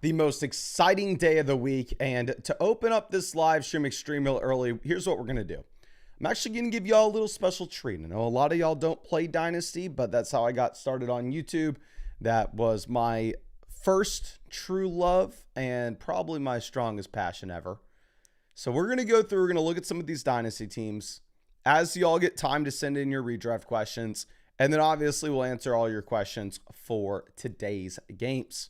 The most exciting day of the week. And to open up this live stream extremely early, here's what we're going to do. I'm actually going to give y'all a little special treat. I know a lot of y'all don't play Dynasty, but that's how I got started on YouTube. That was my first true love and probably my strongest passion ever. So we're going to go through, we're going to look at some of these Dynasty teams as y'all get time to send in your redraft questions. And then obviously we'll answer all your questions for today's games.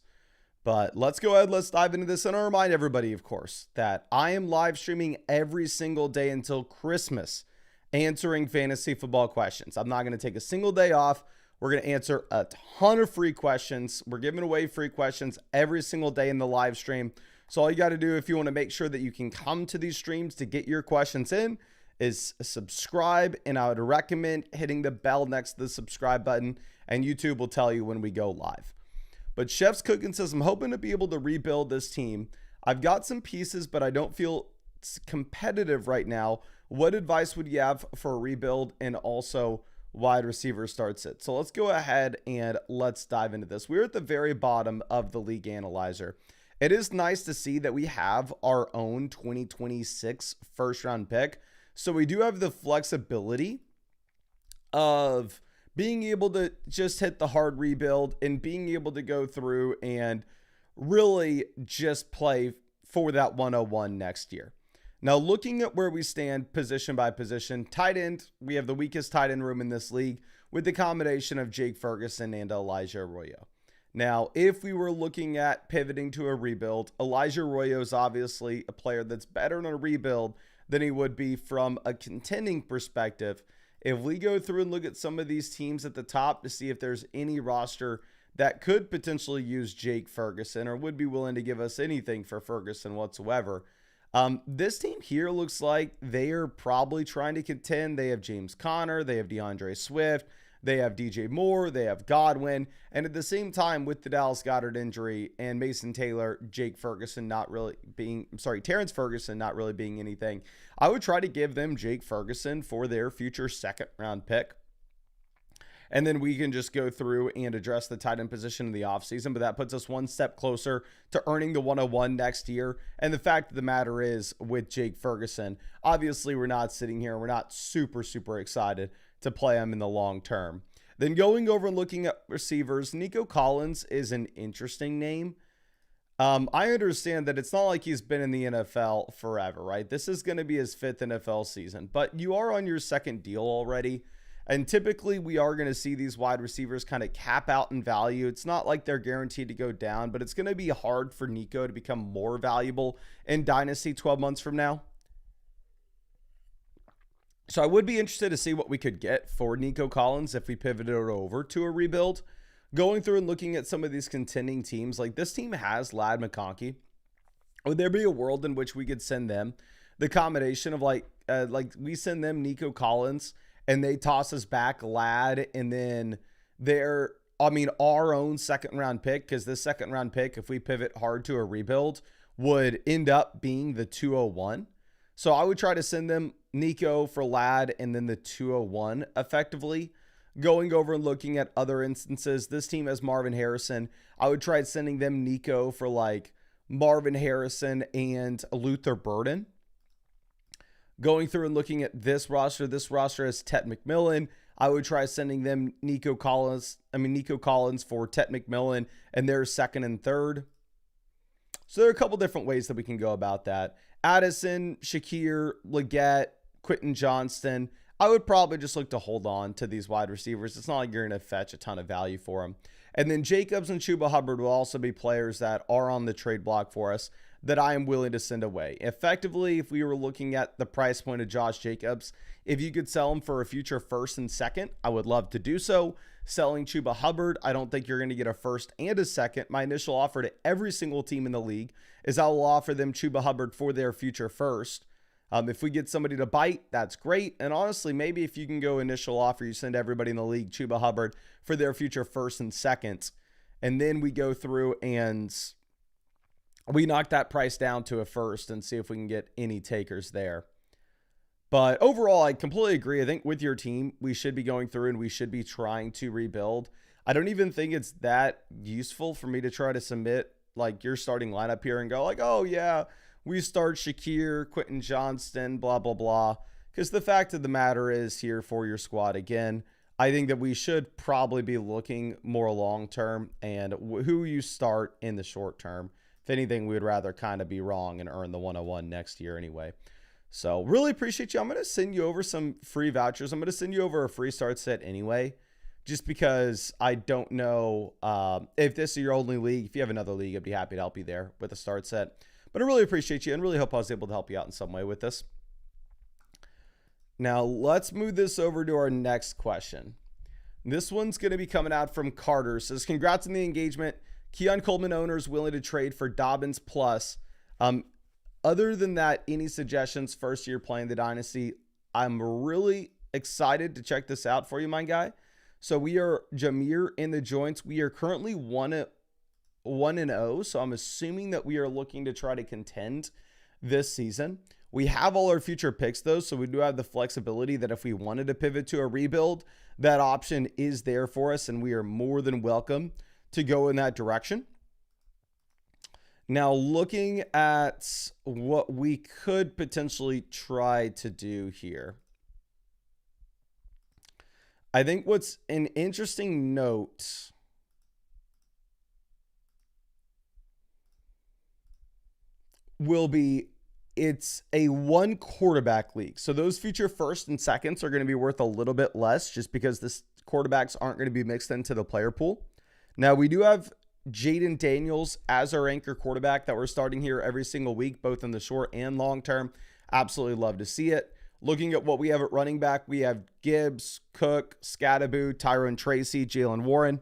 But let's go ahead, let's dive into this. And I'll remind everybody, of course, that I am live streaming every single day until Christmas, answering fantasy football questions. I'm not going to take a single day off. We're going to answer a ton of free questions. We're giving away free questions every single day in the live stream. So all you got to do if you want to make sure that you can come to these streams to get your questions in is subscribe. And I would recommend hitting the bell next to the subscribe button, and YouTube will tell you when we go live. But Chef's Cooking says, I'm hoping to be able to rebuild this team. I've got some pieces, but I don't feel competitive right now. What advice would you have for a rebuild, and also wide receiver starts it? So let's go ahead and let's dive into this. We're at the very bottom of the league analyzer. It is nice to see that we have our own 2026 first round pick. So we do have the flexibility of being able to just hit the hard rebuild and being able to go through and really just play for that 101 next year. Now, looking at where we stand position by position, tight end, we have the weakest tight end room in this league with the combination of Jake Ferguson and Elijah Arroyo. Now, if we were looking at pivoting to a rebuild, Elijah Arroyo is obviously a player that's better in a rebuild than he would be from a contending perspective. If we go through and look at some of these teams at the top to see if there's any roster that could potentially use Jake Ferguson or would be willing to give us anything for Ferguson whatsoever, this team here looks like they are probably trying to contend. They have James Conner, they have DeAndre Swift, they have DJ Moore, they have Godwin, and at the same time with the Dallas Goedert injury and Mason Taylor, Terrence Ferguson not really being anything, I would try to give them Jake Ferguson for their future second round pick. And then we can just go through and address the tight end position in the offseason. But that puts us one step closer to earning the 101 next year. And the fact of the matter is, with Jake Ferguson, obviously we're not sitting here. We're not super excited to play him in the long term. Then going over and looking at receivers, Nico Collins is an interesting name. I understand that it's not like he's been in the NFL forever, right? This is going to be his fifth NFL season. But you are on your second deal already. And typically we are going to see these wide receivers kind of cap out in value. It's not like they're guaranteed to go down, but it's going to be hard for Nico to become more valuable in Dynasty 12 months from now. So I would be interested to see what we could get for Nico Collins if we pivoted over to a rebuild. Going through and looking at some of these contending teams, like this team has Ladd McConkey. Would there be a world in which we could send them the combination of like we send them Nico Collins and they toss us back Ladd, and then our own second round pick, because this second round pick, if we pivot hard to a rebuild, would end up being the 201. So I would try to send them Nico for Ladd and then the 201 effectively. Going over and looking at other instances, this team has Marvin Harrison. I would try sending them Nico for like Marvin Harrison and Luther Burden. Going through and looking at this roster has Tet McMillan. I would try sending them Nico Collins for Tet McMillan and their second and third. So there are a couple different ways that we can go about that. Addison, Shakir, Leggett, Quentin Johnston. I would probably just look to hold on to these wide receivers. It's not like you're going to fetch a ton of value for them. And then Jacobs and Chuba Hubbard will also be players that are on the trade block for us that I am willing to send away. Effectively, if we were looking at the price point of Josh Jacobs, if you could sell him for a future first and second, I would love to do so. Selling Chuba Hubbard, I don't think you're going to get a first and a second. My initial offer to every single team in the league is I will offer them Chuba Hubbard for their future first. If we get somebody to bite, that's great. And honestly, maybe if you can go initial offer, you send everybody in the league Chuba Hubbard for their future first and second. And then we go through and we knock that price down to a first and see if we can get any takers there. But overall, I completely agree. I think with your team, we should be going through and we should be trying to rebuild. I don't even think it's that useful for me to try to submit like your starting lineup here and go like, oh yeah, we start Shakir, Quentin Johnston, blah, blah, blah. Because the fact of the matter is here for your squad, again, I think that we should probably be looking more long-term and who you start in the short term. If anything, we would rather kind of be wrong and earn the 101 next year anyway. So really appreciate you. I'm going to send you over some free vouchers. I'm going to send you over a free start set anyway, just because I don't know if this is your only league. If you have another league, I'd be happy to help you there with a start set. But I really appreciate you and really hope I was able to help you out in some way with this. Now, let's move this over to our next question. This one's going to be coming out from Carter. It says, congrats on the engagement. Keon Coleman owners willing to trade for Dobbins plus. Other than that, any suggestions first year playing the Dynasty? I'm really excited to check this out for you, my guy. So we are Jameer in the joints. We are currently 1-0. So I'm assuming that we are looking to try to contend this season. We have all our future picks, though, so we do have the flexibility that if we wanted to pivot to a rebuild, that option is there for us, and we are more than welcome to go in that direction. Now, looking at what we could potentially try to do here, I think what's an interesting note will be it's a one quarterback league. So those future first and seconds are going to be worth a little bit less just because the quarterbacks aren't going to be mixed into the player pool. Now, we do have Jaden Daniels as our anchor quarterback that we're starting here every single week, both in the short and long term. Absolutely love to see it. Looking at what we have at running back, we have Gibbs, Cook, Scattaboo, Tyrone Tracy, Jalen Warren.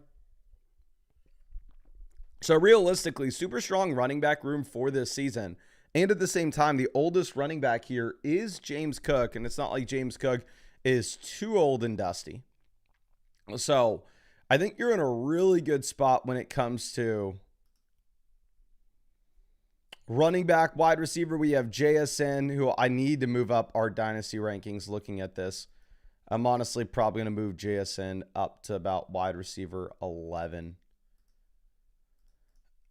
So realistically, super strong running back room for this season. And at the same time, the oldest running back here is James Cook. And it's not like James Cook is too old and dusty. So I think you're in a really good spot when it comes to running back, wide receiver. We have JSN, who I need to move up our dynasty rankings looking at this. I'm honestly probably going to move JSN up to about wide receiver 11.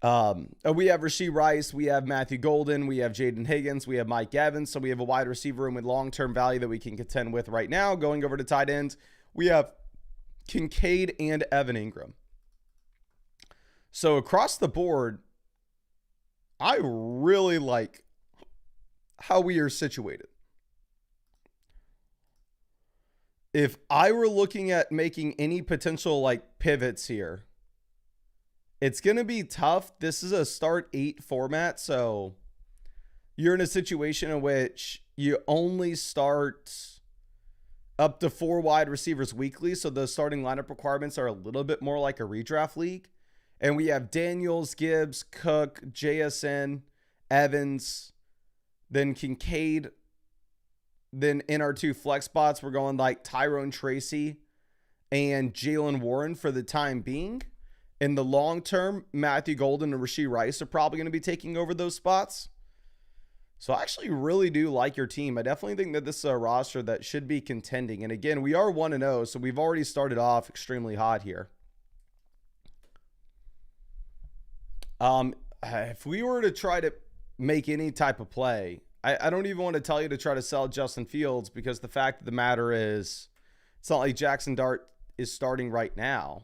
We have Rashee Rice, we have Matthew Golden, we have Jaden Higgins, we have Mike Evans. So we have a wide receiver room with long-term value that we can contend with right now. Going over to tight ends, we have Kincaid and Evan Ingram. So across the board, I really like how we are situated. If I were looking at making any potential like pivots here, it's going to be tough. This is a start 8 format, so you're in a situation in which you only start up to 4 wide receivers weekly, so the starting lineup requirements are a little bit more like a redraft league. And we have Daniels, Gibbs, Cook, JSN, Evans, then Kincaid. Then in our 2 flex spots, we're going like Tyrone Tracy and Jalen Warren for the time being. In the long term, Matthew Golden and Rashee Rice are probably going to be taking over those spots. So I actually really do like your team. I definitely think that this is a roster that should be contending. And again, we are 1-0, so we've already started off extremely hot here. If we were to try to make any type of play, I don't even want to tell you to try to sell Justin Fields, because the fact of the matter is it's not like Jackson Dart is starting right now.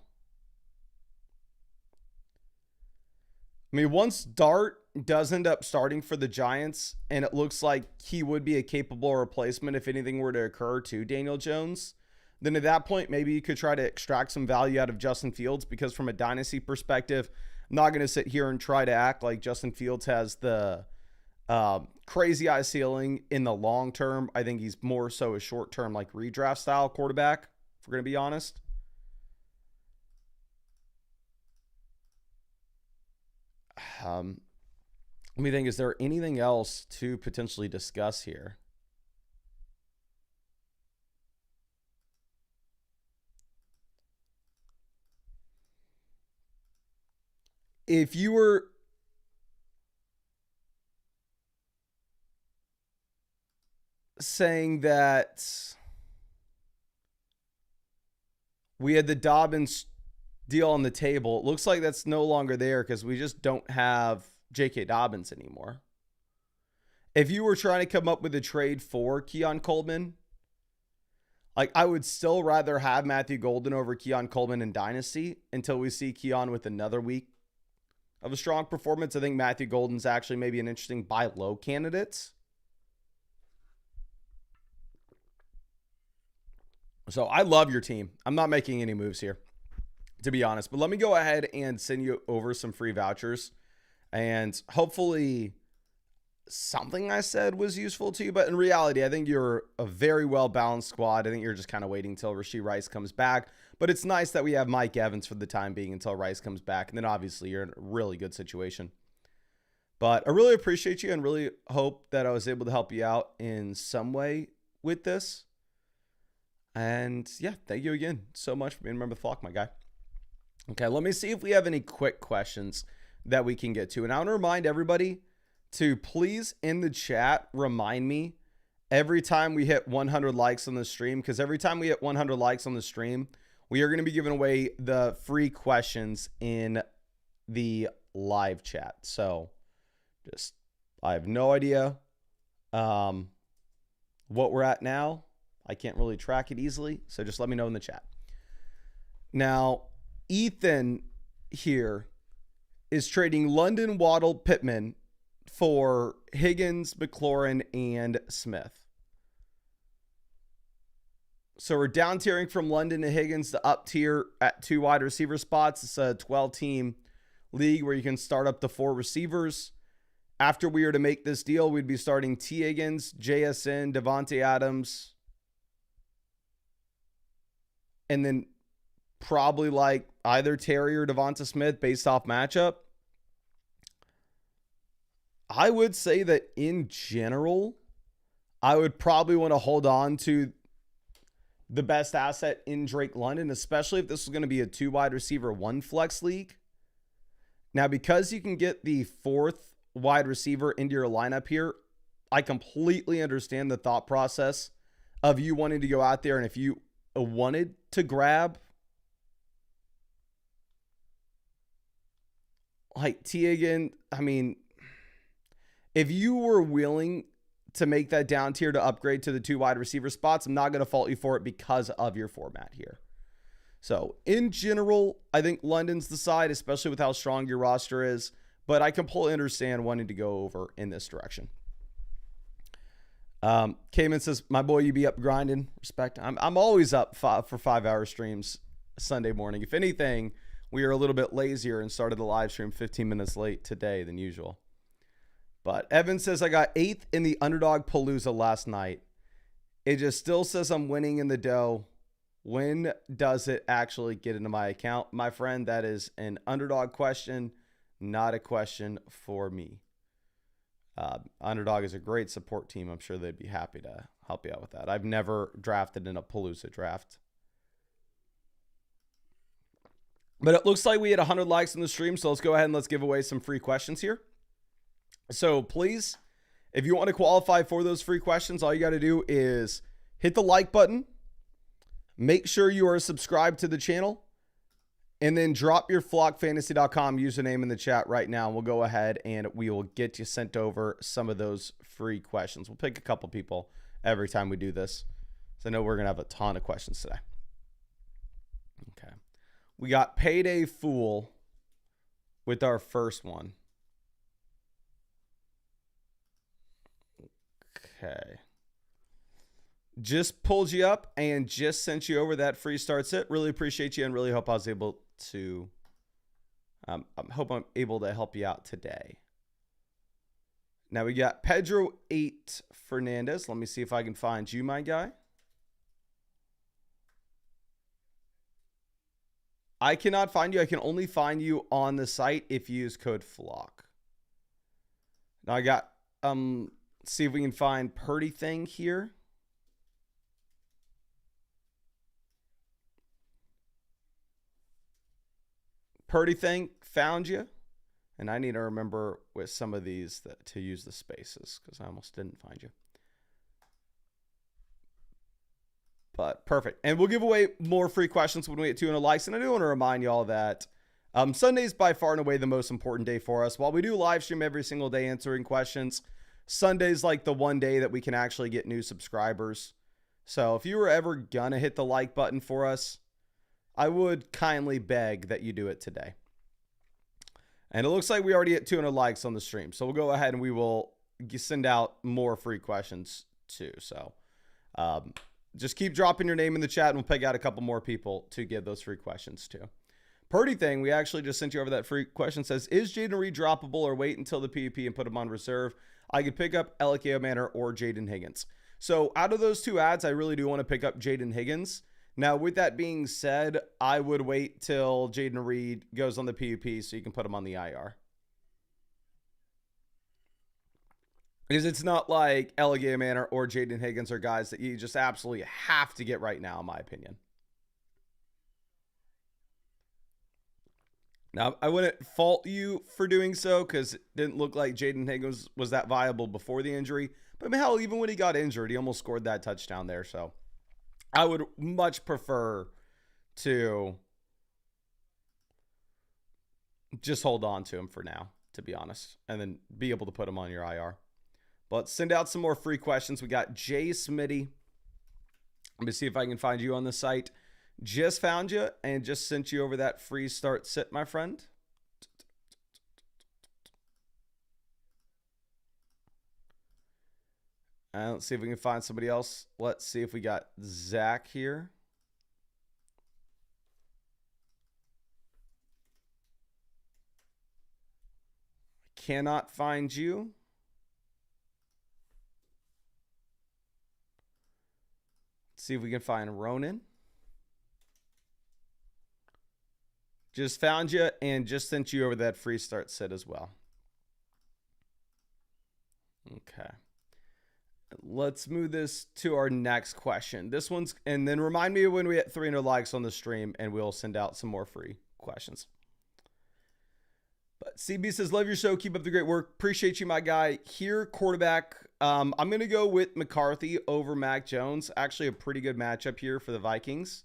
I mean, once Dart does end up starting for the Giants, and it looks like he would be a capable replacement if anything were to occur to Daniel Jones, then at that point, maybe you could try to extract some value out of Justin Fields, because from a dynasty perspective, I'm not going to sit here and try to act like Justin Fields has the crazy high ceiling in the long term. I think he's more so a short term, like redraft style quarterback, if we're going to be honest. Let me think, is there anything else to potentially discuss here? If you were saying that we had the Dobbins deal on the table. It looks like that's no longer there because we just don't have J.K. Dobbins anymore. If you were trying to come up with a trade for Keon Coleman, like I would still rather have Matthew Golden over Keon Coleman in Dynasty until we see Keon with another week of a strong performance. I think Matthew Golden's actually maybe an interesting buy low candidate. So I love your team. I'm not making any moves here, to be honest. But let me go ahead and send you over some free vouchers. And hopefully something I said was useful to you. But in reality, I think you're a very well-balanced squad. I think you're just kind of waiting until Rashee Rice comes back. But it's nice that we have Mike Evans for the time being until Rice comes back. And then obviously you're in a really good situation. But I really appreciate you and really hope that I was able to help you out in some way with this. And yeah, thank you again so much for being a member of the flock, my guy. Okay, let me see if we have any quick questions that we can get to. And I want to remind everybody to please in the chat remind me every time we hit 100 likes on the stream, because every time we hit 100 likes on the stream, we are going to be giving away the free questions in the live chat. So just, I have no idea what we're at now. I can't really track it easily, so just let me know in the chat. Now, Ethan here is trading London, Waddle, Pittman for Higgins, McLaurin, and Smith. So we're down tiering from London to Higgins to up tier at 2 wide receiver spots. It's a 12-team league where you can start up to 4 receivers. After we were to make this deal, we'd be starting T. Higgins, JSN, Devontae Adams, and then probably like either Terry or Devonta Smith based off matchup. I would say that in general, I would probably want to hold on to the best asset in Drake London, especially if this is going to be a 2 wide receiver, 1 flex league. Now, because you can get the 4th wide receiver into your lineup here, I completely understand the thought process of you wanting to go out there, and if you wanted to grab like T. Higgins, I mean, if you were willing to make that down tier to upgrade to the 2 wide receiver spots, I'm not going to fault you for it because of your format here. So in general, I think London's the side, especially with how strong your roster is, but I completely understand wanting to go over in this direction. Cayman says, my boy, you be up grinding. Respect. I'm always up for 5-hour streams Sunday morning. If anything, we are a little bit lazier and started the live stream 15 minutes late today than usual. But Evan says, I got 8th in the Underdog Palooza last night. It just still says I'm winning in the dough. When does it actually get into my account? My friend, that is an Underdog question, not a question for me. Underdog is a great support team. I'm sure they'd be happy to help you out with that. I've never drafted in a Palooza draft. But it looks like we had 100 likes on the stream, so let's go ahead and let's give away some free questions here. So please, if you want to qualify for those free questions, all you got to do is hit the like button, make sure you are subscribed to the channel, and then drop your flockfantasy.com username in the chat right now. We'll go ahead and we will get you sent over some of those free questions. We'll pick a couple people every time we do this. So I know we're going to have a ton of questions today. Okay. We got Payday Fool with our first one. Okay. Just pulled you up and just sent you over that free start set. Really appreciate you and really hope I was able to hope I'm able to help you out today. Now we got Pedro 8 Fernandez. Let me see if I can find you, my guy. I cannot find you. I can only find you on the site if you use code FLOCK. Now I got see if we can find Purdy Thing here. Purdy Thing, found you. And I need to remember with some of these to use the spaces because I almost didn't find you. But perfect. And we'll give away more free questions when we get 200 likes. And I do want to remind y'all that Sunday's by far and away the most important day for us. While we do live stream every single day answering questions, Sunday's like the one day that we can actually get new subscribers. So if you were ever gonna hit the like button for us, I would kindly beg that you do it today. And it looks like we already hit 200 likes on the stream. So we'll go ahead and we will send out more free questions too. So just keep dropping your name in the chat and we'll pick out a couple more people to give those free questions to. Purdy thing, we actually just sent you over that free question. Says, is Jaden Reed droppable or wait until the PvP and put him on reserve? I could pick up Elike Manor or Jaden Higgins. So out of those two ads, I really do want to pick up Jaden Higgins. Now, with that being said, I would wait till Jaden Reed goes on the PvP so you can put him on the IR. Because it's not like Elike Manor or Jaden Higgins are guys that you just absolutely have to get right now, in my opinion. Now, I wouldn't fault you for doing so because it didn't look like Jaden Higgins was that viable before the injury. But I mean, hell, even when he got injured, he almost scored that touchdown there. So I would much prefer to just hold on to him for now, to be honest, and then be able to put him on your IR. But send out some more free questions. We got Jay Smitty. Let me see if I can find you on the site. Just found you and just sent you over that free start sit, my friend. And let's see if we can find somebody else. Let's see if we got Zach here. Cannot find you. Let's see if we can find Ronan. Just found you and just sent you over that free start set as well. Okay. Let's move this to our next question. This one's, and then remind me when we hit 300 likes on the stream and we'll send out some more free questions. But CB says, love your show. Keep up the great work. Appreciate you, my guy. Here, quarterback. I'm going to go with McCarthy over Mac Jones. Actually, a pretty good matchup here for the Vikings.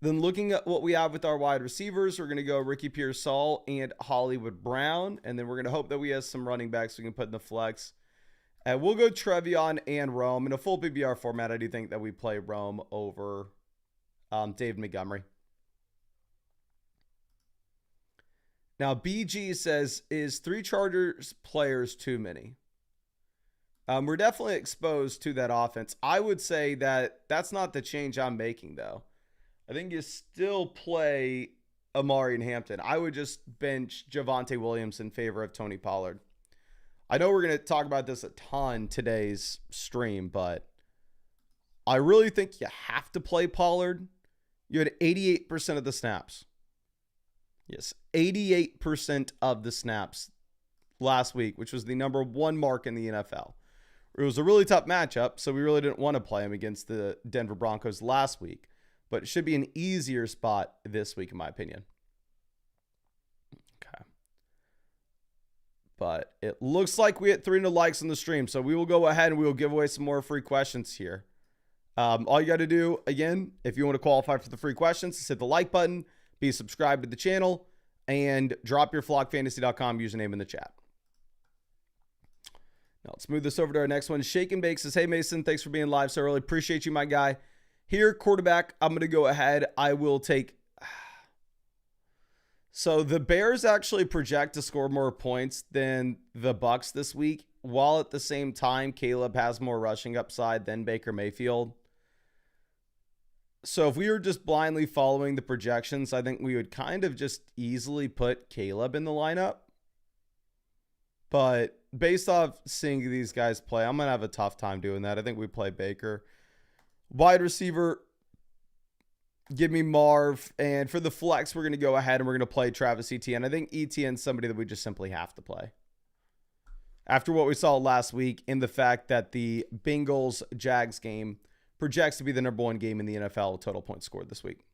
Then looking at what we have with our wide receivers, we're going to go Ricky Pearsall and Hollywood Brown. And then we're going to hope that we have some running backs we can put in the flex. And we'll go Trevion and Rome. In a full PPR format, I do think that we play Rome over David Montgomery. Now, BG says, is 3 Chargers players too many? We're definitely exposed to that offense. I would say that that's not the change I'm making, though. I think you still play Amari and Hampton. I would just bench Javonte Williams in favor of Tony Pollard. I know we're going to talk about this a ton today's stream, but I really think you have to play Pollard. You had 88% of the snaps. Yes, 88% of the snaps last week, which was the number 1 mark in the NFL. It was a really tough matchup, so we really didn't want to play him against the Denver Broncos last week. But it should be an easier spot this week, in my opinion. Okay. But it looks like we hit 300 likes on the stream. So we will go ahead and we will give away some more free questions here. All you got to do, again, if you want to qualify for the free questions, is hit the like button, be subscribed to the channel, and drop your flockfantasy.com username in the chat. Now let's move this over to our next one. Shake and Bake says, hey, Mason, thanks for being live so early. Appreciate you, my guy. Here, quarterback, I'm going to go ahead. I will take. So the Bears actually project to score more points than the Bucs this week, while at the same time, Caleb has more rushing upside than Baker Mayfield. So if we were just blindly following the projections, I think we would kind of just easily put Caleb in the lineup. But based off seeing these guys play, I'm going to have a tough time doing that. I think we play Baker. Wide receiver, give me Marv. And for the flex, we're going to go ahead and we're going to play Travis Etienne. I think Etienne's somebody that we just simply have to play. After what we saw last week in the fact that the Bengals-Jags game projects to be the number 1 game in the NFL total points scored this week.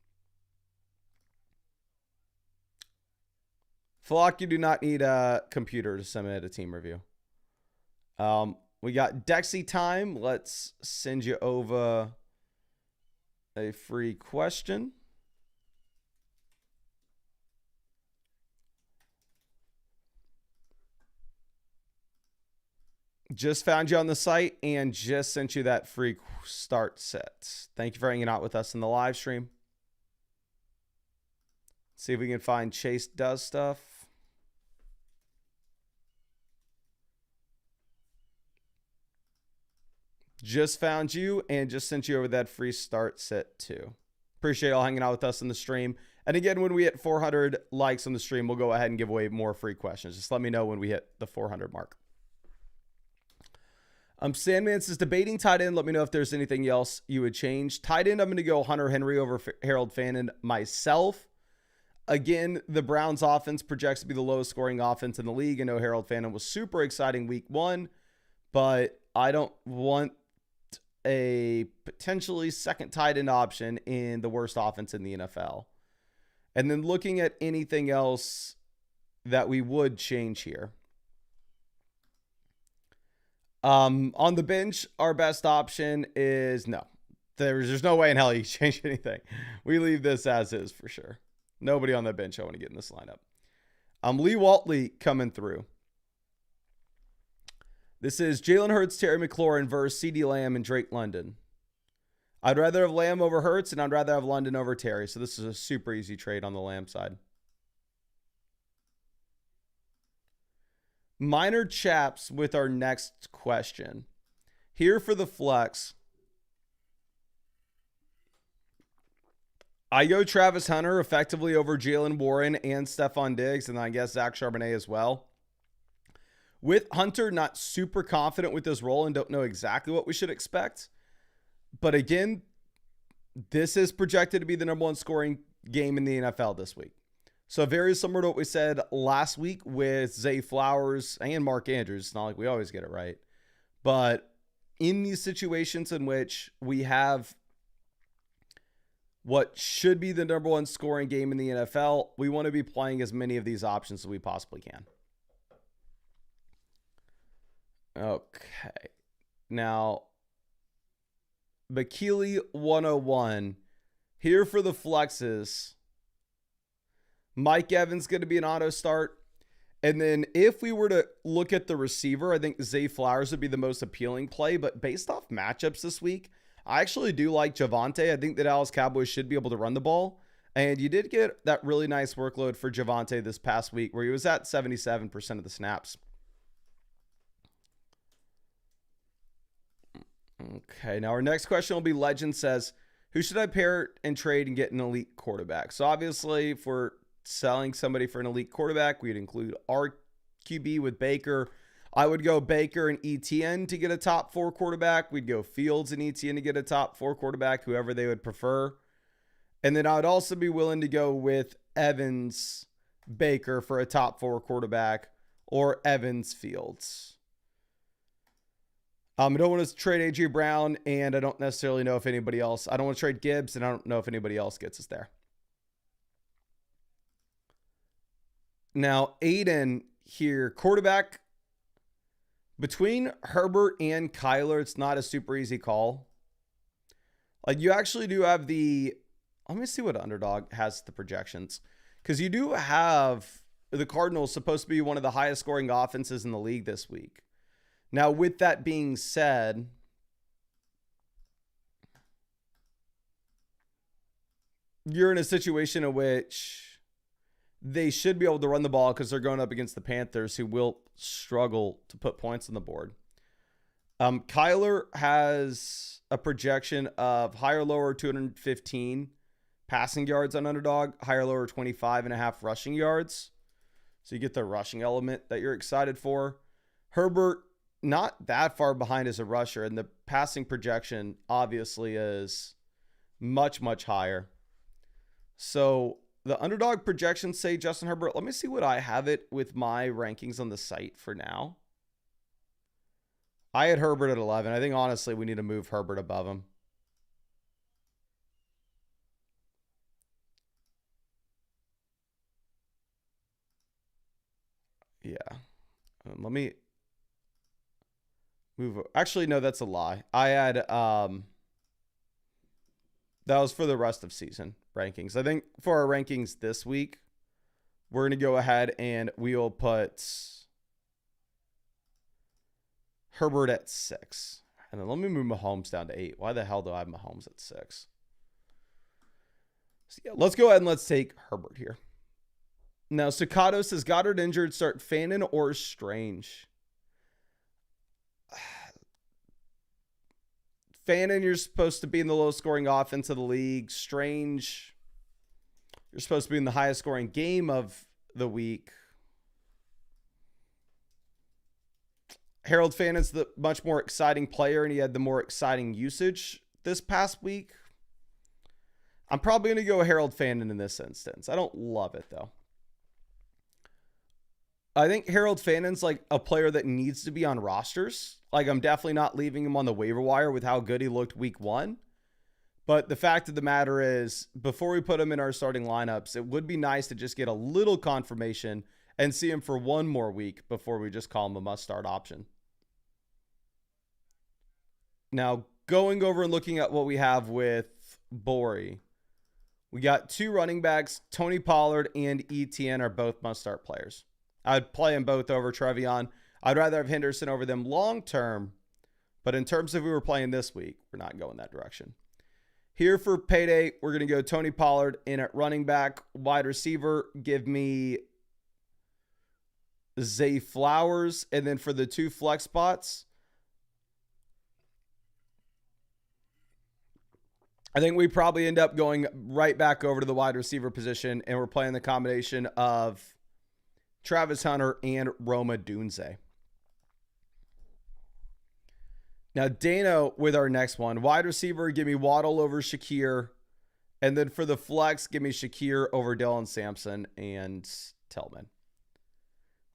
Flock, you do not need a computer to submit a team review. We got Dexy time. Let's send you over a free question. Just found you on the site and just sent you that free start set. Thank you for hanging out with us in the live stream. See if we can find Chase does stuff. Just found you and just sent you over that free start set too. Appreciate y'all hanging out with us in the stream. And again, when we hit 400 likes on the stream, we'll go ahead and give away more free questions. Just let me know when we hit the 400 mark. Sandman says, debating tight end. Let me know if there's anything else you would change. Tight end, I'm going to go Hunter Henry over Harold Fannin myself. Again, the Browns offense projects to be the lowest scoring offense in the league. I know Harold Fannin was super exciting week 1, but I don't want a potentially second tight end option in the worst offense in the NFL. And then looking at anything else that we would change here. On the bench, our best option is no. There's no way in hell you change anything. We leave this as is for sure. Nobody on the bench I want to get in this lineup. Lee Waltley coming through. This is Jalen Hurts, Terry McLaurin versus CeeDee Lamb and Drake London. I'd rather have Lamb over Hurts, and I'd rather have London over Terry. So this is a super easy trade on the Lamb side. Minor chaps with our next question. Here for the flex. I go Travis Hunter effectively over Jalen Warren and Stephon Diggs, and I guess Zach Charbonnet as well. With Hunter, not super confident with his role and don't know exactly what we should expect. But again, this is projected to be the #1 scoring game in the NFL this week. So very similar to what we said last week with Zay Flowers and Mark Andrews. It's not like we always get it right. But in these situations in which we have what should be the #1 scoring game in the NFL, we want to be playing as many of these options as we possibly can. Okay. Now, Bakili 101. Here for the flexes. Mike Evans going to be an auto start. And then if we were to look at the receiver, I think Zay Flowers would be the most appealing play. But based off matchups this week, I actually do like Javonte. I think the Dallas Cowboys should be able to run the ball. And you did get that really nice workload for Javonte this past week where he was at 77% of the snaps. Okay, now our next question will be Legend says, who should I pair and trade and get an elite quarterback? So obviously, if we're selling somebody for an elite quarterback, we'd include our QB with Baker. I would go Baker and ETN to get a top 4 quarterback. We'd go Fields and ETN to get a top 4 quarterback, whoever they would prefer. And then I would also be willing to go with Evans, Baker for a top 4 quarterback, or Evans, Fields. I don't want to trade A.J. Brown, and I don't necessarily know if anybody else. I don't want to trade Gibbs, and I don't know if anybody else gets us there. Now, Aiden here, quarterback. Between Herbert and Kyler, it's not a super easy call. Like, you actually do have the... Let me see what Underdog has the projections. Because you do have the Cardinals supposed to be one of the highest scoring offenses in the league this week. Now, with that being said, you're in a situation in which they should be able to run the ball because they're going up against the Panthers, who will struggle to put points on the board. Kyler has a projection of higher, lower 215 passing yards on Underdog, higher, lower 25.5 rushing yards. So you get the rushing element that you're excited for. Herbert, not that far behind as a rusher, and the passing projection obviously is much, much higher. So the Underdog projections say Justin Herbert. Let me see what I have it with my rankings on the site for now. I had Herbert at 11. I think, honestly, we need to move Herbert above him. Yeah. Let me move. Actually, no, that's a lie. I had That was for the rest of season rankings. I think for our rankings this week, we're going to go ahead and we'll put Herbert at 6. And then let me move Mahomes down to 8. Why the hell do I have Mahomes at 6? So yeah, let's go ahead and let's take Herbert here. Now, Staccato says, Goddard injured, start Fannin or Strange. Fannin, you're supposed to be in the low scoring offense of the league. Strange, you're supposed to be in the highest scoring game of the week. Harold Fannin's the much more exciting player, and he had the more exciting usage this past week. I'm probably going to go Harold Fannin in this instance. I don't love it, though. I think Harold Fannin's like a player that needs to be on rosters. Like, I'm definitely not leaving him on the waiver wire with how good he looked week 1. But the fact of the matter is, before we put him in our starting lineups, it would be nice to just get a little confirmation and see him for one more week before we just call him a must-start option. Now, going over and looking at what we have with Borey, we got 2 running backs. Tony Pollard and ETN are both must-start players. I'd play them both over Trevion. I'd rather have Henderson over them long-term, but in terms of who we're playing this week, we're not going that direction. Here for payday, we're going to go Tony Pollard in at running back. Wide receiver, give me Zay Flowers. And then for the 2 flex spots, I think we probably end up going right back over to the wide receiver position, and we're playing the combination of Travis Hunter and Roma Dunze. Now, Dano with our next one. Wide receiver, give me Waddle over Shakir. And then for the flex, give me Shakir over Dylan Sampson and Tillman.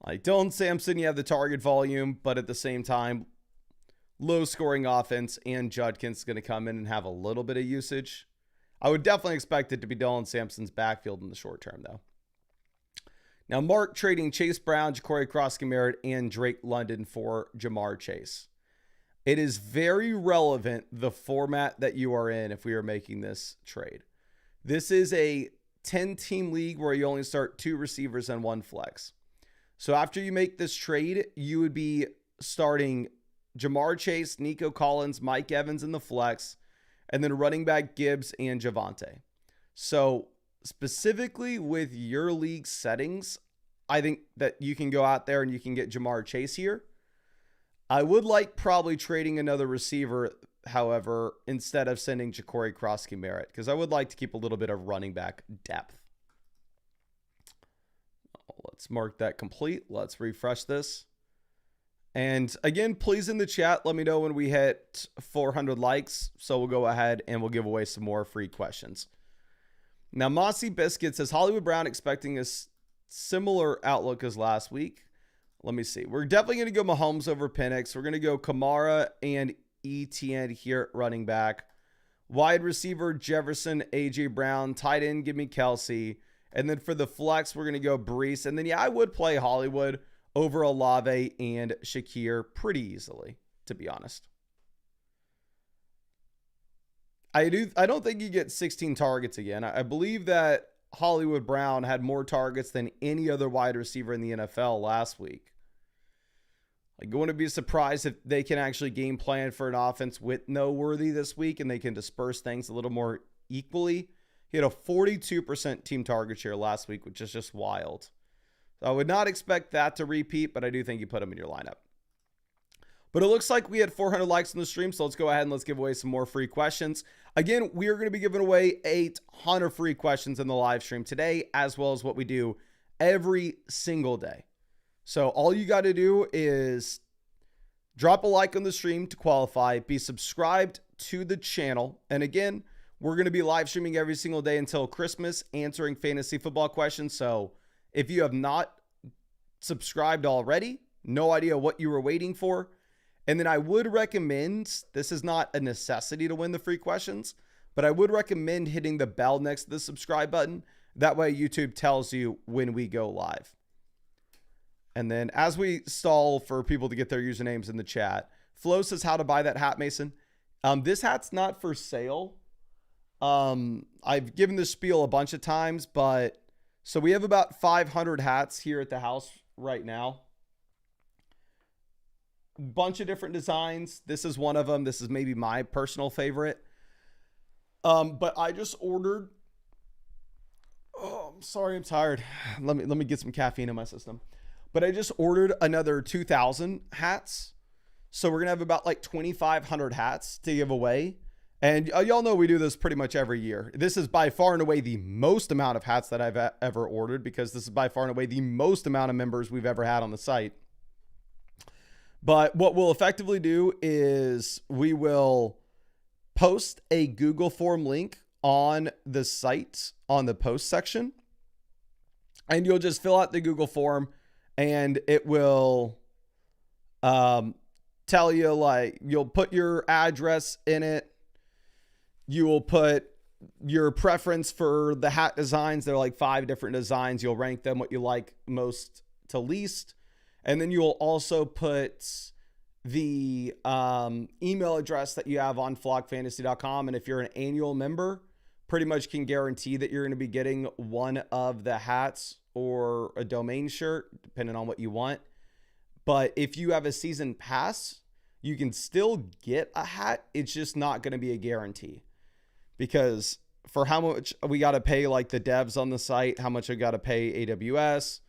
Like Dylan Sampson, you have the target volume, but at the same time, low scoring offense, and Judkins going to come in and have a little bit of usage. I would definitely expect it to be Dylan Sampson's backfield in the short term, though. Now, Mark trading Chase Brown, Ja'Cory Cross-Merritt, and Drake London for Jamar Chase. It is very relevant, the format that you are in, if we are making this trade. This is a 10-team league where you only start 2 receivers and 1 flex. So after you make this trade, you would be starting Jamar Chase, Nico Collins, Mike Evans in the flex, and then running back Gibbs and Javonte. So specifically with your league settings, I think that you can go out there and you can get Jamar Chase here. I would like probably trading another receiver, however, instead of sending Ja'Cory Cross-Merritt, because I would like to keep a little bit of running back depth. Let's mark that complete. Let's refresh this. And again, please in the chat, let me know when we hit 400 likes. So we'll go ahead and we'll give away some more free questions. Now, Mossy Biscuit says, Hollywood Brown expecting a similar outlook as last week. Let me see. We're definitely going to go Mahomes over Penix. We're going to go Kamara and ETN here at running back. Wide receiver, Jefferson, A.J. Brown. Tight end, give me Kelsey. And then for the flex, we're going to go Brees. And then, yeah, I would play Hollywood over Olave and Shakir pretty easily, to be honest. I don't think you get 16 targets again. I believe that Hollywood Brown had more targets than any other wide receiver in the NFL last week. Like, going to be surprised if they can actually game plan for an offense with no Worthy this week and they can disperse things a little more equally. He had a 42% team target share last week, which is just wild. So I would not expect that to repeat, but I do think you put him in your lineup. But it looks like we had 400 likes on the stream, so let's go ahead and let's give away some more free questions. Again, we are going to be giving away 800 free questions in the live stream today, as well as what we do every single day. So all you got to do is drop a like on the stream to qualify, be subscribed to the channel. And again, we're going to be live streaming every single day until Christmas, answering fantasy football questions. So if you have not subscribed already, no idea what you were waiting for. And then I would recommend, this is not a necessity to win the free questions, but I would recommend hitting the bell next to the subscribe button. That way YouTube tells you when we go live. And then as we stall for people to get their usernames in the chat, Flo says how to buy that hat, Mason. This hat's not for sale. I've given this spiel a bunch of times, but so we have about 500 hats here at the house right now. Bunch of different designs. This is one of them. This is maybe my personal favorite. But I just ordered. Oh, I'm sorry, I'm tired. Let me get some caffeine in my system. But I just ordered another 2,000 hats. So we're gonna have about like 2,500 hats to give away. And y'all know we do this pretty much every year. This is by far and away the most amount of hats that I've ever ordered, because this is by far and away the most amount of members we've ever had on the site. But what we'll effectively do is we will post a Google form link on the site on the post section. And you'll just fill out the Google form and it will tell you, like, you'll put your address in it. You will put your preference for the hat designs. There are like 5 different designs. You'll rank them what you like most to least. And then you'll also put the email address that you have on flockfantasy.com. And if you're an annual member, pretty much can guarantee that you're going to be getting one of the hats or a domain shirt, depending on what you want. But if you have a season pass, you can still get a hat. It's just not going to be a guarantee, because for how much we got to pay like the devs on the site, how much I got to pay AWS,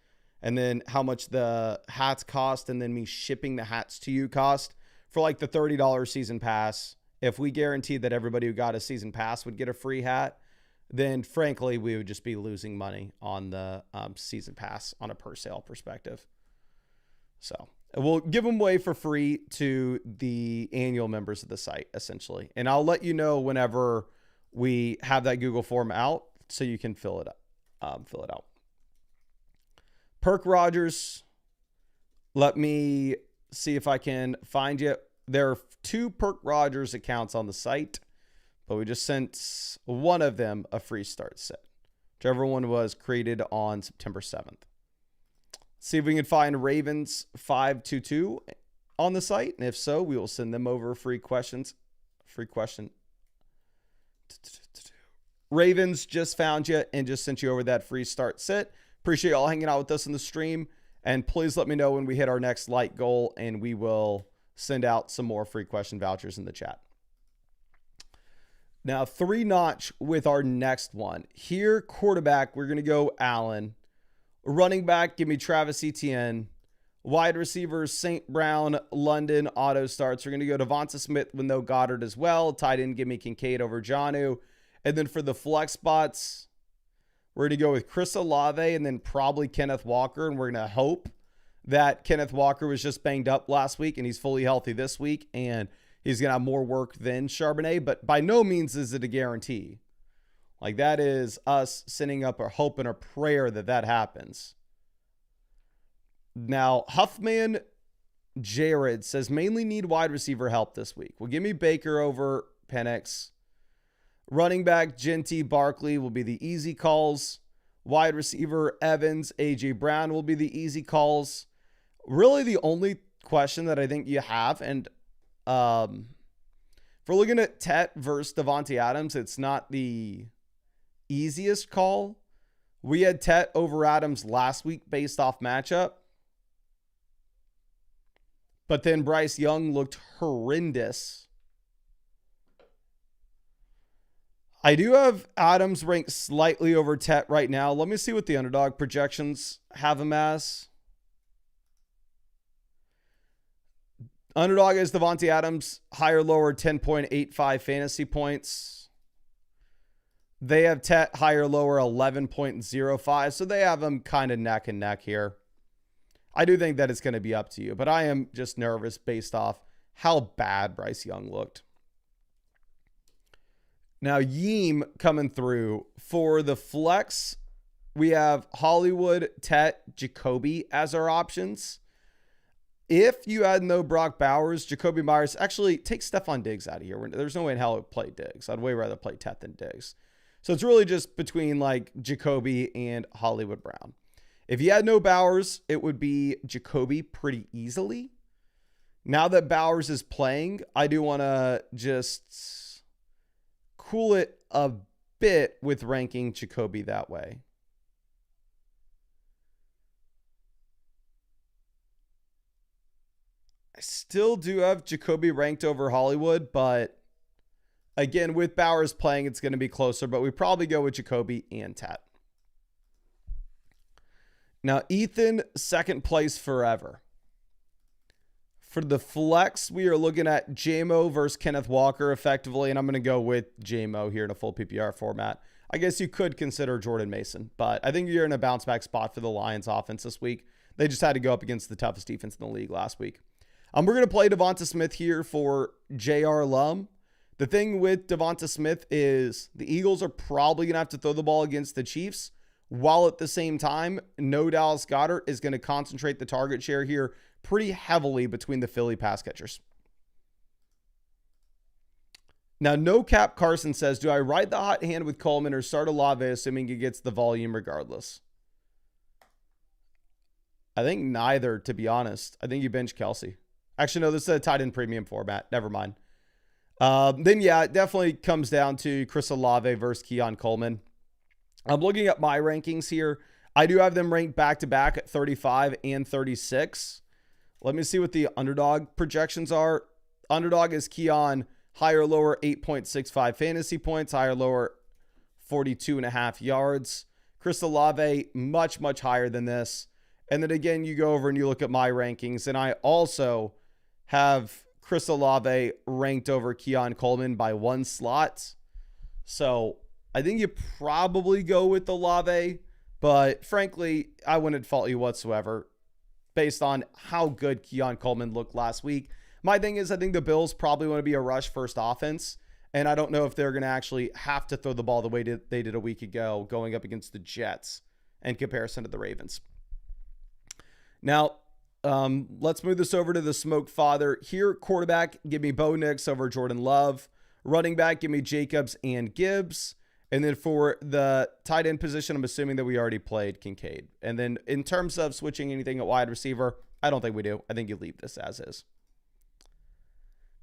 and then how much the hats cost, and then me shipping the hats to you cost for like the $30 season pass. If we guaranteed that everybody who got a season pass would get a free hat, then frankly, we would just be losing money on the season pass on a per sale perspective. So we'll give them away for free to the annual members of the site, essentially. And I'll let you know whenever we have that Google form out so you can fill it out. Perk Rogers, let me see if I can find you. There are 2 Perk Rogers accounts on the site, but we just sent one of them a free start set. Whichever one was created on September 7th. See if we can find Ravens 522 on the site. And if so, we will send them over free questions. Free question. Ravens just found you and just sent you over that free start set. Appreciate y'all hanging out with us in the stream. And please let me know when we hit our next like goal, and we will send out some more free question vouchers in the chat. Now, 3-notch with our next one. Here, quarterback, we're going to go Allen. Running back, give me Travis Etienne. Wide receivers, St. Brown, London, auto starts. We're going to go Devonta Smith with no Goddard as well. Tight end, give me Kincaid over Jonnu. And then for the flex spots, we're going to go with Chris Olave and then probably Kenneth Walker. And we're going to hope that Kenneth Walker was just banged up last week and he's fully healthy this week, and he's going to have more work than Charbonnet. But by no means is it a guarantee. Like, that is us sending up a hope and a prayer that that happens. Now, Huffman Jared says, mainly need wide receiver help this week. Well, give me Baker over Penix. Running back, Genty, Barkley will be the easy calls. Wide receiver, Evans, A.J. Brown will be the easy calls. Really the only question that I think you have, and if we're looking at Tet versus Devontae Adams, it's not the easiest call. We had Tet over Adams last week based off matchup. But then Bryce Young looked horrendous. I do have Adams ranked slightly over Tet right now. Let me see what the underdog projections have him as. Underdog is Devontae Adams, higher, lower, 10.85 fantasy points. They have Tet higher, lower, 11.05. So they have them kind of neck and neck here. I do think that it's going to be up to you, but I am just nervous based off how bad Bryce Young looked. Now, Yeem coming through. For the flex, we have Hollywood, Tet, Jacoby as our options. If you had no Brock Bowers, Jacoby Myers, actually take Stephon Diggs out of here. There's no way in hell I would play Diggs. I'd way rather play Tet than Diggs. So it's really just between like Jacoby and Hollywood Brown. If you had no Bowers, it would be Jacoby pretty easily. Now that Bowers is playing, I do want to just cool it a bit with ranking Jacoby that way. I still do have Jacoby ranked over Hollywood, but again, with Bowers playing, it's going to be closer, but we probably go with Jacoby and Tat. Now, Ethan, second place forever. For the flex, we are looking at JMO versus Kenneth Walker effectively, and I'm going to go with JMO here in a full PPR format. I guess you could consider Jordan Mason, but I think you're in a bounce back spot for the Lions offense this week. They just had to go up against the toughest defense in the league last week. We're going to play Devonta Smith here for JR Lum. The thing with Devonta Smith is the Eagles are probably going to have to throw the ball against the Chiefs, while at the same time, no Dallas Goedert is going to concentrate the target share here pretty heavily between the Philly pass catchers. Now, No Cap Carson says, do I ride the hot hand with Coleman or start Olave assuming he gets the volume regardless? I think neither, to be honest. I think you bench Kelsey. Actually, no, this is a tight end premium format. Never mind. Then, yeah, it definitely comes down to Chris Olave versus Keon Coleman. I'm looking at my rankings here. I do have them ranked back-to-back at 35 and 36. Let me see what the underdog projections are. Underdog is Keon, higher, lower, 8.65 fantasy points, higher, lower, 42.5 yards. Chris Olave, much, much higher than this. And then again, you go over and you look at my rankings, and I also have Chris Olave ranked over Keon Coleman by one slot. So I think you probably go with Olave, but frankly, I wouldn't fault you whatsoever based on how good Keon Coleman looked last week. My thing is, I think the Bills probably want to be a rush first offense, and I don't know if they're going to actually have to throw the ball the way they did a week ago going up against the Jets in comparison to the Ravens. Now, let's move this over to the Smoke Father. Here, quarterback, give me Bo Nix over Jordan Love. Running back, give me Jacobs and Gibbs. And then for the tight end position, I'm assuming that we already played Kincaid. And then in terms of switching anything at wide receiver, I don't think we do. I think you leave this as is.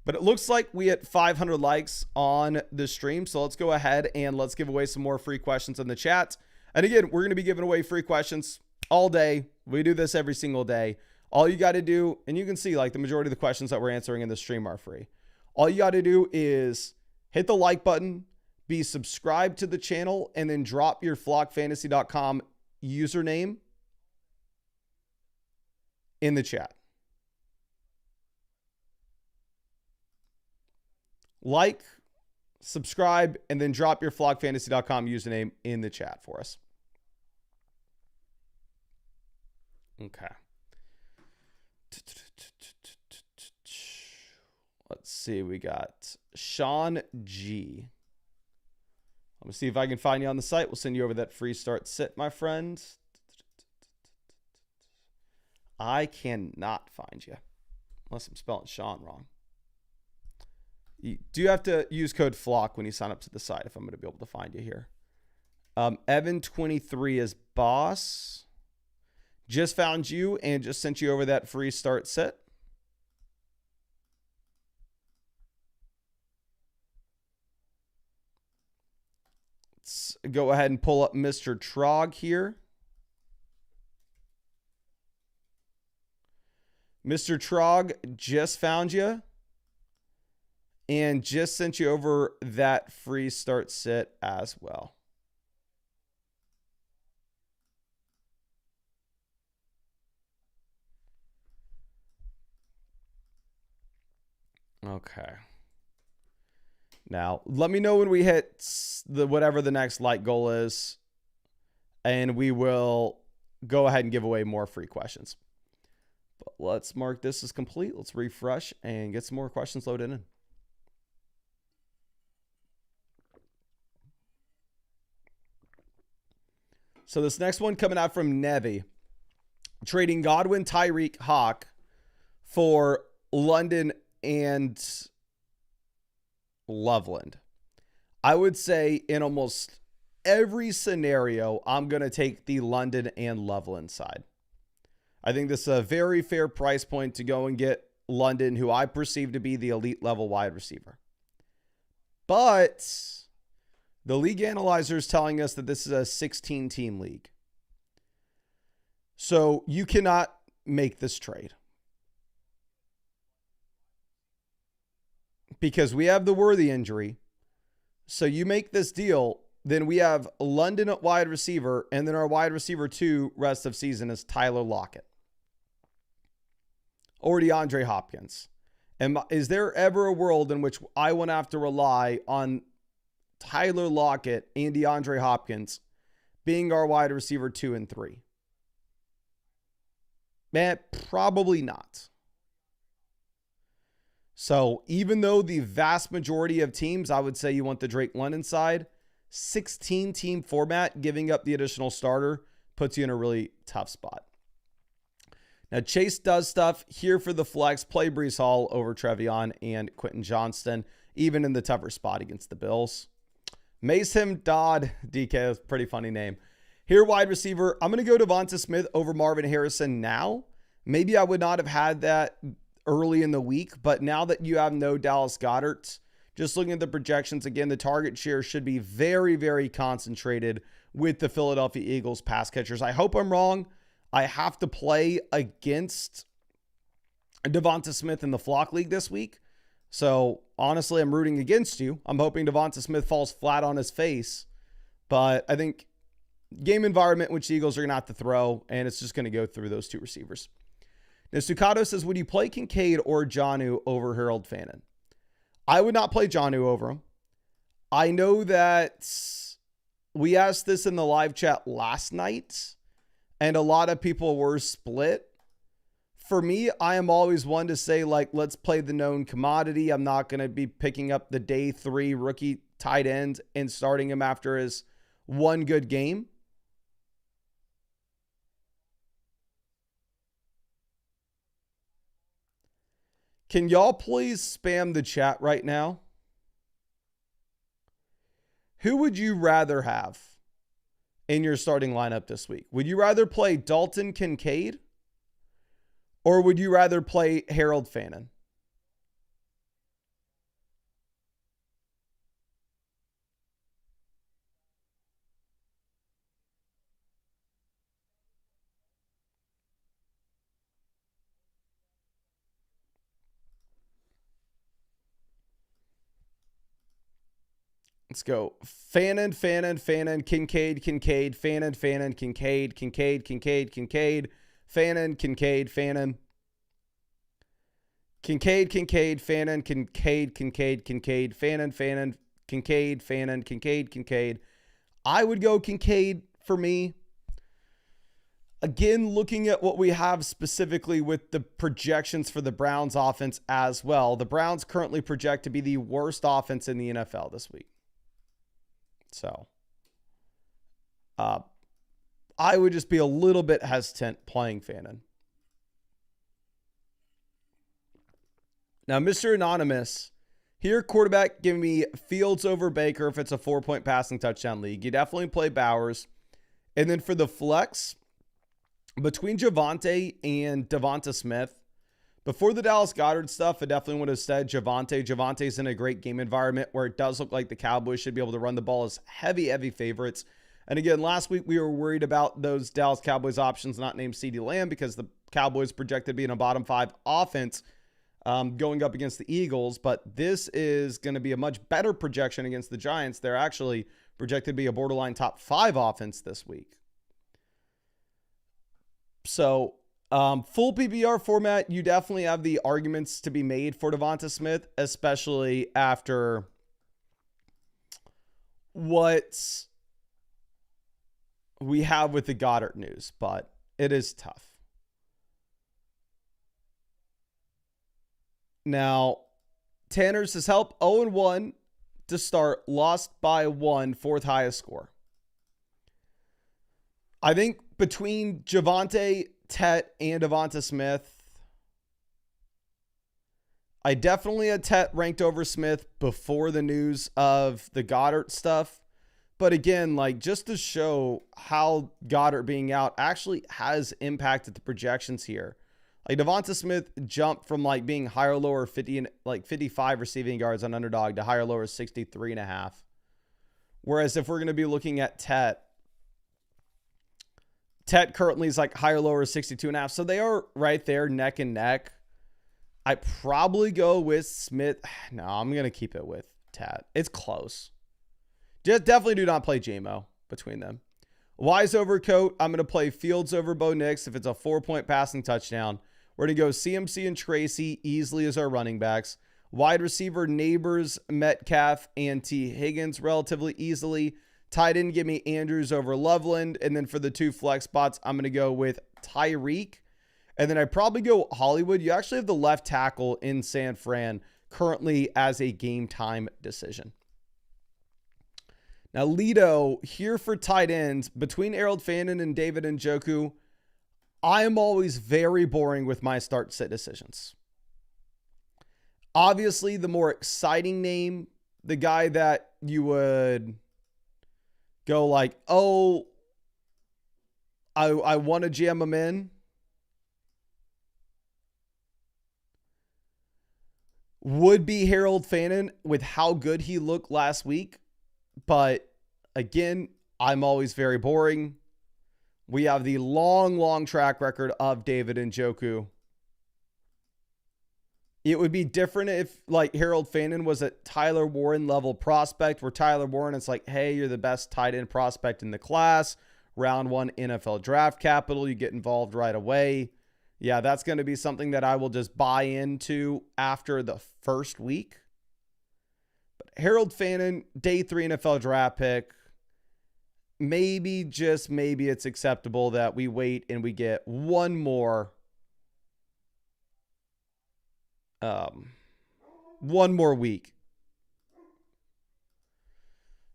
But it looks like we hit 500 likes on the stream. So let's go ahead and let's give away some more free questions in the chat. And again, we're going to be giving away free questions all day. We do this every single day. All you got to do, and you can see like the majority of the questions that we're answering in the stream are free. All you got to do is hit the like button, be subscribed to the channel, and then drop your flockfantasy.com username in the chat. Like, subscribe, and then drop your flockfantasy.com username in the chat for us. Okay. Let's see. We got Sean G. Let me see if I can find you on the site. We'll send you over that free start sit, my friend. I cannot find you unless I'm spelling Sean wrong. You do have to use code FLOCK when you sign up to the site if I'm going to be able to find you here. Evan23 is boss. Just found you and just sent you over that free start set. Let's go ahead and pull up Mr. Trog here. Mr. Trog, just found you and just sent you over that free start set as well. Okay. Now, let me know when we hit whatever the next like goal is, and we will go ahead and give away more free questions. But let's mark this as complete. Let's refresh and get some more questions loaded in. So this next one coming out from Nevi. Trading Godwin, Tyreek, Hawk for London and Loveland. I would say in almost every scenario, I'm going to take the London and Loveland side. I think this is a very fair price point to go and get London, who I perceive to be the elite level wide receiver. But The league analyzer is telling us that this is a 16-team league. So you cannot make this trade. Because we have the Worthy injury. So you make this deal, then we have London at wide receiver, and then our wide receiver 2 rest of season is Tyler Lockett. Or DeAndre Hopkins. And is there ever a world in which I want to have to rely on Tyler Lockett and DeAndre Hopkins being our wide receiver 2 and 3? Man, probably not. So even though the vast majority of teams, I would say you want the Drake London side, 16-team format, giving up the additional starter puts you in a really tough spot. Now, Chase does stuff here for the flex, play Breece Hall over Trevion and Quentin Johnston, even in the tougher spot against the Bills. Mason Dodd, DK, that's a pretty funny name. Here, wide receiver, I'm going to go Devonta Smith over Marvin Harrison now. Maybe I would not have had that early in the week, but now that you have no Dallas Goedert, just looking at the projections, again, the target share should be very, very concentrated with the Philadelphia Eagles pass catchers. I hope I'm wrong. I have to play against Devonta Smith in the Flock League this week. So honestly, I'm rooting against you. I'm hoping Devonta Smith falls flat on his face. But I think game environment, which the Eagles are going to have to throw, and it's just going to go through those 2 receivers. Now, Sukato says, would you play Kincaid or Jonnu over Harold Fannin? I would not play Jonnu over him. I know that we asked this in the live chat last night, and a lot of people were split. For me, I am always one to say, like, let's play the known commodity. I'm not going to be picking up the day 3 rookie tight end and starting him after his one good game. Can y'all please spam the chat right now? Who would you rather have in your starting lineup this week? Would you rather play Dalton Kincaid or would you rather play Harold Fannin? Let's go. Fannin, Kincaid, Fannin, Kincaid, Kincaid, Fannin, Kincaid, Fannin. Kincaid, Fannin, Kincaid, Fannin, Kincaid. I would go Kincaid for me. Again, looking at what we have specifically with the projections for the Browns offense as well. The Browns currently project to be the worst offense in the NFL this week. So, I would just be a little bit hesitant playing Fannin. Now, Mr. Anonymous, here quarterback giving me Fields over Baker if it's a 4-point passing touchdown league. You definitely play Bowers. And then for the flex, between Javonte and Devonta Smith, before the Dallas Goedert stuff, I definitely would have said Javonte. Javonte's in a great game environment where it does look like the Cowboys should be able to run the ball as heavy favorites. And again, last week we were worried about those Dallas Cowboys options not named CeeDee Lamb because the Cowboys projected to be in a bottom 5 offense going up against the Eagles. But this is going to be a much better projection against the Giants. They're actually projected to be a borderline top 5 offense this week. So full PPR format, you definitely have the arguments to be made for Devonta Smith, especially after what we have with the Goddard news, but it is tough. Now, Tanner says, help 0-1 to start, lost by 1, 4th highest score. I think between Javonte, Tet, and Devonta Smith, I definitely had Tet ranked over Smith before the news of the Goddard stuff. But again, like just to show how Goddard being out actually has impacted the projections here. Like Devonta Smith jumped from like being higher, lower 50 and like 55 receiving yards on Underdog to higher, lower 63.5. Whereas if we're going to be looking at Tet currently is like higher, lower, 62.5. So they are right there, neck and neck. I probably go with Smith. No, I'm going to keep it with Tet. It's close. Just definitely do not play JMO between them. Wise over Coat. I'm going to play Fields over Bo Nix if it's a 4-point passing touchdown. We're going to go CMC and Tracy easily as our running backs. Wide receiver, Neighbors, Metcalf, and T. Higgins relatively easily. Tight end, give me Andrews over Loveland. And then for the 2 flex spots, I'm going to go with Tyreek. And then I probably go Hollywood. You actually have the left tackle in San Fran currently as a game time decision. Now, Lido, here for tight ends, between Harold Fannin and David Njoku, I am always very boring with my start-sit decisions. Obviously, the more exciting name, the guy that you would go like, oh, I want to jam him in, would be Harold Fannin with how good he looked last week. But again, I'm always very boring. We have the long track record of David Njoku. It would be different if like Harold Fannin was a Tyler Warren level prospect, where Tyler Warren is like, hey, you're the best tight end prospect in the class. Round 1 NFL draft capital. You get involved right away. Yeah, that's going to be something that I will just buy into after the first week. Harold Fannin, day 3 NFL draft pick. Maybe, just maybe it's acceptable that we wait and we get one more week.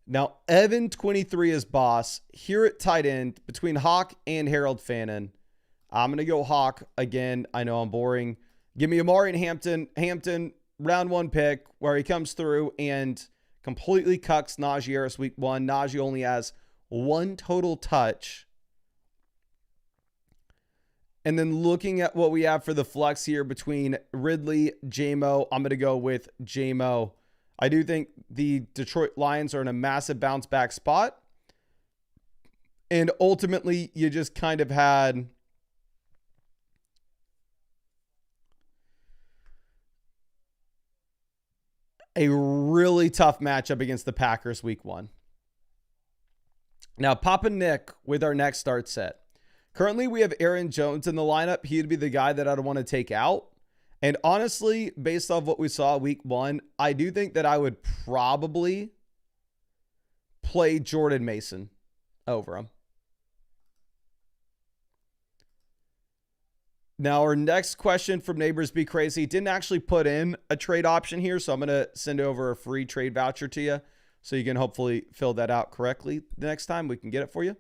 Now, Evan 23 is boss here at tight end between Hawk and Harold Fannin. I'm going to go Hawk again. I know I'm boring. Give me Amari and Hampton. Round 1 pick where he comes through and completely cucks Najee Harris week 1. Najee only has 1 total touch. And then looking at what we have for the flex here between Ridley, JMO, I'm going to go with JMO. I do think the Detroit Lions are in a massive bounce back spot. And ultimately, you just kind of had a really tough matchup against the Packers week 1. Now, Papa Nick with our next start set. Currently, we have Aaron Jones in the lineup. He'd be the guy that I'd want to take out. And honestly, based off what we saw week 1, I do think that I would probably play Jordan Mason over him. Now, our next question from Neighbors Be Crazy didn't actually put in a trade option here, so I'm going to send over a free trade voucher to you so you can hopefully fill that out correctly the next time we can get it for you.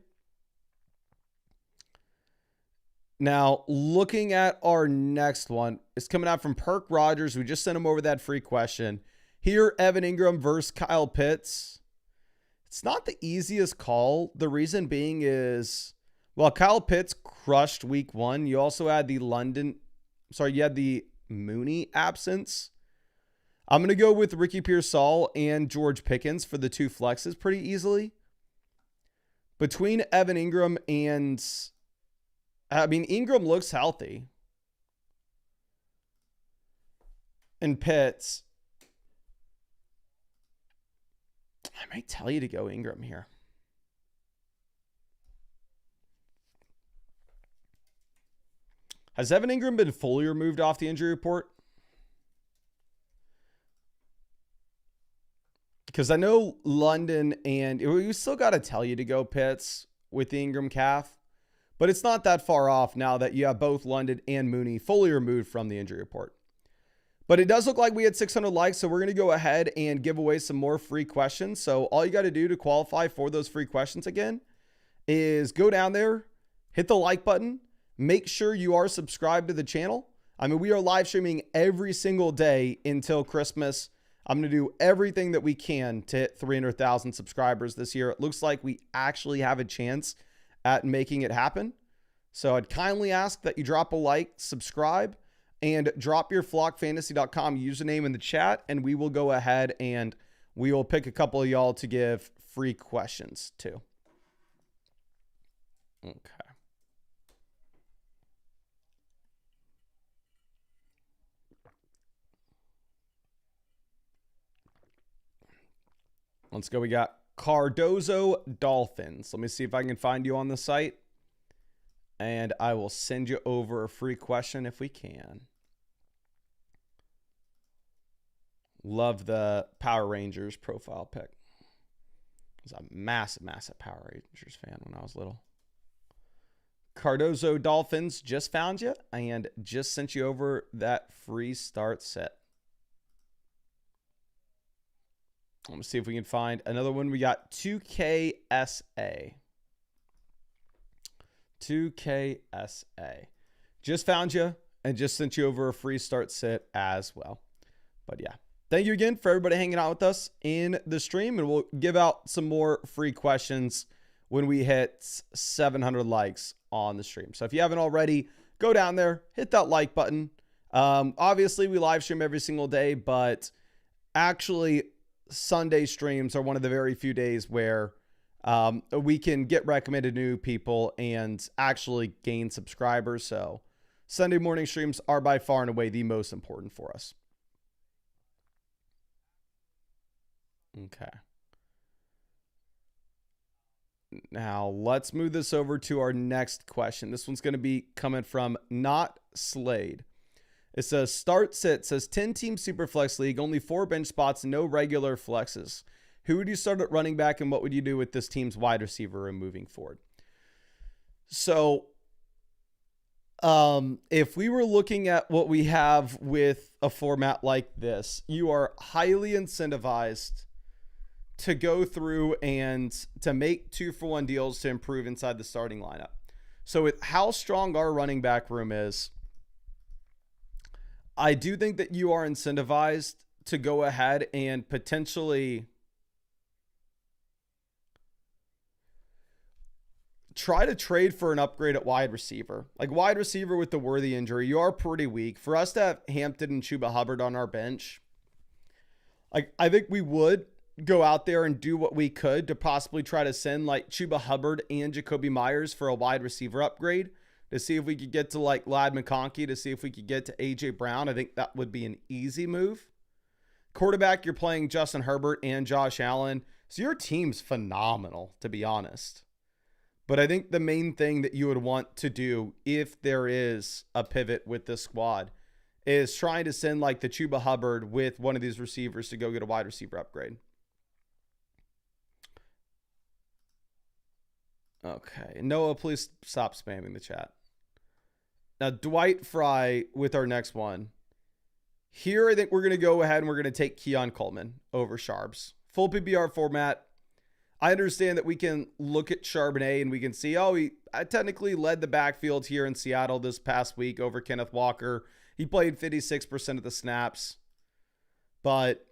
Now, looking at our next one, it's coming out from Perk Rogers. We just sent him over that free question. Here, Evan Ingram versus Kyle Pitts. It's not the easiest call. The reason being is, well, Kyle Pitts crushed week 1. You also had the you had the Mooney absence. I'm going to go with Ricky Pearsall and George Pickens for the 2 flexes pretty easily. Between Evan Ingram and, Ingram looks healthy. And Pitts, I might tell you to go Ingram here. Has Evan Ingram been fully removed off the injury report? Because I know London and we still got to tell you to go Pitts with the Ingram calf, but it's not that far off now that you have both London and Mooney fully removed from the injury report. But it does look like we had 600 likes, so we're going to go ahead and give away some more free questions. So all you got to do to qualify for those free questions again is go down there, hit the like button, make sure you are subscribed to the channel. We are live streaming every single day until Christmas. I'm going to do everything that we can to hit 300,000 subscribers this year. It looks like we actually have a chance at making it happen. So I'd kindly ask that you drop a like, subscribe, and drop your flockfantasy.com username in the chat, and we will go ahead and we will pick a couple of y'all to give free questions to. Okay. Let's go. We got Cardozo Dolphins. Let me see if I can find you on the site. And I will send you over a free question if we can. Love the Power Rangers profile pic. I was a massive, massive Power Rangers fan when I was little. Cardozo Dolphins, just found you and just sent you over that free start set. Let me see if we can find another one. We got 2KSA. 2KSA. Just found you and just sent you over a free start set as well. But yeah, thank you again for everybody hanging out with us in the stream. And we'll give out some more free questions when we hit 700 likes on the stream. So if you haven't already, go down there, hit that like button. Obviously, we live stream every single day, but actually Sunday streams are one of the very few days where we can get recommended new people and actually gain subscribers. So Sunday morning streams are by far and away the most important for us. Okay. Now let's move this over to our next question. This one's going to be coming from Not Slade. It says start sit. It says 10-team Superflex League, only 4 bench spots, no regular flexes. Who would you start at running back, and what would you do with this team's wide receiver and moving forward? So, if we were looking at what we have with a format like this, you are highly incentivized to go through and to make 2-for-1 deals to improve inside the starting lineup. So with how strong our running back room is, I do think that you are incentivized to go ahead and potentially try to trade for an upgrade at wide receiver. Like wide receiver with the Worthy injury, you are pretty weak. For us to have Hampton and Chuba Hubbard on our bench, like I think we would go out there and do what we could to possibly try to send like Chuba Hubbard and Jacoby Myers for a wide receiver upgrade to see if we could get to like Ladd McConkey, to see if we could get to AJ Brown. I think that would be an easy move. Quarterback, you're playing Justin Herbert and Josh Allen. So your team's phenomenal, to be honest. But I think the main thing that you would want to do if there is a pivot with this squad is trying to send like the Chuba Hubbard with one of these receivers to go get a wide receiver upgrade. Okay. Noah, please stop spamming the chat. Now, Dwight Fry with our next one. Here, I think we're going to go ahead and we're going to take Keon Coleman over Sharps. Full PPR format. I understand that we can look at Charbonnet and we can see, oh, he technically led the backfield here in Seattle this past week over Kenneth Walker. He played 56% of the snaps. But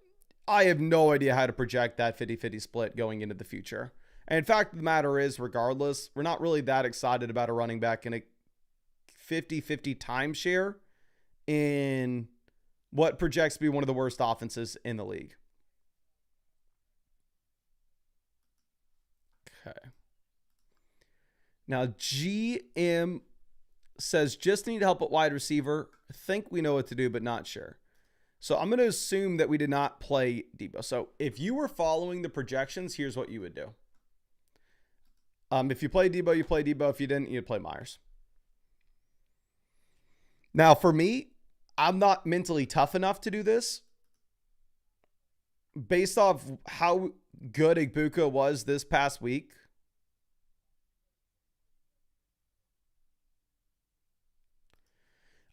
I have no idea how to project that 50-50 split going into the future. And in fact, the matter is, regardless, we're not really that excited about a running back in a 50-50 timeshare in what projects to be one of the worst offenses in the league. Okay. Now, GM says, just need help at wide receiver. I think we know what to do, but not sure. So I'm going to assume that we did not play Debo. So if you were following the projections, here's what you would do. If you play Debo, you play Debo. If you didn't, you'd play Myers. Now, for me, I'm not mentally tough enough to do this. Based off how good Igbuka was this past week,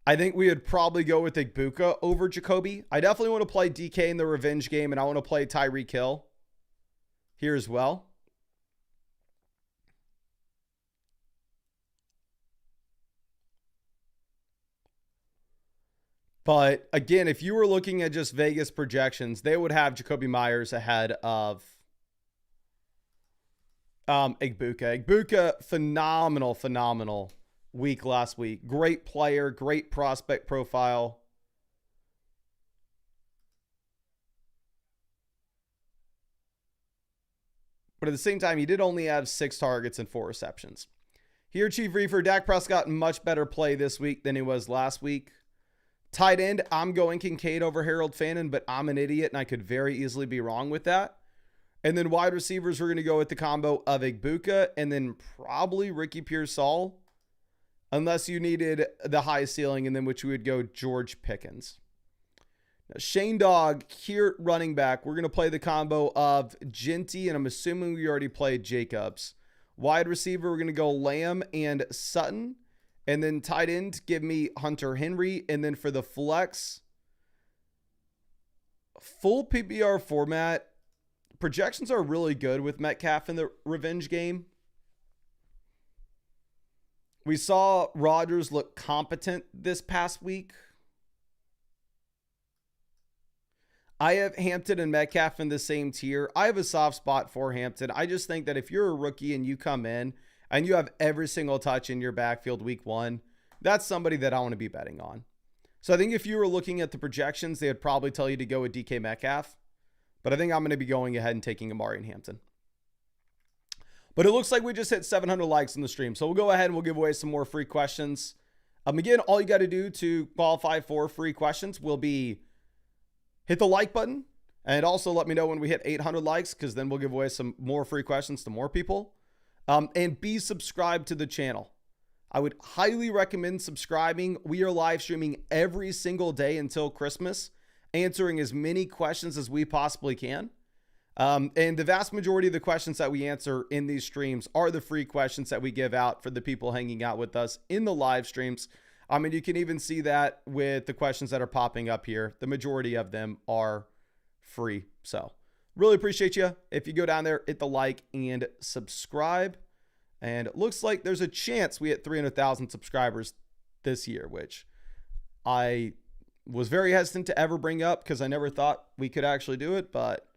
I think we would probably go with Igbuka over Jacoby. I definitely want to play DK in the revenge game, and I want to play Tyreek Hill here as well. But again, if you were looking at just Vegas projections, they would have Jacoby Myers ahead of Igbuka. Igbuka, phenomenal week last week. Great player, great prospect profile. But at the same time, he did only have 6 targets and 4 receptions. Here, Chief Reefer, Dak Prescott much better play this week than he was last week. Tight end, I'm going Kincaid over Harold Fannin, but I'm an idiot, and I could very easily be wrong with that. And then wide receivers, we're going to go with the combo of Igbuka and then probably Ricky Pearsall, unless you needed the high ceiling, and then which we would go George Pickens. Now, Shane Dog here, running back. We're going to play the combo of Genty, and I'm assuming we already played Jacobs. Wide receiver, we're going to go Lamb and Sutton. And then tight end, give me Hunter Henry. And then for the flex, full PPR format, projections are really good with Metcalf in the revenge game. We saw Rodgers look competent this past week. I have Hampton and Metcalf in the same tier. I have a soft spot for Hampton. I just think that if you're a rookie and you come in and you have every single touch in your backfield week 1, that's somebody that I want to be betting on. So I think if you were looking at the projections, they would probably tell you to go with DK Metcalf. But I think I'm going to be going ahead and taking Amari and Hampton. But it looks like we just hit 700 likes in the stream. So we'll go ahead and we'll give away some more free questions. Again, all you got to do to qualify for free questions will be hit the like button, and also let me know when we hit 800 likes, because then we'll give away some more free questions to more people. And be subscribed to the channel. I would highly recommend subscribing. We are live streaming every single day until Christmas, answering as many questions as we possibly can. And the vast majority of the questions that we answer in these streams are the free questions that we give out for the people hanging out with us in the live streams. I mean, you can even see that with the questions that are popping up here. The majority of them are free. So really appreciate you. If you go down there, hit the like and subscribe. And it looks like there's a chance we hit 300,000 subscribers this year, which I was very hesitant to ever bring up because I never thought we could actually do it. But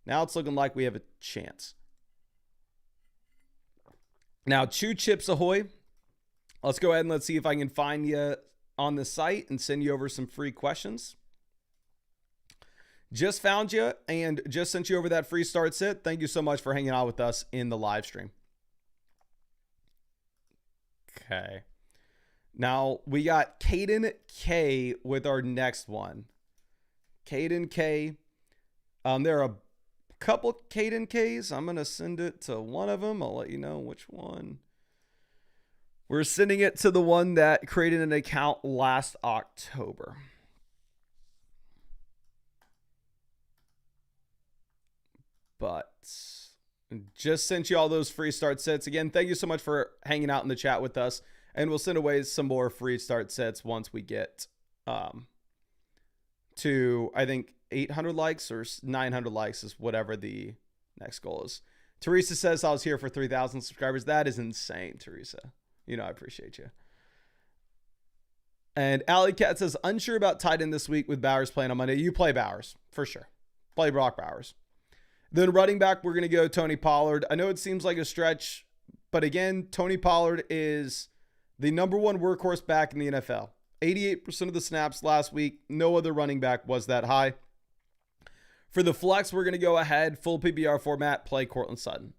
now it's looking like we have a chance. Now, Chew Chips Ahoy. Let's go ahead and let's see if I can find you on the site and send you over some free questions. Just found you and just sent you over that free start sit. Thank you so much for hanging out with us in the live stream. Okay. Now we got Caden K with our next one. Caden K. There are a couple Caden Ks. I'm going to send it to one of them. I'll let you know which one. We're sending it to the one that created an account last October. But just sent you all those free start sets. Again, thank you so much for hanging out in the chat with us. And we'll send away some more free start sets once we get to, I think, 800 likes or 900 likes is whatever the next goal is. Teresa says I was here for 3,000 subscribers. That is insane, Teresa. You know, I appreciate you. And Alley Cat says, unsure about tight end this week with Bowers playing on Monday. You play Bowers, for sure. Play Brock Bowers. Then running back, we're going to go Tony Pollard. I know it seems like a stretch, but again, Tony Pollard is the number 1 workhorse back in the NFL. 88% of the snaps last week. No other running back was that high. For the flex, we're going to go ahead, full PPR format, play Courtland Sutton.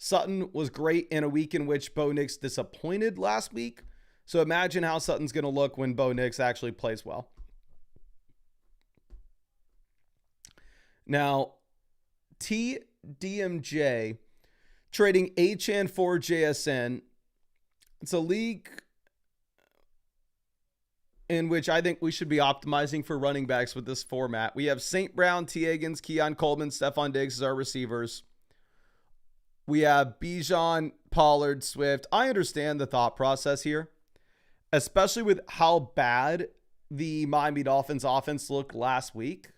Sutton was great in a week in which Bo Nix disappointed last week. So imagine how Sutton's going to look when Bo Nix actually plays well. Now, TDMJ trading Achan for JSN. It's a league in which I think we should be optimizing for running backs with this format. We have St. Brown, T. Higgins, Keon Coleman, Stephon Diggs as our receivers. We have Bijan, Pollard, Swift. I understand the thought process here, especially with how bad the Miami Dolphins offense looked last week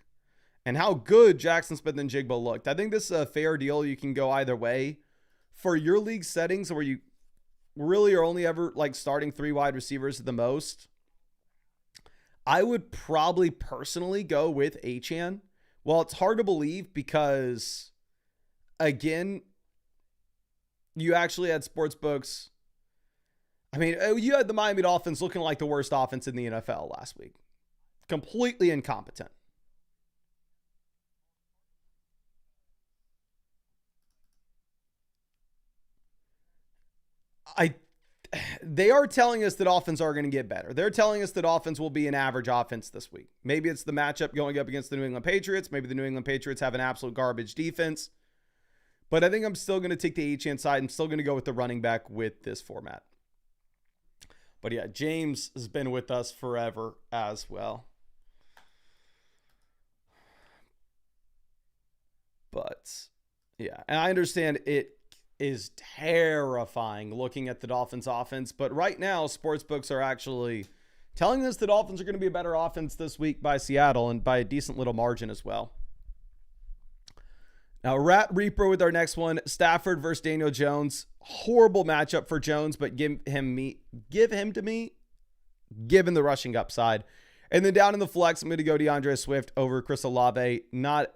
and how good Jackson Smith and Jigba looked. I think this is a fair deal. You can go either way. For your league settings where you really are only ever like starting 3 wide receivers at the most, I would probably personally go with Achan. Well, it's hard to believe because, again, you actually had sports books. I mean, you had the Miami Dolphins looking like the worst offense in the NFL last week. Completely incompetent. They are telling us that offense are going to get better. They're telling us that offense will be an average offense this week. Maybe it's the matchup going up against the New England Patriots. Maybe the New England Patriots have an absolute garbage defense. But I think I'm still going to take the Achane side. I'm still going to go with the running back with this format. But yeah, James has been with us forever as well. But yeah, and I understand it is terrifying looking at the Dolphins offense, but right now sportsbooks are actually telling us that Dolphins are going to be a better offense this week by Seattle, and by a decent little margin as well. Now, Rat Reaper with our next one, Stafford versus Daniel Jones. Horrible matchup for Jones, but give him to me, given the rushing upside. And then down in the flex, I'm going to go DeAndre Swift over Chris Olave. Not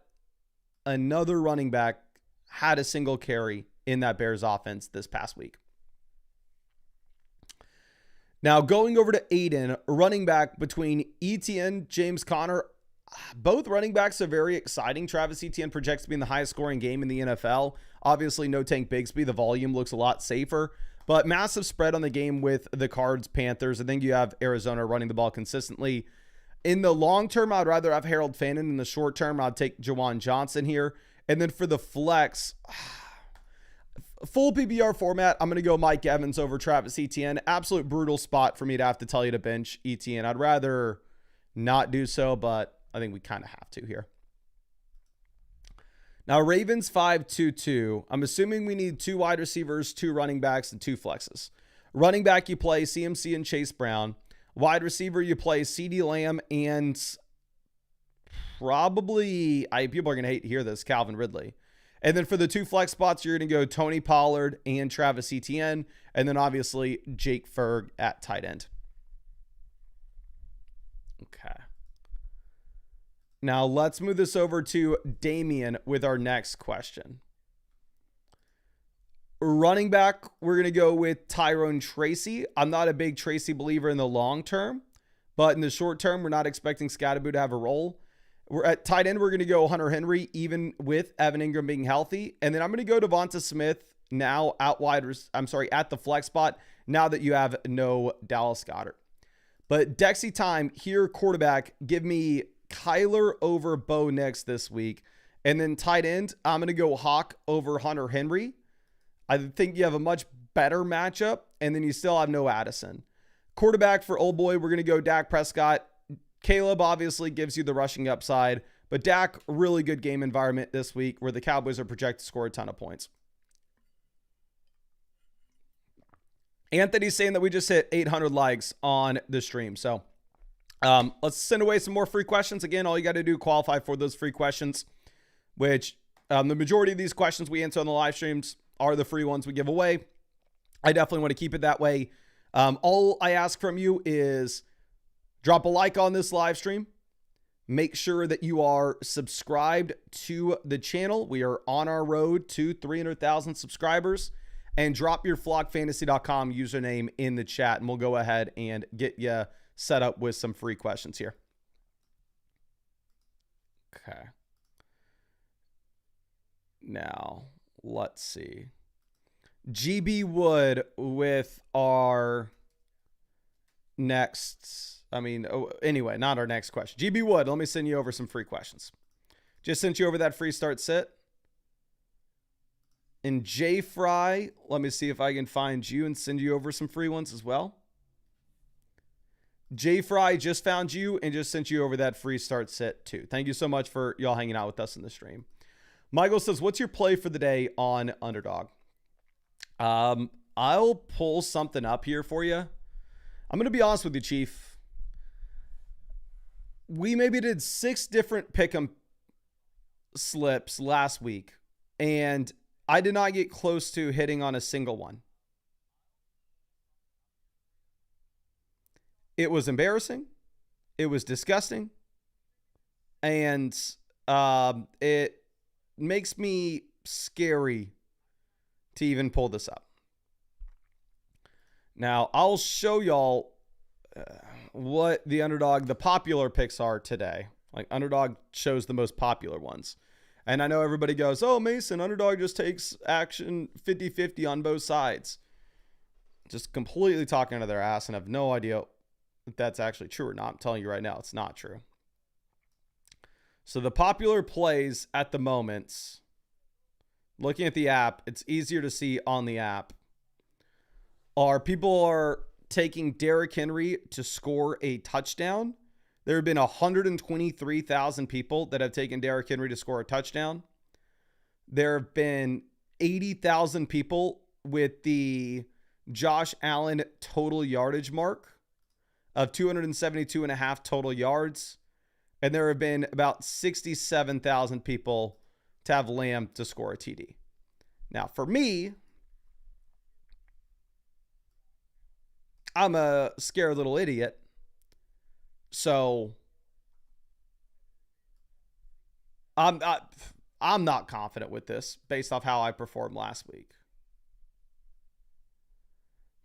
another running back had a single carry in that Bears offense this past week. Now, going over to Aiden, running back between Etienne, James Conner. Both running backs are very exciting. Travis Etienne projects to be in the highest scoring game in the NFL. Obviously, no Tank Bigsby. The volume looks a lot safer, but massive spread on the game with the Cards, Panthers. I think you have Arizona running the ball consistently. In the long term, I'd rather have Harold Fannin. In the short term, I'd take Jawan Johnson here. And then for the flex, full PPR format, I'm going to go Mike Evans over Travis Etienne. Absolute brutal spot for me to have to tell you to bench Etienne. I'd rather not do so, but I think we kind of have to here. Now, Ravens 5-2-2. I'm assuming we need 2 wide receivers, 2 running backs, and 2 flexes. Running back, you play CMC and Chase Brown. Wide receiver, you play CeeDee Lamb and probably, people are going to hate to hear this, Calvin Ridley. And then for the 2 flex spots, you're going to go Tony Pollard and Travis Etienne. And then obviously Jake Ferg at tight end. Okay. Now let's move this over to Damian with our next question. Running back, we're going to go with Tyrone Tracy. I'm not a big Tracy believer in the long term, but in the short term, we're not expecting Scatterboo to have a role. We're at tight end, we're going to go Hunter Henry, even with Evan Ingram being healthy. And then I'm going to go Devonta Smith now at the flex spot, now that you have no Dallas Goedert. But Dexy time here, quarterback, give me Kyler over Bo Nix this week. And then tight end, I'm going to go Hawk over Hunter Henry. I think you have a much better matchup, and then you still have no Addison. Quarterback for old boy, we're going to go Dak Prescott. Caleb obviously gives you the rushing upside, but Dak, really good game environment this week where the Cowboys are projected to score a ton of points. Anthony's saying that we just hit 800 likes on the stream. So let's send away some more free questions. Again, all you got to do qualify for those free questions, which the majority of these questions we answer on the live streams are the free ones we give away. I definitely want to keep it that way. All I ask from you is drop a like on this live stream. Make sure that you are subscribed to the channel. We are on our road to 300,000 subscribers. And drop your flockfantasy.com username in the chat, and we'll go ahead and get you set up with some free questions here. Okay. Now, let's see. GB Wood with our next, anyway, not our next question. GB Wood, let me send you over some free questions. Just sent you over that free start sit. And J Fry, let me see if I can find you and send you over some free ones as well. J Fry just found you and just sent you over that free start set too. Thank you so much for y'all hanging out with us in the stream. Michael says, what's your play for the day on Underdog? I'll pull something up here for you. I'm going to be honest with you, Chief. We maybe did 6 different pick'em slips last week, and I did not get close to hitting on a single one. It was embarrassing. It was disgusting. And it makes me scary to even pull this up. Now, I'll show y'all what the Underdog, the popular picks are today. Like, Underdog shows the most popular ones. And I know everybody goes, oh, Mason, Underdog just takes action 50-50 on both sides. just completely talking to their ass and have no idea if that's actually true or not. I'm telling you right now, it's not true. So the popular plays at the moment, looking at the app, it's easier to see on the app, people are taking Derrick Henry to score a touchdown. There have been 123,000 people that have taken Derrick Henry to score a touchdown. There have been 80,000 people with the Josh Allen total yardage mark of 272.5 total yards. And there have been about 67,000 people to have Lamb to score a TD. Now, for me, I'm a scared little idiot. So I'm not confident with this based off how I performed last week.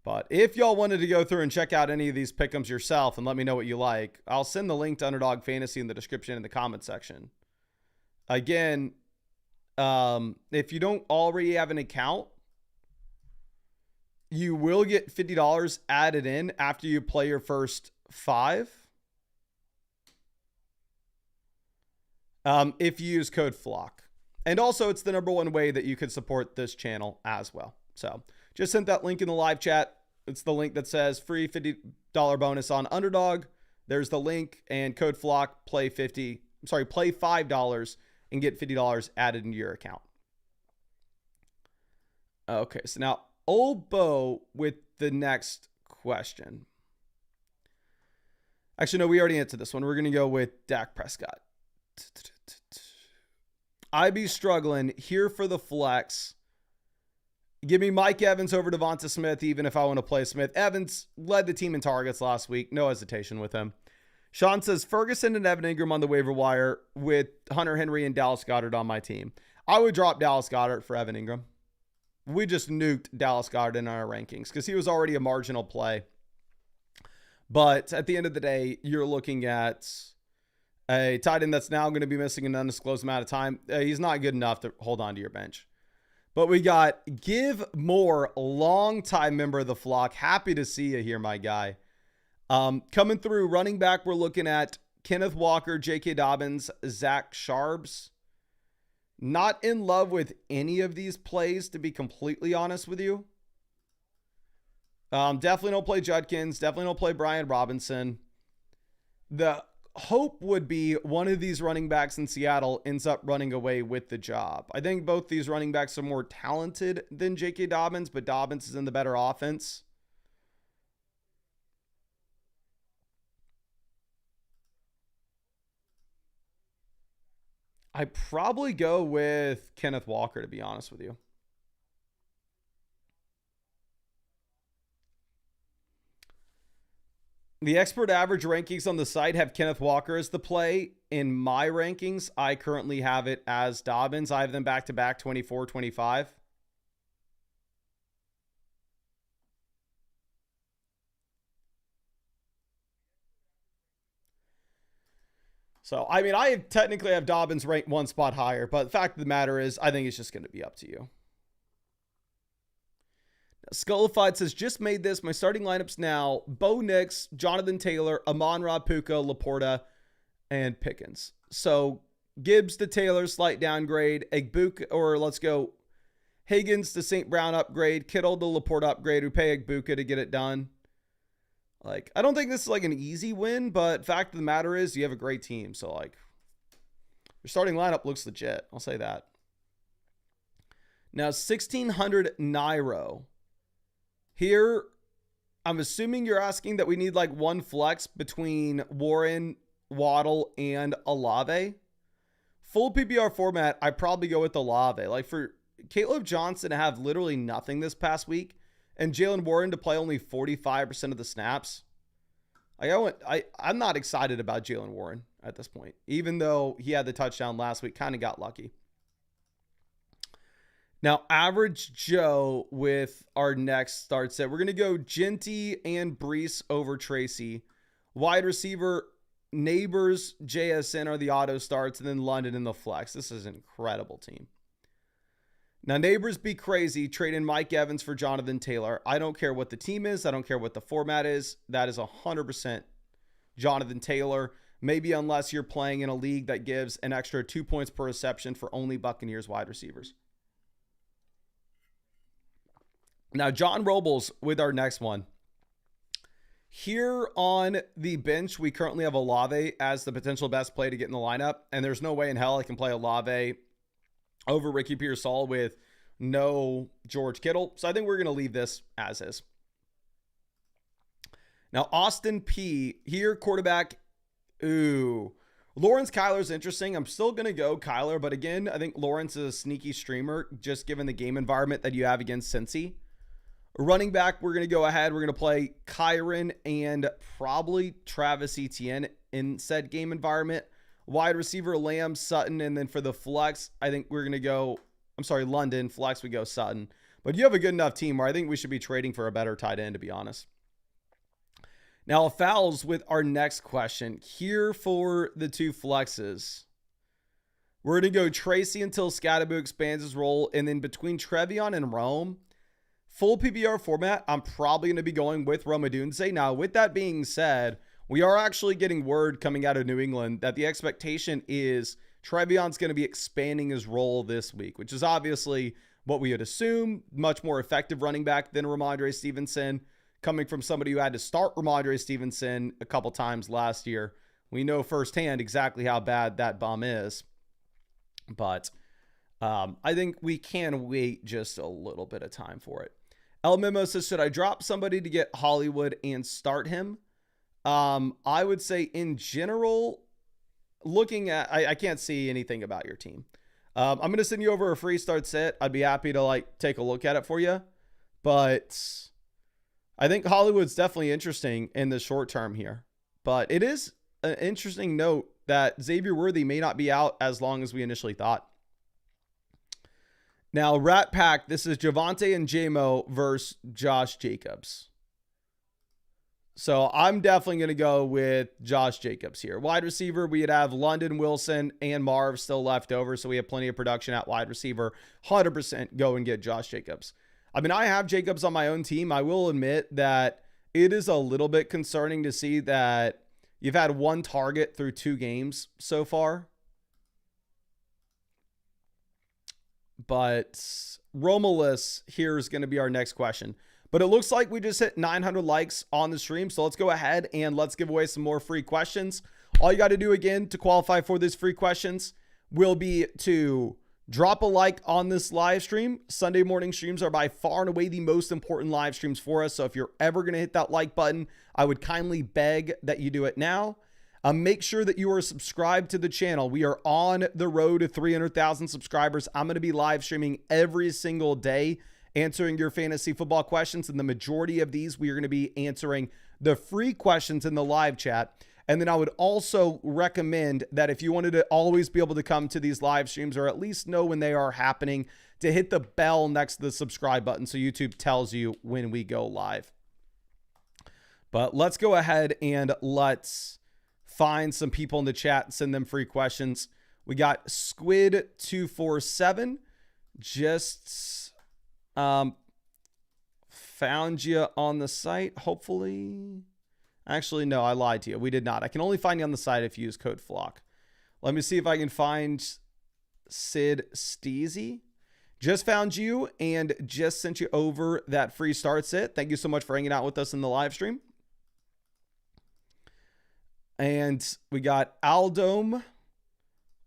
But if y'all wanted to go through and check out any of these pick'ems yourself and let me know what you like, I'll send the link to Underdog Fantasy in the description in the comment section. Again, if you don't already have an account, you will get $50 added in after you play your first 5. If you use code FLOCK. And also, it's the #1 way that you could support this channel as well. So just sent that link in the live chat. It's the link that says free $50 bonus on Underdog. There's the link and code FLOCK. Play $5 and get $50 added into your account. Okay, so now Old Bo with the next question. Actually, no, we already answered this one. We're going to go with Dak Prescott. I be struggling here for the flex. Give me Mike Evans over Devonta Smith, even if I want to play Smith. Evans led the team in targets last week. No hesitation with him. Sean says Ferguson and Evan Ingram on the waiver wire with Hunter Henry and Dallas Goedert on my team. I would drop Dallas Goedert for Evan Ingram. We just nuked Dallas Goedert in our rankings because he was already a marginal play. But at the end of the day, you're looking at a tight end that's now going to be missing an undisclosed amount of time. He's not good enough to hold on to your bench. But we got Give More, longtime member of the flock. Happy to see you here, my guy. Coming through running back, we're looking at Kenneth Walker, J.K. Dobbins, Zach Charbs. Not in love with any of these plays, to be completely honest with you. Definitely don't play Judkins. Definitely don't play Brian Robinson. The hope would be one of these running backs in Seattle ends up running away with the job. I think both these running backs are more talented than J.K. Dobbins, but Dobbins is in the better offense. I'd probably go with Kenneth Walker, to be honest with you. The expert average rankings on the site have Kenneth Walker as the play. In my rankings, I currently have it as Dobbins. I have them back-to-back 24-25. So, I mean, I technically have Dobbins ranked one spot higher, but the fact of the matter is, I think it's just going to be up to you. Skullified says, just made this. My starting lineups now, Bo Nix, Jonathan Taylor, Amon-Ra, Puka, Laporta, and Pickens. So, Gibbs to Taylor, slight downgrade. Egbuka, or let's go Higgins to St. Brown upgrade. Kittle to Laporta upgrade. We pay Egbuka to get it done. Like, I don't think this is like an easy win, but fact of the matter is you have a great team. So, like, your starting lineup looks legit. I'll say that. Now, 1,600 Nairo. Here, I'm assuming you're asking that we need like one flex between Warren, Waddle, and Olave. Full PPR format, I'd probably go with Olave. Like, for Caleb Johnson to have literally nothing this past week, and Jalen Warren to play only 45% of the snaps. I'm not excited about Jalen Warren at this point, even though he had the touchdown last week, kind of got lucky. Now, Average Joe with our next start set. We're going to go Genty and Brees over Tracy. Wide receiver, Neighbors, JSN are the auto starts, and then London in the flex. This is an incredible team. Now, neighbors be crazy trading Mike Evans for Jonathan Taylor. I don't care what the team is. I don't care what the format is. That is 100% Jonathan Taylor. Maybe unless you're playing in a league that gives an extra 2 points per reception for only Buccaneers wide receivers. Now, John Robles with our next one. Here on the bench, we currently have Olave as the potential best play to get in the lineup. And there's no way in hell I can play Olave over Ricky Pearsall with no George Kittle. So I think we're going to leave this as is. Now, Austin P. here, quarterback. Ooh. Lawrence Kyler's interesting. I'm still going to go Kyler. But again, I think Lawrence is a sneaky streamer just given the game environment that you have against Cincy. Running back, we're going to go ahead. We're going to play Kyron and probably Travis Etienne in said game environment. Wide receiver, Lamb, Sutton. And then for the flex, I think we're going to go, London. Flex, we go Sutton. But you have a good enough team where I think we should be trading for a better tight end, to be honest. Now, fouls with our next question. Here for the two flexes. We're going to go Tracy until Scadaboo expands his role. And then between Trevion and Rome, full PPR format, I'm probably going to be going with Rome Odunze. Now, with that being said, we are actually getting word coming out of New England that the expectation is Trevion's going to be expanding his role this week, which is obviously what we would assume. Much more effective running back than Ramondre Stevenson, coming from somebody who had to start Ramondre Stevenson a couple times last year. We know firsthand exactly how bad that bum is. But I think we can wait just a little bit of time for it. El Memo says, should I drop somebody to get Hollywood and start him? I would say in general, looking at, I can't see anything about your team. I'm going to send you over a free start set. I'd be happy to take a look at it for you. But I think Hollywood's definitely interesting in the short term here. But it is an interesting note that Xavier Worthy may not be out as long as we initially thought. Now, Rat Pack, this is Javonte and JMO versus Josh Jacobs. So I'm definitely going to go with Josh Jacobs here. Wide receiver, we'd have London, Wilson, and Marv still left over. So we have plenty of production at wide receiver. 100% go and get Josh Jacobs. I mean, I have Jacobs on my own team. I will admit that it is a little bit concerning to see that you've had one target through 2 games so far. But Romulus here is going to be our next question. But it looks like we just hit 900 likes on the stream. So let's go ahead and let's give away some more free questions. All you got to do again to qualify for these free questions will be to drop a like on this live stream. Sunday morning streams are by far and away the most important live streams for us. So if you're ever going to hit that like button, I would kindly beg that you do it now. Make sure that you are subscribed to the channel. We are on the road to 300,000 subscribers. I'm going to be live streaming every single day, answering your fantasy football questions. And the majority of these, we are going to be answering the free questions in the live chat. And then I would also recommend that if you wanted to always be able to come to these live streams, or at least know when they are happening, to hit the bell next to the subscribe button so YouTube tells you when we go live. But let's go ahead and let's find some people in the chat and send them free questions. We got Squid247. Just found you on the site, hopefully. Actually, no, I lied to you. We did not. I can only find you on the site if you use code FLOCK. Let me see if I can find Sid Steezy. Just found you and just sent you over that free start set. Thank you so much for hanging out with us in the live stream. And we got Aldome.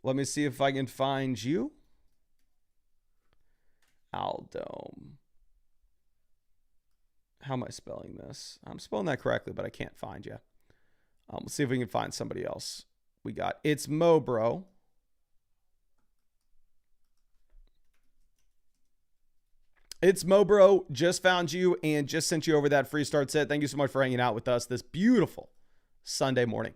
Let me see if I can find you. Aldome. How am I spelling this? I'm spelling that correctly, but I can't find you. Let's see if we can find somebody else. We got It's Mobro. It's Mobro. Just found you and just sent you over that free start set. Thank you so much for hanging out with us this beautiful Sunday morning.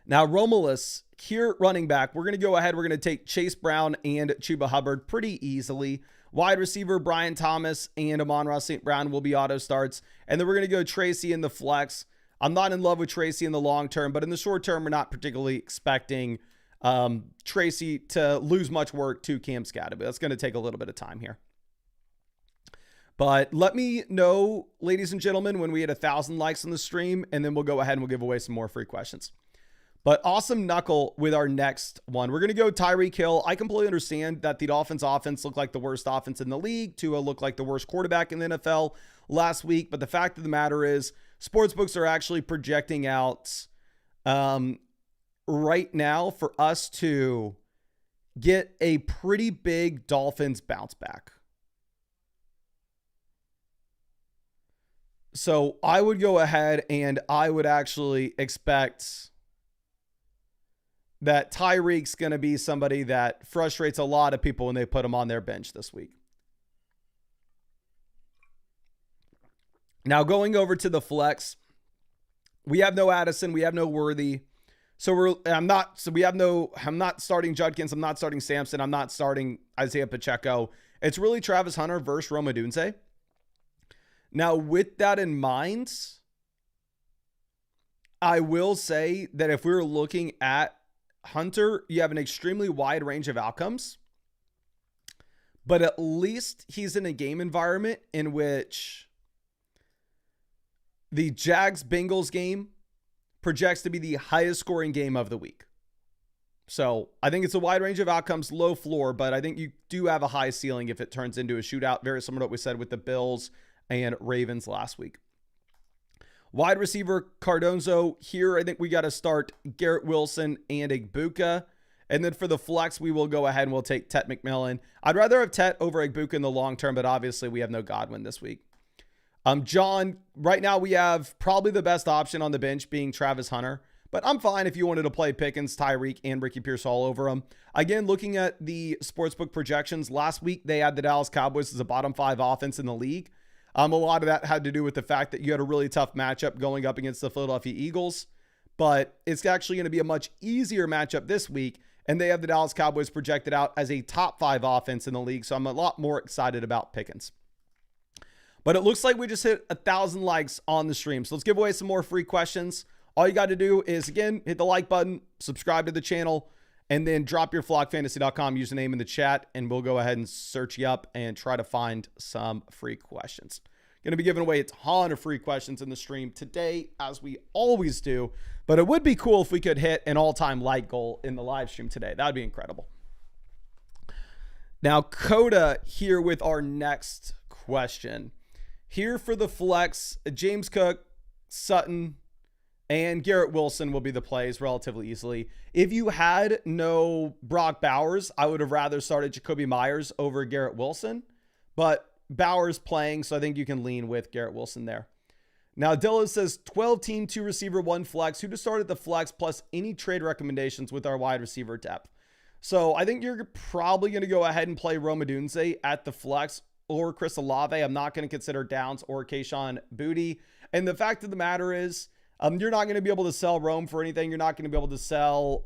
Now, Romulus, here running back, we're going to go ahead. We're going to take Chase Brown and Chuba Hubbard pretty easily. Wide receiver, Brian Thomas and Amon-Ra St. Brown will be auto starts. And then we're going to go Tracy in the flex. I'm not in love with Tracy in the long term, but in the short term, we're not particularly expecting Tracy to lose much work to Cam Scadaboo. That's going to take a little bit of time here. But let me know, ladies and gentlemen, when we hit 1,000 likes on the stream, and then we'll go ahead and we'll give away some more free questions. But awesome knuckle with our next one. We're going to go Tyreek Hill. I completely understand that the Dolphins offense looked like the worst offense in the league. Tua looked like the worst quarterback in the NFL last week. But the fact of the matter is, sportsbooks are actually projecting out right now for us to get a pretty big Dolphins bounce back. So I would go ahead and I would actually expect that Tyreek's going to be somebody that frustrates a lot of people when they put him on their bench this week. Now going over to the flex, we have no Addison, we have no Worthy. I'm not starting Judkins, I'm not starting Sampson, I'm not starting Isaiah Pacheco. It's really Travis Hunter versus Rome Odunze. Now, with that in mind, I will say that if we were looking at Hunter, you have an extremely wide range of outcomes, but at least he's in a game environment in which the Jags-Bengals game projects to be the highest scoring game of the week. So I think it's a wide range of outcomes, low floor, but I think you do have a high ceiling if it turns into a shootout, very similar to what we said with the Bills and Ravens last week. Wide receiver Cardonzo here. I think we got to start Garrett Wilson and Igbuka. And then for the flex, we will go ahead and we'll take Tet McMillan. I'd rather have Tet over Igbuka in the long term, but obviously we have no Godwin this week. John, right now we have probably the best option on the bench being Travis Hunter, but I'm fine if you wanted to play Pickens, Tyreek, and Ricky Pierce all over him. Again, looking at the sportsbook projections, last week they had the Dallas Cowboys as a bottom 5 offense in the league. A lot of that had to do with the fact that you had a really tough matchup going up against the Philadelphia Eagles, but it's actually going to be a much easier matchup this week, and they have the Dallas Cowboys projected out as a top 5 offense in the league, so I'm a lot more excited about Pickens. But it looks like we just hit 1,000 likes on the stream, so let's give away some more free questions. All you got to do is, again, hit the like button, subscribe to the channel, and then drop your flockfantasy.com username in the chat, and we'll go ahead and search you up and try to find some free questions. Going to be giving away a ton of free questions in the stream today, as we always do. But it would be cool if we could hit an all-time like goal in the live stream today. That would be incredible. Now, Coda here with our next question. Here for the flex, James Cook, Sutton, and Garrett Wilson will be the plays relatively easily. If you had no Brock Bowers, I would have rather started Jacoby Myers over Garrett Wilson, but Bowers playing, so I think you can lean with Garrett Wilson there. Now, Dilla says 12 team, 2 receiver, 1 flex. Who to start at the flex plus any trade recommendations with our wide receiver depth? So I think you're probably going to go ahead and play Rome Odunze at the flex or Chris Olave. I'm not going to consider Downs or Kayshon Boutte. And the fact of the matter is, you're not going to be able to sell Rome for anything. You're not going to be able to sell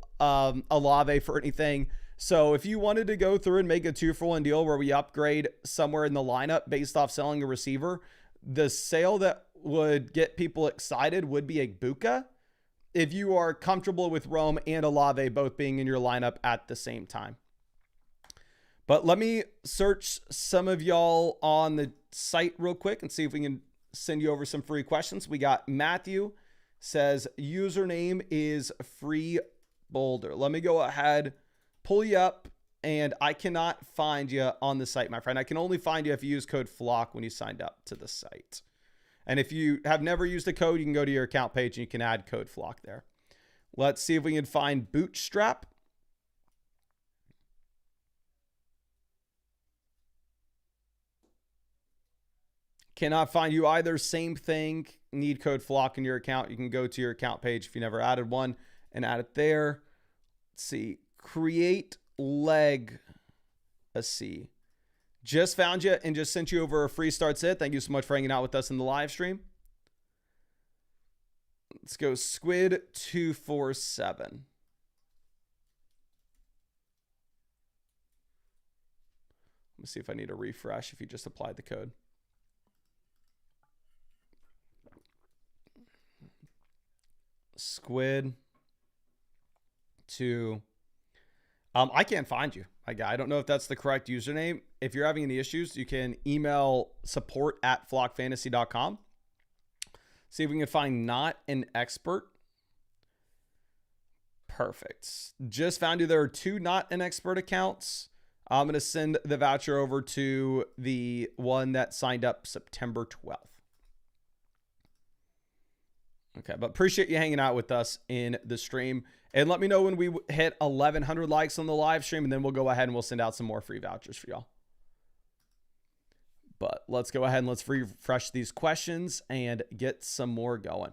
Olave for anything. So if you wanted to go through and make a 2-for-1 deal where we upgrade somewhere in the lineup based off selling a receiver, the sale that would get people excited would be Igbuka if you are comfortable with Rome and Olave both being in your lineup at the same time. But let me search some of y'all on the site real quick and see if we can send you over some free questions. We got Matthew says username is free boulder. Let me go ahead, pull you up, and I cannot find you on the site, my friend. I can only find you if you use code FLOCK when you signed up to the site. And if you have never used a code, you can go to your account page and you can add code FLOCK there. Let's see if we can find Bootstrap. Cannot find you either. Same thing. Need code FLOCK in your account. You can go to your account page if you never added one and add it there. Let's see. Create leg. Let's see. Just found you and just sent you over a free start sit. Thank you so much for hanging out with us in the live stream. Let's go Squid247. Let me see if I need a refresh if you just applied the code. Squid247. I can't find you. I don't know if that's the correct username. If you're having any issues, you can email support@flockfantasy.com. See if we can find not an expert. Perfect. Just found you. There are 2 not an expert accounts. I'm going to send the voucher over to the one that signed up September 12th. Okay, but appreciate you hanging out with us in the stream. And let me know when we hit 1,100 likes on the live stream, and then we'll go ahead and we'll send out some more free vouchers for y'all. But let's go ahead and let's refresh these questions and get some more going.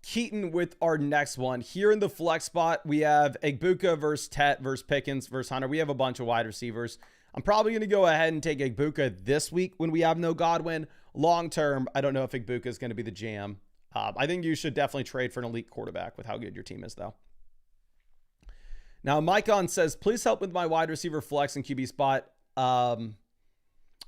Keaton with our next one. Here in the flex spot, we have Egbuka versus Tet versus Pickens versus Hunter. We have a bunch of wide receivers. I'm probably going to go ahead and take Egbuka this week when we have no Godwin. Long term, I don't know if Egbuka is going to be the jam. I think you should definitely trade for an elite quarterback with how good your team is, though. Now, Micon says, please help with my wide receiver flex and QB spot.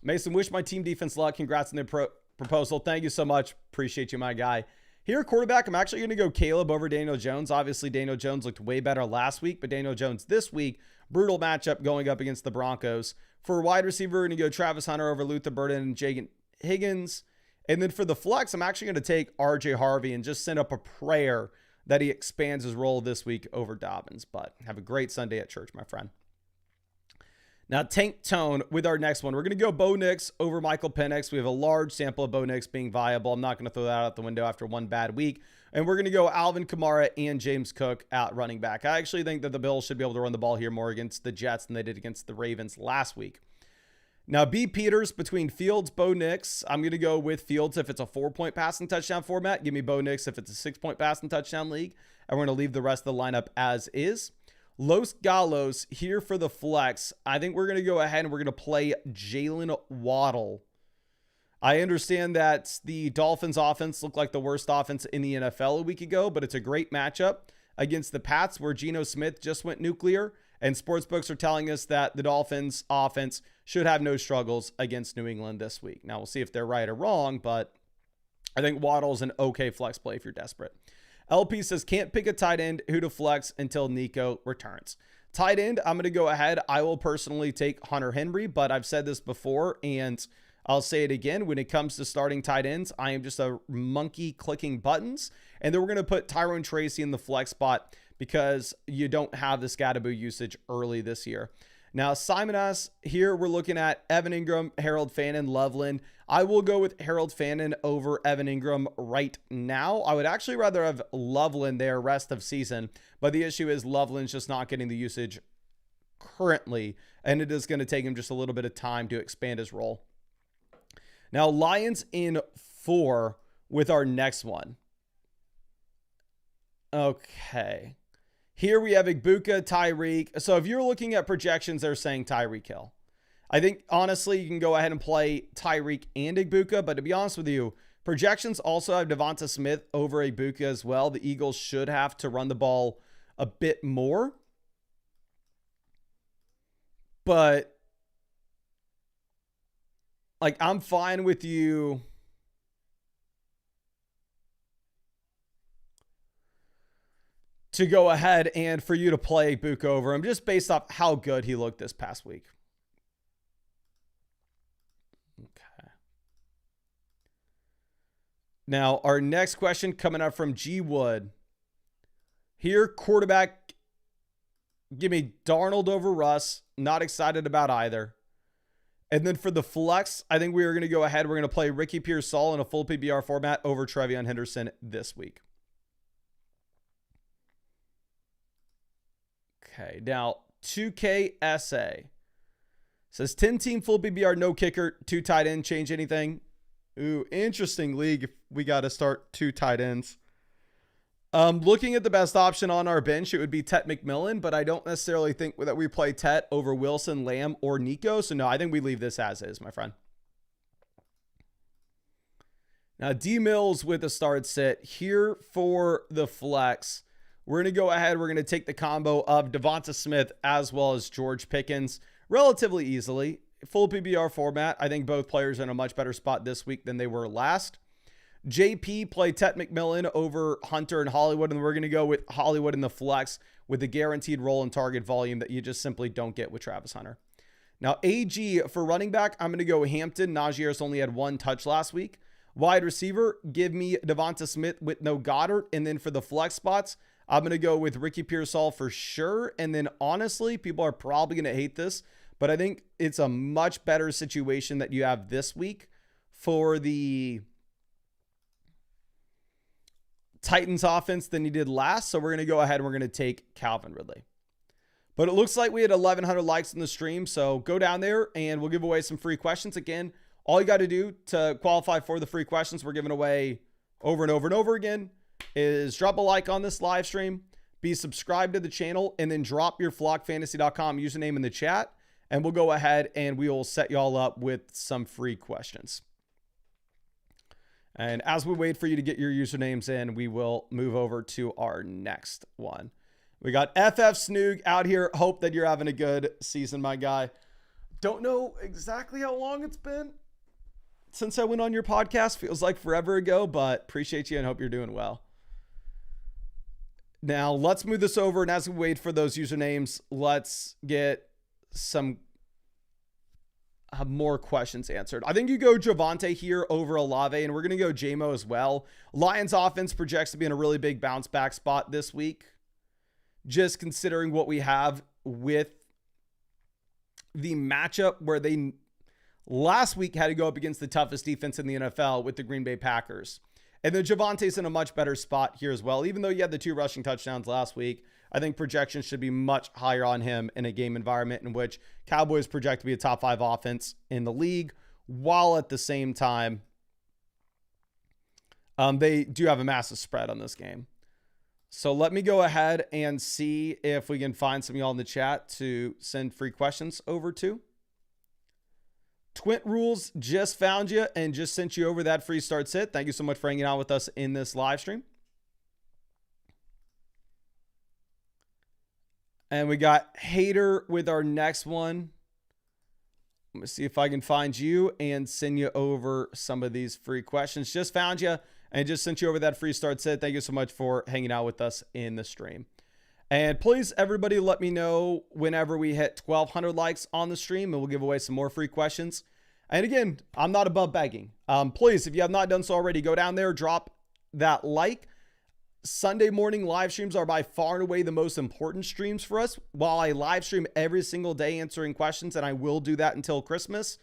Mason, wish my team defense luck. Congrats on the proposal. Thank you so much. Appreciate you, my guy. Here, quarterback, I'm actually going to go Caleb over Daniel Jones. Obviously, Daniel Jones looked way better last week, but Daniel Jones this week, brutal matchup going up against the Broncos. For wide receiver, we're going to go Travis Hunter over Luther Burden and Jagan Higgins. And then for the flex, I'm actually going to take RJ Harvey and just send up a prayer that he expands his role this week over Dobbins. But have a great Sunday at church, my friend. Now, Tank Tone with our next one. We're going to go Bo Nix over Michael Penix. We have a large sample of Bo Nix being viable. I'm not going to throw that out the window after one bad week. And we're going to go Alvin Kamara and James Cook at running back. I actually think that the Bills should be able to run the ball here more against the Jets than they did against the Ravens last week. Now, B. Peters between Fields, Bo Nix. I'm going to go with Fields if it's a 4-point passing touchdown format. Give me Bo Nix if it's a 6-point passing touchdown league. And we're going to leave the rest of the lineup as is. Los Galos here for the flex. I think we're going to go ahead and we're going to play Jalen Waddle. I understand that the Dolphins offense looked like the worst offense in the NFL a week ago, but it's a great matchup against the Pats where Geno Smith just went nuclear. And sportsbooks are telling us that the Dolphins offense should have no struggles against New England this week. Now, we'll see if they're right or wrong, but I think Waddle's an okay flex play if you're desperate. LP says, can't pick a tight end who to flex until Nico returns. Tight end, I'm going to go ahead. I will personally take Hunter Henry, but I've said this before, and I'll say it again. When it comes to starting tight ends, I am just a monkey clicking buttons. And then we're going to put Tyrone Tracy in the flex spot because you don't have the Scatterboo usage early this year. Now, Simon asks, here we're looking at Evan Ingram, Harold Fannin, Loveland. I will go with Harold Fannin over Evan Ingram right now. I would actually rather have Loveland there rest of season, but the issue is Loveland's just not getting the usage currently, and it is going to take him just a little bit of time to expand his role. Now, Lions in 4 with our next one. Okay. Here we have Egbuka, Tyreek. So if you're looking at projections, they're saying Tyreek Hill. I think, honestly, you can go ahead and play Tyreek and Egbuka. But to be honest with you, projections also have Devonta Smith over Egbuka as well. The Eagles should have to run the ball a bit more. But, like, I'm fine with you to go ahead and for you to play Egbuka over him just based off how good he looked this past week. Okay. Now, our next question coming up from G Wood. Here, quarterback, give me Darnold over Russ. Not excited about either. And then for the flex, I think we are going to go ahead. We're going to play Ricky Pearsall in a full PBR format over Trevion Henderson this week. Okay, now 2KSA says 10-team full PBR, no kicker, 2 tight end, change anything? Ooh, interesting league if we got to start 2 tight ends. Looking at the best option on our bench, it would be Tet McMillan, but I don't necessarily think that we play Tet over Wilson, Lamb, or Nico. So no, I think we leave this as is, my friend. Now, D Mills with a start sit here for the flex. We're going to go ahead. We're going to take the combo of Devonta Smith as well as George Pickens relatively easily. Full PBR format. I think both players are in a much better spot this week than they were last. JP play Tet McMillan over Hunter and Hollywood, and we're going to go with Hollywood in the flex with the guaranteed role and target volume that you just simply don't get with Travis Hunter. Now, AG for running back, I'm going to go Hampton. Najee Harris only had 1 touch last week. Wide receiver, give me Devonta Smith with no Goddard. And then for the flex spots, I'm going to go with Ricky Pearsall for sure. And then honestly, people are probably going to hate this, but I think it's a much better situation that you have this week for the Titans offense than you did last. So we're going to go ahead and we're going to take Calvin Ridley. But it looks like we had 1,100 likes in the stream. So go down there and we'll give away some free questions. Again, all you got to do to qualify for the free questions we're giving away over and over and over again is drop a like on this live stream, be subscribed to the channel, and then drop your flockfantasy.com username in the chat. And we'll go ahead and we will set y'all up with some free questions. And as we wait for you to get your usernames in, we will move over to our next one. We got FF Snoog out here. Hope that you're having a good season, my guy. Don't know exactly how long it's been since I went on your podcast. Feels like forever ago, but appreciate you and hope you're doing well. Now, let's move this over. And as we wait for those usernames, let's get some more questions answered. I think you go Javonte here over Olave, and we're going to go JMO as well. Lions offense projects to be in a really big bounce back spot this week, just considering what we have with the matchup where they last week had to go up against the toughest defense in the NFL with the Green Bay Packers. And then Javonte's in a much better spot here as well. Even though you had the 2 rushing touchdowns last week, I think projections should be much higher on him in a game environment in which Cowboys project to be a top 5 offense in the league, while at the same time, they do have a massive spread on this game. So let me go ahead and see if we can find some of y'all in the chat to send free questions over to. Twint Rules just found you and just sent you over that free start sit. Thank you so much for hanging out with us in this live stream. And we got Hater with our next one. Let me see if I can find you and send you over some of these free questions. Just found you and just sent you over that free start set. Thank you so much for hanging out with us in the stream. And please, everybody, let me know whenever we hit 1,200 likes on the stream, and we'll give away some more free questions. And again, I'm not above begging. Please, if you have not done so already, go down there, drop that like. Sunday morning live streams are by far and away the most important streams for us. While I live stream every single day answering questions, and I will do that until Christmas,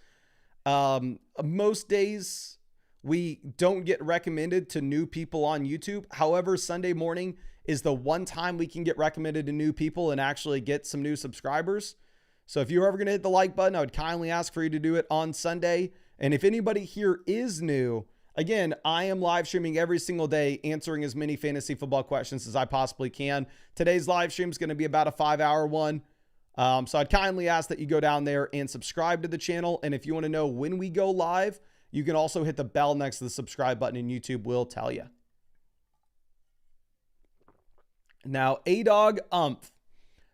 most days we don't get recommended to new people on YouTube. However, Sunday morning is the one time we can get recommended to new people and actually get some new subscribers. So if you're ever going to hit the like button, I would kindly ask for you to do it on Sunday. And if anybody here is new, again, I am live streaming every single day, answering as many fantasy football questions as I possibly can. Today's live stream is going to be about a 5-hour one. So I'd kindly ask that you go down there and subscribe to the channel. And if you want to know when we go live, you can also hit the bell next to the subscribe button and YouTube will tell you. Now, A-Dog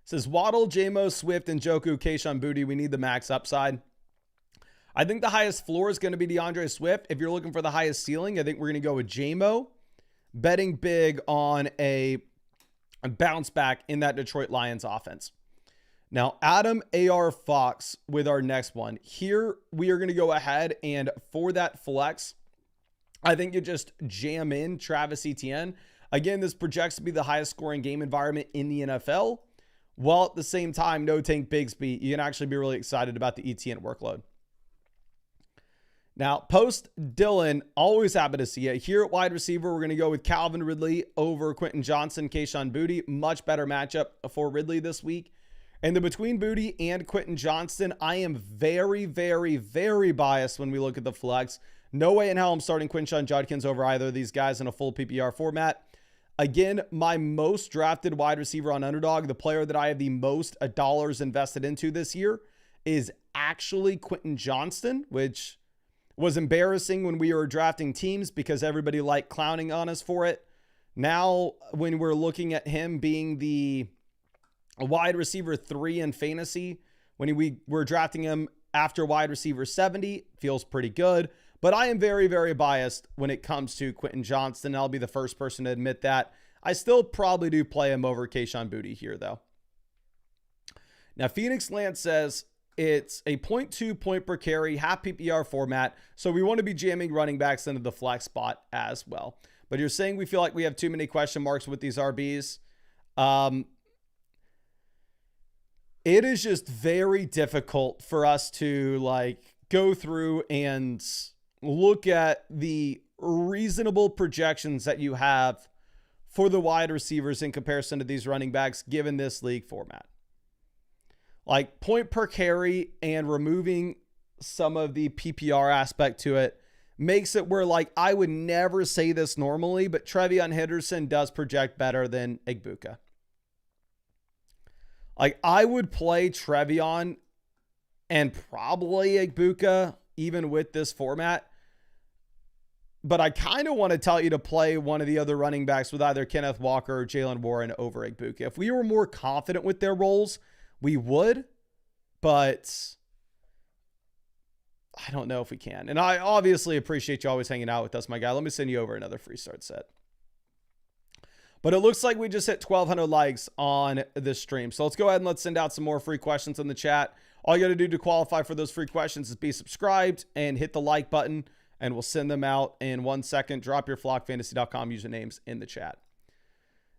says, Waddle, J-Mo, Swift, and Njoku, Kayshon Boutte, we need the max upside. I think the highest floor is going to be DeAndre Swift. If you're looking for the highest ceiling, I think we're going to go with J-Mo, betting big on a bounce back in that Detroit Lions offense. Now, Adam A.R. Fox with our next one. Here, we are going to go ahead and for that flex, I think you just jam in Travis Etienne. Again, this projects to be the highest scoring game environment in the NFL, while at the same time, no Tank Bigsby. You can actually be really excited about the Etienne workload. Now, post Dylan, always happy to see you. Here at wide receiver, we're going to go with Calvin Ridley over Quentin Johnson, Kayshon Boutte. Much better matchup for Ridley this week. And then between Boutte and Quentin Johnston, I am very, very, very biased when we look at the flex. No way in hell I'm starting Quinshon Judkins over either of these guys in a full PPR format. Again, my most drafted wide receiver on Underdog, the player that I have the most dollars invested into this year, is actually Quentin Johnston, which was embarrassing when we were drafting teams because everybody liked clowning on us for it. Now, when we're looking at him being the wide receiver 3 in fantasy, when we were drafting him after wide receiver 70, feels pretty good. But I am very, very biased when it comes to Quentin Johnston. I'll be the first person to admit that. I still probably do play him over Kayshon Boutte here, though. Now, Phoenix Lance says it's a 0.2 point per carry, half PPR format. So we want to be jamming running backs into the flex spot as well. But you're saying we feel like we have too many question marks with these RBs. It is just very difficult for us to like go through and look at the reasonable projections that you have for the wide receivers in comparison to these running backs, given this league format. Like point per carry and removing some of the PPR aspect to it makes it where, like, I would never say this normally, but Trevion Henderson does project better than Egbuka. Like, I would play Trevion and probably Egbuka even with this format. But I kind of want to tell you to play one of the other running backs with either Kenneth Walker or Jalen Warren over Egbuka. If we were more confident with their roles, we would. But I don't know if we can. And I obviously appreciate you always hanging out with us, my guy. Let me send you over another free start set. But it looks like we just hit 1,200 likes on this stream. So let's go ahead and let's send out some more free questions in the chat. All you got to do to qualify for those free questions is be subscribed and hit the like button, and we'll send them out in 1 second. Drop your flockfantasy.com usernames in the chat.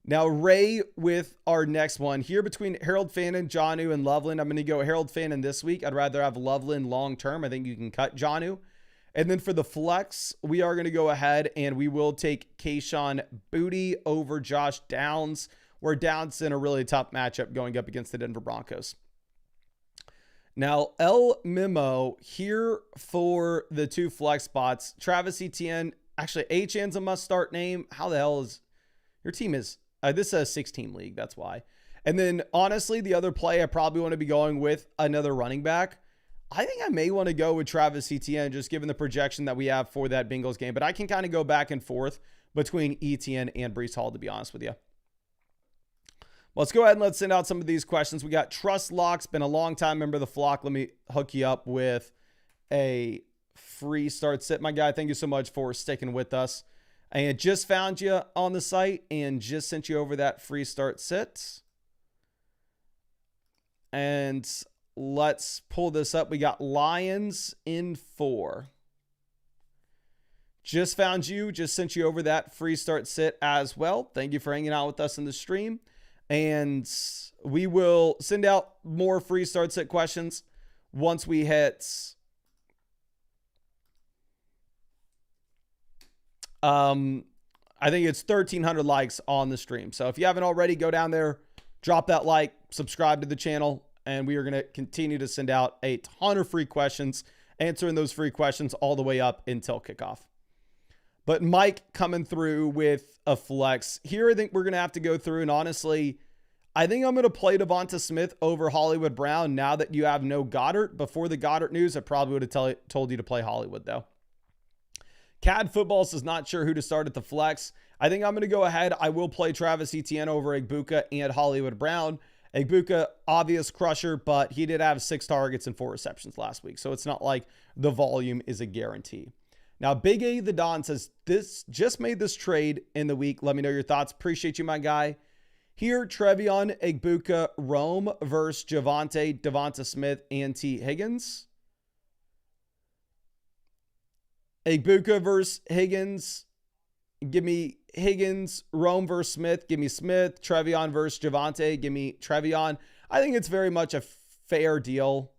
Now, Ray with our next one. Here between Harold Fannin, Jonnu, and Loveland, I'm going to go Harold Fannin this week. I'd rather have Loveland long-term. I think you can cut Jonnu. And then for the flex, we are going to go ahead and we will take Kayshon Boutte over Josh Downs, where Downs in a really tough matchup going up against the Denver Broncos. Now, El Memo here for the 2 flex spots. Travis Etienne, actually, Achan's a must-start name. How the hell is your team is? This is a 6-team league, that's why. And then, honestly, the other play I probably want to be going with another running back. I think I may want to go with Travis Etienne, just given the projection that we have for that Bengals game. But I can kind of go back and forth between Etienne and Breece Hall, to be honest with you. Let's go ahead and let's send out some of these questions. We got Trust Locks, been a long time member of the flock. Let me hook you up with a free start sit, my guy. Thank you so much for sticking with us. And just found you on the site and just sent you over that free start sit. And let's pull this up. We got Lions in 4. Just found you, just sent you over that free start sit as well. Thank you for hanging out with us in the stream. And we will send out more free start sit questions once we hit I think it's 1,300 likes on the stream. So if you haven't already, go down there, drop that like, subscribe to the channel, and we are going to continue to send out a ton of free questions, answering those free questions all the way up until kickoff. But Mike coming through with a flex. Here I think we're going to have to go through, and honestly, I think I'm going to play Devonta Smith over Hollywood Brown now that you have no Goddard. Before the Goddard news, I probably would have told you to play Hollywood, though. CAD Footballs is not sure who to start at the flex. I think I'm going to go ahead. I will play Travis Etienne over Egbuka and Hollywood Brown. Egbuka, obvious crusher, but he did have 6 targets and 4 receptions last week. So it's not like the volume is a guarantee. Now, Big A the Don says, this just made this trade in the week. Let me know your thoughts. Appreciate you, my guy. Here, Trevion, Egbuka, Rome versus Javonte, Devonta Smith, and T. Higgins. Egbuka versus Higgins. Give me Higgins. Rome versus Smith. Give me Smith. Trevion versus Javonte. Give me Trevion. I think it's very much a fair deal.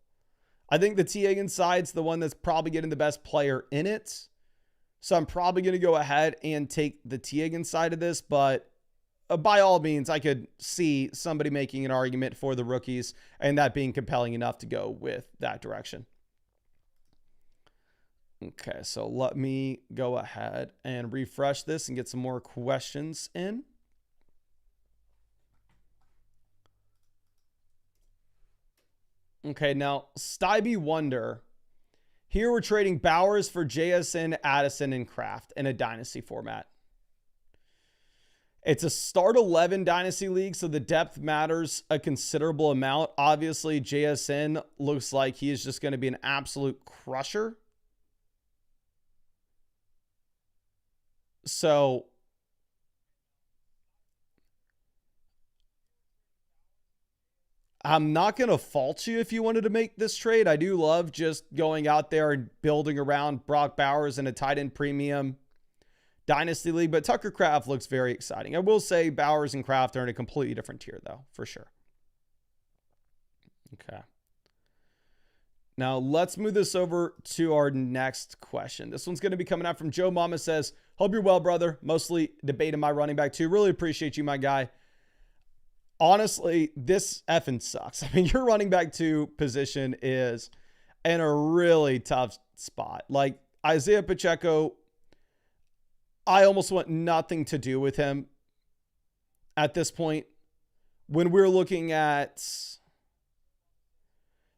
I think the T. Higgins side's the one that's probably getting the best player in it. So I'm probably going to go ahead and take the T. Higgins side of this. But by all means, I could see somebody making an argument for the rookies and that being compelling enough to go with that direction. Okay, so let me go ahead and refresh this and get some more questions in. Okay, now Stybie Wonder. Here we're trading Bowers for JSN, Addison, and Kraft in a Dynasty format. It's a start 11 Dynasty league, so the depth matters a considerable amount. Obviously, JSN looks like he is just going to be an absolute crusher. So I'm not going to fault you if you wanted to make this trade. I do love just going out there and building around Brock Bowers in a tight end premium Dynasty League, but Tucker Kraft looks very exciting. I will say Bowers and Kraft are in a completely different tier, though, for sure. Okay. Now, let's move this over to our next question. This one's going to be coming out from Joe Mama says, hope you're well, brother. Mostly debating my running back, too. Really appreciate you, my guy. Honestly, this effing sucks. I mean, your running back 2 position is in a really tough spot. Like, Isaiah Pacheco, I almost want nothing to do with him at this point. When we're looking at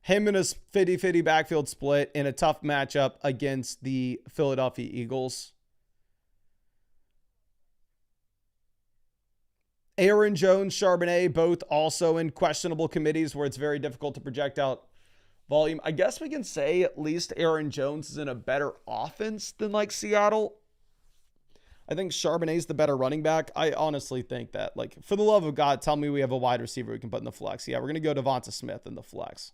him in a 50-50 backfield split in a tough matchup against the Philadelphia Eagles. Aaron Jones, Charbonnet, both also in questionable committees where it's very difficult to project out volume. I guess we can say at least Aaron Jones is in a better offense than like Seattle. I think Charbonnet's the better running back. I honestly think that, like, for the love of God, tell me we have a wide receiver we can put in the flex. Yeah, we're going to go Devonta Smith in the flex.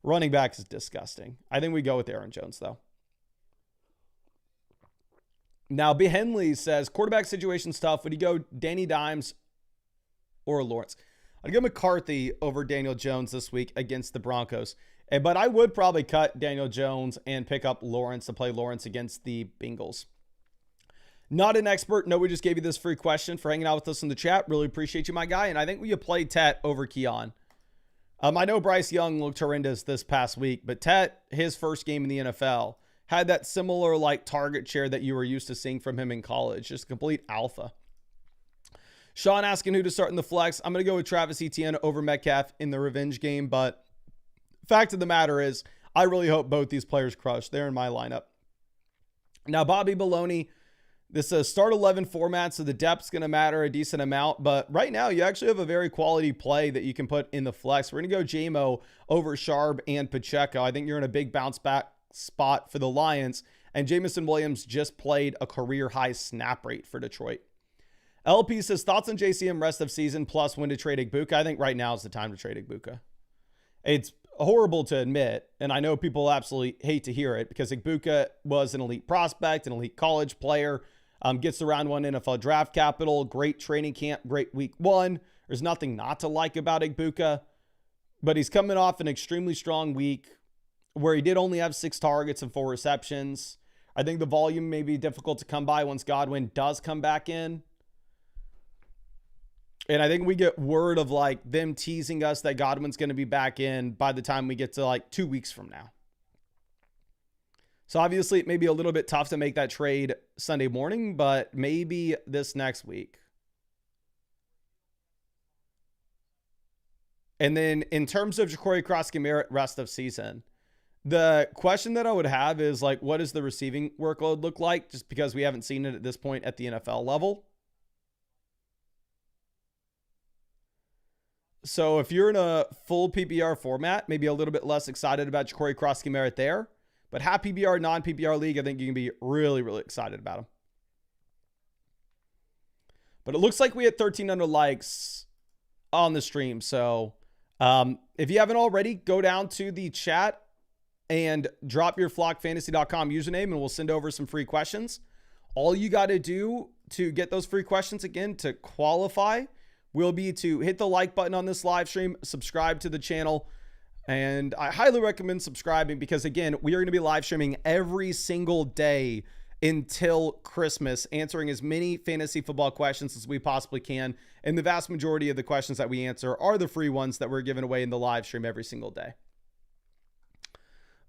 Running back is disgusting. I think we go with Aaron Jones, though. Now, B. Henley says, quarterback situation's tough. Would you go Danny Dimes or Lawrence? I'd go McCarthy over Daniel Jones this week against the Broncos. But I would probably cut Daniel Jones and pick up Lawrence to play Lawrence against the Bengals. Not an expert. No, we just gave you this free question for hanging out with us in the chat. Really appreciate you, my guy. And I think we could play Tet over Keon. I know Bryce Young looked horrendous this past week, but Tet, his first game in the NFL, had that similar like target share that you were used to seeing from him in college. Just complete alpha. Sean asking who to start in the flex. I'm going to go with Travis Etienne over Metcalf in the revenge game. But fact of the matter is, I really hope both these players crush. They're in my lineup. Now, Bobby Baloney, this is a start 11 format, so the depth's going to matter a decent amount. But right now, you actually have a very quality play that you can put in the flex. We're going to go JMO over Sharp and Pacheco. I think you're in a big bounce back spot for the Lions. And Jamison Williams just played a career high snap rate for Detroit. LP says, thoughts on JCM rest of season plus when to trade Igbuka? I think right now is the time to trade Igbuka. It's horrible to admit, and I know people absolutely hate to hear it because Igbuka was an elite prospect, an elite college player, gets the round 1 NFL draft capital, great training camp, great week 1. There's nothing not to like about Igbuka, but he's coming off an extremely strong week where he did only have 6 targets and 4 receptions. I think the volume may be difficult to come by once Godwin does come back in. And I think we get word of like them teasing us that Godwin's going to be back in by the time we get to like 2 weeks from now. So obviously it may be a little bit tough to make that trade Sunday morning, but maybe this next week. And then in terms of Ja'Cory Cross-Merritt rest of season, the question that I would have is like, what does the receiving workload look like? Just because we haven't seen it at this point at the NFL level. So if you're in a full PPR format, maybe a little bit less excited about Ja'Cory Cross-Merritt there. But half PPR, non-PPR league, I think you can be really, really excited about him. But it looks like we had 1,300 likes on the stream. So if you haven't already, go down to the chat and drop your flockfantasy.com username and we'll send over some free questions. All you got to do to get those free questions again to qualify will be to hit the like button on this live stream, subscribe to the channel, and I highly recommend subscribing because, again, we are going to be live streaming every single day until Christmas, answering as many fantasy football questions as we possibly can, and the vast majority of the questions that we answer are the free ones that we're giving away in the live stream every single day.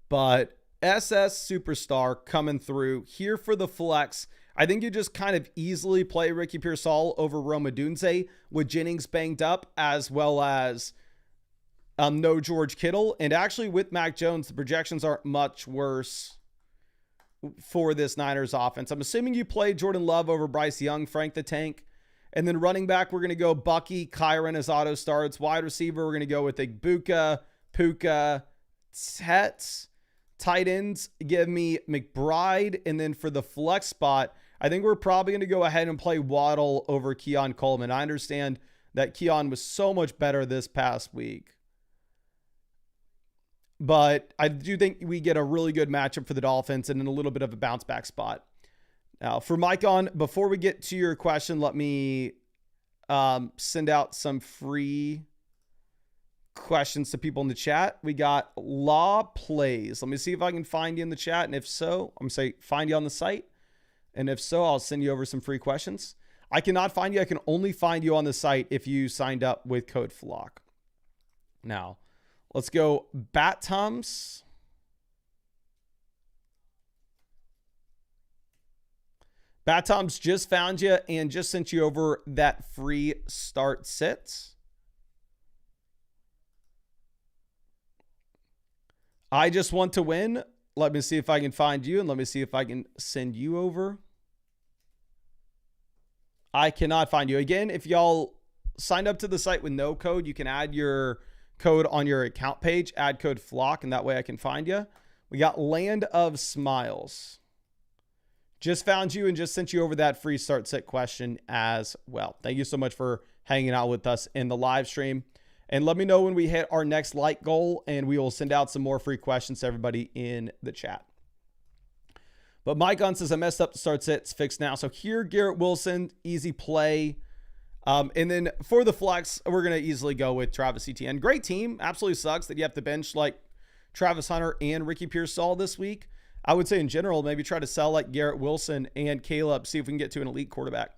But SS Superstar coming through here for the flex. I think you just kind of easily play Ricky Pearsall over Rome Odunze with Jennings banged up, as well as no George Kittle. And actually with Mac Jones, the projections aren't much worse for this Niners offense. I'm assuming you play Jordan Love over Bryce Young, Frank the Tank. And then running back, we're going to go Bucky, Kyron as auto starts. Wide receiver, we're going to go with Igbuka, Puka, Tet. Tight ends, give me McBride. And then for the flex spot, I think we're probably going to go ahead and play Waddle over Keon Coleman. I understand that Keon was so much better this past week, but I do think we get a really good matchup for the Dolphins and in a little bit of a bounce back spot. Now, for Micon, before we get to your question, let me send out some free questions to people in the chat. We got Law Plays. Let me see if I can find you in the chat. And if so, I'm going to say find you on the site. And if so, I'll send you over some free questions. I cannot find you. I can only find you on the site if you signed up with code FLOCK. Now, let's go Bat Tums. Bat Tums just found you and just sent you over that free start sit. I just want to win. Let me see if I can find you, and let me see if I can send you over. I cannot find you. Again, if y'all signed up to the site with no code, you can add your code on your account page, add code FLOCK, and that way I can find you. We got Land of Smiles. Just found you and just sent you over that free start set question as well. Thank you so much for hanging out with us in the live stream. And let me know when we hit our next like goal, and we will send out some more free questions to everybody in the chat. But Mike Gunn says, I messed up the start set. It's fixed now. So here, Garrett Wilson, easy play. And then for the flex, we're going to easily go with Travis Etienne. Great team. Absolutely sucks that you have to bench like Travis Hunter and Ricky Pearsall this week. I would say in general, maybe try to sell like Garrett Wilson and Caleb, see if we can get to an elite quarterback.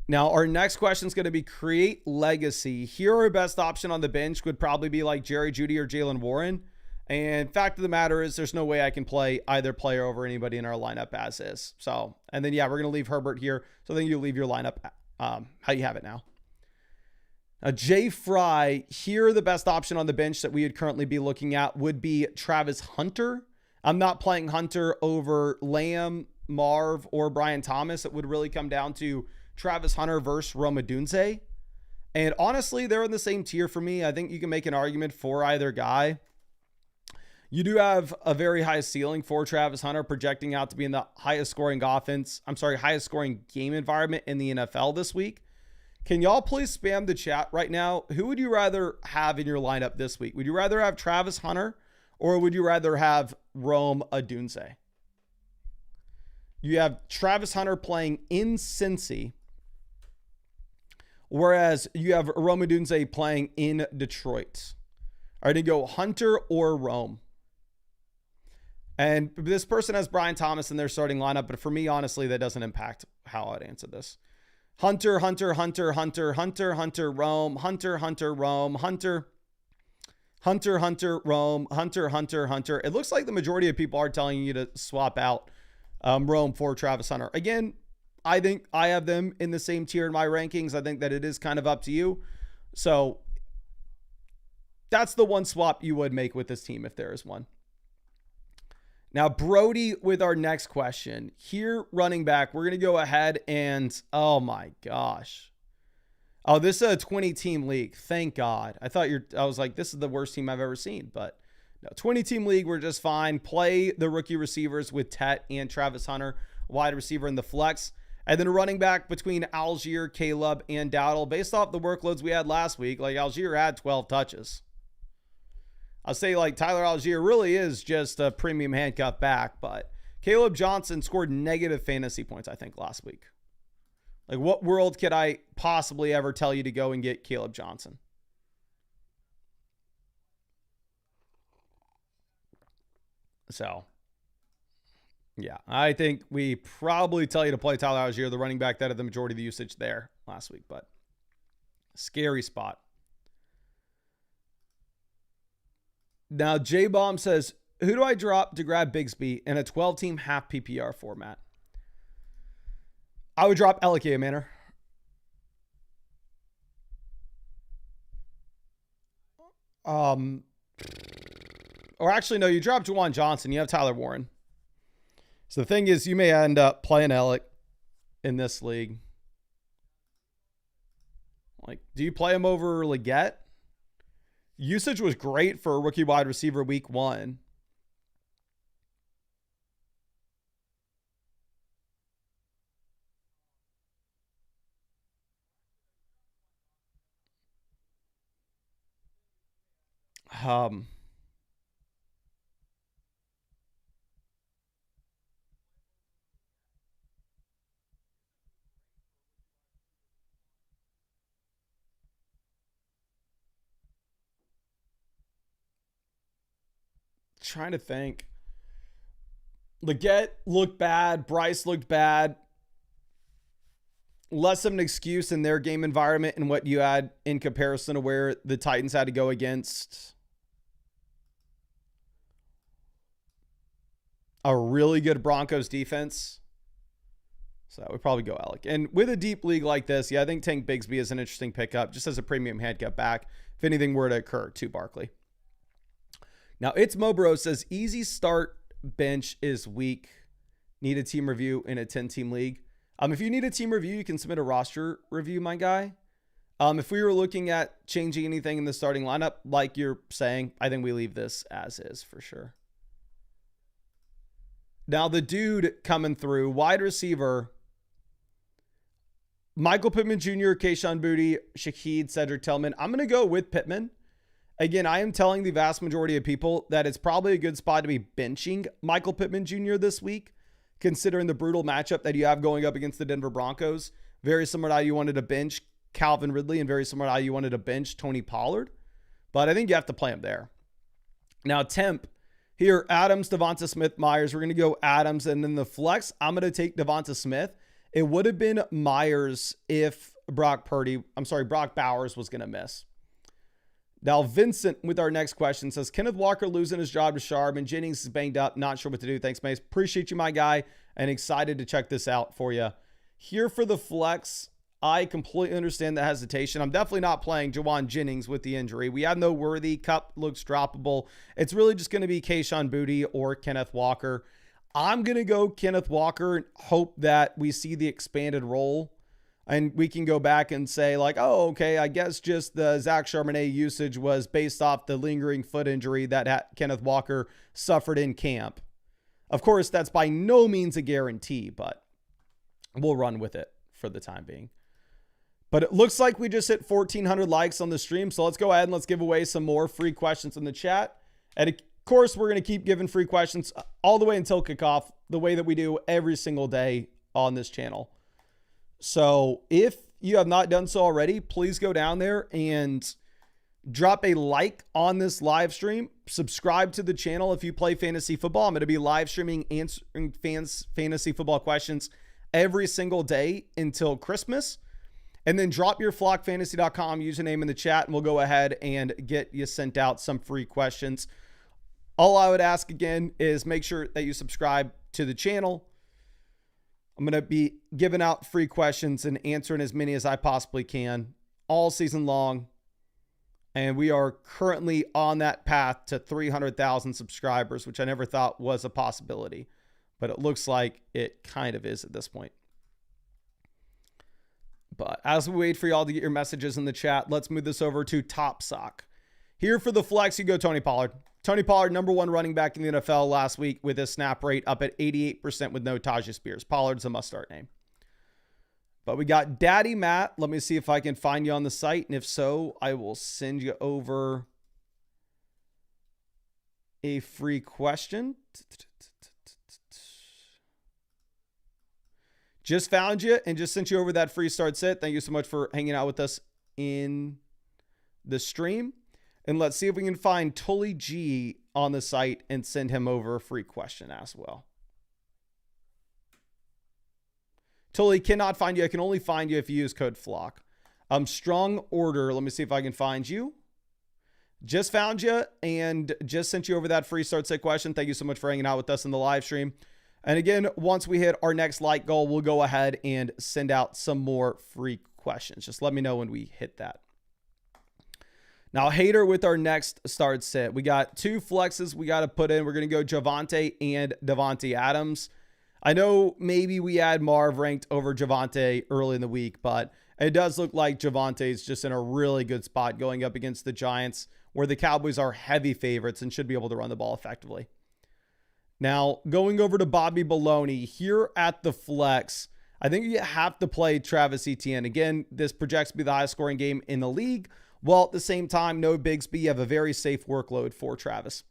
Now, our next question is going to be create legacy. Here, our best option on the bench would probably be like Jerry Jeudy or Jalen Warren. And fact of the matter is there's no way I can play either player over anybody in our lineup as is. So, and then, yeah, we're going to leave Herbert here. So then you leave your lineup how you have it now. Jay Fry, here the best option on the bench that we would currently be looking at would be Travis Hunter. I'm not playing Hunter over Lamb, Marv, or Brian Thomas. It would really come down to Travis Hunter versus Rome Odunze. And honestly, they're in the same tier for me. I think you can make an argument for either guy. You do have a very high ceiling for Travis Hunter, projecting out to be in the highest scoring highest scoring game environment in the NFL this week. Can y'all please spam the chat right now? Who would you rather have in your lineup this week? Would you rather have Travis Hunter or would you rather have Rome Odunze? You have Travis Hunter playing in Cincy, whereas you have Rome Odunze playing in Detroit. All right, to go Hunter or Rome. And this person has Brian Thomas in their starting lineup, but for me, honestly, that doesn't impact how I'd answer this. Hunter, Hunter, Hunter, Hunter, Hunter, Hunter, Rome, Hunter, Hunter, Rome, Hunter, Hunter, Hunter, Rome, Hunter, Hunter, Hunter. It looks like the majority of people are telling you to swap out Rome for Travis Hunter. Again, I think I have them in the same tier in my rankings. I think that it is kind of up to you. So that's the one swap you would make with this team if there is one. Now, Brody, with our next question. Here, running back, we're going to go ahead and, oh my gosh. Oh, this is a 20-team league. Thank God. I was like, this is the worst team I've ever seen. But no, 20-team league, we're just fine. Play the rookie receivers with Tet and Travis Hunter, wide receiver in the flex. And then a running back between Algier, Caleb, and Dowdle. Based off the workloads we had last week, like Algier had 12 touches. I'll say like Tyler Algier really is just a premium handcuff back, but Caleb Johnson scored negative fantasy points, I think, last week. Like, what world could I possibly ever tell you to go and get Caleb Johnson? So, yeah, I think we probably tell you to play Tyler Algier, the running back that had the majority of the usage there last week, but scary spot. Now, J-Bomb says, who do I drop to grab Bigsby in a 12-team half PPR format? I would drop Elike Manor. Or actually, no, you drop Juwan Johnson. You have Tyler Warren. So the thing is, you may end up playing Alec in this league. Like, do you play him over Leggett? Usage was great for a rookie wide receiver week 1. Um, trying to think. Leggett looked bad. Bryce looked bad. Less of an excuse in their game environment and what you had in comparison to where the Titans had to go against a really good Broncos defense. So we probably go Alec. And with a deep league like this, yeah, I think Tank Bigsby is an interesting pickup just as a premium handcuff back if anything were to occur to Barkley. Now, it's Mobro says, easy start bench is weak. Need a team review in a 10-team league. If you need a team review, you can submit a roster review, my guy. If we were looking at changing anything in the starting lineup, like you're saying, I think we leave this as is for sure. Now, the dude coming through, wide receiver, Michael Pittman Jr., Kayshon Boutte, Shaheed, Cedric Tillman. I'm going to go with Pittman. Again, I am telling the vast majority of people that it's probably a good spot to be benching Michael Pittman Jr. this week, considering the brutal matchup that you have going up against the Denver Broncos. Very similar to how you wanted to bench Calvin Ridley and very similar to how you wanted to bench Tony Pollard. But I think you have to play him there. Now, temp here, Adams, Devonta Smith, Myers. We're going to go Adams. And then the flex, I'm going to take Devonta Smith. It would have been Myers if Brock Bowers was going to miss. Now, Vincent with our next question says, Kenneth Walker losing his job to Sharp and Jennings is banged up. Not sure what to do. Thanks, Mace. Appreciate you, my guy, and excited to check this out for you. Here for the flex, I completely understand the hesitation. I'm definitely not playing Jawan Jennings with the injury. We have no Worthy. Cup looks droppable. It's really just going to be Kayshon Boutte or Kenneth Walker. I'm going to go Kenneth Walker and hope that we see the expanded role. And we can go back and say like, oh, okay, I guess just the Zach Charbonnet usage was based off the lingering foot injury that Kenneth Walker suffered in camp. Of course, that's by no means a guarantee, but we'll run with it for the time being. But it looks like we just hit 1,400 likes on the stream. So let's go ahead and let's give away some more free questions in the chat. And of course, we're going to keep giving free questions all the way until kickoff, the way that we do every single day on this channel. So if you have not done so already, please go down there and drop a like on this live stream. Subscribe to the channel if you play fantasy football. I'm going to be live streaming answering fans fantasy football questions every single day until Christmas. And then drop your flockfantasy.com username in the chat and we'll go ahead and get you sent out some free questions. All I would ask again is make sure that you subscribe to the channel. I'm going to be giving out free questions and answering as many as I possibly can all season long. And we are currently on that path to 300,000 subscribers, which I never thought was a possibility. But it looks like it kind of is at this point. But as we wait for y'all to get your messages in the chat, let's move this over to Top Sock. Here for the flex, you go Tony Pollard. Tony Pollard, number one running back in the NFL last week with his snap rate up at 88% with no Tajay Spears. Pollard's a must-start name. But we got Daddy Matt. Let me see if I can find you on the site. And if so, I will send you over a free question. Just found you and just sent you over that free start set. Thank you so much for hanging out with us in the stream. And let's see if we can find Tully G on the site and send him over a free question as well. Tully, cannot find you. I can only find you if you use code FLOCK. Strong order. Let me see if I can find you. Just found you and just sent you over that free start set question. Thank you so much for hanging out with us in the live stream. And again, once we hit our next like goal, we'll go ahead and send out some more free questions. Just let me know when we hit that. Now, Hater with our next start set. We got two flexes we got to put in. We're going to go Javonte and Davante Adams. I know maybe we had Marv ranked over Javonte early in the week, but it does look like Javonte is just in a really good spot going up against the Giants, where the Cowboys are heavy favorites and should be able to run the ball effectively. Now, going over to Bobby Baloney here at the flex, I think you have to play Travis Etienne. Again, this projects to be the highest scoring game in the league. while at the same time, no Bigsby. You have a very safe workload for Travis.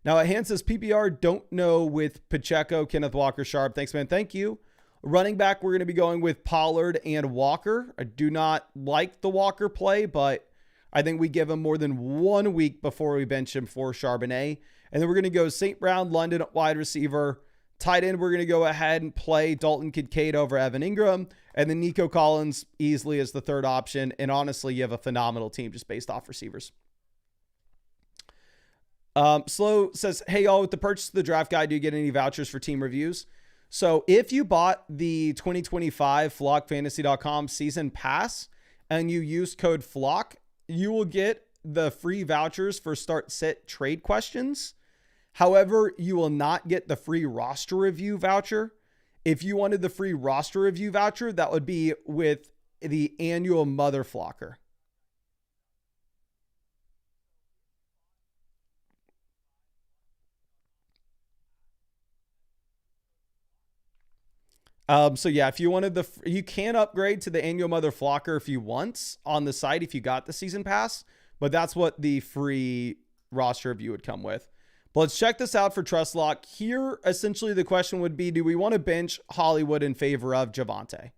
Now, at hand says PPR, don't know with Pacheco, Kenneth Walker, Sharp. Thanks, man. Thank you. Running back, we're going to be going with Pollard and Walker. I do not like the Walker play, but I think we give him more than 1 week before we bench him for Charbonnet. And then we're going to go St. Brown, London at wide receiver. Tight end, we're going to go ahead and play Dalton Kincaid over Evan Ingram. And then Nico Collins easily as the third option. And honestly, you have a phenomenal team just based off receivers. Slow says, hey, y'all, with the purchase of the draft guide, do you get any vouchers for team reviews? So if you bought the 2025 flockfantasy.com season pass and you use code FLOCK, you will get the free vouchers for start sit trade questions. However, you will not get the free roster review voucher. If you wanted the free roster review voucher, that would be with the annual Mother Flocker. So yeah, if you wanted you can upgrade to the annual Mother Flocker if you want on the site, if you got the season pass, but that's what the free roster review would come with. But let's check this out for Trust Lock. Here, essentially the question would be, do we want to bench Hollywood in favor of Javonte?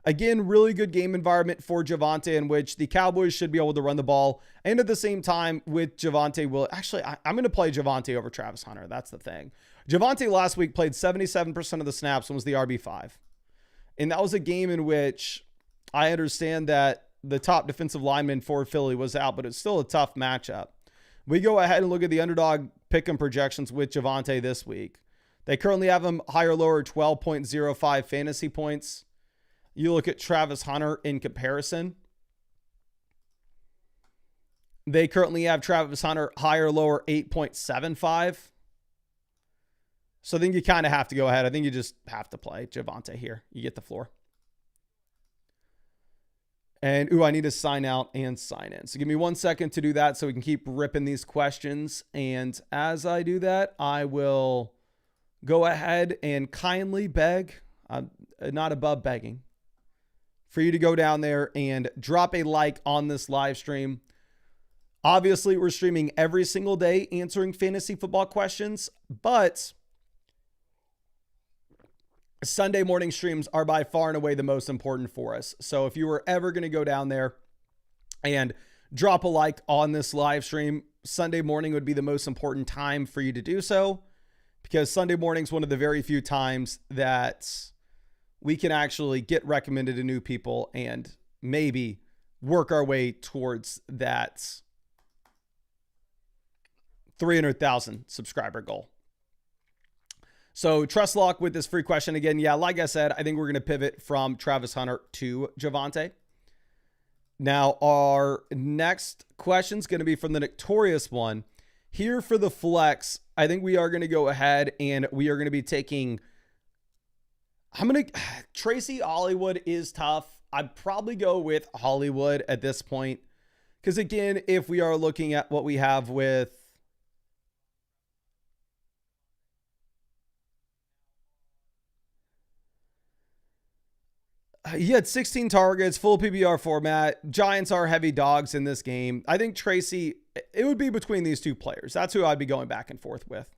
Again, really good game environment for Javonte in which the Cowboys should be able to run the ball. And at the same time with Javonte, I'm going to play Javonte over Travis Hunter. That's the thing. Javonte last week played 77% of the snaps and was the RB5. And that was a game in which I understand that the top defensive lineman for Philly was out, but it's still a tough matchup. We go ahead and look at the underdog pick'em projections with Javonte this week. They currently have him higher, lower, 12.05 fantasy points. You look at Travis Hunter in comparison. They currently have Travis Hunter higher, lower, 8.75. So I think you kind of have to go ahead. I think you just have to play Javonte here. You get the floor. And, I need to sign out and sign in. So give me 1 second to do that so we can keep ripping these questions. And as I do that, I will go ahead and kindly beg, not above begging, for you to go down there and drop a like on this live stream. Obviously, we're streaming every single day answering fantasy football questions, but Sunday morning streams are by far and away the most important for us. So if you were ever going to go down there and drop a like on this live stream, Sunday morning would be the most important time for you to do so, because Sunday morning is one of the very few times that we can actually get recommended to new people and maybe work our way towards that 300,000 subscriber goal. So Trust Lock with this free question again. Yeah, like I said, I think we're going to pivot from Travis Hunter to Javonte. Now, our next question is going to be from the notorious one. Here for the flex, I think we are going to go ahead and we are going to be taking... Tracy Hollywood is tough. I'd probably go with Hollywood at this point. Because again, if we are looking at what we have with... He had 16 targets, full PPR format. Giants are heavy dogs in this game. I think Tracy, it would be between these two players. That's who I'd be going back and forth with.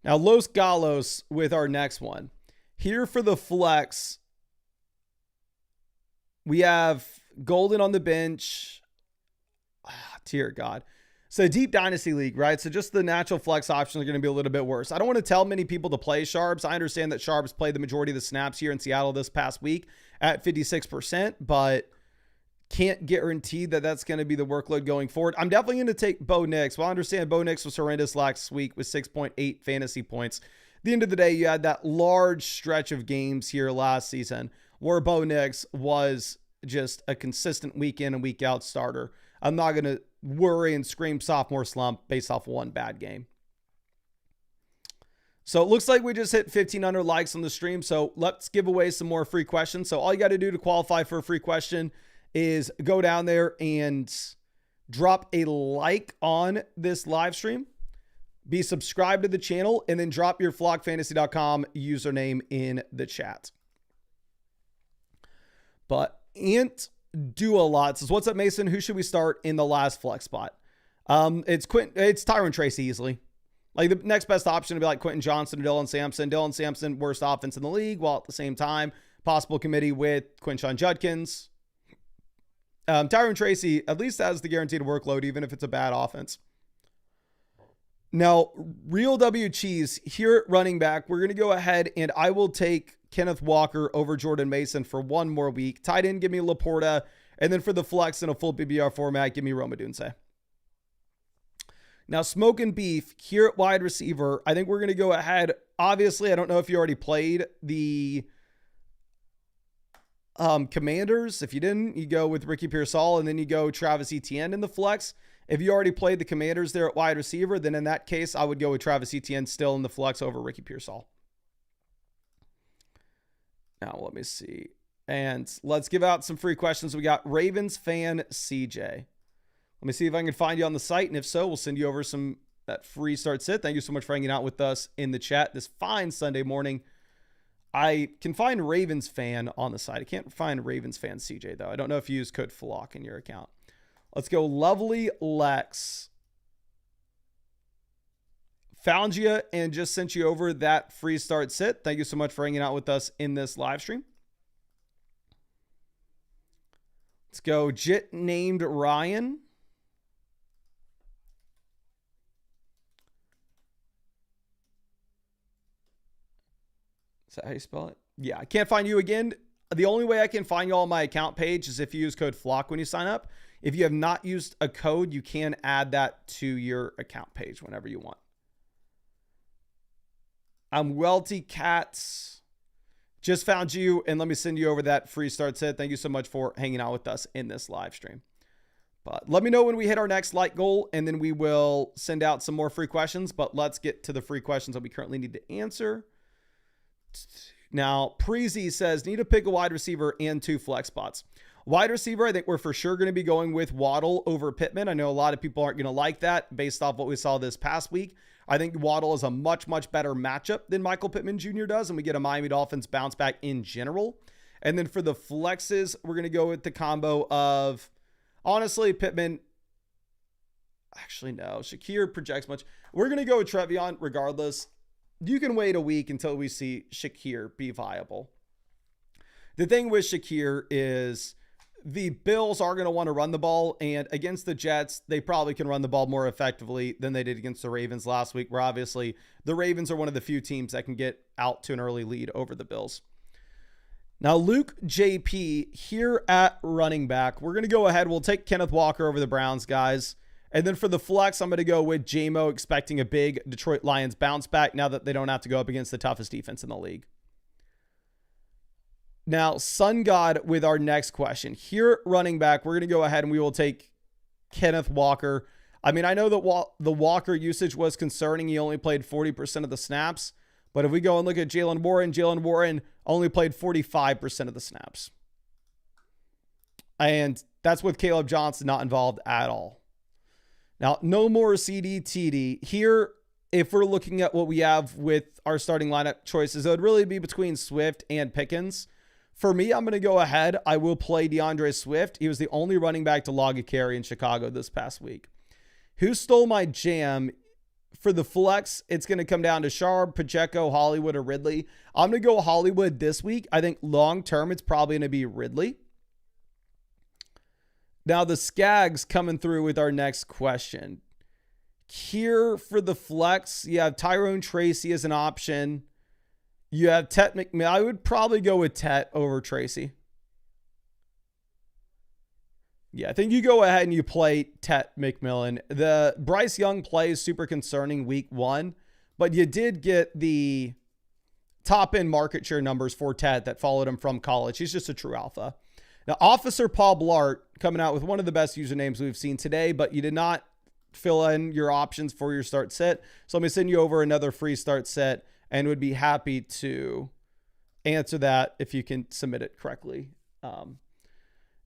Now, Los Galos with our next one. Here for the flex, we have Golden on the bench. Dear God. So deep dynasty league, right? So just the natural flex options are going to be a little bit worse. I don't want to tell many people to play Sharps. I understand that Sharps played the majority of the snaps here in Seattle this past week at 56%, but can't guarantee that that's going to be the workload going forward. I'm definitely going to take Bo Nix. Well, I understand Bo Nix was horrendous last week with 6.8 fantasy points. At the end of the day, you had that large stretch of games here last season where Bo Nix was just a consistent week in and week out starter. I'm not going to worry and scream sophomore slump based off one bad game. So it looks like we just hit 1,500 likes on the stream. So let's give away some more free questions. So all you got to do to qualify for a free question is go down there and drop a like on this live stream, be subscribed to the channel, and then drop your flockfantasy.com username in the chat. But Ant do a lot says, what's up, Mason? Who should we start in the last flex spot? It's Tyrone Tracy easily. Like, the next best option would be like Quentin Johnson or Dylan Sampson. Dylan Sampson, worst offense in the league, while at the same time, possible committee with Quinshon Judkins. Tyrone Tracy at least has the guaranteed workload, even if it's a bad offense. Now, Real W Cheese here at running back, we're going to go ahead and I will take Kenneth Walker over Jordan Mason for one more week. Tight end, give me Laporta. And then for the flex in a full PBR format, give me Roma Dunse. Now, Smokin' Beef here at wide receiver, I think we're going to go ahead. Obviously, I don't know if you already played the Commanders. If you didn't, you go with Ricky Pearsall, and then you go Travis Etienne in the flex. If you already played the Commanders there at wide receiver, then in that case, I would go with Travis Etienne still in the flex over Ricky Pearsall. Now, let me see. And let's give out some free questions. We got Ravens fan CJ. Let me see if I can find you on the site. And if so, we'll send you over that free start sit. Thank you so much for hanging out with us in the chat this fine Sunday morning. I can find Ravens fan on the site. I can't find Ravens fan CJ, though. I don't know if you use code FLOCK in your account. Let's go. Lovely Lex. Found you and just sent you over that free start sit. Thank you so much for hanging out with us in this live stream. Let's go. Jit named Ryan. Is that how you spell it? Yeah, I can't find you again. The only way I can find you all on my account page is if you use code FLOCK when you sign up. If you have not used a code, you can add that to your account page whenever you want. I'm Welty Cats. Just found you, and let me send you over that free start set. Thank you so much for hanging out with us in this live stream. But let me know when we hit our next like goal, and then we will send out some more free questions. But let's get to the free questions that we currently need to answer. Now, Preezy says, need to pick a wide receiver and 2 flex spots. Wide receiver, I think we're for sure going to be going with Waddle over Pittman. I know a lot of people aren't going to like that based off what we saw this past week. I think Waddle is a much, much better matchup than Michael Pittman Jr. does, and we get a Miami Dolphins bounce back in general. And then for the flexes, we're going to go with the combo of, honestly, Pittman. Actually, no. Shakir projects much. We're going to go with Trevion regardless. You can wait a week until we see Shakir be viable. The thing with Shakir is the Bills are going to want to run the ball, and against the Jets, they probably can run the ball more effectively than they did against the Ravens last week, where obviously the Ravens are one of the few teams that can get out to an early lead over the Bills. Now, Luke JP here at running back. We're going to go ahead. We'll take Kenneth Walker over the Browns, guys. And then for the flex, I'm going to go with JMO, expecting a big Detroit Lions bounce back now that they don't have to go up against the toughest defense in the league. Now, Sun God with our next question. Here at running back, we're going to go ahead and we will take Kenneth Walker. I mean, I know that the Walker usage was concerning. He only played 40% of the snaps. But if we go and look at Jalen Warren only played 45% of the snaps. And that's with Caleb Johnson not involved at all. Now, no more CDTD. Here, if we're looking at what we have with our starting lineup choices, it would really be between Swift and Pickens. For me, I'm going to go ahead. I will play DeAndre Swift. He was the only running back to log a carry in Chicago this past week. Who stole my jam? For the flex, it's going to come down to Sharp, Pacheco, Hollywood, or Ridley. I'm going to go Hollywood this week. I think long-term, it's probably going to be Ridley. Now, the Skags coming through with our next question. Here for the flex, you have Tyrone Tracy as an option. You have Tet McMillan. I would probably go with Tet over Tracy. Yeah, I think you go ahead and you play Tet McMillan. The Bryce Young play is super concerning week 1, but you did get the top end market share numbers for Tet that followed him from college. He's just a true alpha. Now, Officer Paul Blart coming out with one of the best usernames we've seen today, but you did not fill in your options for your start set. So let me send you over another free start set and would be happy to answer that if you can submit it correctly.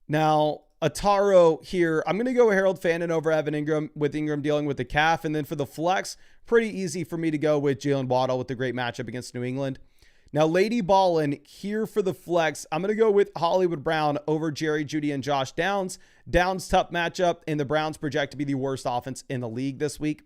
Now, Ataro here. I'm going to go Harold Fannin over Evan Ingram, with Ingram dealing with the calf. And then for the flex, pretty easy for me to go with Jalen Waddle with the great matchup against New England. Now, Lady Ballin here for the flex. I'm going to go with Hollywood Brown over Jerry Jeudy and Josh Downs. Downs, tough matchup, and the Browns project to be the worst offense in the league this week.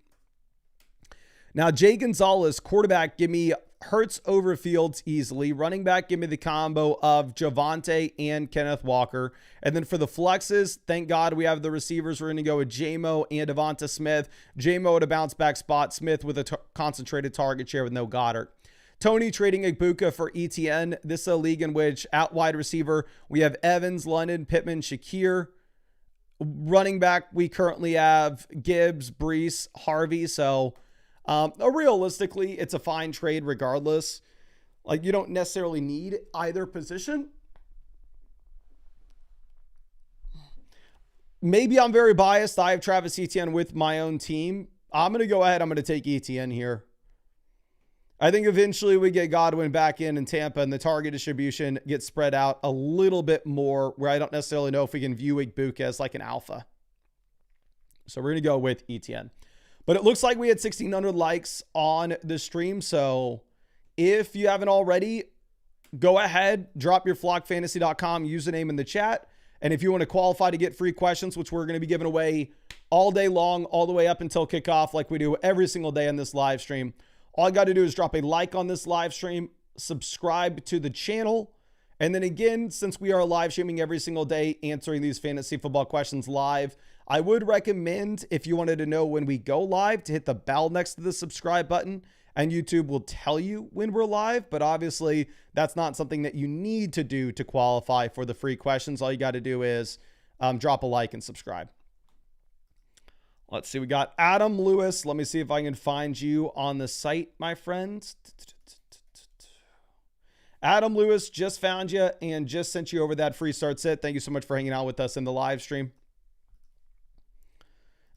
Now, Jay Gonzalez, quarterback, give me Hurts over Fields easily. Running back, give me the combo of Javonte and Kenneth Walker. And then for the flexes, thank God we have the receivers. We're going to go with J-Mo and Devonta Smith. J-Mo at a bounce back spot. Smith with a concentrated target share with no Goddard. Tony trading Igbuka for ETN. This is a league in which at wide receiver, we have Evans, London, Pittman, Shakir. Running back, we currently have Gibbs, Brees, Harvey. So realistically, it's a fine trade regardless. Like, you don't necessarily need either position. Maybe I'm very biased. I have Travis Etienne with my own team. I'm going to go ahead. I'm going to take Etienne here. I think eventually we get Godwin back in Tampa and the target distribution gets spread out a little bit more, where I don't necessarily know if we can view Igbuka as like an alpha. So we're going to go with Etienne. But it looks like we had 1,600 likes on the stream. So if you haven't already, go ahead, drop your flockfantasy.com username in the chat. And if you want to qualify to get free questions, which we're going to be giving away all day long, all the way up until kickoff, like we do every single day on this live stream, all I got to do is drop a like on this live stream, subscribe to the channel. And then again, since we are live streaming every single day, answering these fantasy football questions live, I would recommend, if you wanted to know when we go live, to hit the bell next to the subscribe button, and YouTube will tell you when we're live. But obviously, that's not something that you need to do to qualify for the free questions. All you got to do is drop a like and subscribe. Let's see. We got Adam Lewis. Let me see if I can find you on the site, my friends. Adam Lewis, just found you and just sent you over that free start sit. Thank you so much for hanging out with us in the live stream.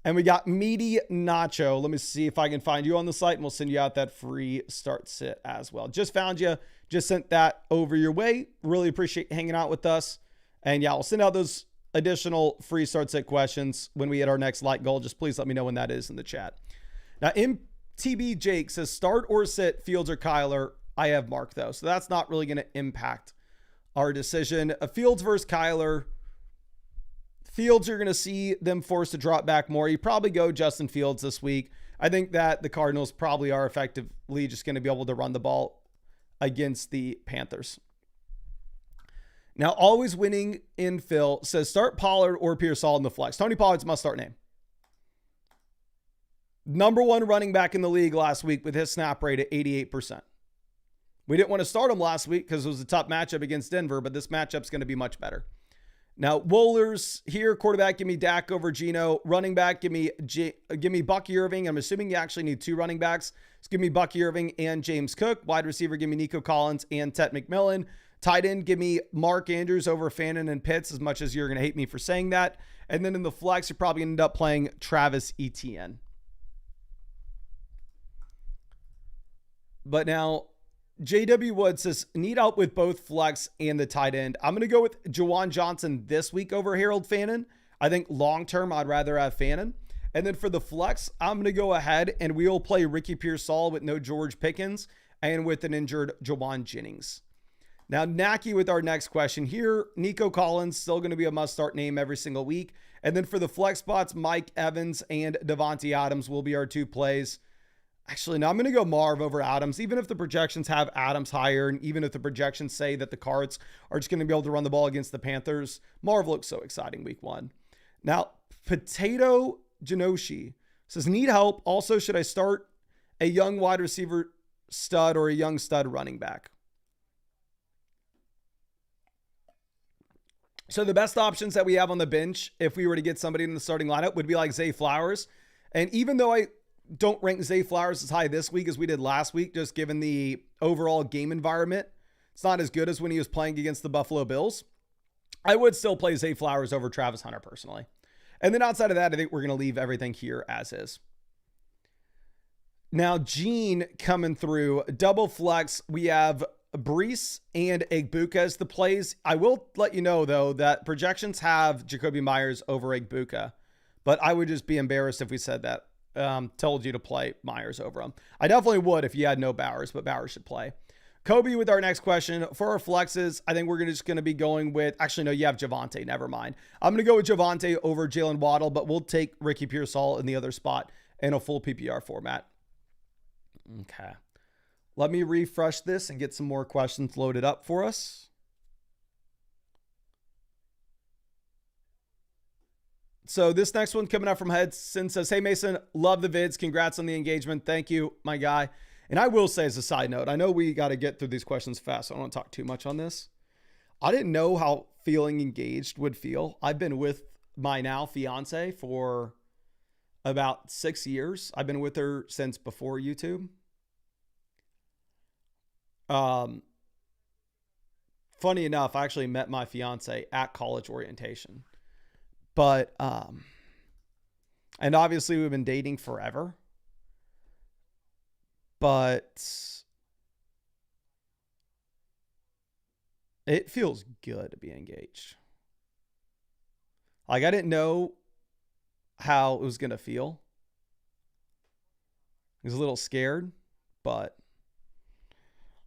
And we got Meaty Nacho. Let me see if I can find you on the site, and we'll send you out that free start sit as well. Just found you. Just sent that over your way. Really appreciate hanging out with us. And yeah, we'll send out those additional free start sit questions when we hit our next like goal. Just please let me know when that is in the chat. Now, MTB Jake says start or sit Fields or Kyler. I have Mark though, so that's not really going to impact our decision. A Fields versus Kyler. Fields, you're going to see them forced to drop back more. You probably go Justin Fields this week. I think that the Cardinals probably are effectively just going to be able to run the ball against the Panthers. Now, always winning in Phil says start Pollard or Pearsall in the flex. Tony Pollard's must start name. Number one running back in the league last week with his snap rate at 88%. We didn't want to start him last week because it was a tough matchup against Denver, but this matchup's going to be much better. Now, Wohlers here, quarterback, give me Dak over Geno. Running back, give me Bucky Irving. I'm assuming you actually need two running backs. So give me Bucky Irving and James Cook. Wide receiver, give me Nico Collins and Tet McMillan. Tight end, give me Mark Andrews over Fannin and Pitts, as much as you're going to hate me for saying that. And then in the flex, you're probably going to end up playing Travis Etienne. But now, JW Wood says, need help with both flex and the tight end. I'm going to go with Juwan Johnson this week over Harold Fannin. I think long-term, I'd rather have Fannin. And then for the flex, I'm going to go ahead and we'll play Ricky Pearsall with no George Pickens and with an injured Jawan Jennings. Now, Naki with our next question here. Nico Collins, still going to be a must-start name every single week. And then for the flex spots, Mike Evans and Devontae Adams will be our two plays. Actually, no, I'm going to go Marv over Adams, even if the projections have Adams higher, and even if the projections say that the Cards are just going to be able to run the ball against the Panthers. Marv looks so exciting week one. Now, Potato Janoshi says, need help. Also, should I start a young wide receiver stud or a young stud running back? So the best options that we have on the bench, if we were to get somebody in the starting lineup, would be like Zay Flowers. And even though I don't rank Zay Flowers as high this week as we did last week, just given the overall game environment, it's not as good as when he was playing against the Buffalo Bills. I would still play Zay Flowers over Travis Hunter personally. And then outside of that, I think we're going to leave everything here as is. Now, Gene coming through, double flex. We have Brees and Igbuka as the plays. I will let you know, though, that projections have Jacoby Myers over Igbuka, but I would just be embarrassed if we said that. Told you to play Myers over him. I definitely would if you had no Bowers, but Bowers should play. Kobe with our next question. For our flexes, I think we're just going to be going with, actually, no, you have Javonte. Never mind. I'm going to go with Javonte over Jalen Waddle, but we'll take Ricky Pearsall in the other spot in a full PPR format. Okay. Let me refresh this and get some more questions loaded up for us. So this next one coming up from Hudson says, hey, Mason, love the vids. Congrats on the engagement. Thank you, my guy. And I will say as a side note, I know we got to get through these questions fast. So I don't want to talk too much on this. I didn't know how feeling engaged would feel. I've been with my now fiance for about 6 years. I've been with her since before YouTube. Funny enough, I actually met my fiance at college orientation. But, and obviously we've been dating forever, but it feels good to be engaged. Like, I didn't know how it was going to feel. I was a little scared, but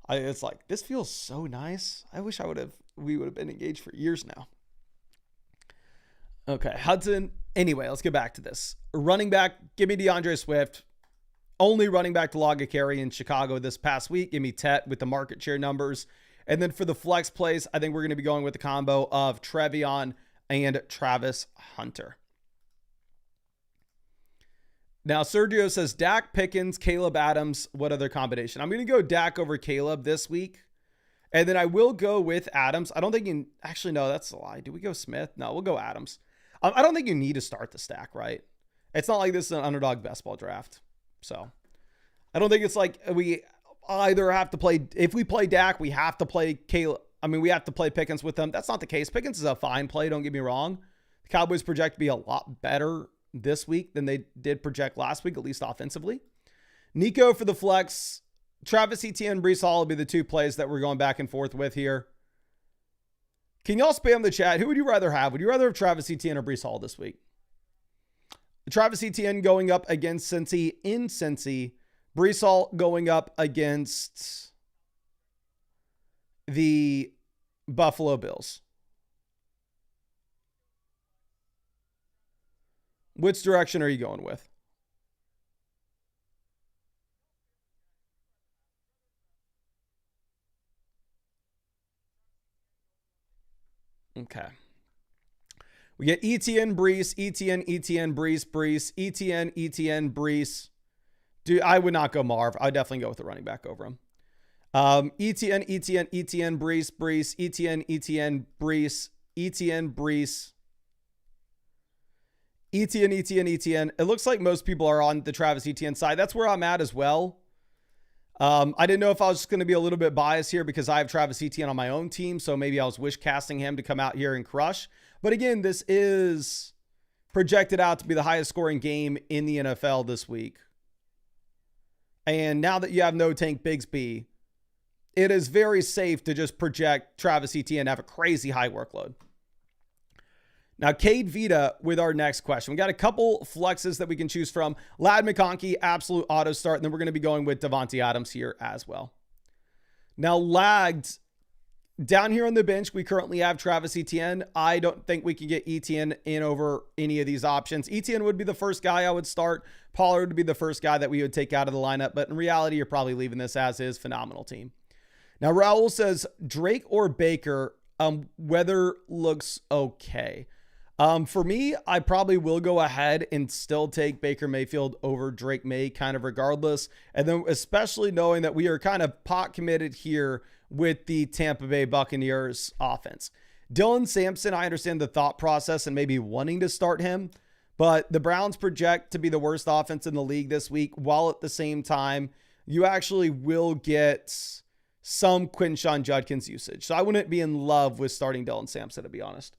it's like, this feels so nice. I wish we would have been engaged for years now. Okay, Hudson. Anyway, let's get back to this. Running back, give me DeAndre Swift. Only running back to log a carry in Chicago this past week. Give me Tet with the market share numbers. And then for the flex plays, I think we're going to be going with the combo of Trevion and Travis Hunter. Now, Sergio says, Dak, Pickens, Caleb Adams. What other combination? I'm going to go Dak over Caleb this week. And then I will go with Adams. I don't think you... Actually, no, that's a lie. Do we go Smith? No, we'll go Adams. I don't think you need to start the stack, right? It's not like this is an underdog best ball draft. So I don't think it's like we either have to play... If we play Dak, we have to play Caleb. I mean, we have to play Pickens with them. That's not the case. Pickens is a fine play. Don't get me wrong. The Cowboys project to be a lot better this week than they did project last week, at least offensively. Nico for the flex. Travis Etienne, Breece Hall will be the two plays that we're going back and forth with here. Can y'all spam the chat? Who would you rather have? Would you rather have Travis Etienne or Breece Hall this week? Travis Etienne going up against Cincy in Cincy. Breece Hall going up against the Buffalo Bills. Which direction are you going with? Okay. We get Etienne, Breece, Etienne, Breece, Etienne, Breece. Dude, I would not go Marv. I would definitely go with the running back over him. Etienne, Breece, Etienne, Breece, Etienne. It looks like most people are on the Travis Etienne side. That's where I'm at as well. I didn't know if I was just going to be a little bit biased here because I have Travis Etienne on my own team. So maybe I was wish casting him to come out here and crush. But again, this is projected out to be the highest scoring game in the NFL this week. And now that you have no Tank Bigsby, it is very safe to just project Travis Etienne to have a crazy high workload. Now, Cade Vita with our next question. We got a couple flexes that we can choose from. Ladd McConkey, absolute auto start. And then we're going to be going with Davante Adams here as well. Now, lagged down here on the bench, we currently have Travis Etienne. I don't think we can get Etienne in over any of these options. Etienne would be the first guy I would start. Pollard would be the first guy that we would take out of the lineup. But in reality, you're probably leaving this as is. Phenomenal team. Now, Raul says, Drake or Baker, weather looks okay. For me, I probably will go ahead and still take Baker Mayfield over Drake May kind of regardless. And then especially knowing that we are kind of pot committed here with the Tampa Bay Buccaneers offense. Dylan Sampson, I understand the thought process and maybe wanting to start him, but the Browns project to be the worst offense in the league this week, while at the same time, you actually will get some Quinshon Judkins usage. So I wouldn't be in love with starting Dylan Sampson, to be honest.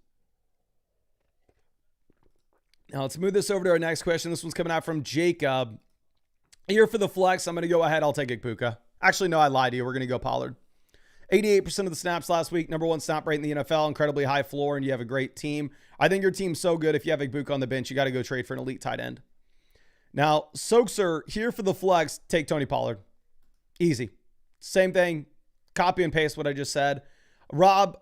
Now let's move this over to our next question. This one's coming out from Jacob. Here for the flex, I'm going to go ahead. I'll take Igbuka. Actually, no, I lied to you. We're going to go Pollard. 88% of the snaps last week. Number one snap rate in the NFL. Incredibly high floor, and you have a great team. I think your team's so good. If you have Igbuka on the bench, you got to go trade for an elite tight end. Now, Soakser, here for the flex, take Tony Pollard. Easy. Same thing. copy and paste what I just said. Rob,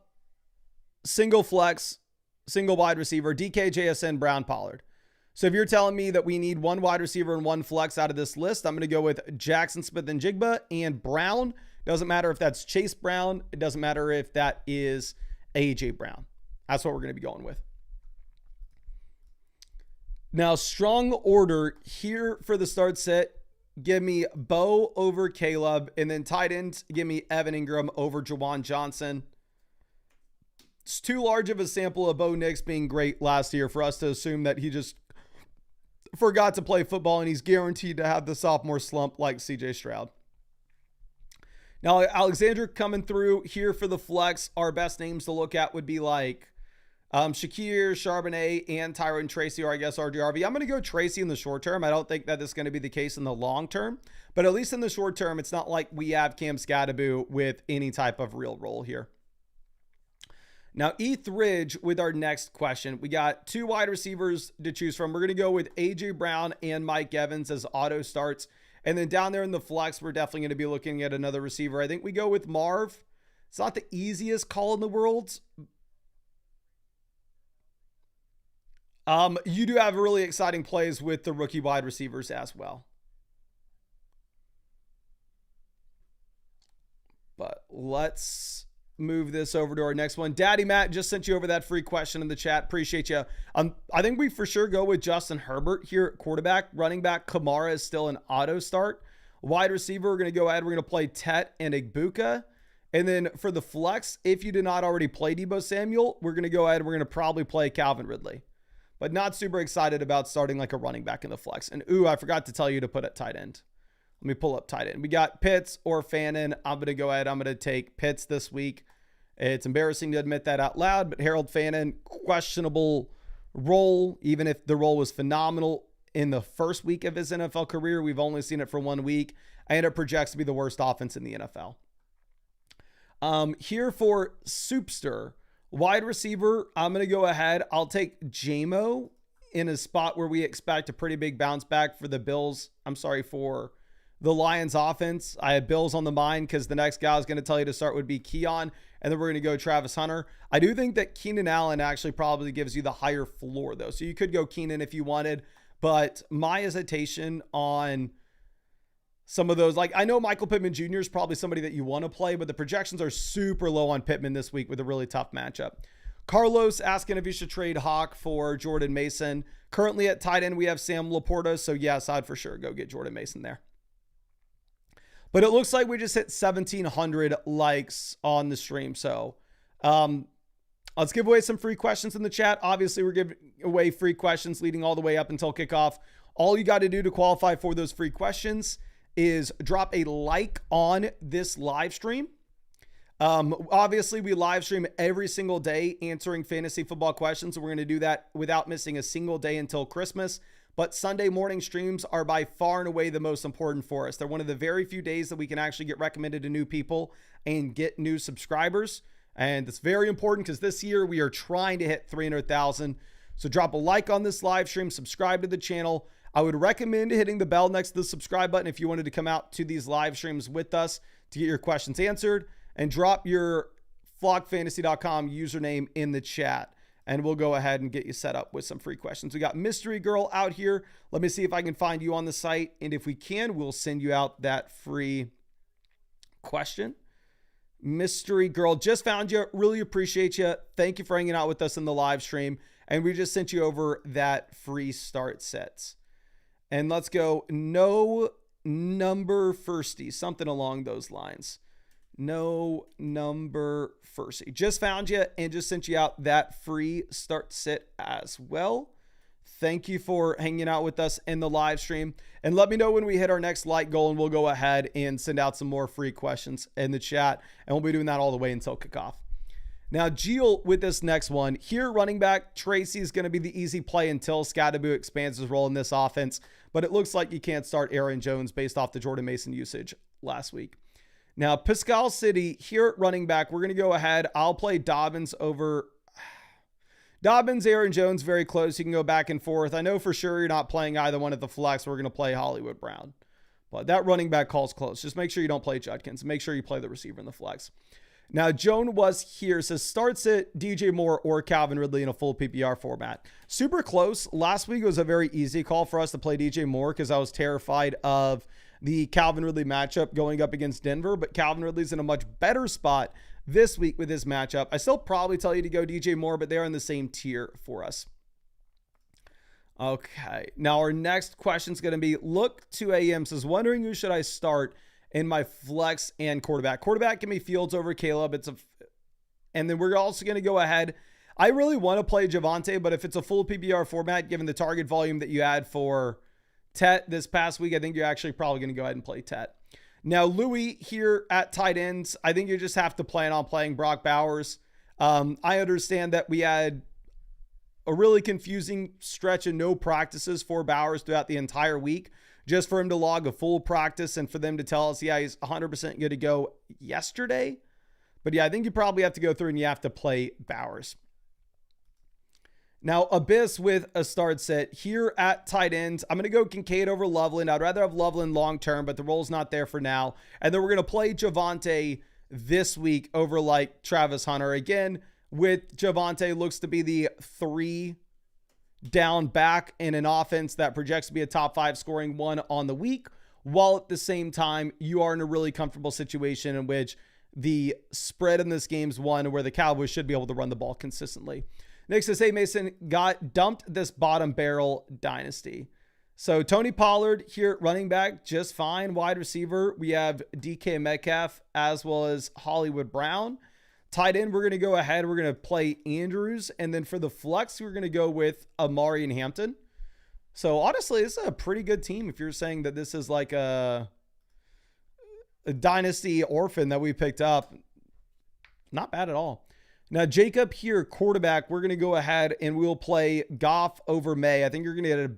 single flex, single wide receiver, DK, JSN, Brown, Pollard. So if you're telling me that we need one wide receiver and one flex out of this list, I'm going to go with Jackson Smith and Jigba and Brown. Doesn't matter if that's Chase Brown. It doesn't matter if that is AJ Brown. That's what we're going to be going with. Now, strong order here for the start set. Give me Bo over Caleb. And then tight ends, give me Evan Ingram over Jawan Johnson. It's too large of a sample of Bo Nix being great last year for us to assume that he just forgot to play football and he's guaranteed to have the sophomore slump like CJ Stroud. Now, Alexander coming through here for the flex. Our best names to look at would be like Shakir, Charbonnet, and Tyrone Tracy, or I guess RDRV. I'm going to go Tracy in the short term. I don't think that this is going to be the case in the long term, but at least in the short term, it's not like we have Cam Scattaboo with any type of real role here. Now, Ridge with our next question. We got two wide receivers to choose from. We're going to go with AJ Brown and Mike Evans as auto starts. And then down there in the flex, we're definitely going to be looking at another receiver. I think we go with Marv. It's not the easiest call in the world. You do have really exciting plays with the rookie wide receivers as well. But let's move this over to our next one. Daddy Matt just sent you over that free question in the chat. Appreciate you. I think we for sure go with Justin Herbert here at quarterback. Running back Kamara is still an auto start. Wide receiver, we're going to go ahead. We're going to play Tet and Igbuka. And then for the flex, if you did not already play Deebo Samuel, we're going to go ahead and we're going to probably play Calvin Ridley. But not super excited about starting like a running back in the flex. And I forgot to tell you to put at tight end. Let me pull up tight end. We got Pitts or Fannin. I'm going to go ahead. I'm going to take Pitts this week. It's embarrassing to admit that out loud, but Harold Fannin, questionable role, even if the role was phenomenal in the first week of his NFL career. We've only seen it for 1 week, and it projects to be the worst offense in the NFL. Here for Soupster, wide receiver, I'm going to go ahead. I'll take JMO in a spot where we expect a pretty big bounce back for the Bills. For the Lions offense. I have Bills on the mind because the next guy I was going to tell you to start would be Keon, and then we're going to go Travis Hunter. I do think that Keenan Allen actually probably gives you the higher floor, though. So you could go Keenan if you wanted, but my hesitation on some of those, like I know Michael Pittman Jr. is probably somebody that you want to play, but the projections are super low on Pittman this week with a really tough matchup. Carlos asking if you should trade Hawk for Jordan Mason. Currently at tight end, we have Sam Laporta. So yes, I'd for sure go get Jordan Mason there. But it looks like we just hit 1,700 likes on the stream. So let's give away some free questions in the chat. Obviously, we're giving away free questions leading all the way up until kickoff. All you got to do to qualify for those free questions is drop a like on this live stream. Obviously, we live stream every single day answering fantasy football questions. So we're going to do that without missing a single day until Christmas. But Sunday morning streams are by far and away the most important for us. They're one of the very few days that we can actually get recommended to new people and get new subscribers. And it's very important because this year we are trying to hit 300,000. So drop a like on this live stream, subscribe to the channel. I would recommend hitting the bell next to the subscribe button if you wanted to come out to these live streams with us to get your questions answered, and drop your flockfantasy.com username in the chat. And we'll go ahead and get you set up with some free questions. We got Mystery Girl out here. Let me see if I can find you on the site. And if we can, we'll send you out that free question. Mystery Girl, just found you. Really appreciate you. Thank you for hanging out with us in the live stream. And we just sent you over that free start sets. And let's go no number firsty, something along those lines. No number firsty. Just found you and just sent you out that free start set as well. Thank you for hanging out with us in the live stream. And let me know when we hit our next like goal, and we'll go ahead and send out some more free questions in the chat. And we'll be doing that all the way until kickoff. Now, Gio with this next one. Here, running back Tracy is going to be the easy play until Scattaboo expands his role in this offense. But it looks like you can't start Aaron Jones based off the Jordan Mason usage last week. Now, Pascal City here at running back, we're going to go ahead. I'll play Dobbins over Dobbins, Aaron Jones, very close. You can go back and forth. I know for sure you're not playing either one at the flex. We're going to play Hollywood Brown. But that running back call's close. Just make sure you don't play Judkins. Make sure you play the receiver in the flex. Now, Joan was here, says starts it DJ Moore or Calvin Ridley in a full PPR format. Super close. Last week was a very easy call for us to play DJ Moore because I was terrified of the Calvin Ridley matchup going up against Denver, but Calvin Ridley's in a much better spot this week with this matchup. I still probably tell you to go DJ Moore, but they're in the same tier for us. Okay, now our next question is going to be, look to AM says, wondering who should I start in my flex and quarterback. Quarterback give me Fields over Caleb. And then we're also going to go ahead. I really want to play Javonte, but if it's a full PPR format, given the target volume that you had for Tet this past week, I think you're actually probably going to go ahead and play Tet. Now, Louis here at tight ends, I think you just have to plan on playing Brock Bowers. I understand that we had a really confusing stretch of no practices for Bowers throughout the entire week, just for him to log a full practice and for them to tell us, yeah, he's 100% good to go yesterday. But yeah, I think you probably have to go through and you have to play Bowers. Now, Abyss with a start set here at tight ends. I'm going to go Kincaid over Loveland. I'd rather have Loveland long-term, but the role's not there for now. And then we're going to play Javonte this week over like Travis Hunter. Again, with Javonte, looks to be the 3 down back in an offense that projects to be a top 5 scoring one on the week, while at the same time, you are in a really comfortable situation in which the spread in this game's one where the Cowboys should be able to run the ball consistently. Next says, hey, Mason, got dumped this bottom barrel dynasty. So Tony Pollard here, running back, just fine. Wide receiver, we have DK Metcalf as well as Hollywood Brown. Tight end, we're going to go ahead. We're going to play Andrews. And then for the flex, we're going to go with Amari and Hampton. So honestly, this is a pretty good team. If you're saying that this is like a dynasty orphan that we picked up, not bad at all. Now, Jacob here, quarterback, we're going to go ahead and we'll play Goff over May. I think you're going to get a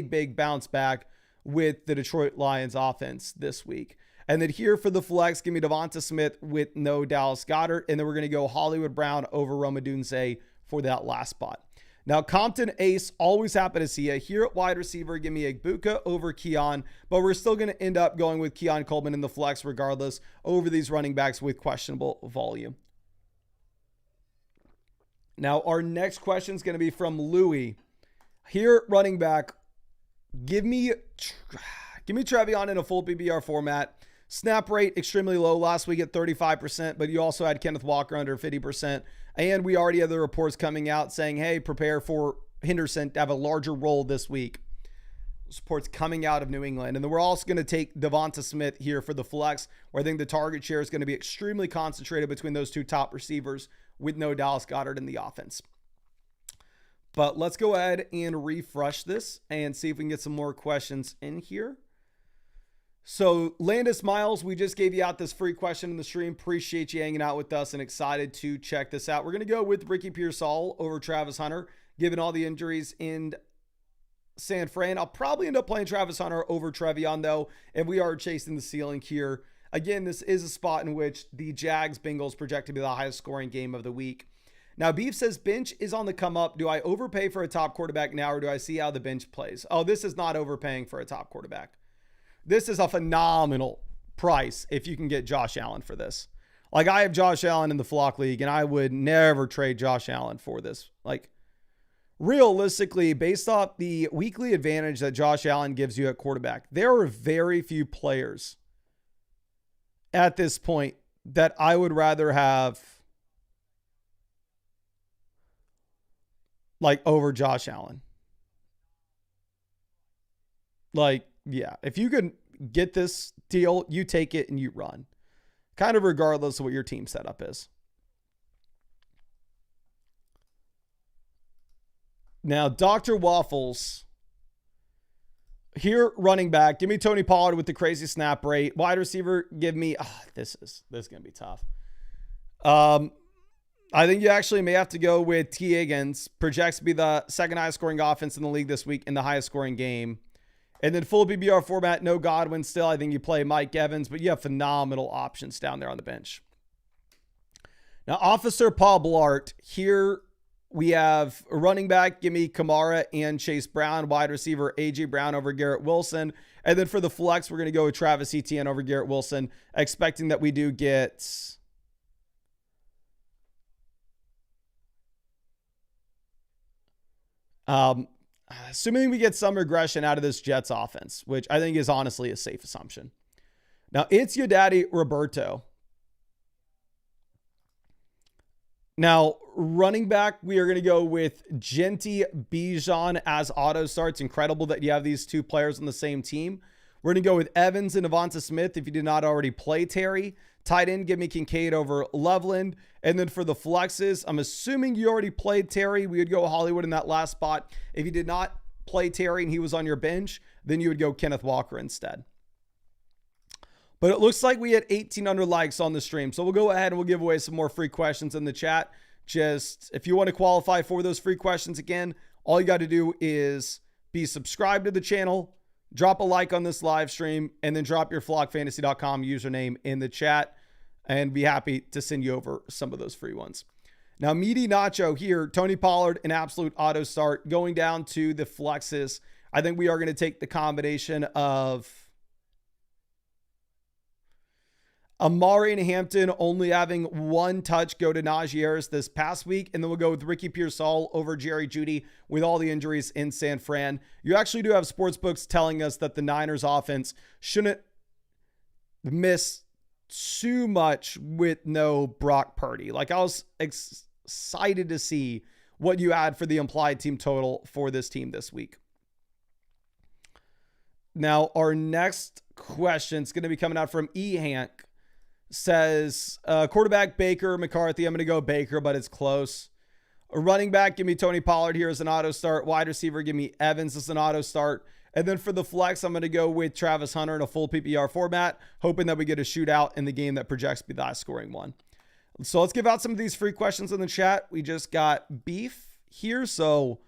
big bounce back with the Detroit Lions offense this week. And then here for the flex, give me Devonta Smith with no Dallas Goedert. And then we're going to go Hollywood Brown over Roma Dunze for that last spot. Now, Compton Ace, always happy to see you. Here at wide receiver, give me Egbuka over Keon. But we're still going to end up going with Keon Coleman in the flex regardless over these running backs with questionable volume. Now, our next question is going to be from Louis. Here at running back, give me Trevion in a full PPR format. Snap rate extremely low last week at 35%, but you also had Kenneth Walker under 50%. And we already have the reports coming out saying, hey, prepare for Henderson to have a larger role this week. Reports coming out of New England. And then we're also going to take Devonta Smith here for the flex, where I think the target share is going to be extremely concentrated between those two top receivers with no Dallas Goedert in the offense. But let's go ahead and refresh this and see if we can get some more questions in here. So Landis Miles, we just gave you out this free question in the stream. Appreciate you hanging out with us and excited to check this out. We're going to go with Ricky Pearsall over Travis Hunter, given all the injuries in San Fran. I'll probably end up playing Travis Hunter over Trevion though, and we are chasing the ceiling here. Again, this is a spot in which the Jags-Bengals project to be the highest scoring game of the week. Now, Beef says bench is on the come up. Do I overpay for a top quarterback now, or do I see how the bench plays? Oh, this is not overpaying for a top quarterback. This is a phenomenal price if you can get Josh Allen for this. Like, I have Josh Allen in the Flock League, and I would never trade Josh Allen for this. Like, realistically, based off the weekly advantage that Josh Allen gives you at quarterback, there are very few players at this point that I would rather have like over Josh Allen. Like, yeah, if you can get this deal, you take it and you run, kind of regardless of what your team setup is. Now, Dr. Waffles here, running back, give me Tony Pollard with the crazy snap rate. Wide receiver, give me, this is going to be tough. I think you actually may have to go with T. Higgins. Projects to be the second highest scoring offense in the league this week in the highest scoring game. And then full PPR format, no Godwin still. I think you play Mike Evans, but you have phenomenal options down there on the bench. Now, Officer Paul Blart here We have a running back, give me Kamara and Chase Brown. Wide receiver, A.J. Brown over Garrett Wilson. And then for the flex, we're going to go with Travis Etienne over Garrett Wilson, expecting that we do get... assuming we get some regression out of this Jets offense, which I think is honestly a safe assumption. Now, it's your daddy, Roberto. Now, running back, we are going to go with Genty Bijan as auto starts. Incredible that you have these two players on the same team. We're going to go with Evans and Devonta Smith if you did not already play Terry. Tight end, give me Kincaid over Loveland. And then for the flexes, I'm assuming you already played Terry. We would go Hollywood in that last spot. If you did not play Terry and he was on your bench, then you would go Kenneth Walker instead. But it looks like we had 1,800 likes on the stream. So we'll go ahead and we'll give away some more free questions in the chat. Just if you want to qualify for those free questions again, all you got to do is be subscribed to the channel, drop a like on this live stream, and then drop your flockfantasy.com username in the chat, and be happy to send you over some of those free ones. Now, Meaty Nacho here, Tony Pollard, an absolute auto start. Going down to the flexes, I think we are going to take the combination of Amari and Hampton only having one touch go to Najee Harris this past week. And then we'll go with Ricky Pearsall over Jerry Jeudy with all the injuries in San Fran. You actually do have sportsbooks telling us that the Niners offense shouldn't miss too much with no Brock Purdy. Like, I was excited to see what you had for the implied team total for this team this week. Now, our next question is going to be coming out from E. Hank. Says quarterback Baker McCarthy. I'm going to go Baker, but it's close. A running back, give me Tony Pollard here as an auto start. Wide receiver, give me Evans as an auto start. And then for the flex, I'm going to go with Travis Hunter in a full PPR format, hoping that we get a shootout in the game that projects to be the highest scoring one. So let's give out some of these free questions in the chat. We just got Beef here, so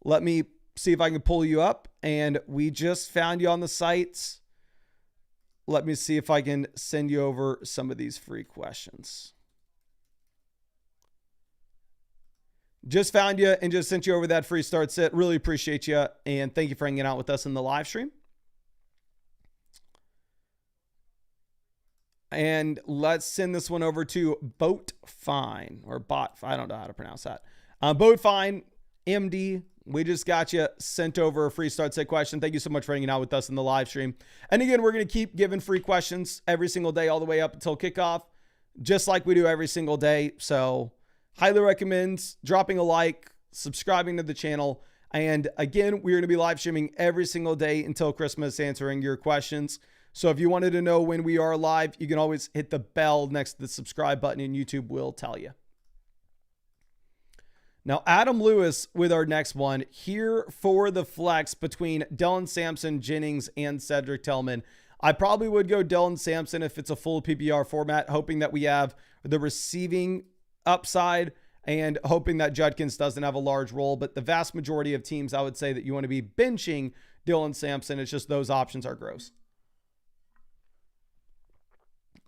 let me see if I can pull you up. And we just found you on the site. Let me see if I can send you over some of these free questions. Just found you and just sent you over that free start set. Really appreciate you. And thank you for hanging out with us in the live stream. And let's send this one over to Boat Fine or Bot. I don't know how to pronounce that. Boat Fine, MD. We just got you sent over a free start set question. Thank you so much for hanging out with us in the live stream. And again, we're going to keep giving free questions every single day, all the way up until kickoff, just like we do every single day. So highly recommend dropping a like, subscribing to the channel. And again, we're going to be live streaming every single day until Christmas, answering your questions. So if you wanted to know when we are live, you can always hit the bell next to the subscribe button and YouTube will tell you. Now, Adam Lewis with our next one here for the flex between Dylan Sampson, Jennings, and Cedric Tillman. I probably would go Dylan Sampson if it's a full PPR format, hoping that we have the receiving upside and hoping that Judkins doesn't have a large role. But the vast majority of teams, I would say that you want to be benching Dylan Sampson. It's just those options are gross.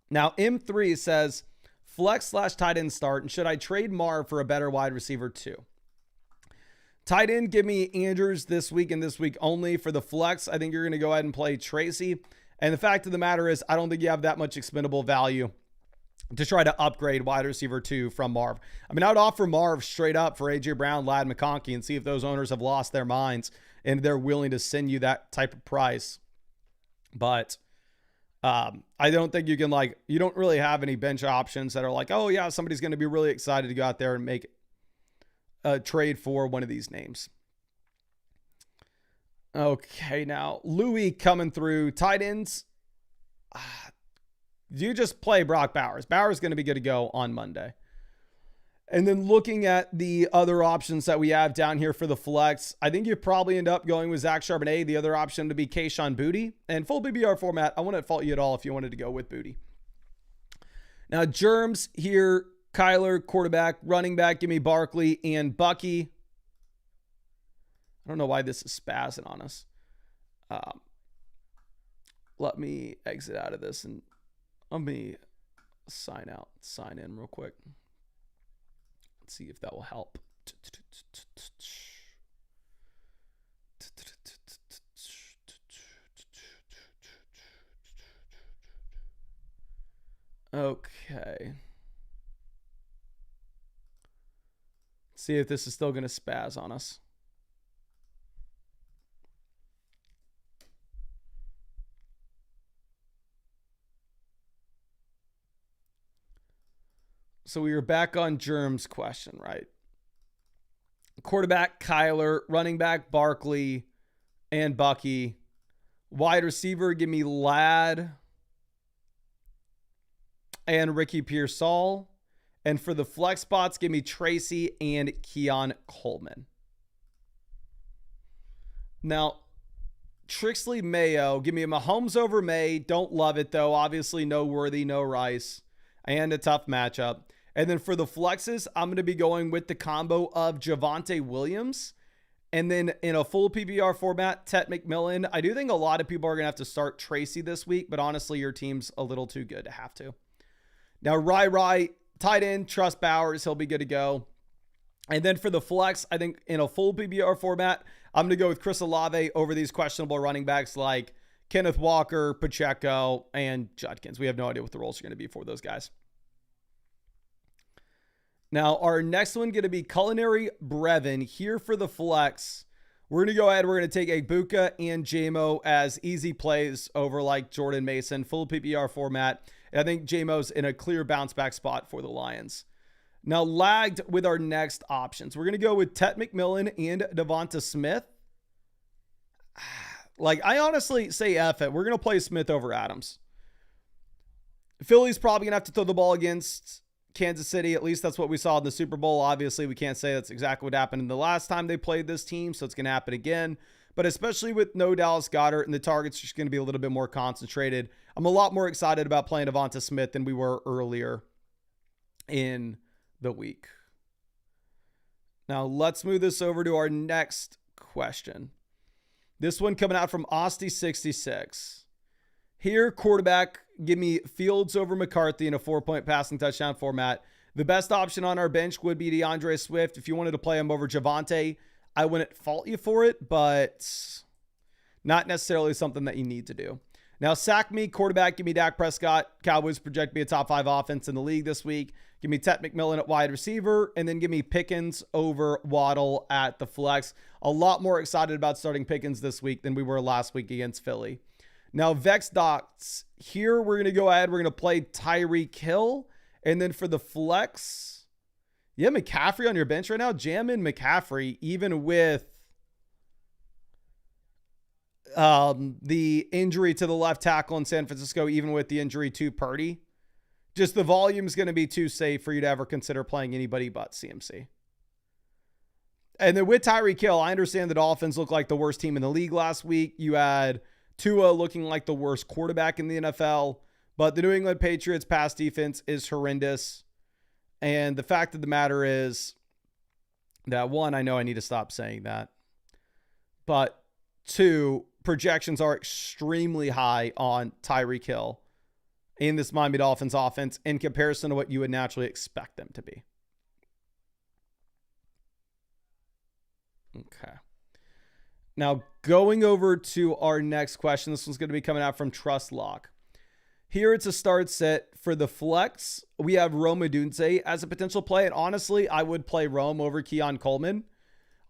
Now, M3 says, flex / tight end start, and should I trade Marv for a better wide receiver too? Tight end, give me Andrews this week and this week only. For the flex, I think you're going to go ahead and play Tracy. And the fact of the matter is, I don't think you have that much expendable value to try to upgrade wide receiver 2 from Marv. I mean, I would offer Marv straight up for A.J. Brown, Ladd McConkey, and see if those owners have lost their minds and they're willing to send you that type of price. But I don't think you can, you don't really have any bench options that are like, oh yeah, somebody's going to be really excited to go out there and make a trade for one of these names. Okay, now Louis coming through. Tight ends. You just play Brock Bowers. Bowers is going to be good to go on Monday. And then looking at the other options that we have down here for the flex, I think you probably end up going with Zach Charbonnet. The other option to be Kayshon Boutte. And full BBR format, I wouldn't fault you at all if you wanted to go with Boutte. Now, Germs here, Kyler, quarterback, running back, give me Barkley and Bucky. I don't know why this is spazzing on us. Let me exit out of this and let me sign in real quick. Let's see if that will help. See if this is still going to spaz on us. So we were back on Germ's question, right? Quarterback, Kyler. Running back, Barkley and Bucky. Wide receiver, give me Ladd and Ricky Pearsall. And for the flex spots, give me Tracy and Keon Coleman. Now, Trixley Mayo, give me a Mahomes over May. Don't love it, though. Obviously, no Worthy, no Rice. And a tough matchup. And then for the flexes, I'm going to be going with the combo of Javonte Williams. And then in a full PPR format, Tet McMillan. I do think a lot of people are going to have to start Tracy this week, but honestly, your team's a little too good to have to. Now, Rai, tight end, trust Bowers. He'll be good to go. And then for the flex, I think in a full PPR format, I'm going to go with Chris Olave over these questionable running backs like Kenneth Walker, Pacheco, and Judkins. We have no idea what the roles are going to be for those guys. Now, our next one going to be Culinary Brevin here for the flex. We're going to go ahead. We're going to take Egbuka and JMO as easy plays over like Jordan Mason, full PPR format. And I think JMO's in a clear bounce back spot for the Lions. Now, lagged with our next options. We're going to go with Tet McMillan and Devonta Smith. Like, I honestly say F it. We're going to play Smith over Adams. Philly's probably going to have to throw the ball against Kansas City. At least that's what we saw in the Super Bowl. Obviously, we can't say that's exactly what happened in the last time they played this team, so it's going to happen again. But especially with no Dallas Goedert and the targets just going to be a little bit more concentrated. I'm a lot more excited about playing Devonta Smith than we were earlier in the week. Now, let's move this over to our next question. This one coming out from Osty66. Here, quarterback, give me Fields over McCarthy in a 4-point passing touchdown format. The best option on our bench would be DeAndre Swift. If you wanted to play him over Javonte, I wouldn't fault you for it, but not necessarily something that you need to do. Now, sack me, quarterback, give me Dak Prescott. Cowboys project to be a top 5 offense in the league this week. Give me Tet McMillan at wide receiver, and then give me Pickens over Waddle at the flex. A lot more excited about starting Pickens this week than we were last week against Philly. Now, Vex Docs, here we're going to go ahead. We're going to play Tyreek Hill. And then for the flex, you have McCaffrey on your bench right now. Jam in McCaffrey, even with the injury to the left tackle in San Francisco, even with the injury to Purdy. Just the volume is going to be too safe for you to ever consider playing anybody but CMC. And then with Tyreek Hill, I understand the Dolphins look like the worst team in the league last week. You had Tua looking like the worst quarterback in the NFL, but the New England Patriots pass defense is horrendous. And the fact of the matter is that, one, I know I need to stop saying that, but two, projections are extremely high on Tyreek Hill in this Miami Dolphins offense in comparison to what you would naturally expect them to be. Okay. Now, going over to our next question, this one's going to be coming out from Trust Lock. Here it's a start set for the flex. We have Rome Odunze as a potential play, and honestly, I would play Rome over Keon Coleman.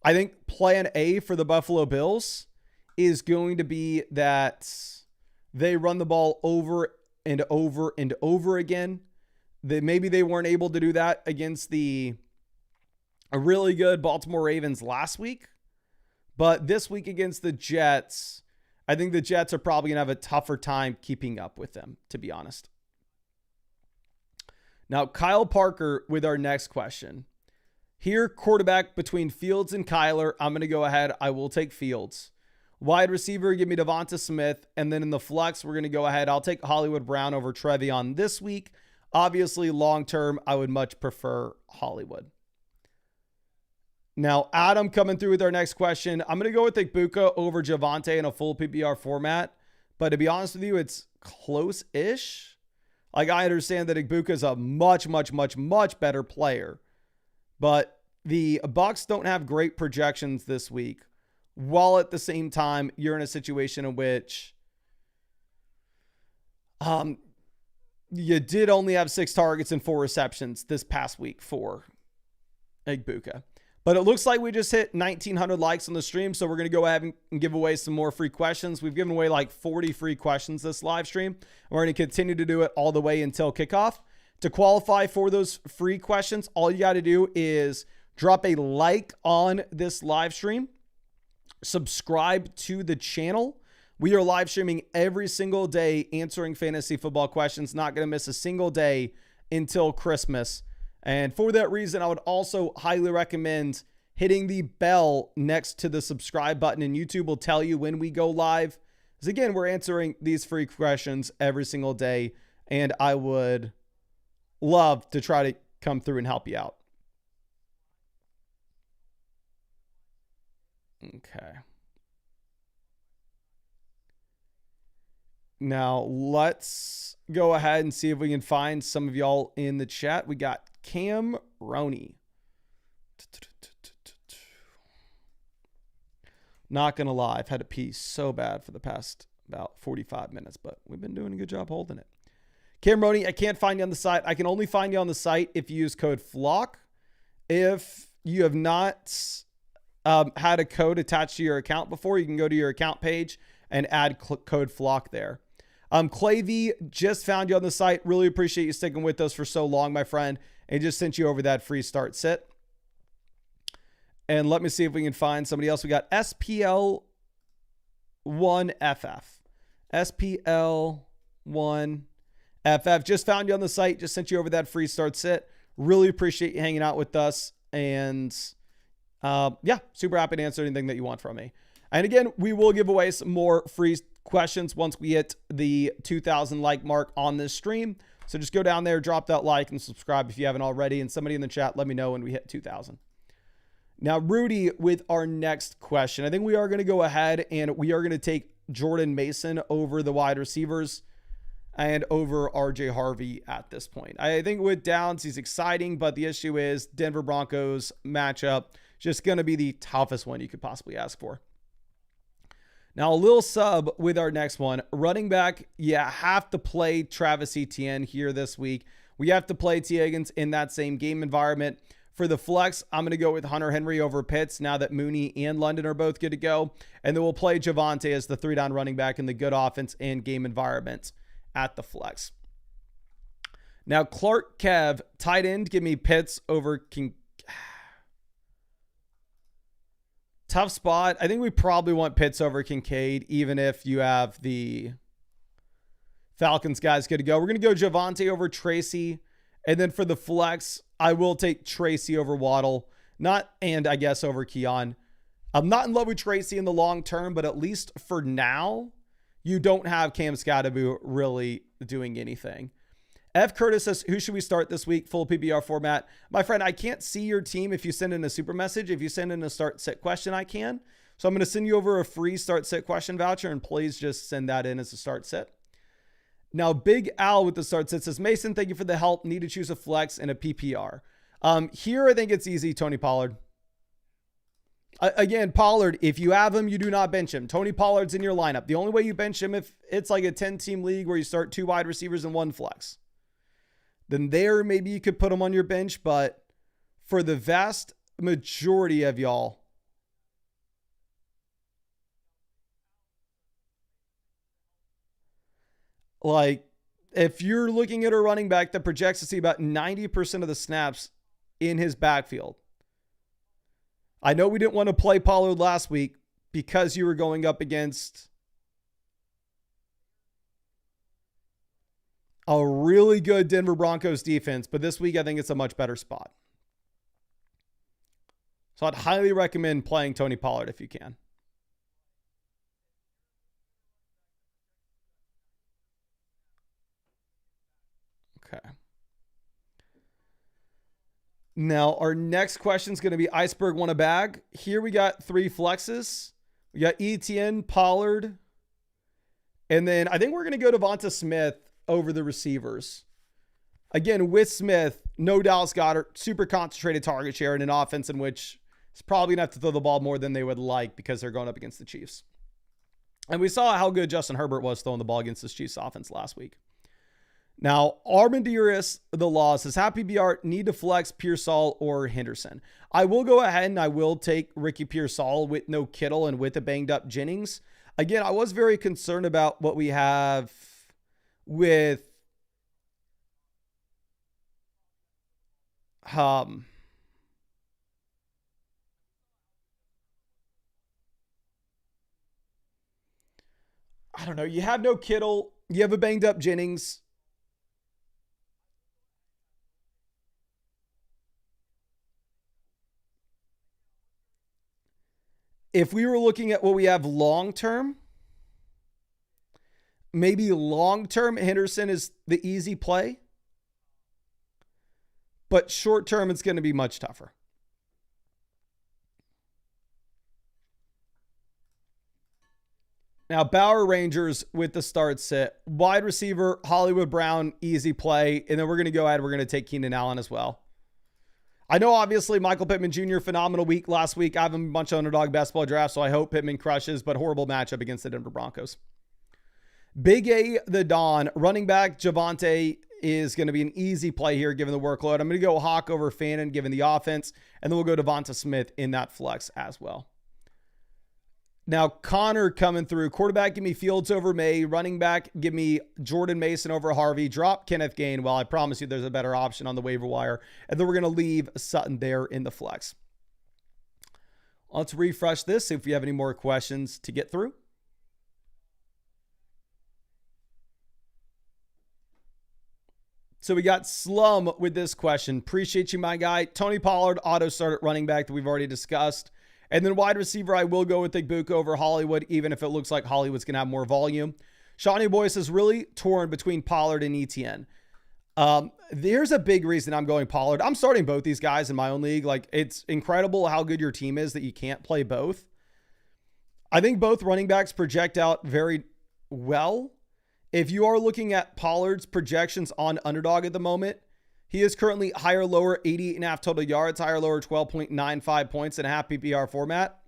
I think plan A for the Buffalo Bills is going to be that they run the ball over and over and over again. Maybe they weren't able to do that against a really good Baltimore Ravens last week. But this week against the Jets, I think the Jets are probably going to have a tougher time keeping up with them, to be honest. Now, Kyle Parker with our next question. Here, quarterback between Fields and Kyler. I'm going to go ahead. I will take Fields. Wide receiver, give me Devonta Smith. And then in the flex, we're going to go ahead. I'll take Hollywood Brown over Trevion this week. Obviously, long-term, I would much prefer Hollywood. Now, Adam coming through with our next question. I'm going to go with Egbuka over Javonte in a full PPR format. But to be honest with you, it's close-ish. Like, I understand that Egbuka is a much, much, much, much better player. But the Bucs don't have great projections this week. While at the same time, you're in a situation in which you did only have 6 targets and 4 receptions this past week for Egbuka. But it looks like we just hit 1,900 likes on the stream, so we're going to go ahead and give away some more free questions. We've given away like 40 free questions this live stream. We're going to continue to do it all the way until kickoff. To qualify for those free questions, all you got to do is drop a like on this live stream, subscribe to the channel. We are live streaming every single day, answering fantasy football questions. Not going to miss a single day until Christmas. And for that reason, I would also highly recommend hitting the bell next to the subscribe button, and YouTube will tell you when we go live. Because again, we're answering these free questions every single day, and I would love to try to come through and help you out. Okay. Now, let's go ahead and see if we can find some of y'all in the chat. We got Cam Roney. Not going to lie, I've had to pee so bad for the past about 45 minutes, but we've been doing a good job holding it. Cam Roney, I can't find you on the site. I can only find you on the site if you use code FLOCK. If you have not had a code attached to your account before, you can go to your account page and add code FLOCK there. Clay V, just found you on the site. Really appreciate you sticking with us for so long, my friend. And just sent you over that free start sit. And let me see if we can find somebody else. We got SPL1FF. SPL1FF. Just found you on the site. Just sent you over that free start sit. Really appreciate you hanging out with us. And yeah, super happy to answer anything that you want from me. And again, we will give away some more free questions once we hit the 2,000 like mark on this stream. So just go down there, drop that like and subscribe if you haven't already. And somebody in the chat, let me know when we hit 2,000. Now, Rudy, with our next question, I think we are going to go ahead and we are going to take Jordan Mason over the wide receivers and over RJ Harvey at this point. I think with Downs, he's exciting, but the issue is Denver Broncos matchup just going to be the toughest one you could possibly ask for. Now, a little sub with our next one. Running back, have to play Travis Etienne here this week. We have to play T. Higgins in that same game environment. For the flex, I'm going to go with Hunter Henry over Pitts now that Mooney and London are both good to go. And then we'll play Javonte as the 3-down running back in the good offense and game environment at the flex. Now, Clark Kev, tight end, give me Pitts over King. Tough spot. I think we probably want Pitts over Kincaid, even if you have the Falcons guys good to go. We're going to go Javonte over Tracy. And then for the flex, I will take Tracy over Waddle. I guess over Keon. I'm not in love with Tracy in the long term, but at least for now, you don't have Cam Scatterbu really doing anything. F. Curtis says, who should we start this week? Full PPR format. My friend, I can't see your team if you send in a super message. If you send in a start sit question, I can. So I'm going to send you over a free start sit question voucher, and please just send that in as a start sit. Now, Big Al with the start sit says, Mason, thank you for the help. Need to choose a flex and a PPR. Here, I think it's easy. Tony Pollard. Again, Pollard, if you have him, you do not bench him. Tony Pollard's in your lineup. The only way you bench him if it's like a 10-team league where you start 2 wide receivers and 1 flex. Then there, maybe you could put him on your bench. But for the vast majority of y'all, like, if you're looking at a running back that projects to see about 90% of the snaps in his backfield. I know we didn't want to play Pollard last week because you were going up against a really good Denver Broncos defense, but this week I think it's a much better spot. So I'd highly recommend playing Tony Pollard if you can. Okay. Now, our next question is going to be Iceberg won a bag. Here we got 3 flexes. We got Etienne, Pollard, and then I think we're going to go to Devonta Smith over the receivers. Again, with Smith, no Dallas Goedert, super concentrated target share in an offense in which it's probably going to have to throw the ball more than they would like because they're going up against the Chiefs. And we saw how good Justin Herbert was throwing the ball against this Chiefs offense last week. Now, Armandirus the Law says, Happy BR, need to flex Pearsall or Henderson. I will go ahead and I will take Ricky Pearsall with no Kittle and with a banged up Jennings. Again, I was very concerned about what we have with I don't know. You have no Kittle. You have a banged up Jennings. If we were looking at what we have long term, maybe long term Henderson is the easy play. But short term, it's going to be much tougher. Now, Bauer Rangers with the start sit. Wide receiver, Hollywood Brown, easy play. And then we're going to go ahead. We're going to take Keenan Allen as well. I know, obviously, Michael Pittman Jr., phenomenal week last week. I have a bunch of underdog basketball drafts, so I hope Pittman crushes, but horrible matchup against the Denver Broncos. Big A, the Don. Running back, Javonte is going to be an easy play here given the workload. I'm going to go Hawk over Fannin given the offense, and then we'll go Devonta Smith in that flex as well. Now, Connor coming through. Quarterback, give me Fields over May. Running back, give me Jordan Mason over Harvey. Drop Kenneth Gainwell. I promise you there's a better option on the waiver wire. And then we're going to leave Sutton there in the flex. Let's refresh this, see if we have any more questions to get through. So we got Slum with this question. Appreciate you, my guy. Tony Pollard, auto start at running back that we've already discussed. And then wide receiver, I will go with Igbuka over Hollywood, even if it looks like Hollywood's going to have more volume. Shawnee Boyce is really torn between Pollard and Etienne. There's a big reason I'm going Pollard. I'm starting both these guys in my own league. Like, it's incredible how good your team is that you can't play both. I think both running backs project out very well. If you are looking at Pollard's projections on Underdog at the moment, he is currently higher, lower, 88.5 total yards, higher, lower, 12.95 points in a half PPR format.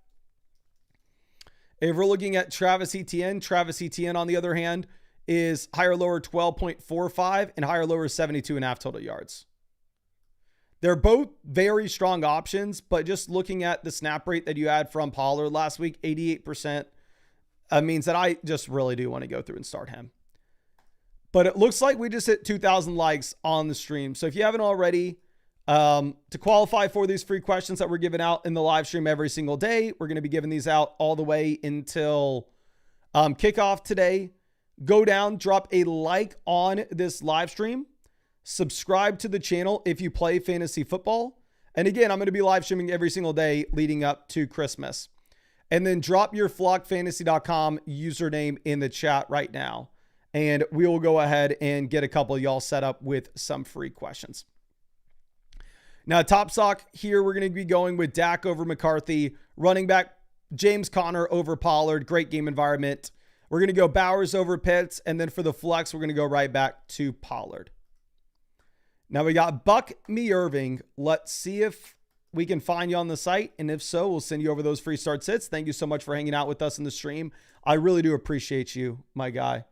If we're looking at Travis Etienne on the other hand is higher, lower, 12.45 and higher, lower, 72.5 total yards. They're both very strong options, but just looking at the snap rate that you had from Pollard last week, 88%, means that I just really do want to go through and start him. But it looks like we just hit 2,000 likes on the stream. So if you haven't already, to qualify for these free questions that we're giving out in the live stream every single day, we're going to be giving these out all the way until kickoff today. Go down, drop a like on this live stream, subscribe to the channel if you play fantasy football. And again, I'm going to be live streaming every single day leading up to Christmas. And then drop your flockfantasy.com username in the chat right now. And we will go ahead and get a couple of y'all set up with some free questions. Now, top sock here, we're going to be going with Dak over McCarthy. Running back, James Conner over Pollard. Great game environment. We're going to go Bowers over Pitts. And then for the flex, we're going to go right back to Pollard. Now, we got Buck Me Irving. Let's see if we can find you on the site. And if so, we'll send you over those free start sits. Thank you so much for hanging out with us in the stream. I really do appreciate you, my guy.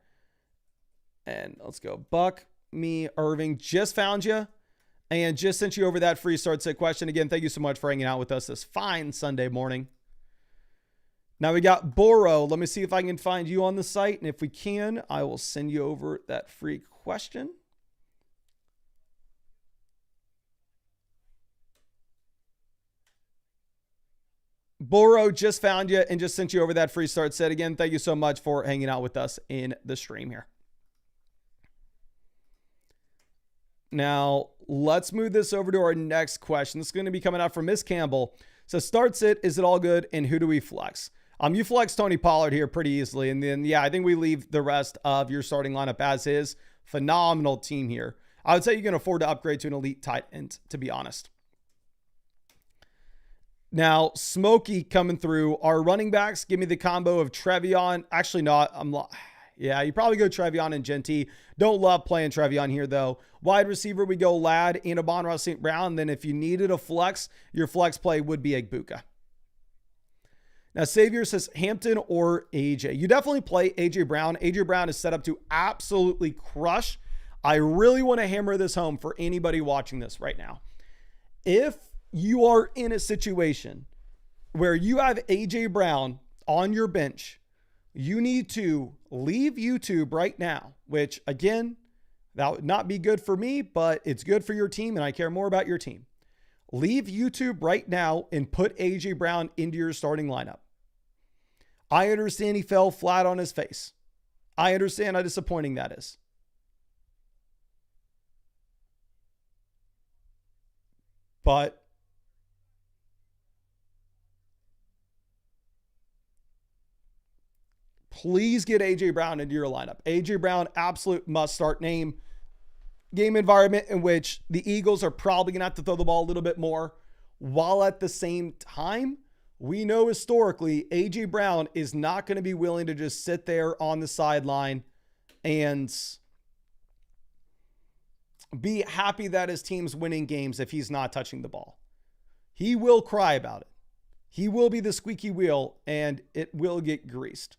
And let's go. Buck Me Irving. Just found you and just sent you over that free start sit question. Again, thank you so much for hanging out with us this fine Sunday morning. Now we got Boro. Let me see if I can find you on the site. And if we can, I will send you over that free question. Boro, just found you and just sent you over that free start set. Again, thank you so much for hanging out with us in the stream here. Now, let's move this over to our next question. This is going to be coming out from Miss Campbell. So start sit, is it all good? And who do we flex? You flex Tony Pollard here pretty easily. And then, yeah, I think we leave the rest of your starting lineup as is. Phenomenal team here. I would say you can afford to upgrade to an elite tight end, to be honest. Now, Smokey coming through. Our running backs, give me the combo of Trevion. Actually, not. Yeah, you probably go Trevion and Genty. Don't love playing Trevion here, though. Wide receiver, we go Ladd and Amon-Ra St. Brown. Then if you needed a flex, your flex play would be Igbuka. Now, Savior says Hampton or AJ. You definitely play AJ Brown. AJ Brown is set up to absolutely crush. I really want to hammer this home for anybody watching this right now. If you are in a situation where you have A.J. Brown on your bench, you need to leave YouTube right now, which again, that would not be good for me, but it's good for your team, and I care more about your team. Leave YouTube right now and put A.J. Brown into your starting lineup. I understand he fell flat on his face. I understand how disappointing that is. But please get A.J. Brown into your lineup. A.J. Brown, absolute must-start name. Game environment in which the Eagles are probably going to have to throw the ball a little bit more, while at the same time, we know historically A.J. Brown is not going to be willing to just sit there on the sideline and be happy that his team's winning games if he's not touching the ball. He will cry about it. He will be the squeaky wheel, and it will get greased.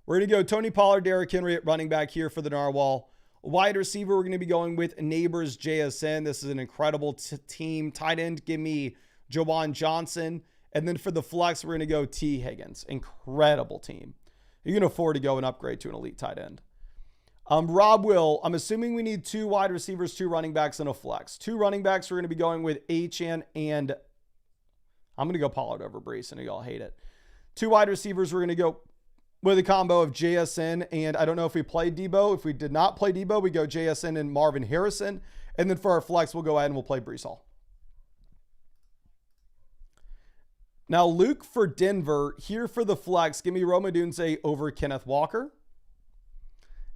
We're going to go Tony Pollard, Derrick Henry at running back here for the Narwhal. Wide receiver, we're going to be going with Neighbors JSN. This is an incredible team. Tight end, give me Jawan Johnson. And then for the flex, we're going to go T. Higgins. Incredible team. You can afford to go and upgrade to an elite tight end. Rob Will, I'm assuming we need 2 wide receivers, 2 running backs, and a flex. 2 running backs, we're going to be going with Achane, and I'm going to go Pollard over Brees, and y'all hate it. 2 wide receivers, we're going to go with a combo of JSN, and I don't know if we played Debo. If we did not play Debo, we go JSN and Marvin Harrison. And then for our flex, we'll go ahead and we'll play Brees Hall. Now, Luke for Denver, here for the flex, give me Rome Odunze over Kenneth Walker.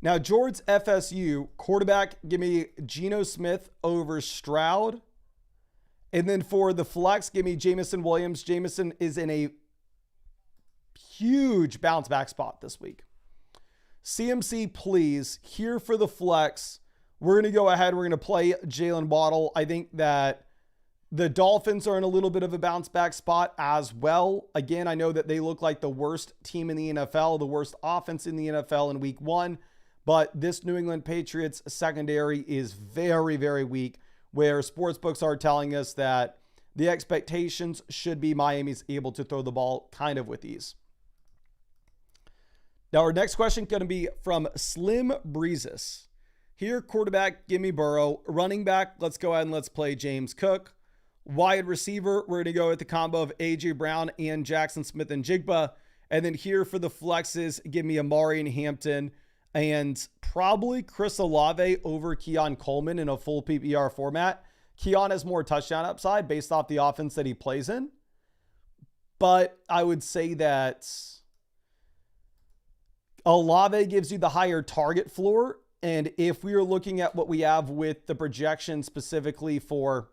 Now, George FSU, quarterback, give me Geno Smith over Stroud. And then for the flex, give me Jameson Williams. Jameson is in a huge bounce back spot this week. CMC, please, here for the flex. We're going to go ahead. We're going to play Jalen Waddle. I think that the Dolphins are in a little bit of a bounce back spot as well. Again, I know that they look like the worst team in the NFL, the worst offense in the NFL in week 1, but this New England Patriots secondary is very, very weak, where sportsbooks are telling us that the expectations should be Miami's able to throw the ball kind of with ease. Now, our next question is going to be from Slim Breezes. Here, quarterback, give me Burrow. Running back, let's go ahead and let's play James Cook. Wide receiver, we're going to go with the combo of A.J. Brown and Jackson Smith and Jigba. And then here for the flexes, give me Amari and Hampton. And probably Chris Olave over Keon Coleman in a full PPR format. Keon has more touchdown upside based off the offense that he plays in. But I would say that Olave gives you the higher target floor. And if we are looking at what we have with the projection specifically for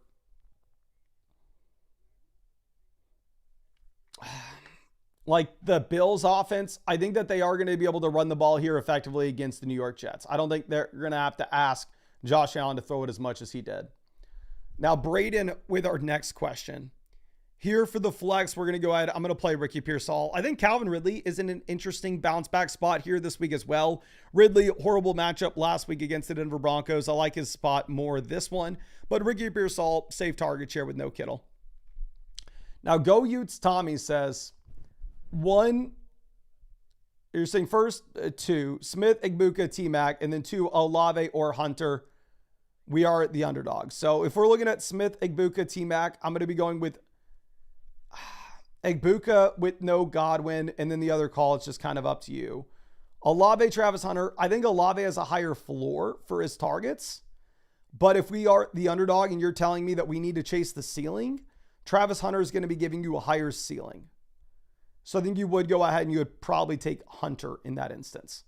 like the Bills offense, I think that they are going to be able to run the ball here effectively against the New York Jets. I don't think they're going to have to ask Josh Allen to throw it as much as he did. Now, Braden with our next question. Here for the flex, we're going to go ahead. I'm going to play Ricky Pearsall. I think Calvin Ridley is in an interesting bounce back spot here this week as well. Ridley, horrible matchup last week against the Denver Broncos. I like his spot more this one. But Ricky Pearsall, safe target share with no Kittle. Now, Go Utes Tommy says, 1, you're saying first 2, Smith, Igbuka, T-Mac, and then 2, Olave or Hunter. We are the underdog. So if we're looking at Smith, Igbuka, T-Mac, I'm going to be going with Igbuka with no Godwin, and then the other call, it's just kind of up to you. Olave, Travis Hunter, I think Olave has a higher floor for his targets. But if we are the underdog and you're telling me that we need to chase the ceiling, Travis Hunter is going to be giving you a higher ceiling. So I think you would go ahead and you would probably take Hunter in that instance.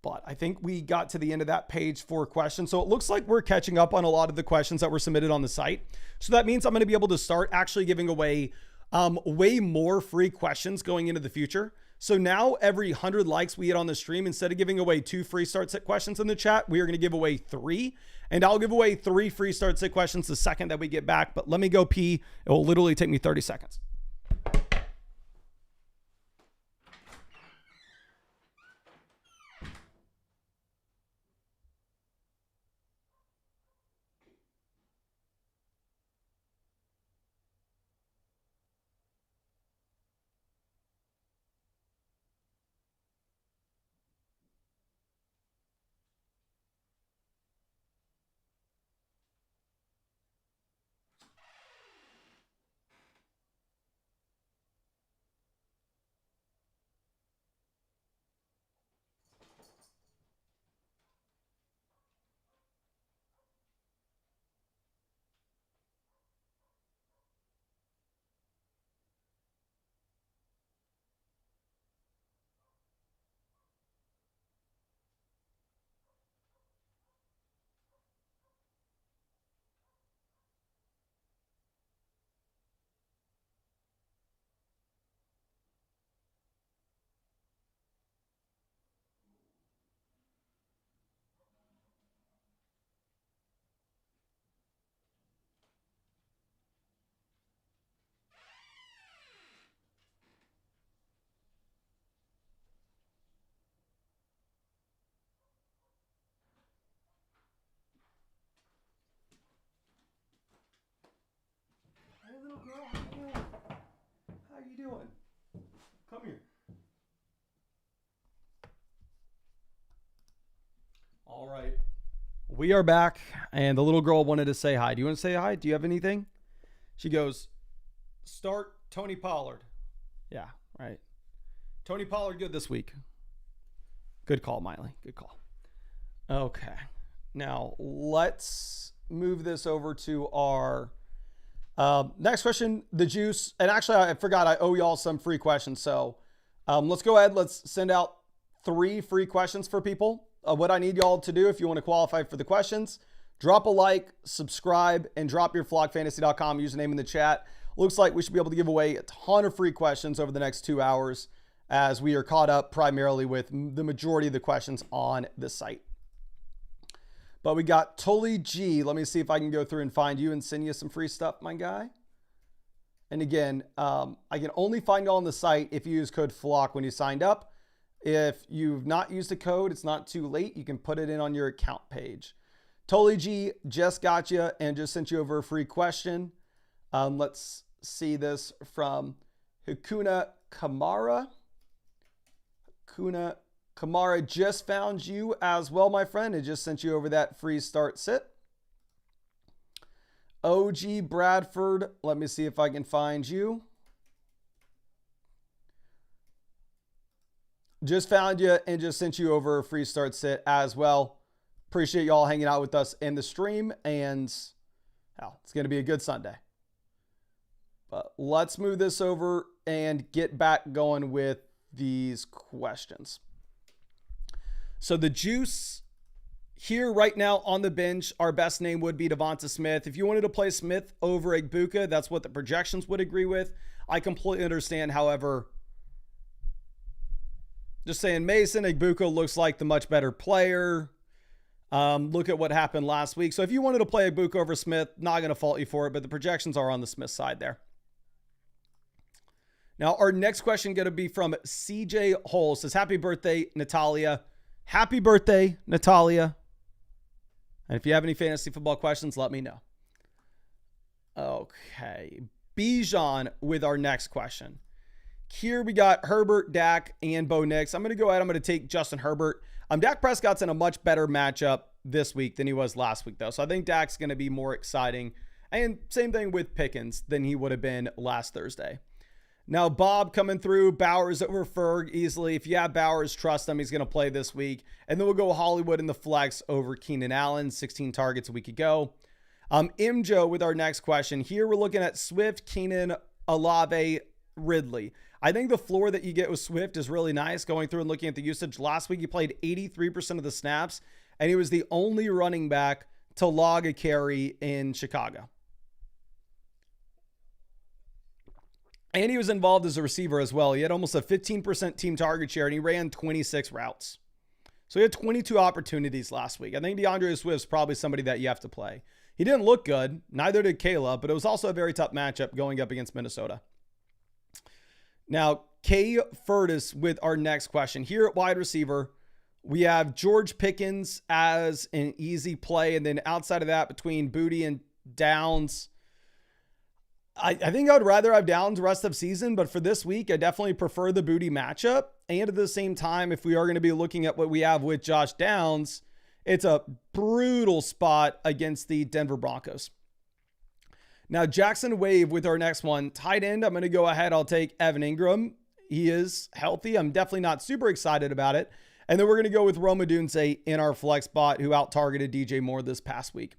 But I think we got to the end of that page for questions. So it looks like we're catching up on a lot of the questions that were submitted on the site. So that means I'm going to be able to start actually giving away way more free questions going into the future. So now every 100 likes we get on the stream, instead of giving away 2 free start set questions in the chat, we are going to give away 3. And I'll give away 3 free start set questions the second that we get back. But let me go pee. It will literally take me 30 seconds. girl. How you doing? How you doing? Come here. All right. We are back, and the little girl wanted to say hi. Do you want to say hi? Do you have anything? She goes, start Tony Pollard. Yeah, right. Tony Pollard good this week. Good call, Miley. Good call. Okay. Now, let's move this over to our next question, the juice. And actually, I forgot I owe y'all some free questions. So let's go ahead. Let's send out 3 free questions for people. What I need y'all to do if you want to qualify for the questions, drop a like, subscribe, and drop your flockfantasy.com username in the chat. Looks like we should be able to give away a ton of free questions over the next 2 hours as we are caught up primarily with the majority of the questions on the site. But we got Tully G. Let me see if I can go through and find you and send you some free stuff, my guy. And again, I can only find you on the site if you use code FLOCK when you signed up. If you've not used the code, it's not too late. You can put it in on your account page. Tully G just got you and just sent you over a free question. Let's see this from Hakuna Kamara. Hakuna Kamara just found you as well, my friend. It just sent you over that free start sit. OG Bradford, let me see if I can find you. Just found you and just sent you over a free start sit as well. Appreciate y'all hanging out with us in the stream, and hell, it's going to be a good Sunday. But let's move this over and get back going with these questions. So the juice here right now on the bench, our best name would be Devonta Smith. If you wanted to play Smith over Igbuka, that's what the projections would agree with. I completely understand. However, just saying, Mason Igbuka looks like the much better player. Look at what happened last week. So if you wanted to play Igbuka over Smith, not going to fault you for it, but the projections are on the Smith side there. Now, our next question going to be from CJ Hole. Says, happy birthday, Natalia. Happy birthday, Natalia. And if you have any fantasy football questions, let me know. Okay. Bijan with our next question. Here we got Herbert, Dak, and Bo Nix. I'm going to go ahead. I'm going to take Justin Herbert. Dak Prescott's in a much better matchup this week than he was last week, though. So I think Dak's going to be more exciting. And same thing with Pickens than he would have been last Thursday. Now, Bob coming through, Bowers over Ferg easily. If you have Bowers, trust him. He's going to play this week. And then we'll go Hollywood in the flex over Keenan Allen, 16 targets a week ago. Imjo with our next question. Here we're looking at Swift, Keenan, Olave, Ridley. I think the floor that you get with Swift is really nice. Going through and looking at the usage, last week he played 83% of the snaps, and he was the only running back to log a carry in Chicago. And he was involved as a receiver as well. He had almost a 15% team target share, and he ran 26 routes. So he had 22 opportunities last week. I think DeAndre Swift's probably somebody that you have to play. He didn't look good. Neither did Caleb, but it was also a very tough matchup going up against Minnesota. Now, K. Furtis with our next question. Here at wide receiver, we have George Pickens as an easy play. And then outside of that, between Booty and Downs, I think I would rather have Downs the rest of season. But for this week, I definitely prefer the Booty matchup. And at the same time, if we are going to be looking at what we have with Josh Downs, it's a brutal spot against the Denver Broncos. Now, Jackson Wave with our next one. Tight end, I'm going to go ahead. I'll take Evan Ingram. He is healthy. I'm definitely not super excited about it. And then we're going to go with Roma Dunze in our flex spot, who out-targeted DJ Moore this past week.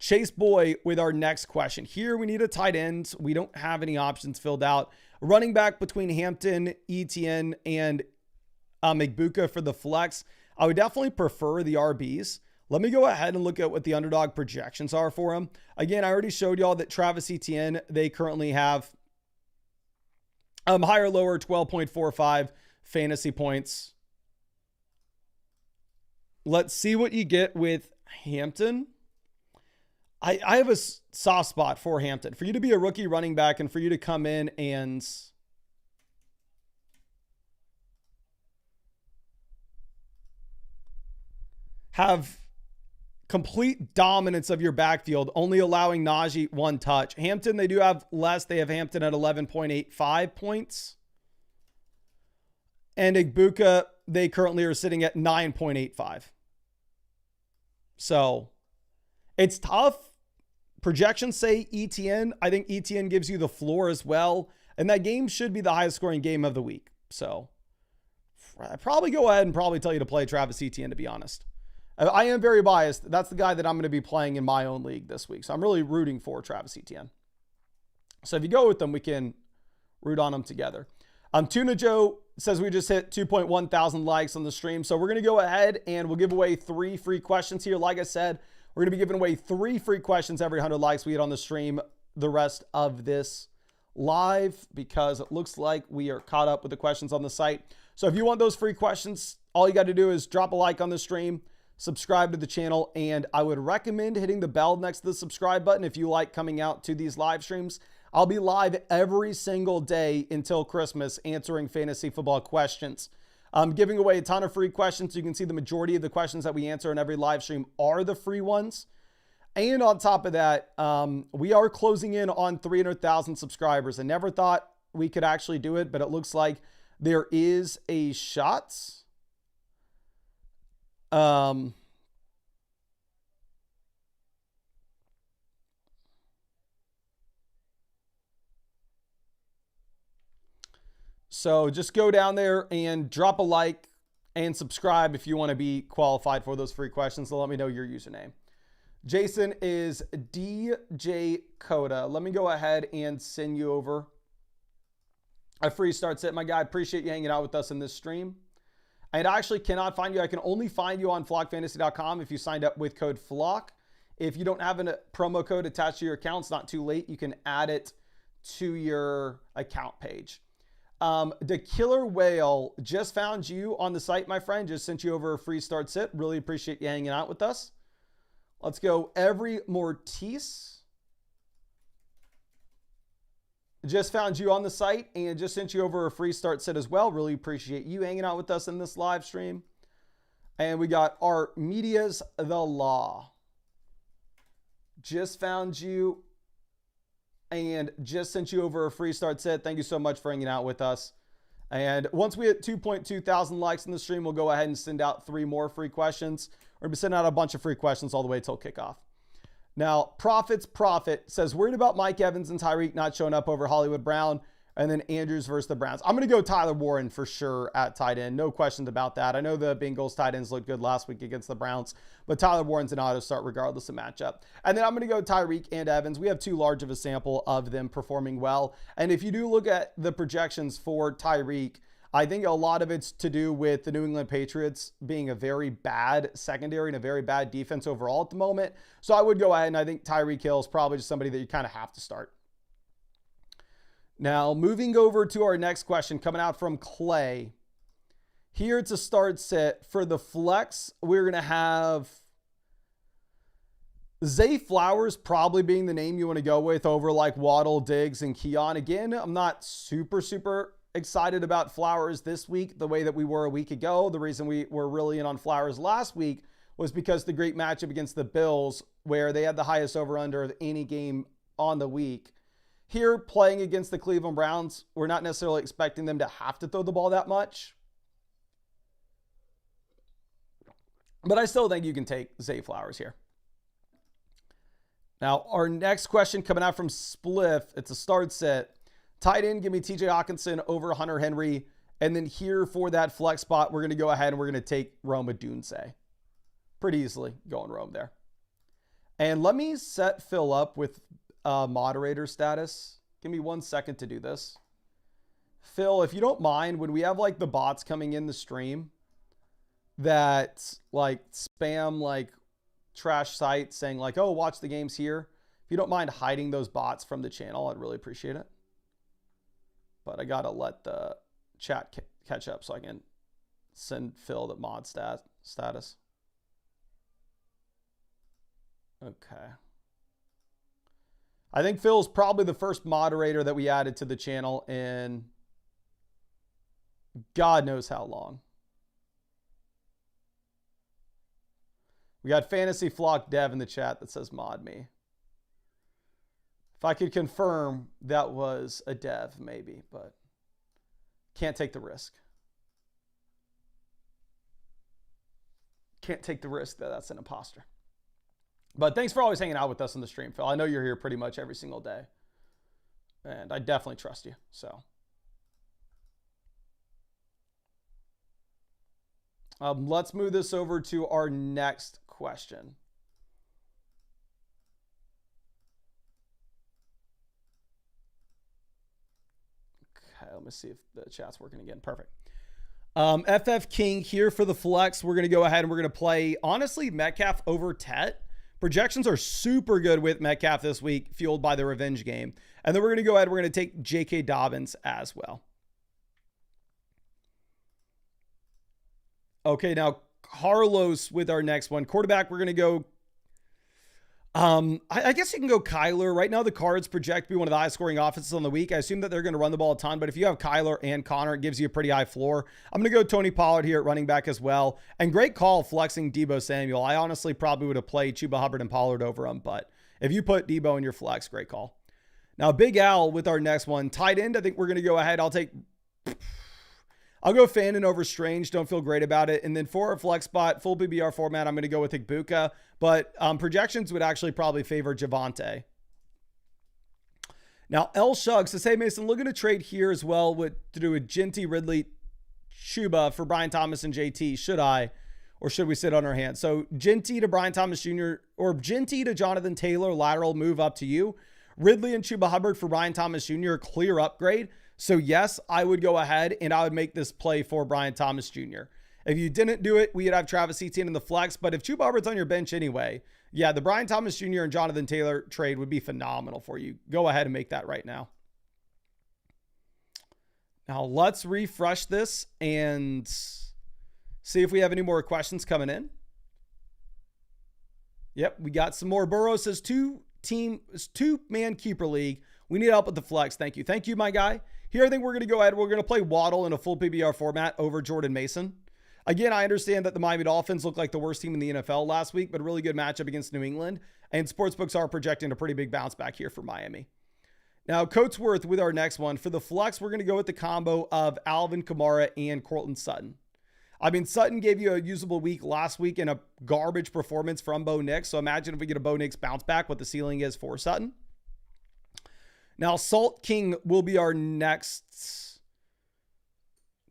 Chase Boy with our next question. Here we need a tight end. We don't have any options filled out. Running back between Hampton, Etienne, and Igbuka for the flex. I would definitely prefer the RBs. Let me go ahead and look at what the underdog projections are for him. Again, I already showed y'all that Travis Etienne, they currently have higher, lower, 12.45 fantasy points. Let's see what you get with Hampton. I have a soft spot for Hampton. For you to be a rookie running back and for you to come in and have complete dominance of your backfield, only allowing Najee 1 touch. Hampton, they do have less. They have Hampton at 11.85 points. And Igbuka, they currently are sitting at 9.85. So it's tough. Projections say ETN. I think ETN gives you the floor as well. And that game should be the highest scoring game of the week. So I'd probably go ahead and probably tell you to play Travis Etienne, to be honest. I am very biased. That's the guy that I'm going to be playing in my own league this week. So I'm really rooting for Travis Etienne. So if you go with them, we can root on them together. Tuna Joe says we just hit 2.1 thousand likes on the stream. So we're going to go ahead and we'll give away 3 free questions here. Like I said, we're going to be giving away 3 free questions every 100 likes we get on the stream the rest of this live, because it looks like we are caught up with the questions on the site. So if you want those free questions, all you got to do is drop a like on the stream, subscribe to the channel, and I would recommend hitting the bell next to the subscribe button if you like coming out to these live streams. I'll be live every single day until Christmas answering fantasy football questions. I'm giving away a ton of free questions. You can see the majority of the questions that we answer in every live stream are the free ones. And on top of that, we are closing in on 300,000 subscribers. I never thought we could actually do it, but it looks like there is a shot. So just go down there and drop a like and subscribe if you want to be qualified for those free questions. So let me know your username. Jason is DJ Coda. Let me go ahead and send you over a free start set, my guy. Appreciate you hanging out with us in this stream. I actually cannot find you. I can only find you on flockfantasy.com if you signed up with code FLOCK. If you don't have a promo code attached to your account, it's not too late. You can add it to your account page. The Killer Whale just found you on the site, my friend. Just sent you over a free start sit. Really appreciate you hanging out with us. Let's go. Every Mortiz just found you on the site and just sent you over a free start set as well. Really appreciate you hanging out with us in this live stream. And we got our Media's The Law. Just found you and just sent you over a free start set. Thank you so much for hanging out with us. And once we hit 2.2 thousand likes in the stream, we'll go ahead and send out 3 more free questions. We're going to be sending out a bunch of free questions all the way till kickoff. Now, Profits Profit says, worried about Mike Evans and Tyreek not showing up over Hollywood Brown, and then Andrews versus the Browns. I'm going to go Tyler Warren for sure at tight end. No questions about that. I know the Bengals tight ends looked good last week against the Browns, but Tyler Warren's an auto start regardless of matchup. And then I'm going to go Tyreek and Evans. We have too large of a sample of them performing well. And if you do look at the projections for Tyreek, I think a lot of it's to do with the New England Patriots being a very bad secondary and a very bad defense overall at the moment. So I would go ahead and I think Tyreek Hill is probably just somebody that you kind of have to start. Now, moving over to our next question coming out from Clay. Here it's a start set. For the flex, we're going to have Zay Flowers probably being the name you want to go with over like Waddle, Diggs, and Keon. Again, I'm not super excited about Flowers this week the way that we were a week ago. The reason we were really in on Flowers last week was because the great matchup against the Bills, where they had the highest over-under of any game on the week. Here, playing against the Cleveland Browns, we're not necessarily expecting them to have to throw the ball that much. But I still think you can take Zay Flowers here. Now, our next question coming out from Spliff. It's a start set. Tight end, give me TJ Hawkinson over Hunter Henry. And then here for that flex spot, we're going to go ahead and we're going to take Rome Odunze. Pretty easily going Rome there. And let me set Phil up with moderator status. Give me 1 second to do this. Phil, if you don't mind, when we have like the bots coming in the stream that like spam like trash sites saying like, oh, watch the games here. If you don't mind hiding those bots from the channel, I'd really appreciate it. But I got to let the chat catch up so I can send Phil the mod status. Okay. I think Phil's probably the first moderator that we added to the channel in God knows how long. We got Fantasy Flock Dev in the chat that says mod me. If I could confirm that was a dev, maybe, but can't take the risk. Can't take the risk that that's an imposter. But thanks for always hanging out with us on the stream, Phil. I know you're here pretty much every single day. And I definitely trust you, so. Let's move this over to our next question. Okay, let me see if the chat's working again. Perfect. FF King here for the flex. We're going to go ahead and we're going to play, honestly, Metcalf over Tet. Projections are super good with Metcalf this week, fueled by the revenge game. And then we're going to go ahead and we're going to take J.K. Dobbins as well. Okay, now Carlos with our next one. Quarterback, we're going to go... I guess you can go Kyler. Right now, the Cards project to be one of the highest scoring offenses on the week. I assume that they're going to run the ball a ton, but if you have Kyler and Connor, it gives you a pretty high floor. I'm going to go Tony Pollard here at running back as well. And great call flexing Deebo Samuel. I honestly probably would have played Chuba Hubbard and Pollard over him, but if you put Deebo in your flex, great call. Now, Big Al with our next one. Tight end, I think we're going to go ahead. I'll go Fannin over Strange. Don't feel great about it. And then for our flex spot, full PBR format, I'm going to go with Igbuka. But projections would actually probably favor Javonte. Now, L Shug says, hey, Mason, looking to trade here as well to do with Ginty, Ridley, Chuba for Brian Thomas and JT. Should I? Or should we sit on our hands? So Ginty to Brian Thomas Jr. or Ginty to Jonathan Taylor, lateral move up to you. Ridley and Chuba Hubbard for Brian Thomas Jr., clear upgrade. So yes, I would go ahead and I would make this play for Brian Thomas Jr. If you didn't do it, we'd have Travis Etienne in the flex. But if Chuba Hubbard's on your bench anyway, yeah, the Brian Thomas Jr. and Jonathan Taylor trade would be phenomenal for you. Go ahead and make that right now. Now let's refresh this and see if we have any more questions coming in. Yep, we got some more. Burrow says two-man keeper league. We need help with the flex. Thank you. Thank you, my guy. Here, I think we're going to go ahead. We're going to play Waddle in a full PBR format over Jordan Mason. Again, I understand that the Miami Dolphins looked like the worst team in the NFL last week, but a really good matchup against New England. And sportsbooks are projecting a pretty big bounce back here for Miami. Now, Coatsworth with our next one. For the flex, we're going to go with the combo of Alvin Kamara and Courtland Sutton. I mean, Sutton gave you a usable week last week and a garbage performance from Bo Nix. So imagine if we get a Bo Nix bounce back, what the ceiling is for Sutton. Now, Salt King will be our next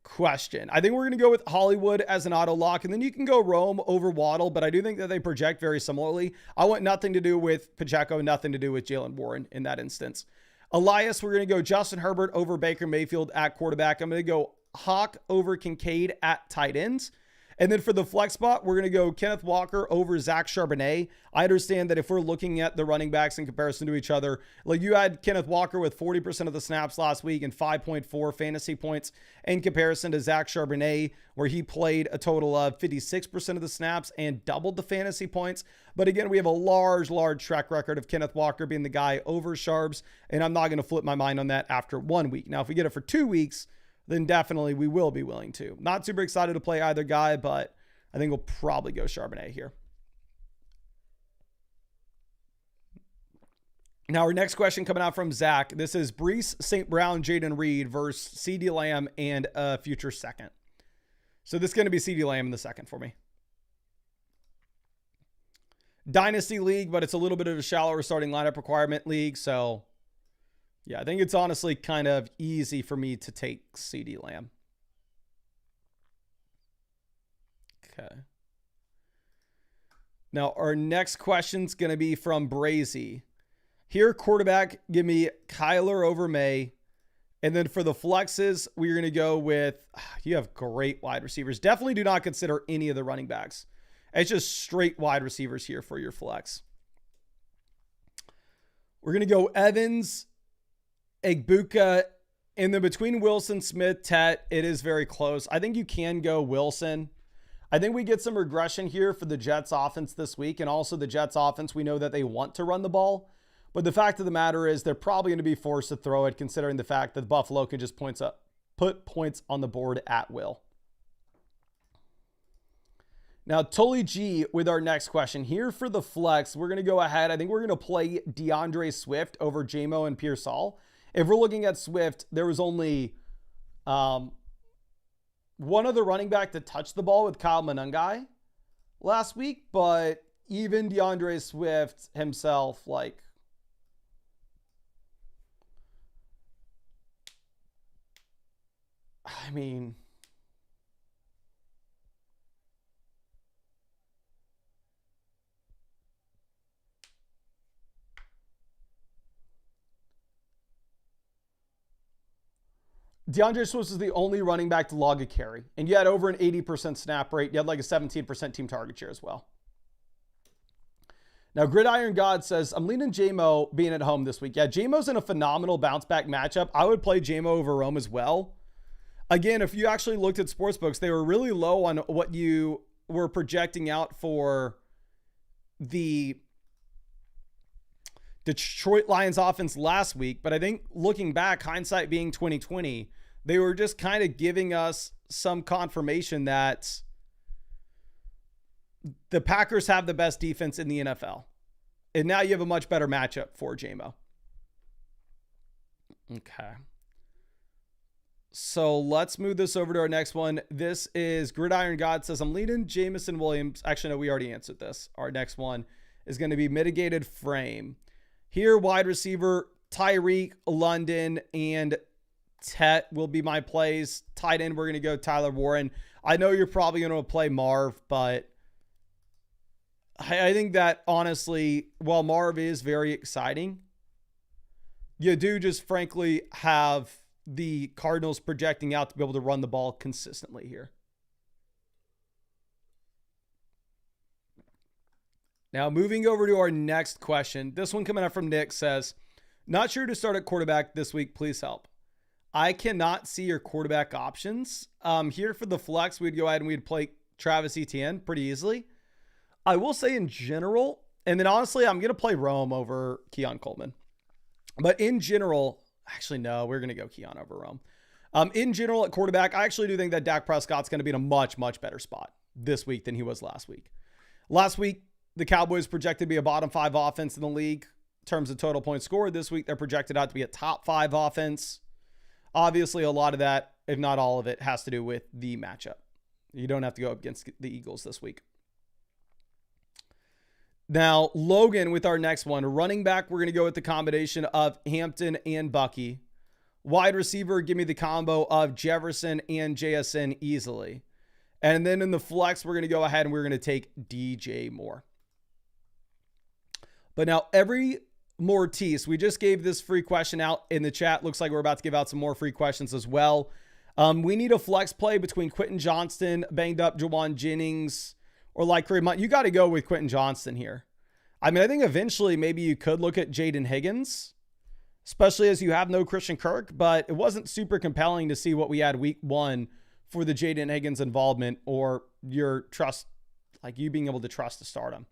question. I think we're going to go with Hollywood as an auto lock, and then you can go Rome over Waddle, but I do think that they project very similarly. I want nothing to do with Pacheco, nothing to do with Jalen Warren in that instance. Elias, we're going to go Justin Herbert over Baker Mayfield at quarterback. I'm going to go Hawk over Kincaid at tight ends. And then for the flex spot, we're going to go Kenneth Walker over Zach Charbonnet. I understand that if we're looking at the running backs in comparison to each other, like you had Kenneth Walker with 40% of the snaps last week and 5.4 fantasy points in comparison to Zach Charbonnet, where he played a total of 56% of the snaps and doubled the fantasy points. But again, we have a large track record of Kenneth Walker being the guy over Charbs, and I'm not going to flip my mind on that after 1 week. Now, if we get it for 2 weeks, then definitely we will be willing to. Not super excited to play either guy, but I think we'll probably go Charbonnet here. Now, our next question coming out from Zach. This is Breece, St. Brown, Jaden Reed versus CeeDee Lamb and a future second. So this is going to be CeeDee Lamb in the second for me. Dynasty league, but it's a little bit of a shallower starting lineup requirement league, so yeah, I think it's honestly kind of easy for me to take CeeDee Lamb. Okay. Now, our next question's going to be from Brazy. Here, quarterback, give me Kyler over May. And then for the flexes, we're going to go with, you have great wide receivers. Definitely do not consider any of the running backs. It's just straight wide receivers here for your flex. We're going to go Evans, Igbuka, and then between Wilson, Smith, Tet, it is very close. I think you can go Wilson. I think we get some regression here for the Jets offense this week, and also the Jets offense, we know that they want to run the ball. But the fact of the matter is they're probably going to be forced to throw it, considering the fact that Buffalo can just put points on the board at will. Now, Tully G with our next question. Here for the flex, we're going to go ahead. I think we're going to play DeAndre Swift over JMO and Pearsall. If we're looking at Swift, there was only one other running back to touch the ball with Kyle Monangai last week, but even DeAndre Swift himself, like, I mean, DeAndre Swift is the only running back to log a carry, and you had over an 80% snap rate. You had like a 17% team target share as well. Now, Gridiron God says, I'm leaning JMO being at home this week. Yeah, JMO's in a phenomenal bounce back matchup. I would play JMO over Rome as well. Again, if you actually looked at sportsbooks, they were really low on what you were projecting out for the Detroit Lions offense last week. But I think looking back, hindsight being 2020, they were just kind of giving us some confirmation that the Packers have the best defense in the NFL. And now you have a much better matchup for JMO. Okay. So let's move this over to our next one. This is Gridiron God says, I'm leading Jamison Williams. Actually, no, we already answered this. Our next one is going to be mitigated frame. Here, wide receiver, Tyreek, London, and Tet will be my plays. Tight end, we're going to go Tyler Warren. I know you're probably going to play Marv, but I think that honestly, while Marv is very exciting, you do just frankly have the Cardinals projecting out to be able to run the ball consistently here. Now, moving over to our next question. This one coming up from Nick says, not sure to start at quarterback this week. Please help. I cannot see your quarterback options. Here for the flex, we'd go ahead and we'd play Travis Etienne pretty easily. I will say in general, and then honestly, I'm going to play Rome over Keon Coleman. But in general, actually, no, we're going to go Keon over Rome. In general, at quarterback, I actually do think that Dak Prescott's going to be in a much, much better spot this week than he was last week. Last week, the Cowboys projected to be a bottom 5 offense in the league in terms of total points scored. This week, they're projected out to be a top 5 offense. Obviously, a lot of that, if not all of it, has to do with the matchup. You don't have to go up against the Eagles this week. Now, Logan with our next one. Running back, we're going to go with the combination of Hampton and Bucky. Wide receiver, give me the combo of Jefferson and JSN easily. And then in the flex, we're going to go ahead and we're going to take DJ Moore. But now every Mortiz, we just gave this free question out in the chat. Looks like we're about to give out some more free questions as well. We need a flex play between Quentin Johnston, banged up Jawan Jennings, or like Kareem Hunt. You got to go with Quentin Johnston here. I mean, I think eventually maybe you could look at Jaden Higgins, especially as you have no Christian Kirk, but it wasn't super compelling to see what we had week 1 for the Jaden Higgins involvement or your trust, like you being able to trust to start him.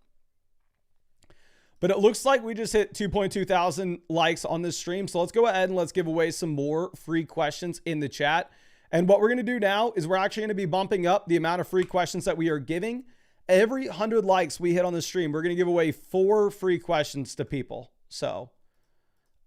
But it looks like we just hit 2.2 thousand likes on this stream. So let's go ahead and let's give away some more free questions in the chat. And what we're going to do now is we're actually going to be bumping up the amount of free questions that we are giving. Every 100 likes we hit on the stream, we're going to give away 4 free questions to people. So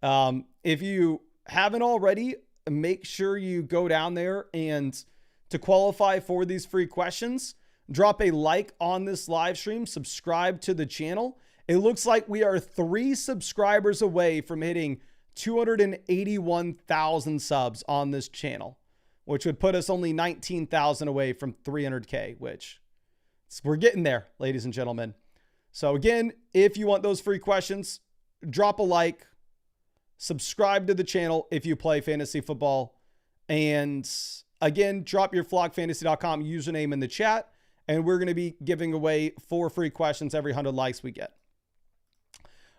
if you haven't already, make sure you go down there and to qualify for these free questions, drop a like on this live stream, subscribe to the channel. It looks like we are 3 subscribers away from hitting 281,000 subs on this channel, which would put us only 19,000 away from 300K, which we're getting there, ladies and gentlemen. So again, if you want those free questions, drop a like, subscribe to the channel if you play fantasy football. And again, drop your flockfantasy.com username in the chat. And we're going to be giving away 4 free questions every 100 likes we get.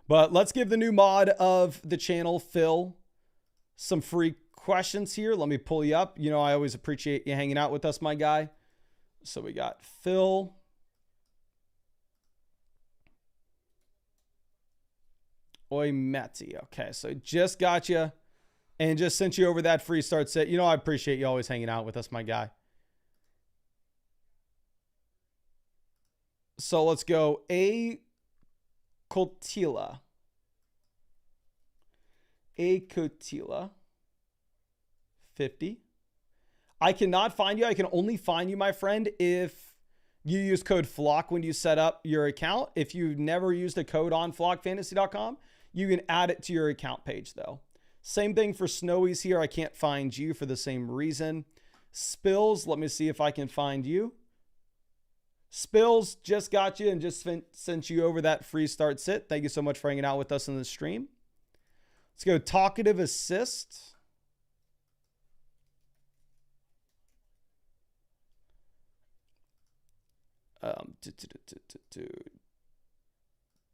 But let's give the new mod of the channel, Phil, some free questions here. Let me pull you up. You know, I always appreciate you hanging out with us, my guy. So we got Phil. Oi, Matty. Okay, so just got you and just sent you over that free start set. You know, I appreciate you always hanging out with us, my guy. So let's go A Cotila. A Cotila. 50. I cannot find you. I can only find you, my friend, if you use code FLOCK when you set up your account. If you've never used a code on flockfantasy.com, you can add it to your account page, though. Same thing for Snowy's here. I can't find you for the same reason. Spills, let me see if I can find you. Spills, just got you and just sent you over that free start sit. Thank you so much for hanging out with us in the stream. Let's go Talkative Assist.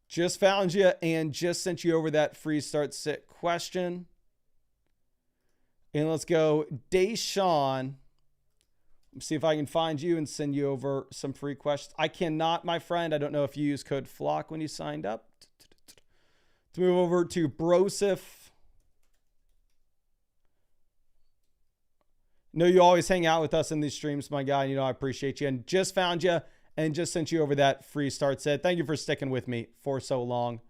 Just found you and just sent you over that free start sit question. And let's go Deshaun. Let's see if I can find you and send you over some free questions. I cannot, my friend. I don't know if you use code FLOCK when you signed up. Let's move over to Brosif. No, you always hang out with us in these streams, my guy. You know, I appreciate you. And just found you and just sent you over that free start set. Thank you for sticking with me for so long.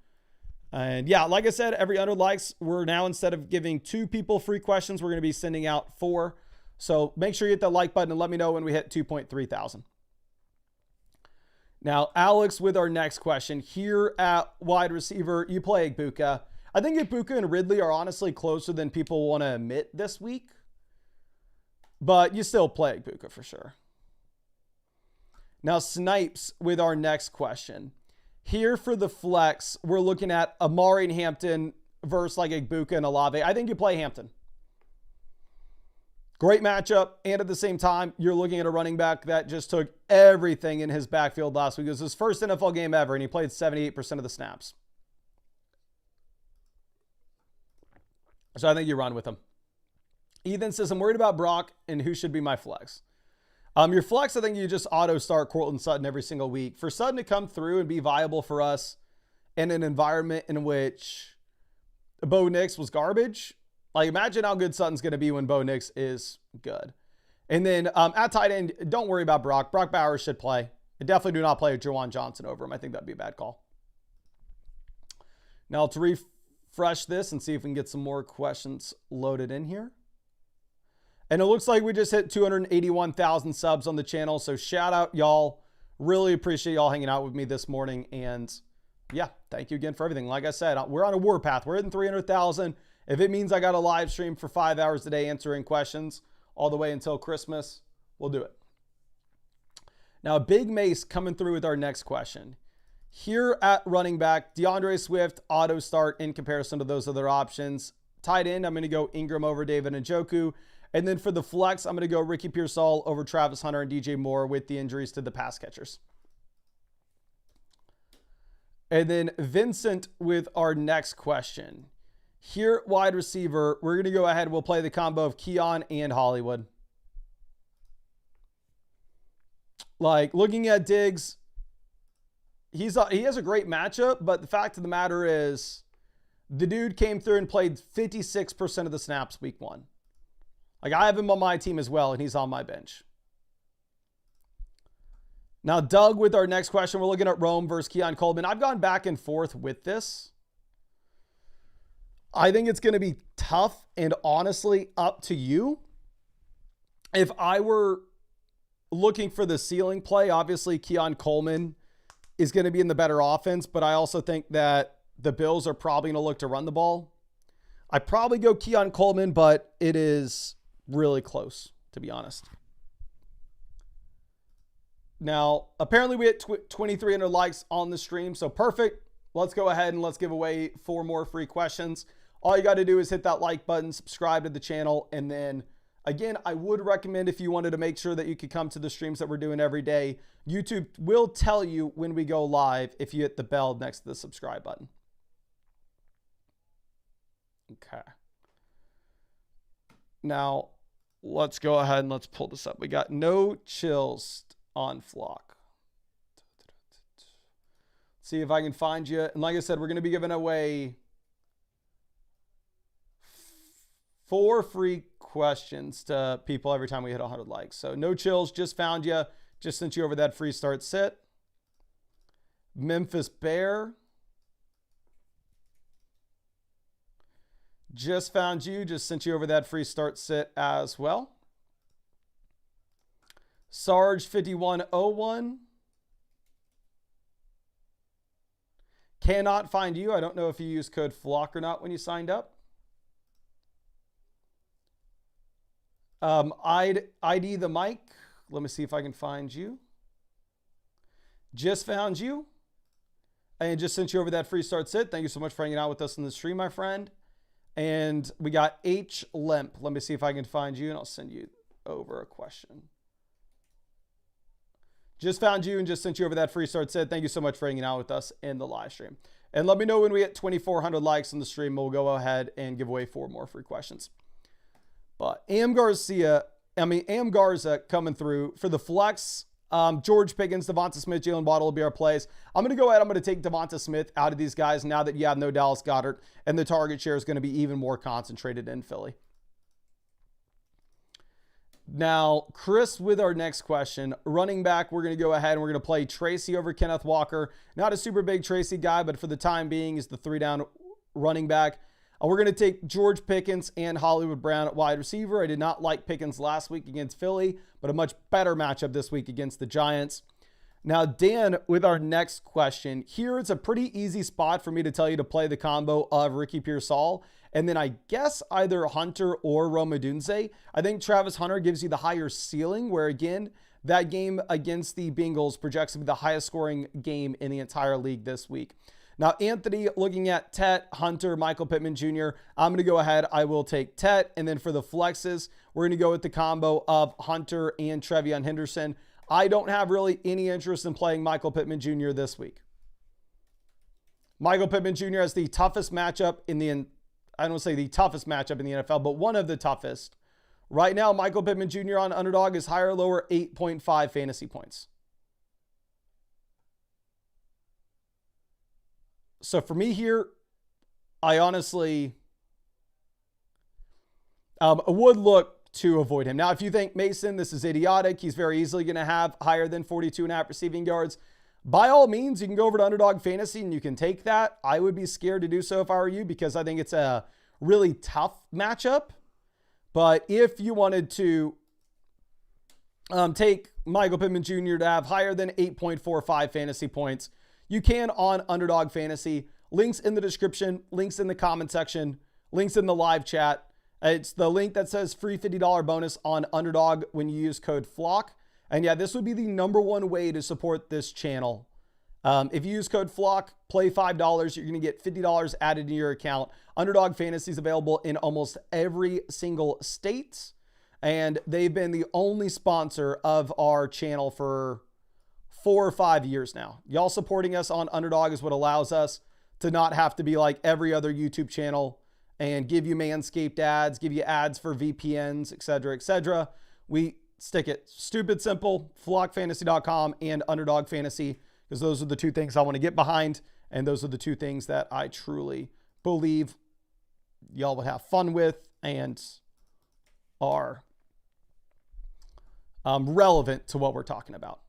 And yeah, like I said, every 100 likes, we're now, instead of giving 2 people free questions, we're going to be sending out 4. So make sure you hit that like button and let me know when we hit 2.3 thousand. Now, Alex, with our next question here at wide receiver, you play Igbuka. I think Igbuka and Ridley are honestly closer than people want to admit this week, but you still play Igbuka for sure. Now, Snipes with our next question. Here for the flex, we're looking at Amari and Hampton versus like Igbuka and Olave. I think you play Hampton. Great matchup. And at the same time, you're looking at a running back that just took everything in his backfield last week. It was his first NFL game ever, and he played 78% of the snaps. So I think you run with him. Ethan says, I'm worried about Brock and who should be my flex. Your flex, I think you just auto start Courtland Sutton every single week. For Sutton to come through and be viable for us in an environment in which Bo Nix was garbage, like imagine how good Sutton's going to be when Bo Nix is good. And then at tight end, don't worry about Brock. Brock Bowers should play. I definitely do not play Jawan Johnson over him. I think that'd be a bad call. Now to refresh this and see if we can get some more questions loaded in here. And it looks like we just hit 281,000 subs on the channel. So shout out y'all. Really appreciate y'all hanging out with me this morning. And yeah, thank you again for everything. Like I said, we're on a warpath. We're hitting 300,000. If it means I got a live stream for 5 hours a day answering questions all the way until Christmas, we'll do it. Now, Big Mace coming through with our next question. Here at running back, DeAndre Swift, auto start in comparison to those other options. Tight end, I'm going to go Ingram over David Njoku. And then for the flex, I'm going to go Ricky Pearsall over Travis Hunter and DJ Moore with the injuries to the pass catchers. And then Vincent with our next question. Here at wide receiver, we're going to go ahead. We'll play the combo of Keon and Hollywood. Like looking at Diggs, he has a great matchup, but the fact of the matter is the dude came through and played 56% of the snaps week 1. Like I have him on my team as well, and he's on my bench. Now, Doug, with our next question, we're looking at Rome versus Keon Coleman. I've gone back and forth with this. I think it's going to be tough and honestly up to you. If I were looking for the ceiling play, obviously Keon Coleman is going to be in the better offense, but I also think that the Bills are probably going to look to run the ball. I probably go Keon Coleman, but it is really close, to be honest. Now, apparently we hit 2,300 likes on the stream, so perfect. Let's go ahead and let's give away 4 more free questions. All you got to do is hit that like button, subscribe to the channel, and then, again, I would recommend if you wanted to make sure that you could come to the streams that we're doing every day, YouTube will tell you when we go live if you hit the bell next to the subscribe button. Okay. Now, let's go ahead and let's pull this up. We got no chills on Flock. See if I can find you. And like I said, we're going to be giving away 4 free questions to people every time we hit 100 likes. So no chills, just found you. Just sent you over that free start sit. Memphis Bear. Just found you. Just sent you over that free start sit as well. Sarge 5101. Cannot find you. I don't know if you used code FLOCK or not when you signed up. ID the mic. Let me see if I can find you. Just found you. And just sent you over that free start sit. Thank you so much for hanging out with us in the stream, my friend. And we got H Limp. Let me see if I can find you, and I'll send you over a question. Just found you and just sent you over that free start set. Thank you so much for hanging out with us in the live stream. And let me know when we hit 2,400 likes on the stream. We'll go ahead and give away 4 more free questions. But Am Garza coming through for the flex. George Pickens, Devonta Smith, Jalen Waddle will be our plays. I'm going to go ahead. I'm going to take Devonta Smith out of these guys now that you have no Dallas Goedert, and the target share is going to be even more concentrated in Philly. Now, Chris, with our next question, running back, we're going to go ahead and we're going to play Tracy over Kenneth Walker. Not a super big Tracy guy, but for the time being, is the 3-down running back. We're going to take George Pickens and Hollywood Brown at wide receiver. I did not like Pickens last week against Philly, but a much better matchup this week against the Giants. Now, Dan, with our next question, here it's a pretty easy spot for me to tell you to play the combo of Ricky Pearsall, and then I guess either Hunter or Rome Odunze. I think Travis Hunter gives you the higher ceiling, where again, that game against the Bengals projects to be the highest scoring game in the entire league this week. Now, Anthony, looking at Tet, Hunter, Michael Pittman Jr., I'm going to go ahead. I will take Tet. And then for the flexes, we're going to go with the combo of Hunter and Trevion Henderson. I don't have really any interest in playing Michael Pittman Jr. this week. Michael Pittman Jr. has the toughest matchup in the, I don't say the toughest matchup in the NFL, but one of the toughest. Right now, Michael Pittman Jr. on Underdog is higher or lower 8.5 fantasy points. So for me here, I honestly would look to avoid him. Now, if you think, Mason, this is idiotic, he's very easily going to have higher than 42.5 receiving yards, by all means, you can go over to Underdog Fantasy and you can take that. I would be scared to do so if I were you, because I think it's a really tough matchup. But if you wanted to take Michael Pittman Jr. to have higher than 8.45 fantasy points, you can on Underdog Fantasy. Links in the description, links in the comment section, links in the live chat. It's the link that says free $50 bonus on Underdog when you use code FLOCK. And yeah, this would be the #1 way to support this channel. If you use code FLOCK, play $5, you're going to get $50 added to your account. Underdog Fantasy is available in almost every single state. And they've been the only sponsor of our channel for 4 or 5 years now. Y'all supporting us on Underdog is what allows us to not have to be like every other YouTube channel and give you Manscaped ads, give you ads for VPNs, etc., etc. We stick it stupid simple, flockfantasy.com and Underdog Fantasy, because those are the 2 things I want to get behind, and those are the 2 things that I truly believe y'all would have fun with and are relevant to what we're talking about.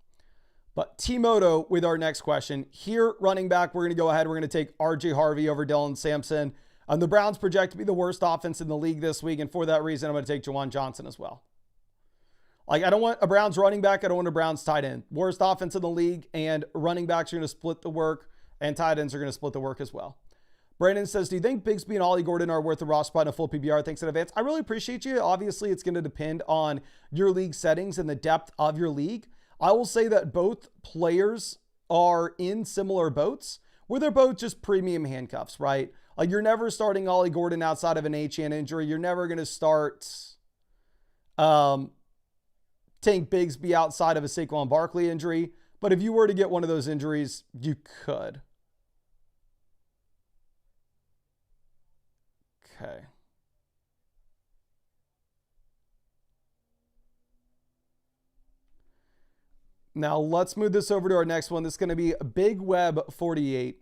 But T-Moto with our next question. Here, running back, we're going to go ahead. We're going to take R.J. Harvey over Dylan Sampson. The Browns project to be the worst offense in the league this week, and for that reason, I'm going to take Juwan Johnson as well. Like, I don't want a Browns running back. I don't want a Browns tight end. Worst offense in the league, and running backs are going to split the work, and tight ends are going to split the work as well. Brandon says, do you think Bigsby and Ollie Gordon are worth the roster spot in a full PPR? Thanks in advance. I really appreciate you. Obviously, it's going to depend on your league settings and the depth of your league. I will say that both players are in similar boats where they're both just premium handcuffs, right? Like, you're never starting Ollie Gordon outside of an HN injury. You're never going to start Tank Bigsby outside of a Saquon Barkley injury. But if you were to get one of those injuries, you could. Okay. Now let's move this over to our next one. This is going to be Big Web 48.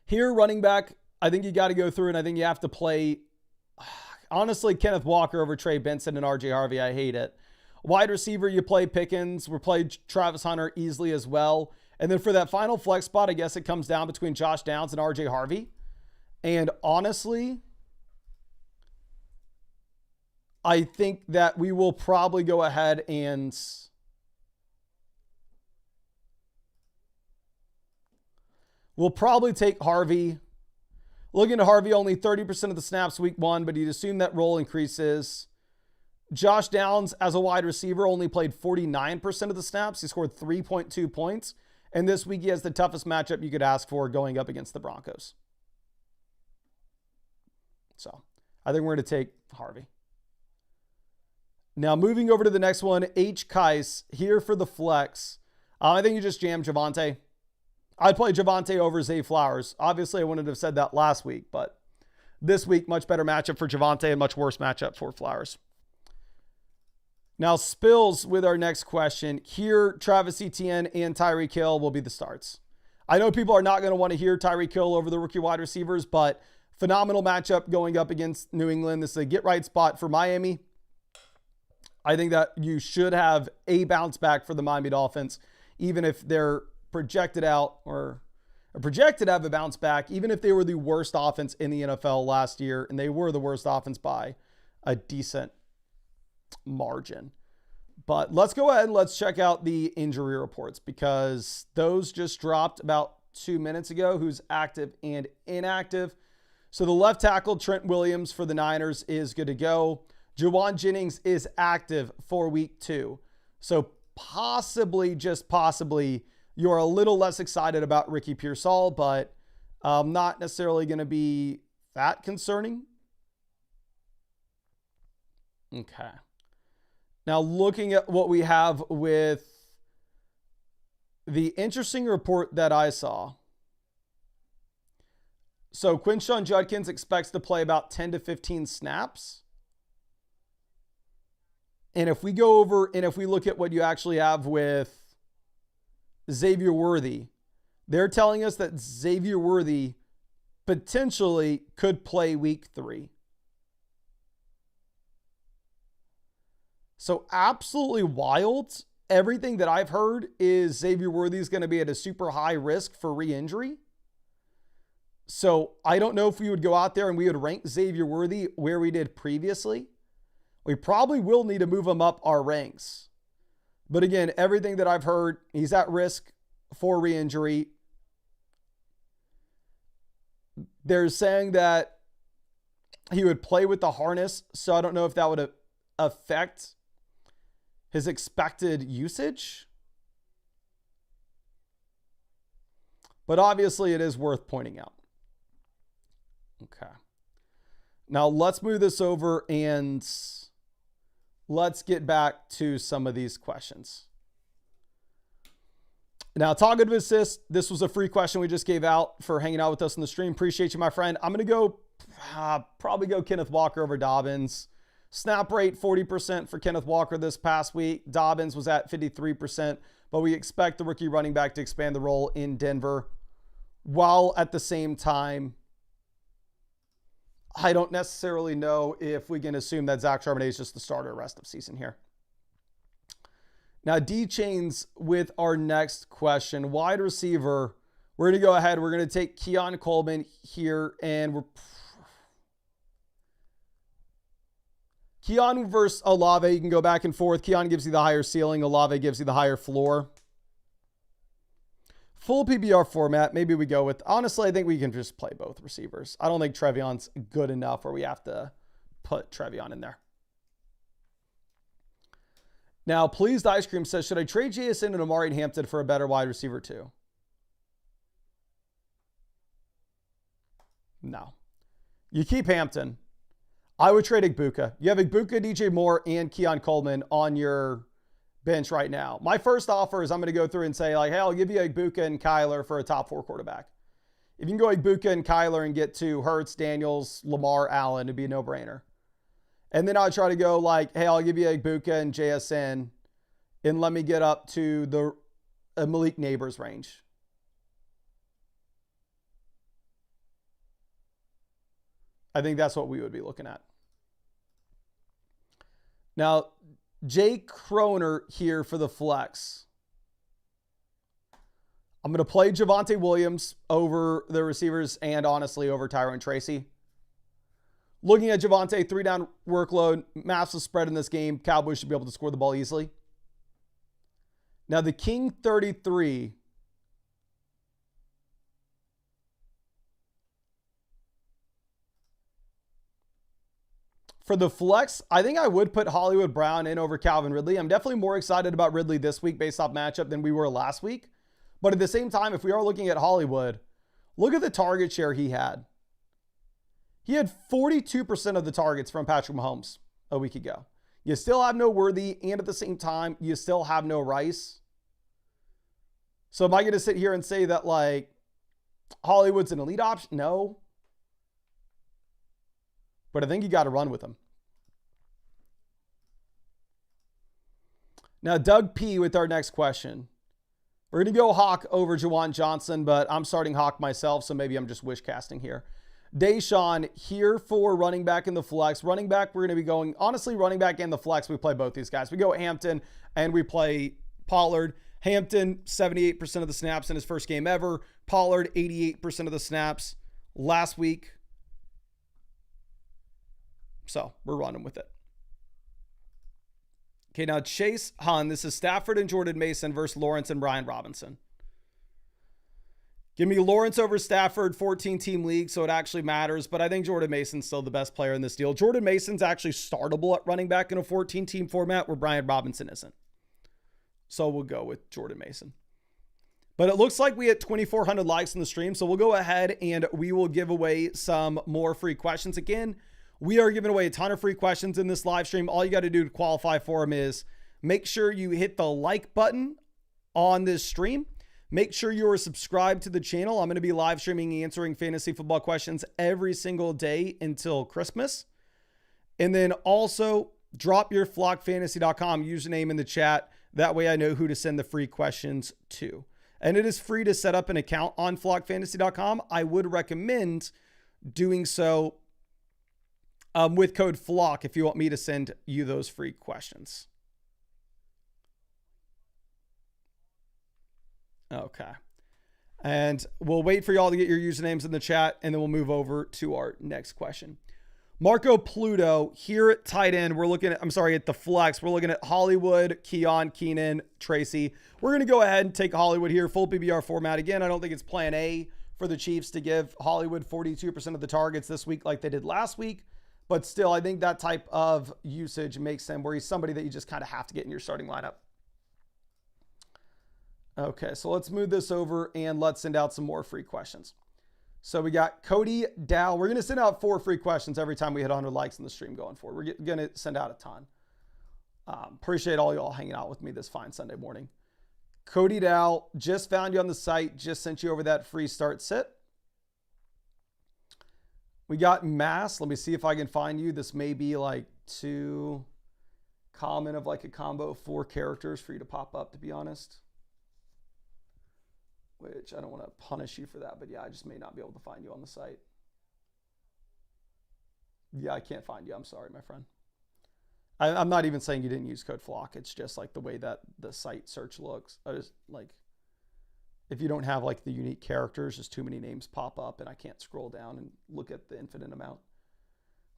Here, running back, I think you got to go through, and I think you have to play, honestly, Kenneth Walker over Trey Benson and R.J. Harvey. I hate it. Wide receiver, you play Pickens. We played Travis Hunter easily as well. And then for that final flex spot, I guess it comes down between Josh Downs and RJ Harvey. And honestly, I think that we will probably go ahead and we'll probably take Harvey. Looking at Harvey, only 30% of the snaps week 1, but you'd assume that role increases. Josh Downs, as a wide receiver, only played 49% of the snaps. He scored 3.2 points. And this week, he has the toughest matchup you could ask for going up against the Broncos. So, I think we're going to take Harvey. Now, moving over to the next one, H. Kais, here for the flex. I think you just jam Javonte. I'd play Javonte over Zay Flowers. Obviously, I wouldn't have said that last week, but this week, much better matchup for Javonte and much worse matchup for Flowers. Now, Spills with our next question. Here, Travis Etienne and Tyreek Hill will be the starts. I know people are not going to want to hear Tyreek Hill over the rookie wide receivers, but phenomenal matchup going up against New England. This is a get-right spot for Miami. I think that you should have a bounce back for the Miami Dolphins, even if they're projected out or are projected to have a bounce back, even if they were the worst offense in the NFL last year, and they were the worst offense by a decent margin. But let's go ahead and let's check out the injury reports because those just dropped about 2 minutes ago, who's active and inactive. So the left tackle, Trent Williams for the Niners, is good to go. Juwan Jennings is active for week 2. So possibly, just possibly, you're a little less excited about Ricky Pearsall, but not necessarily going to be that concerning. Okay. Now, looking at what we have with the interesting report that I saw. So Quinshon Judkins expects to play about 10 to 15 snaps. And if we go over and if we look at what you actually have with Xavier Worthy, they're telling us that Xavier Worthy potentially could play week 3. So absolutely wild. Everything that I've heard is Xavier Worthy is going to be at a super high risk for re-injury. So I don't know if we would go out there and we would rank Xavier Worthy where we did previously. We probably will need to move him up our ranks. But again, everything that I've heard, he's at risk for re-injury. They're saying that he would play with the harness, so I don't know if that would affect his expected usage. But obviously it is worth pointing out. Okay. Now let's move this over and let's get back to some of these questions. Now, target of assist. This was a free question we just gave out for hanging out with us in the stream. Appreciate you, my friend. I'm going to go probably go Kenneth Walker over Dobbins. Snap rate 40% for Kenneth Walker this past week. Dobbins was at 53%, but we expect the rookie running back to expand the role in Denver, while at the same time, I don't necessarily know if we can assume that Zach Charbonnet is just the starter rest of season here. Now, D-Chains with our next question. Wide receiver, we're going to go ahead. We're going to take Keon Coleman here, and we're Keon versus Olave. You can go back and forth. Keon gives you the higher ceiling. Olave gives you the higher floor. Full PPR format, maybe we go with, honestly, I think we can just play both receivers. I don't think Trevion's good enough where we have to put Trevion in there. Now, Pleased Ice Cream says, should I trade JSN and Amari Hampton for a better wide receiver too? No. You keep Hampton. I would trade Igbuka. You have Igbuka, DJ Moore, and Keon Coleman on your bench right now. My first offer is I'm going to go through and say, like, hey, I'll give you Igbuka and Kyler for a top 4 quarterback. If you can go Igbuka and Kyler and get to Hurts, Daniels, Lamar, Allen, it'd be a no-brainer. And then I'll try to go like, hey, I'll give you Igbuka and JSN and let me get up to the Malik Neighbors range. I think that's what we would be looking at. Now, Jake Kroner here for the flex. I'm going to play Javonte Williams over the receivers and honestly over Tyrone Tracy. Looking at Javonte, 3-down workload, massive spread in this game. Cowboys should be able to score the ball easily. Now the King 33. For the flex, I think I would put Hollywood Brown in over Calvin Ridley. I'm definitely more excited about Ridley this week based off matchup than we were last week. But at the same time, if we are looking at Hollywood, look at the target share he had. He had 42% of the targets from Patrick Mahomes a week ago. You still have no Worthy, and at the same time, you still have no Rice. So am I going to sit here and say that, like, Hollywood's an elite option? No. But I think you got to run with him. Now, Doug P. with our next question. We're going to go Hawk over Juwan Johnson, but I'm starting Hawk myself, so maybe I'm just wish casting here. Deshaun here for running back in the flex. Running back, we're going to be going, honestly, running back and the flex, we play both these guys. We go Hampton and we play Pollard. Hampton, 78% of the snaps in his first game ever. Pollard, 88% of the snaps last week. So we're running with it. Okay, now Chase Hun. This is Stafford and Jordan Mason versus Lawrence and Brian Robinson. Give me Lawrence over Stafford, 14-team league, so it actually matters. But I think Jordan Mason's still the best player in this deal. Jordan Mason's actually startable at running back in a 14-team format where Brian Robinson isn't. So we'll go with Jordan Mason. But it looks like we had 2,400 likes in the stream, so we'll go ahead and we will give away some more free questions. Again, we are giving away a ton of free questions in this live stream. All you got to do to qualify for them is make sure you hit the like button on this stream. Make sure you are subscribed to the channel. I'm going to be live streaming and answering fantasy football questions every single day until Christmas. And then also drop your flockfantasy.com username in the chat. That way I know who to send the free questions to. And it is free to set up an account on flockfantasy.com. I would recommend doing so with code FLOCK if you want me to send you those free questions. Okay. And we'll wait for y'all to get your usernames in the chat, and then we'll move over to our next question. Marco Pluto here at tight end. We're looking at, at the flex. We're looking at Hollywood, Keon, Keenan, Tracy. We're going to go ahead and take Hollywood here. Full PBR format. Again, I don't think it's plan A for the Chiefs to give Hollywood 42% of the targets this week like they did last week. But still, I think that type of usage makes him where he's somebody that you just kind of have to get in your starting lineup. Okay, so let's move this over and let's send out some more free questions. So we got Cody Dow. We're going to send out 4 free questions every time we hit 100 likes in the stream going forward. We're going to send out a ton. Appreciate all y'all hanging out with me this fine Sunday morning. Cody Dow, just found you on the site. Just sent you over that free start sit. We got Mass. Let me see if I can find you. This may be like too common of like a combo of 4 characters for you to pop up, to be honest. Which I don't want to punish you for that, but yeah, I just may not be able to find you on the site. Yeah, I can't find you. I'm sorry, my friend. I'm not even saying you didn't use code FLOCK. It's just like the way that the site search looks. I just like, if you don't have like the unique characters, just too many names pop up and I can't scroll down and look at the infinite amount.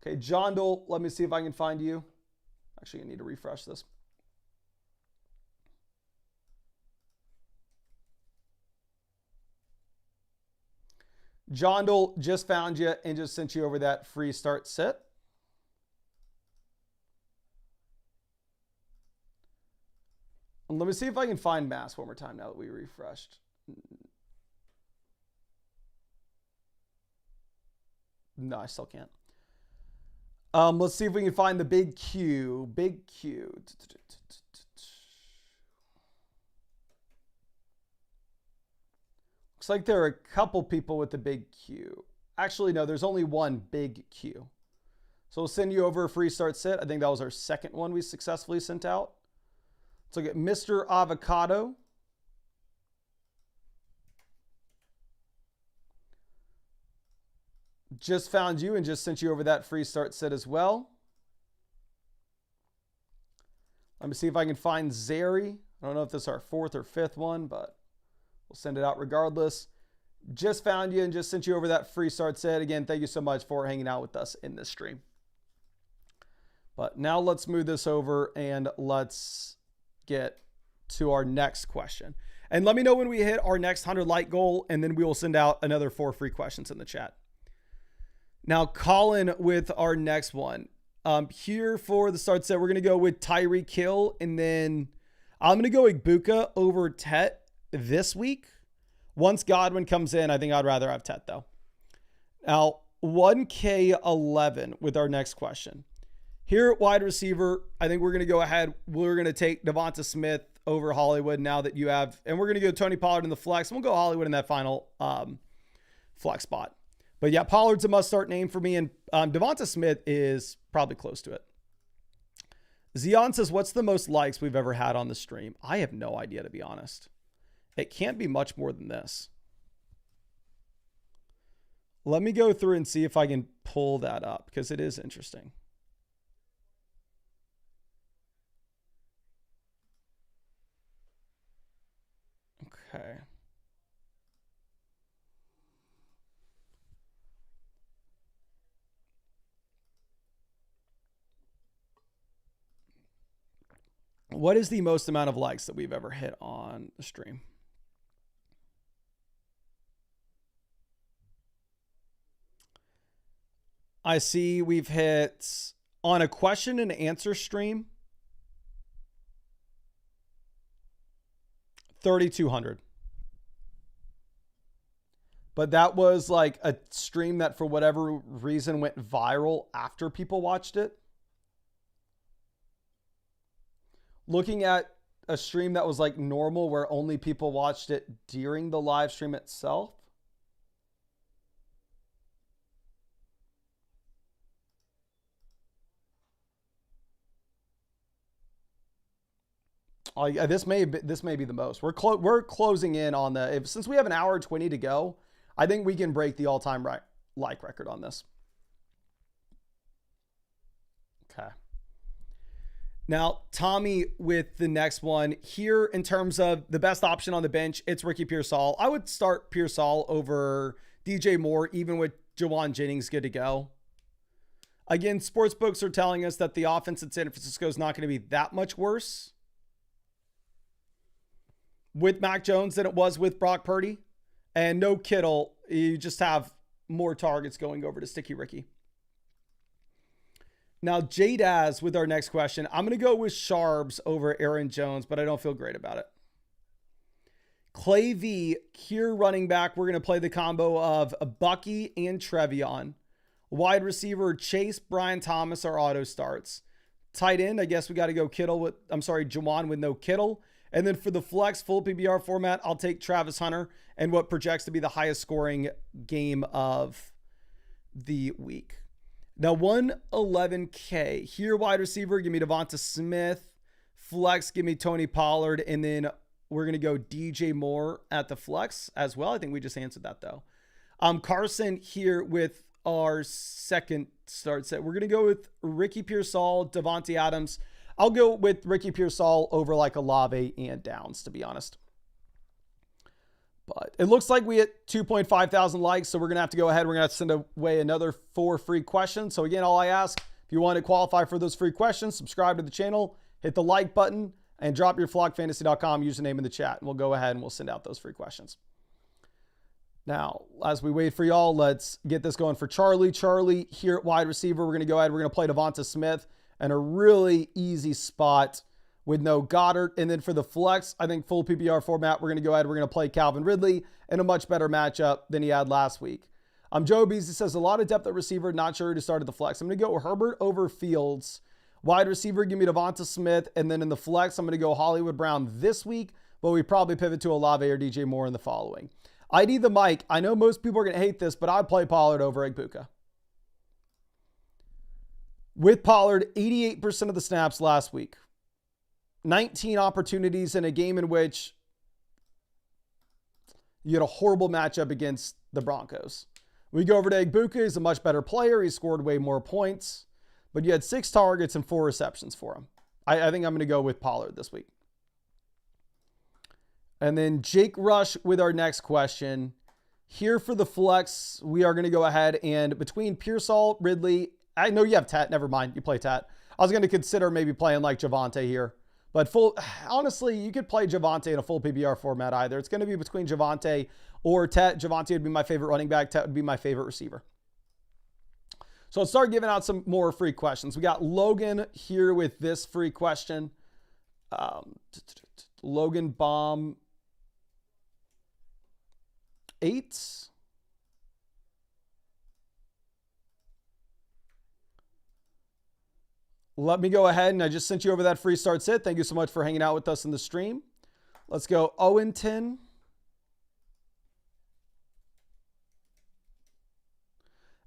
Okay, John Dole, let me see if I can find you. Actually, I need to refresh this. John Dole just found you and just sent you over that free start sit. And let me see if I can find Mass one more time now that we refreshed. No, I still can't. Let's see if we can find the big Q. Big Q. Looks like there are a couple people with the big Q. Actually, no, there's only one big Q. So we'll send you over a free start sit. I think that was our second one we successfully sent out. Let's look at Mr. Avocado. Just found you and just sent you over that free start sit as well. Let me see if I can find Zeri. I don't know if this is our 4th or 5th one, but We'll send it out regardless. Just found you and just sent you over that free start set. Again, thank you so much for hanging out with us in this stream. But now let's move this over and let's get to our next question. And let me know when we hit our next 100 like goal, and then we will send out another 4 free questions in the chat. Now, Colin with our next one. Here for the start set, we're going to go with Tyreek Hill, and then I'm going to go Ibuka over Tet this week. Once Godwin comes in, I think I'd rather have Tet, though. Now, 1K11 with our next question. Here at wide receiver, I think we're going to go ahead. We're going to take Devonta Smith over Hollywood now that you have, and we're going to go Tony Pollard in the flex, and we'll go Hollywood in that final flex spot. But yeah, Pollard's a must-start name for me, and Devonta Smith is probably close to it. Zion says, what's the most likes we've ever had on the stream? I have no idea, to be honest. It can't be much more than this. Let me go through and see if I can pull that up, because it is interesting. Okay. What is the most amount of likes that we've ever hit on the stream? I see we've hit on a question and answer stream 3,200. But that was like a stream that for whatever reason went viral after people watched it. Looking at a stream that was like normal where only people watched it during the live stream itself. This may be the most. We're closing in on the, since we have an hour 20 to go, I think we can break the all-time like record on this. Okay. Now, Tommy with the next one here in terms of the best option on the bench, it's Ricky Pearsall. I would start Pearsall over DJ Moore, even with Jawan Jennings good to go. Again, sportsbooks are telling us that the offense in San Francisco is not going to be that much worse with Mac Jones than it was with Brock Purdy. And no Kittle, you just have more targets going over to Sticky Ricky. Now, J-Daz with our next question. I'm going to go with Sharbs over Aaron Jones, but I don't feel great about it. Clay V, here running back. We're going to play the combo of Bucky and Trevion. Wide receiver, Chase, Brian Thomas, our auto starts. Tight end, I guess we got to go Jawan with no Kittle. And then for the flex full PBR format, I'll take Travis Hunter and what projects to be the highest scoring game of the week. Now, 111K. Here, wide receiver, give me Devonta Smith. Flex, give me Tony Pollard. And then we're going to go DJ Moore at the flex as well. I think we just answered that, though. Carson here with our second start set. We're going to go with Ricky Pearsall, Devontae Adams. I'll go with Ricky Pearsall over like Olave and Downs, to be honest. But it looks like we hit 2.5 thousand likes, so we're going to have to go ahead. We're going to have to send away another 4 free questions. So again, all I ask, if you want to qualify for those free questions, subscribe to the channel, hit the like button, and drop your flockfantasy.com username in the chat. And we'll go ahead and we'll send out those free questions. Now, as we wait for y'all, let's get this going for Charlie. Charlie here at wide receiver. We're going to go ahead. We're going to play Devonta Smith and a really easy spot with no Goddard. And then for the flex, I think full PPR format, we're going to go ahead. We're going to play Calvin Ridley in a much better matchup than he had last week. Joe Beasley says a lot of depth at receiver, not sure who to start at the flex. I'm going to go Herbert over Fields. Wide receiver, give me Devonta Smith. And then in the flex, I'm going to go Hollywood Brown this week, but we probably pivot to Olave or DJ Moore in the following. ID the mic. I know most people are going to hate this, but I'd play Pollard over Ibuka. With Pollard, 88% of the snaps last week. 19 opportunities in a game in which you had a horrible matchup against the Broncos. We go over to Ibuka. He's a much better player. He scored way more points. But you had 6 targets and 4 receptions for him. I think I'm going to go with Pollard this week. And then Jake Rush with our next question. Here for the flex, we are going to go ahead and between Pearsall, Ridley, I know you have Tat. Never mind. You play Tat. I was going to consider maybe playing like Javonte here. But honestly, you could play Javonte in a full PPR format either. It's going to be between Javonte or Tat. Javonte would be my favorite running back. Tat would be my favorite receiver. So let's start giving out some more free questions. We got Logan here with this free question. Logan Bomb 8. Let me go ahead and I just sent you over that free start sit. Thank you so much for hanging out with us in the stream. Let's go Owen 10.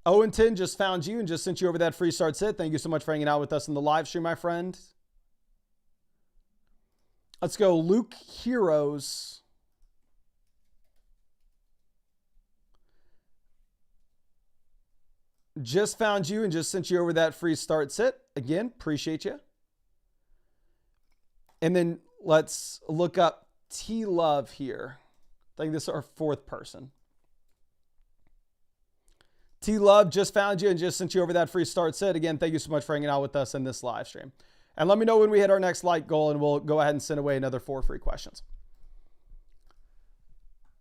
Owen 10 just found you and just sent you over that free start sit. Thank you so much for hanging out with us in the live stream, my friend. Let's go Luke Heroes. Just found you and just sent you over that free start sit. Again, appreciate you. And then let's look up T-Love here. I think this is our fourth person. T-Love just found you and just sent you over that free start sit. Again, thank you so much for hanging out with us in this live stream. And let me know when we hit our next like goal and we'll go ahead and send away another 4 free questions.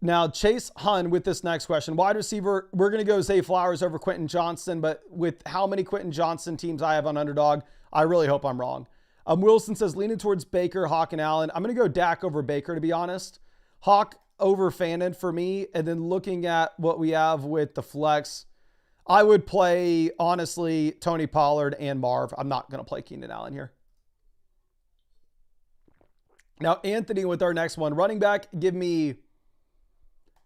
Now, Chase Hun with this next question. Wide receiver, we're going to go Zay Flowers over Quentin Johnston, but with how many Quentin Johnston teams I have on Underdog, I really hope I'm wrong. Wilson says leaning towards Baker, Hawk, and Allen. I'm going to go Dak over Baker, to be honest. Hawk over Fannin for me. And then looking at what we have with the flex, I would play, honestly, Tony Pollard and Marv. I'm not going to play Keenan Allen here. Now, Anthony with our next one. Running back, give me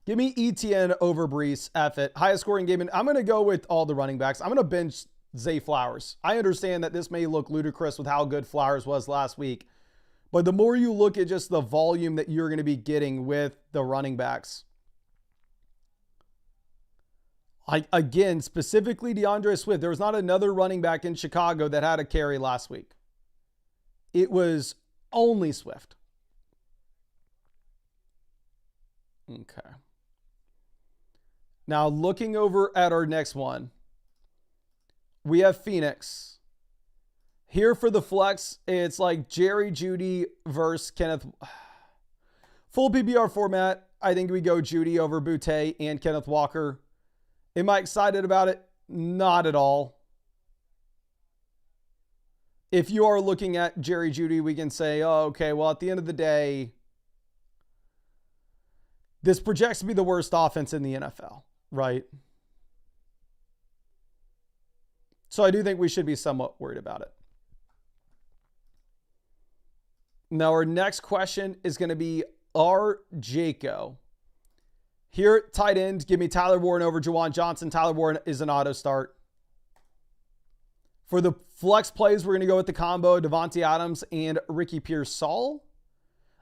ETN over Brees. F it. Highest scoring game. And I'm going to go with all the running backs. I'm going to bench Zay Flowers. I understand that this may look ludicrous with how good Flowers was last week. But the more you look at just the volume that you're going to be getting with the running backs. Again, specifically DeAndre Swift. There was not another running back in Chicago that had a carry last week. It was only Swift. Okay. Now, looking over at our next one, we have Phoenix. Here for the flex, it's like Jerry Jeudy versus Kenneth. Full PPR format, I think we go Jeudy over Boutte and Kenneth Walker. Am I excited about it? Not at all. If you are looking at Jerry Jeudy, we can say, oh, okay, well, at the end of the day, this projects to be the worst offense in the NFL, right? So I do think we should be somewhat worried about it. Now, our next question is going to be R. Jaco. Here at tight end, give me Tyler Warren over Juwan Johnson. Tyler Warren is an auto start. For the flex plays, we're going to go with the combo Devontae Adams and Ricky Pearsall.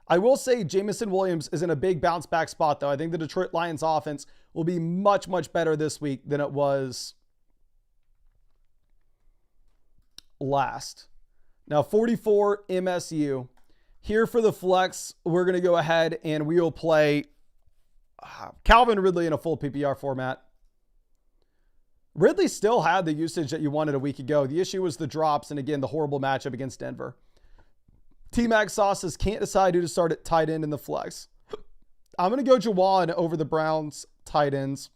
I will say Jamison Williams is in a big bounce back spot, though. I think the Detroit Lions offense will be much, much better this week than it was last. Now, 44 MSU. Here for the flex, we're going to go ahead and we will play Calvin Ridley in a full PPR format. Ridley still had the usage that you wanted a week ago. The issue was the drops and, again, the horrible matchup against Denver. T-Mac Sauces can't decide who to start at tight end in the flex. I'm going to go Juwan over the Browns tight ends.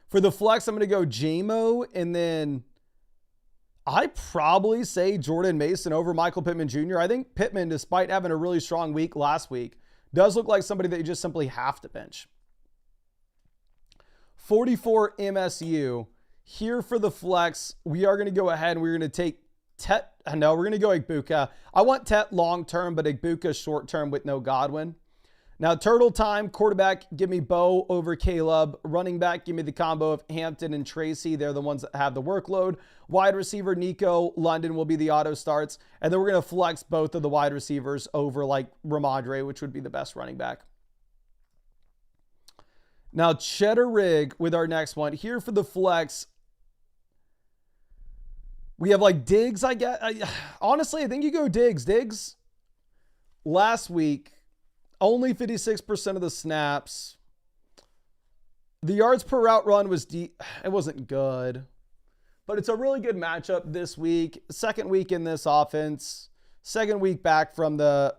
For the flex, I'm going to go J-Mo, and then I probably say Jordan Mason over Michael Pittman Jr. I think Pittman, despite having a really strong week last week, does look like somebody that you just simply have to bench. 44 MSU. Here for the flex, we are going to go ahead and we're going to take Tet. No, we're going to go Igbuka. I want Tet long-term, but Igbuka short-term with no Godwin. Now, turtle time, quarterback, give me Bo over Caleb. Running back, give me the combo of Hampton and Tracy. They're the ones that have the workload. Wide receiver, Nico. London will be the auto starts. And then we're going to flex both of the wide receivers over like Ramondre, which would be the best running back. Now, Cheddar Rig with our next one. Here for the flex, we have like Diggs, I guess. Honestly, I think you go Diggs. Diggs last week, only 56% of the snaps. The yards per route run was it wasn't good, but it's a really good matchup this week. Second week in this offense, second week back from the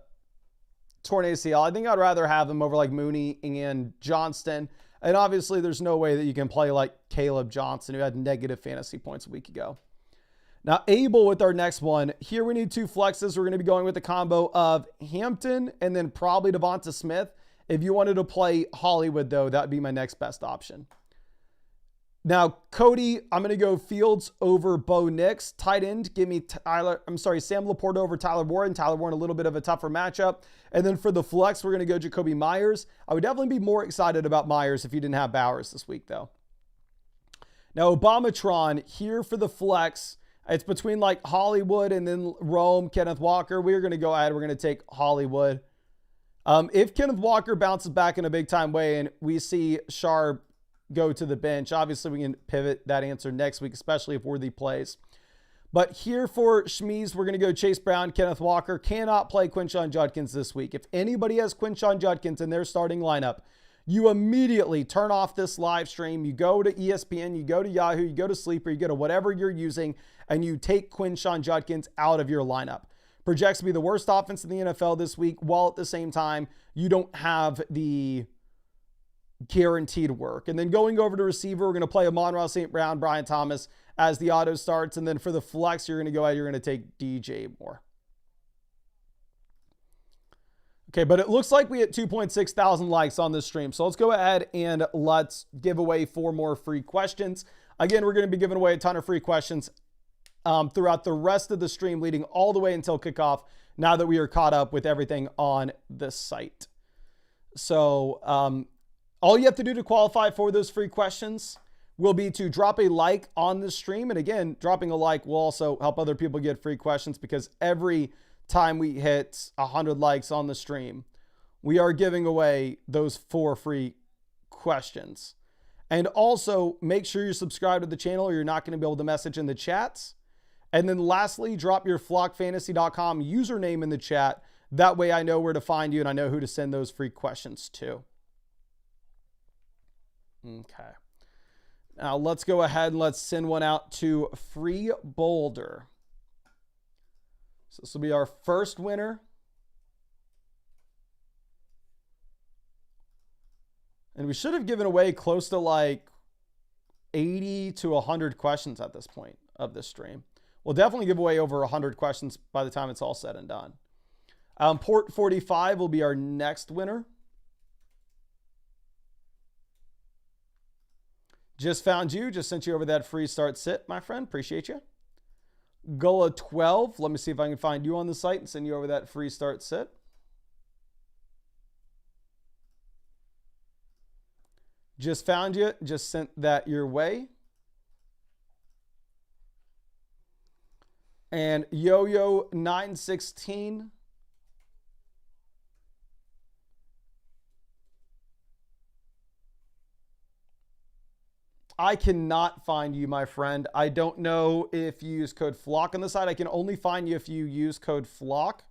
torn ACL. I think I'd rather have him over like Mooney and Johnston. And obviously there's no way that you can play like Caleb Johnson, who had negative fantasy points a week ago. Now, Abel with our next one. Here we need 2 flexes. We're going to be going with the combo of Hampton and then probably Devonta Smith. If you wanted to play Hollywood, though, that would be my next best option. Now, Cody, I'm going to go Fields over Bo Nix. Tight end, give me Sam Laporta over Tyler Warren. Tyler Warren, a little bit of a tougher matchup. And then for the flex, we're going to go Jacoby Myers. I would definitely be more excited about Myers if you didn't have Bowers this week, though. Now, Obamatron, here for the flex. It's between like Hollywood and then Rome, Kenneth Walker. We're going to go ahead. We're going to take Hollywood. If Kenneth Walker bounces back in a big time way and we see Sharp go to the bench, obviously we can pivot that answer next week, especially if Worthy plays. But here for Shmeez, we're going to go Chase Brown, Kenneth Walker. Cannot play Quinshon Judkins this week. If anybody has Quinshon Judkins in their starting lineup, you immediately turn off this live stream. You go to ESPN, you go to Yahoo, you go to Sleeper, you go to whatever you're using, and you take Quinshon Judkins out of your lineup. Projects to be the worst offense in the NFL this week, while at the same time, you don't have the guaranteed work. And then going over to receiver, we're going to play Amon-Ra St. Brown, Brian Thomas as the auto starts. And then for the flex, you're going to go out, you're going to take DJ Moore. Okay, but it looks like we hit 2.6 thousand likes on this stream. So let's go ahead and let's give away 4 more free questions. Again, we're going to be giving away a ton of free questions throughout the rest of the stream, leading all the way until kickoff, now that we are caught up with everything on the site. So all you have to do to qualify for those free questions will be to drop a like on the stream. And again, dropping a like will also help other people get free questions, because every time we hit 100 likes on the stream, we are giving away those 4 free questions. And also make sure you're subscribed to the channel or you're not going to be able to message in the chats. And then lastly, drop your flockfantasy.com username in the chat. That way I know where to find you and I know who to send those free questions to. Okay. Now let's go ahead and let's send one out to Free Boulder. So this will be our first winner. And we should have given away close to like 80 to 100 questions at this point of this stream. We'll definitely give away over 100 questions by the time it's all said and done. Port 45 will be our next winner. Just found you. Just sent you over that free start sit, my friend. Appreciate you. Gullah 12. Let me see if I can find you on the site and send you over that free start sit. Just found you. Just sent that your way. And Yo-Yo 916. I cannot find you, my friend. I don't know if you use code FLOCK on the side. I can only find you if you use code FLOCK.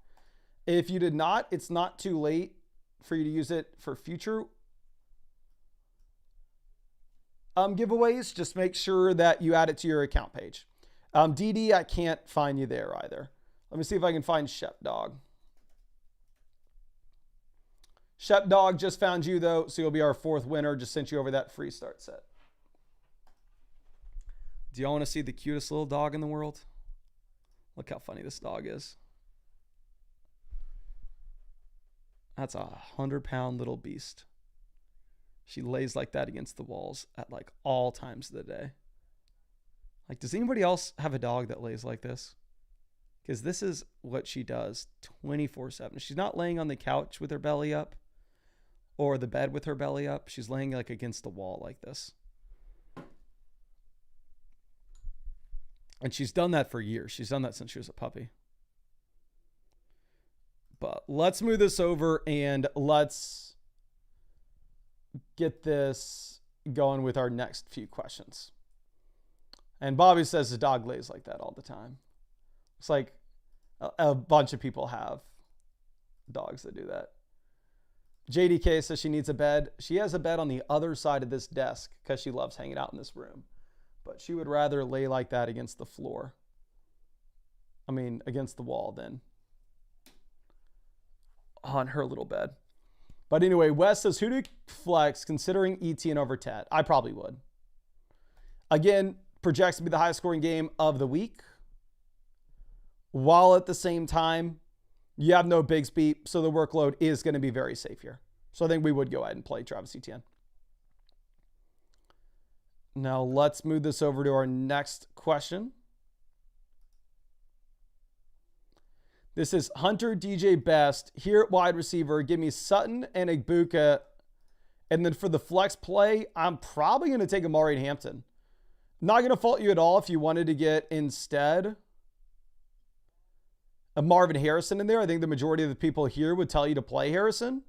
If you did not, it's not too late for you to use it for future giveaways. Just make sure that you add it to your account page. DD, I can't find you there either. Let me see if I can find Shepdog. Shepdog just found you though, so you'll be our 4th winner. Just sent you over that free start set. Do y'all want to see the cutest little dog in the world? Look how funny this dog is. That's a 100-pound little beast. She lays like that against the walls at like all times of the day. Like, does anybody else have a dog that lays like this? Because this is what she does 24/7. She's not laying on the couch with her belly up or the bed with her belly up. She's laying like against the wall like this. And she's done that for years. She's done that since she was a puppy. But let's move this over and let's get this going with our next few questions. And Bobby says the dog lays like that all the time. It's like a bunch of people have dogs that do that. JDK says she needs a bed. She has a bed on the other side of this desk because she loves hanging out in this room. But she would rather lay like that against the floor. I mean, against the wall than on her little bed. But anyway, Wes says, who do you flex considering ETN over Ted? I probably would. Again, projects to be the highest scoring game of the week. While at the same time, you have no Bigsby, so the workload is going to be very safe here. So I think we would go ahead and play Travis Etienne. Now let's move this over to our next question. This is Hunter DJ Best. Here at wide receiver, give me Sutton and Igbuka. And then for the flex play, I'm probably going to take Amari and Hampton. Not going to fault you at all if you wanted to get instead a Marvin Harrison in there. I think the majority of the people here would tell you to play Harrison.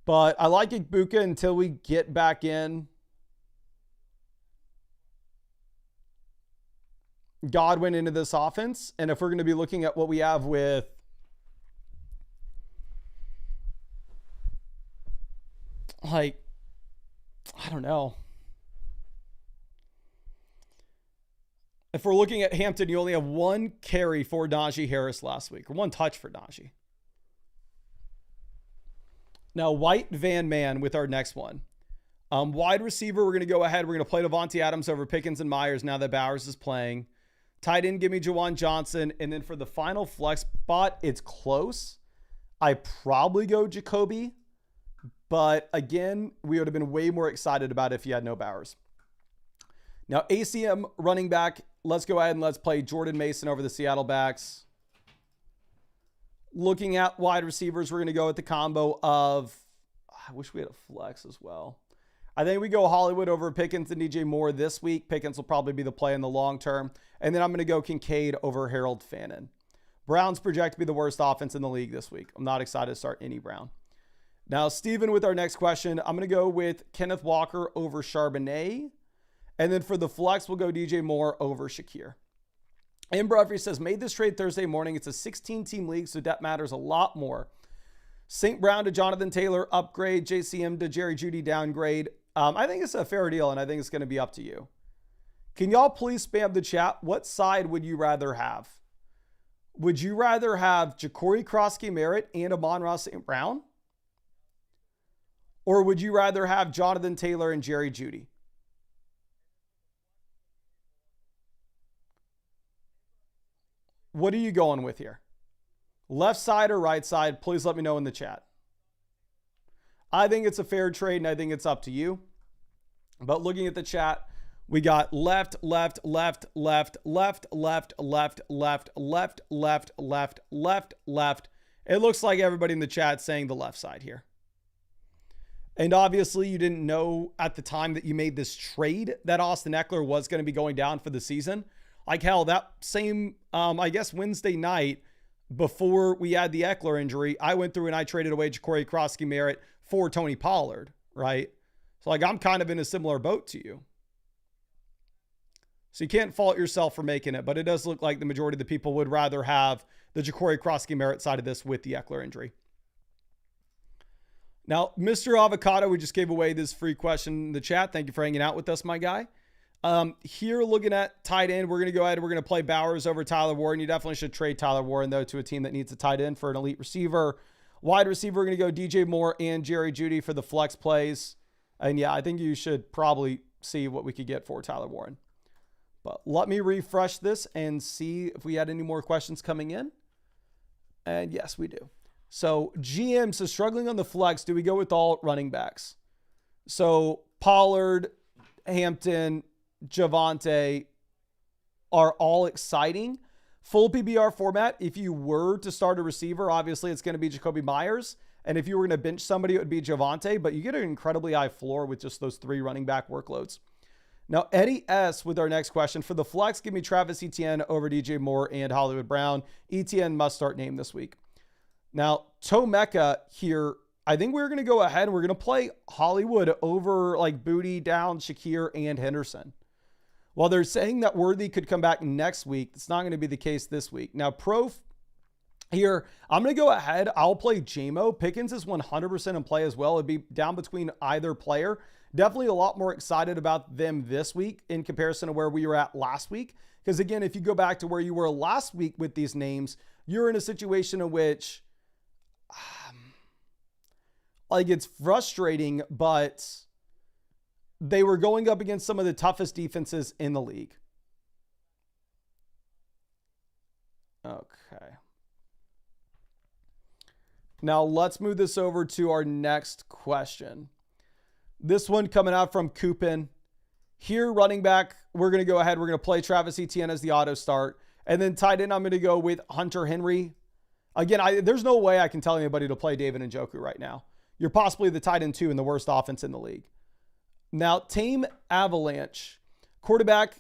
But I like Igbuka until we get back in Godwin into this offense. And if we're going to be looking at what we have with like, I don't know. If we're looking at Hampton, you only have one carry for Najee Harris last week, or one touch for Najee. Now, White Van Man with our next one. Wide receiver, we're going to go ahead. We're going to play Devontae Adams over Pickens and Myers now that Bowers is playing. Tight end, give me Juwan Johnson. And then for the final flex spot, it's close. I probably go Jacoby. But again, we would have been way more excited about it if you had no Bowers. Now, ACM running back, let's go ahead and let's play Jordan Mason over the Seattle backs. Looking at wide receivers, we're going to go with the combo of, I wish we had a flex as well. I think we go Hollywood over Pickens and DJ Moore this week. Pickens will probably be the play in the long term. And then I'm going to go Kincaid over Harold Fannin. Browns project to be the worst offense in the league this week. I'm not excited to start any Brown. Now, Steven, with our next question, I'm going to go with Kenneth Walker over Charbonnet. And then for the flex, we'll go DJ Moore over Shakir. Amber Humphrey says, made this trade Thursday morning. It's a 16-team league, so depth matters a lot more. St. Brown to Jonathan Taylor, upgrade. JCM to Jerry Jeudy, downgrade. I think it's a fair deal, and I think it's going to be up to you. Can y'all please spam the chat? What side would you rather have? Would you rather have Ja'Cory Krosky-Merritt and Amon-Ra St. Brown? Or would you rather have Jonathan Taylor and Jerry Jeudy? What are you going with here? Left side or right side? Please let me know in the chat. I think it's a fair trade, and I think it's up to you. But looking at the chat, we got left, left, left, left, left, left, left, left, left, left, left, left, left. It looks like everybody in the chat saying the left side here. And obviously, you didn't know at the time that you made this trade that Austin Eckler was going to be going down for the season. Like hell, that same, I guess Wednesday night before we had the Eckler injury, I went through and I traded away Ja'Cory Krosky-Merritt for Tony Pollard, right? So like I'm kind of in a similar boat to you. So you can't fault yourself for making it, but it does look like the majority of the people would rather have the Ja'Cory Krosky-Merritt side of this with the Eckler injury. Now, Mr. Avocado, we just gave away this free question in the chat. Thank you for hanging out with us, my guy. Here looking at tight end, we're going to go ahead and we're going to play Bowers over Tyler Warren. You definitely should trade Tyler Warren, though, to a team that needs a tight end for an elite receiver. Wide receiver, we're going to go DJ Moore and Jerry Jeudy for the flex plays. And yeah, I think you should probably see what we could get for Tyler Warren. But let me refresh this and see if we had any more questions coming in. And yes, we do. So GM says, struggling on the flex, do we go with all running backs? So Pollard, Hampton, Javonte are all exciting. Full PBR format, if you were to start a receiver, obviously it's going to be Jacoby Myers. And if you were going to bench somebody, it would be Javonte. But you get an incredibly high floor with just those three running back workloads. Now, Eddie S. with our next question. For the flex, give me Travis Etienne over DJ Moore and Hollywood Brown. Etienne must start name this week. Now, Tomeka here, I think we're going to go ahead and we're going to play Hollywood over like Booty, Down, Shakir, and Henderson. While they're saying that Worthy could come back next week, it's not going to be the case this week. Now, Prof Here, I'm going to go ahead. I'll play JMO. Pickens is 100% in play as well. It'd be down between either player. Definitely a lot more excited about them this week in comparison to where we were at last week. Because again, if you go back to where you were last week with these names, you're in a situation in which like it's frustrating, but they were going up against some of the toughest defenses in the league. Okay. Now let's move this over to our next question. This one coming out from Coopin. Here, running back, we're going to go ahead. We're going to play Travis Etienne as the auto start. And then tight end, I'm going to go with Hunter Henry. Again, there's no way I can tell anybody to play David Njoku right now. You're possibly the tight end 2 in the worst offense in the league. Now, Tame Avalanche. Quarterback,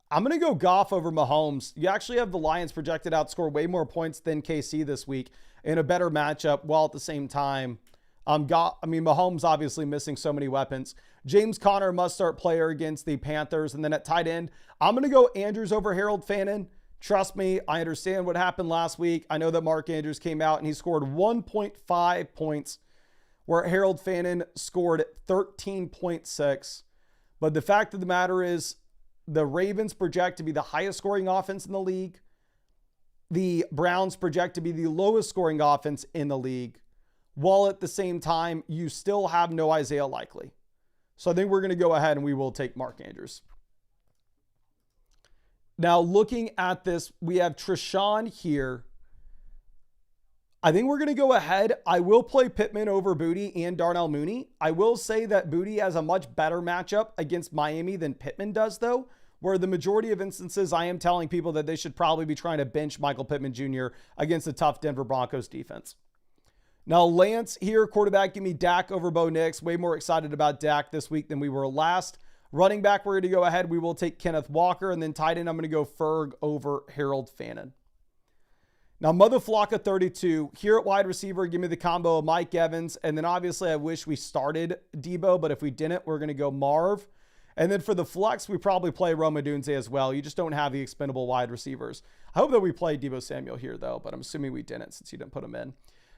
I'm going to go Goff over Mahomes. You actually have the Lions projected to outscore way more points than KC this week in a better matchup, while at the same time, Mahomes obviously missing so many weapons. James Conner, must-start player against the Panthers. And then at tight end, I'm going to go Andrews over Harold Fannin. Trust me, I understand what happened last week. I know that Mark Andrews came out and he scored 1.5 points, where Harold Fannin scored 13.6. But the fact of the matter is, the Ravens project to be the highest scoring offense in the league. The Browns project to be the lowest scoring offense in the league, while at the same time, you still have no Isaiah Likely. So I think we're going to go ahead and we will take Mark Andrews. Now, looking at this, we have Treshawn here. I think we're going to go ahead. I will play Pittman over Booty and Darnell Mooney. I will say that Booty has a much better matchup against Miami than Pittman does, though, where the majority of instances I am telling people that they should probably be trying to bench Michael Pittman Jr. against the tough Denver Broncos defense. Now, Lance here, quarterback, give me Dak over Bo Nix. Way more excited about Dak this week than we were last. Running back, we're going to go ahead. We will take Kenneth Walker. And then tight end, I'm going to go Ferg over Harold Fannin. Now, Mother Flocka 32. Here at wide receiver, give me the combo of Mike Evans. And then obviously, I wish we started Debo. But if we didn't, we're going to go Marv. And then for the flex, we probably play Roma Dunze as well. You just don't have the expendable wide receivers. I hope that we play Debo Samuel here, though. But I'm assuming we didn't since you didn't put him in.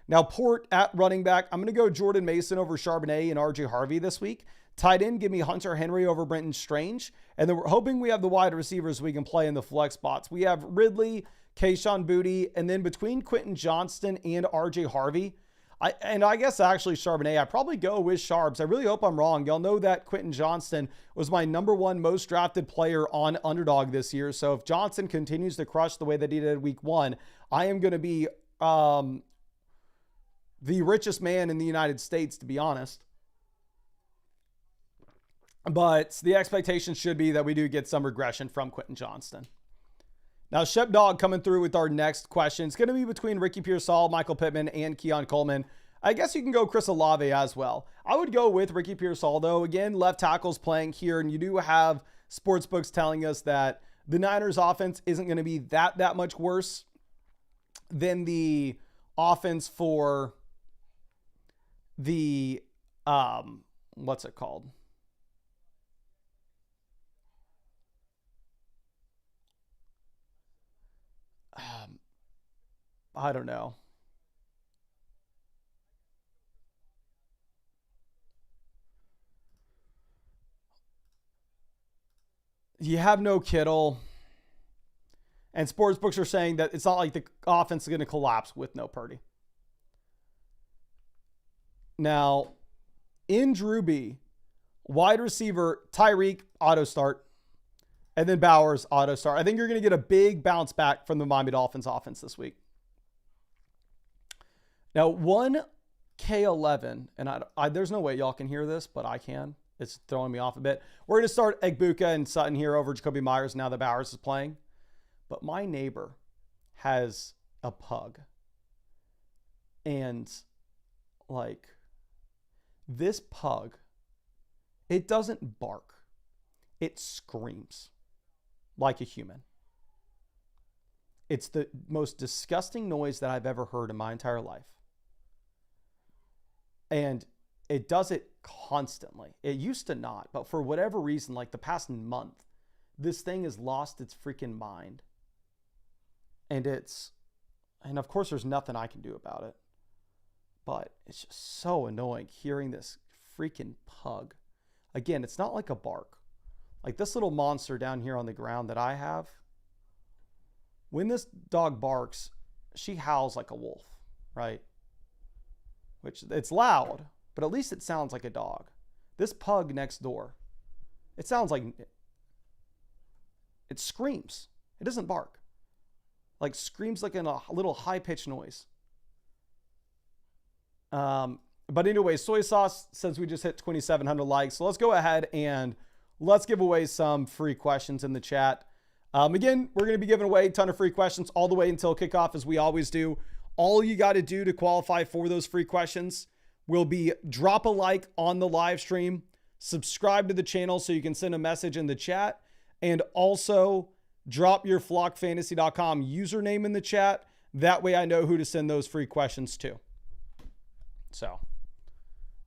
Now, Port at running back, I'm going to go Jordan Mason over Charbonnet and RJ Harvey this week. Tight end, give me Hunter Henry over Brenton Strange. And then we're hoping we have the wide receivers we can play in the flex spots. We have Ridley, Kayshawn Booty, and then between Quentin Johnston and RJ Harvey, I guess actually Charbonnet, I'd probably go with Sharbs. I really hope I'm wrong. Y'all know that Quentin Johnston was my #1 most drafted player on Underdog this year. So if Johnson continues to crush the way that he did week 1, I am going to be the richest man in the United States, to be honest. But the expectation should be that we do get some regression from Quentin Johnston. Now, Shep Dog coming through with our next question. It's going to be between Ricky Pearsall, Michael Pittman, and Keon Coleman. I guess you can go Chris Olave as well. I would go with Ricky Pearsall, though. Again, left tackle's playing here, and you do have sportsbooks telling us that the Niners offense isn't going to be that much worse than the offense for the, what's it called? I don't know. You have no Kittle. And sportsbooks are saying that it's not like the offense is going to collapse with no Purdy. Now, in Drew B, wide receiver, Tyreek, auto start. And then Bowers, auto start. I think you're going to get a big bounce back from the Miami Dolphins offense this week. Now, 1K11, and there's no way y'all can hear this, but I can. It's throwing me off a bit. We're going to start Egbuka and Sutton here over Jacoby Myers now that Bowers is playing. But my neighbor has a pug. And, like, this pug, it doesn't bark. It screams like a human. It's the most disgusting noise that I've ever heard in my entire life. And it does it constantly. It used to not, but for whatever reason, like the past month, this thing has lost its freaking mind. And it's And of course, there's nothing I can do about it. But it's just so annoying hearing this freaking pug. Again, it's not like a bark. Like this little monster down here on the ground that I have. When this dog barks, she howls like a wolf, right? Which it's loud, but at least it sounds like a dog. This pug next door, it sounds like it screams. It doesn't bark. Like screams like in a little high-pitched noise. But anyway, Soy Sauce says we just hit 2,700 likes. So let's go ahead and let's give away some free questions in the chat. Again, we're going to be giving away a ton of free questions all the way until kickoff, as we always do. All you got to do to qualify for those free questions will be drop a like on the live stream, subscribe to the channel so you can send a message in the chat, and also drop your flockfantasy.com username in the chat. That way I know who to send those free questions to. So,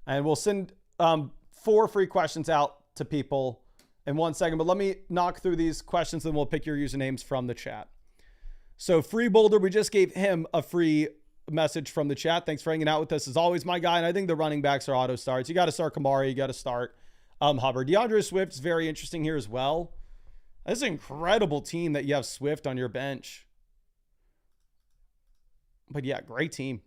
and we'll send 4 free questions out to people in 1 second, but let me knock through these questions and we'll pick your usernames from the chat. So Free Boulder, we just gave him a free message from the chat. Thanks for hanging out with us as always, my guy. And I think the running backs are auto starts. You got to start Kamara. You got to start Hubbard. DeAndre Swift is very interesting here as well. That's an incredible team that you have Swift on your bench. But yeah, great team.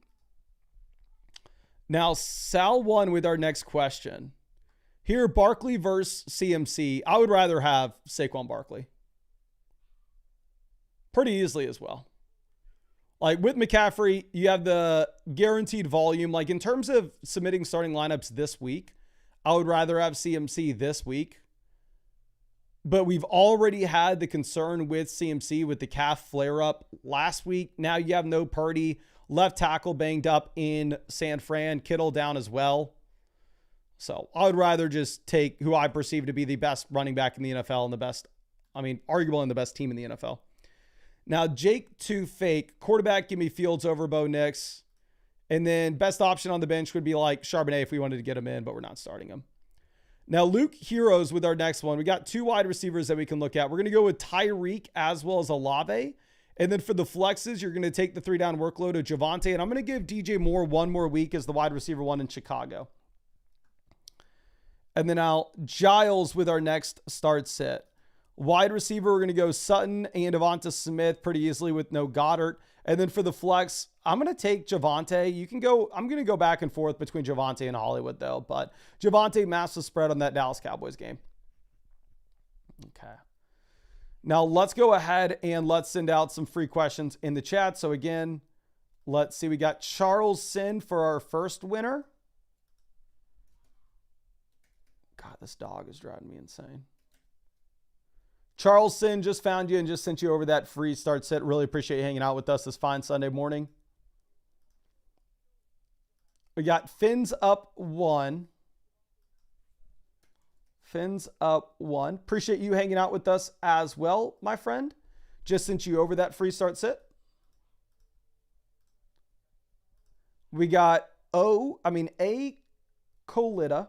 Now, Sal won with our next question. Here, Barkley versus CMC. I would rather have Saquon Barkley. Pretty easily as well. Like with McCaffrey, you have the guaranteed volume. Like in terms of submitting starting lineups this week, I would rather have CMC this week. But we've already had the concern with CMC with the calf flare-up last week. Now you have no Purdy. Left tackle banged up in San Fran. Kittle down as well. So I would rather just take who I perceive to be the best running back in the NFL and the best, arguably the best team in the NFL. Now, Jake to fake. Quarterback, give me Fields over Bo Nix. And then best option on the bench would be like Charbonnet if we wanted to get him in, but we're not starting him. Now, Luke Heroes with our next one. We got 2 wide receivers that we can look at. We're going to go with Tyreek as well as Olave. And then for the flexes, you're going to take the 3-down workload of Javonte. And I'm going to give DJ Moore 1 more week as the wide receiver 1 in Chicago. And then now Giles with our next start sit. Wide receiver, we're going to go Sutton and Devonta Smith pretty easily with no Goddard. And then for the flex, I'm going to take Javonte. I'm going to go back and forth between Javonte and Hollywood though. But Javonte, massive spread on that Dallas Cowboys game. Okay. Now let's go ahead and let's send out some free questions in the chat. So again, let's see. We got Charles Sin for our first winner. God, this dog is driving me insane. Charles Sin just found you and just sent you over that free start set. Really appreciate you hanging out with us this fine Sunday morning. We got Fins Up 1. Fins Up 1. Appreciate you hanging out with us as well, my friend. Just sent you over that free start set. We got A. Colita.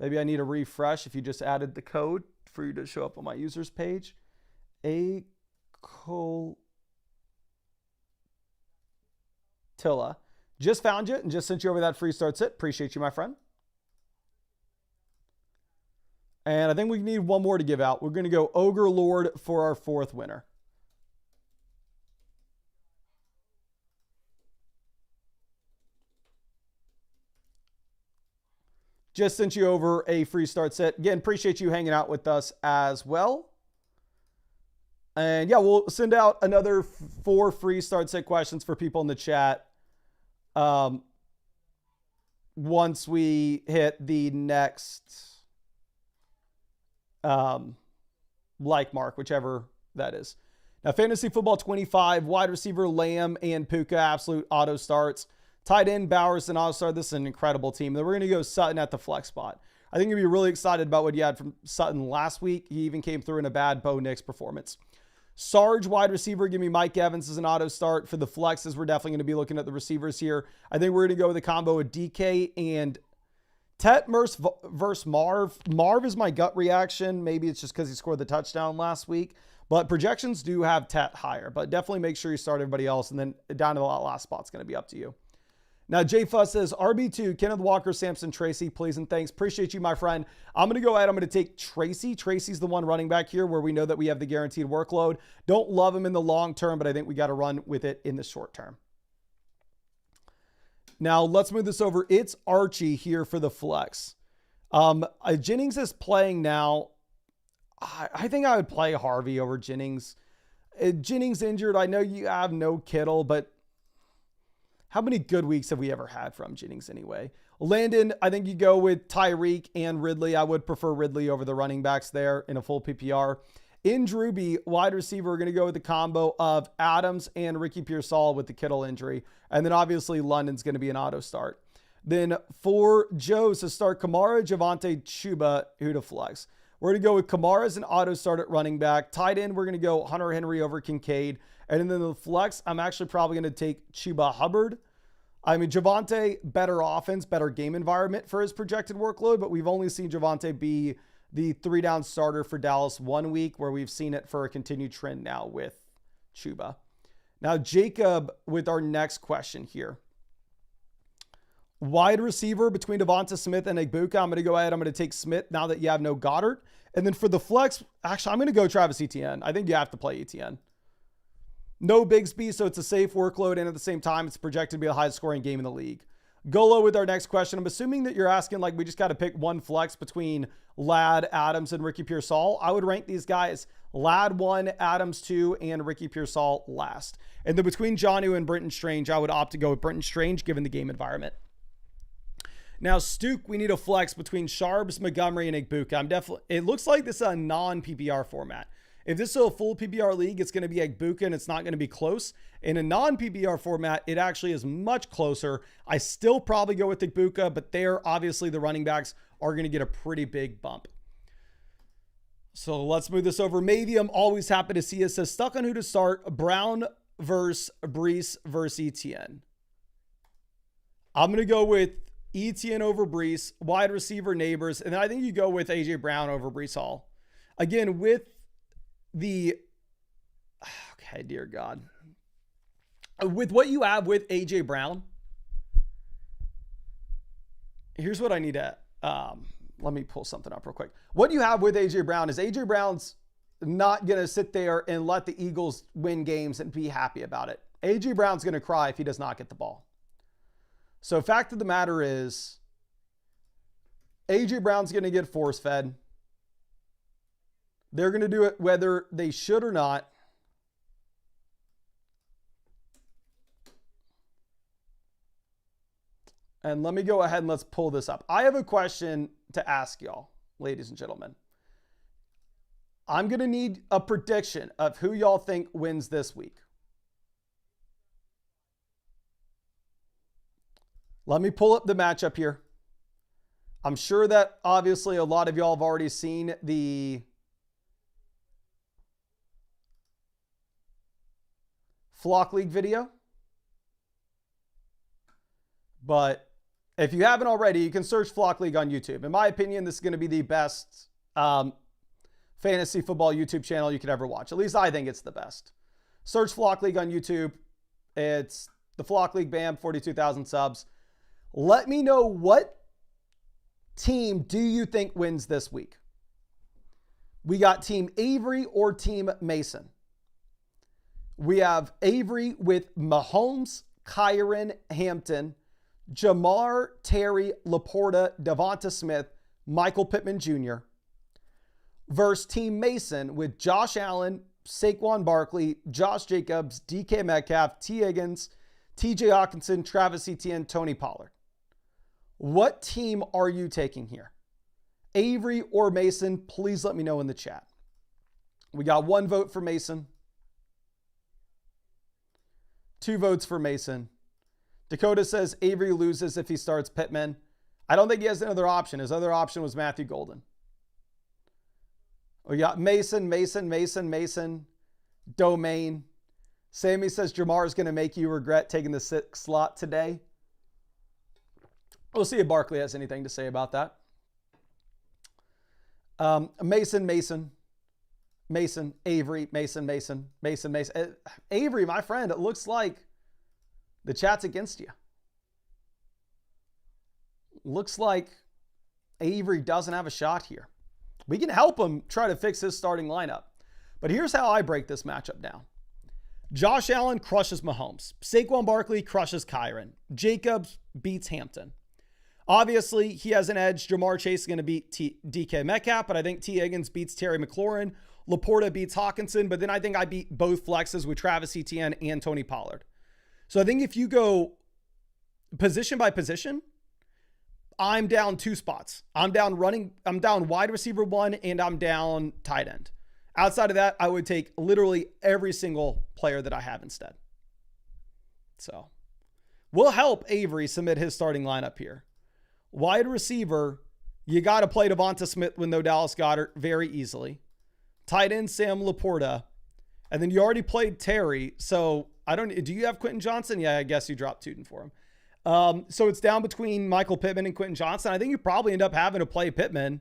Maybe I need a refresh if you just added the code for you to show up on my users page. A. Coltilla. Just found you and just sent you over that free start set. Appreciate you, my friend. And I think we need one more to give out. We're going to go Ogre Lord for our 4th winner. Just sent you over a free start set. Again, appreciate you hanging out with us as well. And yeah, we'll send out another 4 free start set questions for people in the chat. Once we hit the next like mark, whichever that is. Now, Fantasy Football 25, wide receiver Lamb and Puka, absolute auto starts. Tight end Bowers and auto start. This is an incredible team. Then we're going to go Sutton at the flex spot. I think you'll be really excited about what you had from Sutton last week. He even came through in a bad Bo Nix performance. Sarge, wide receiver, give me Mike Evans as an auto start. For the flexes, we're definitely going to be looking at the receivers here. I think we're going to go with a combo of DK and Tet versus Marv. Marv is my gut reaction. Maybe it's just because he scored the touchdown last week. But projections do have Tet higher, but definitely make sure you start everybody else. And then down to the last spot's going to be up to you. Now, Jay Fuss says, RB2, Kenneth Walker, Samson, Tracy, please and thanks. Appreciate you, my friend. I'm going to go ahead. I'm going to take Tracy. Tracy's the one running back here where we know that we have the guaranteed workload. Don't love him in the long term, but I think we got to run with it in the short term. Now, let's move this over. It's Archie here for the flex. Jennings is playing now. I think I would play Harvey over Jennings. Jennings injured. I know you have no Kittle, but how many good weeks have we ever had from Jennings anyway? Landon, I think you go with Tyreek and Ridley. I would prefer Ridley over the running backs there in a full PPR. In Drewby, wide receiver, we're going to go with the combo of Adams and Ricky Pearsall with the Kittle injury. And then obviously London's going to be an auto start. Then for Joe's to start Kamara, Javonte, Chuba, who to flex. We're going to go with Kamara as an auto start at running back. Tight end, we're going to go Hunter Henry over Kincaid. And then the flex, I'm actually probably going to take Chuba Hubbard. I mean, Javonte, better offense, better game environment for his projected workload, but we've only seen Javonte be the 3-down starter for Dallas 1 week, where we've seen it for a continued trend now with Chuba. Now, Jacob, with our next question here. Wide receiver between Devonta Smith and Egbuka. I'm going to go ahead. I'm going to take Smith now that you have no Goddard. And then for the flex, actually, I'm going to go Travis Etienne. I think you have to play Etienne. No Bigsby, so it's a safe workload, and at the same time, it's projected to be the highest scoring game in the league. Golo with our next question. I'm assuming that you're asking, like, we just got to pick one flex between Ladd, Adams, and Ricky Pearsall. I would rank these guys Ladd 1, Adams 2, and Ricky Pearsall last. And then between Jonnu and Brenton Strange, I would opt to go with Brenton Strange given the game environment. Now, Stuke, we need a flex between Sharps, Montgomery, and Egbuka. It looks like this is a non-PPR format. If this is a full PPR league, it's going to be Egbuka, and it's not going to be close. In a non-PPR format, it actually is much closer. I still probably go with Egbuka, but there, obviously, the running backs are going to get a pretty big bump. So let's move this over. Maybe I'm always happy to see it. Says stuck on who to start. Brown versus Brees versus Etienne. I'm going to go with Etienne over Brees, wide receiver Neighbors, and then I think you go with A.J. Brown over Brees Hall. Again, with the, okay, dear God. With what you have with A.J. Brown, here's what I need to, let me pull something up real quick. What you have with A.J. Brown is A.J. Brown's not going to sit there and let the Eagles win games and be happy about it. A.J. Brown's going to cry if he does not get the ball. So fact of the matter is, A.J. Brown's going to get force-fed. They're going to do it whether they should or not. And let me go ahead and let's pull this up. I have a question to ask y'all, ladies and gentlemen. I'm going to need a prediction of who y'all think wins this week. Let me pull up the matchup here. I'm sure that obviously a lot of y'all have already seen the Flock League video. But if you haven't already, you can search Flock League on YouTube. In my opinion, this is going to be the best fantasy football YouTube channel you could ever watch. At least I think it's the best. Search Flock League on YouTube. It's the Flock League BAM, 42,000 subs. Let me know, what team do you think wins this week? We got Team Avery or Team Mason. We have Avery with Mahomes, Kyron, Hampton, Jamar, Terry, Laporta, Devonta Smith, Michael Pittman Jr. versus Team Mason with Josh Allen, Saquon Barkley, Josh Jacobs, DK Metcalf, T. Higgins, TJ Hawkinson, Travis Etienne, Tony Pollard. What team are you taking here? Avery or Mason? Please let me know in the chat. We got 1 vote for Mason. 2 votes for Mason. Dakota says Avery loses if he starts Pittman. I don't think he has another option. His other option was Matthew Golden. We got Mason, Domain. Sammy says Jamar is going to make you regret taking the 6th slot today. We'll see if Barkley has anything to say about that. Mason. Mason, Avery, Mason. Avery, my friend, it looks like the chat's against you. Looks like Avery doesn't have a shot here. We can help him try to fix his starting lineup. But here's how I break this matchup down. Josh Allen crushes Mahomes. Saquon Barkley crushes Kyron. Jacobs beats Hampton. Obviously, he has an edge. Jamar Chase is going to beat DK Metcalf, but I think T. Higgins beats Terry McLaurin. Laporta beats Hawkinson, but then I think I beat both flexes with Travis Etienne and Tony Pollard. So I think if you go position by position, I'm down 2 spots. I'm down wide receiver 1, and I'm down tight end. Outside of that, I would take literally every single player that I have instead. So we'll help Avery submit his starting lineup here. Wide receiver, you got to play Devonta Smith with no Dallas Goedert very easily. Tight end, Sam Laporta. And then you already played Terry. So do you have Quentin Johnson? Yeah, I guess you dropped Tootin for him. So it's down between Michael Pittman and Quentin Johnson. I think you probably end up having to play Pittman.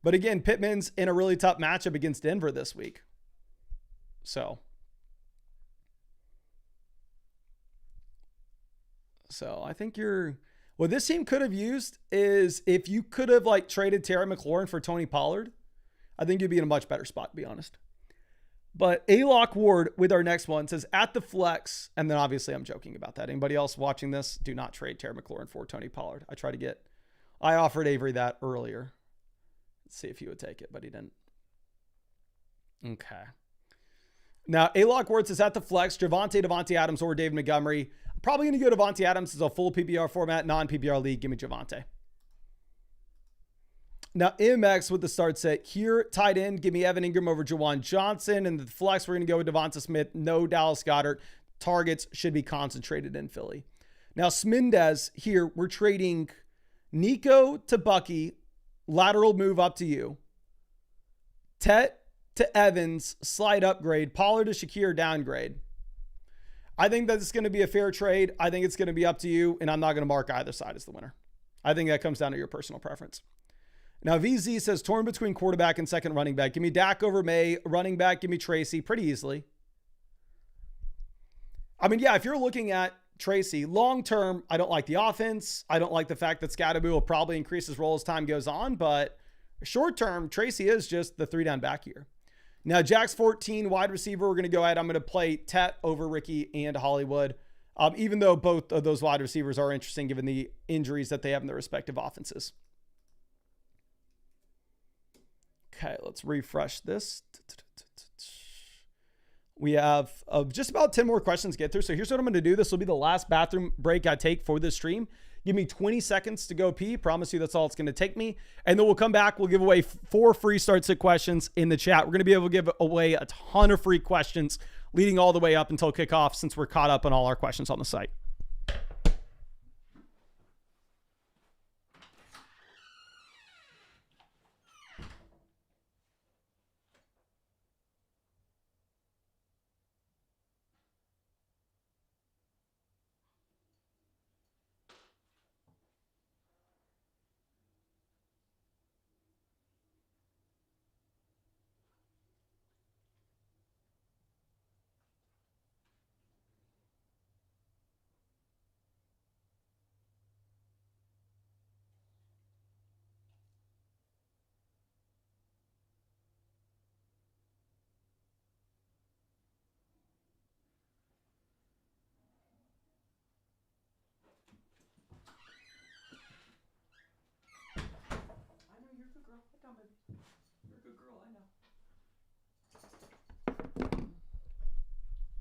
But again, Pittman's in a really tough matchup against Denver this week. So I think what this team could have used is if you could have traded Terry McLaurin for Tony Pollard, I think you'd be in a much better spot, to be honest. But A-Lock Ward with our next one says at the flex, and then obviously I'm joking about that. Anybody else watching this, do not trade Terry McLaurin for Tony Pollard. I offered Avery that earlier. Let's see if he would take it, but he didn't. Okay. Now, A-Lock Ward says at the flex, Davante Adams, or David Montgomery. I'm probably going to go Davante Adams as a full PPR format, non-PPR league. Give me Javante. Now, MX with the start set here, tight end, give me Evan Ingram over Jawan Johnson. And the flex, we're going to go with Devonta Smith, no Dallas Goedert. Targets should be concentrated in Philly. Now, Smindez here, we're trading Nico to Bucky, lateral move up to you. Tet to Evans, slide upgrade. Pollard to Shakir, downgrade. I think that it's going to be a fair trade. I think it's going to be up to you, and I'm not going to mark either side as the winner. I think that comes down to your personal preference. Now, VZ says, torn between quarterback and second running back. Give me Dak over May. Running back, give me Tracy pretty easily. I mean, yeah, if you're looking at Tracy, long-term, I don't like the offense. I don't like the fact that Scatterby will probably increase his role as time goes on. But short-term, Tracy is just the 3-down back here. Now, Jack's 14, wide receiver, we're going to go ahead. I'm going to play Tet over Ricky and Hollywood. Even though both of those wide receivers are interesting given the injuries that they have in their respective offenses. Okay, let's refresh this. We have just about 10 more questions to get through. So here's what I'm going to do. This will be the last bathroom break I take for this stream. Give me 20 seconds to go pee. Promise you that's all it's going to take me. And then we'll come back. We'll give away 4 free start sit questions in the chat. We're going to be able to give away a ton of free questions leading all the way up until kickoff since we're caught up on all our questions on the site.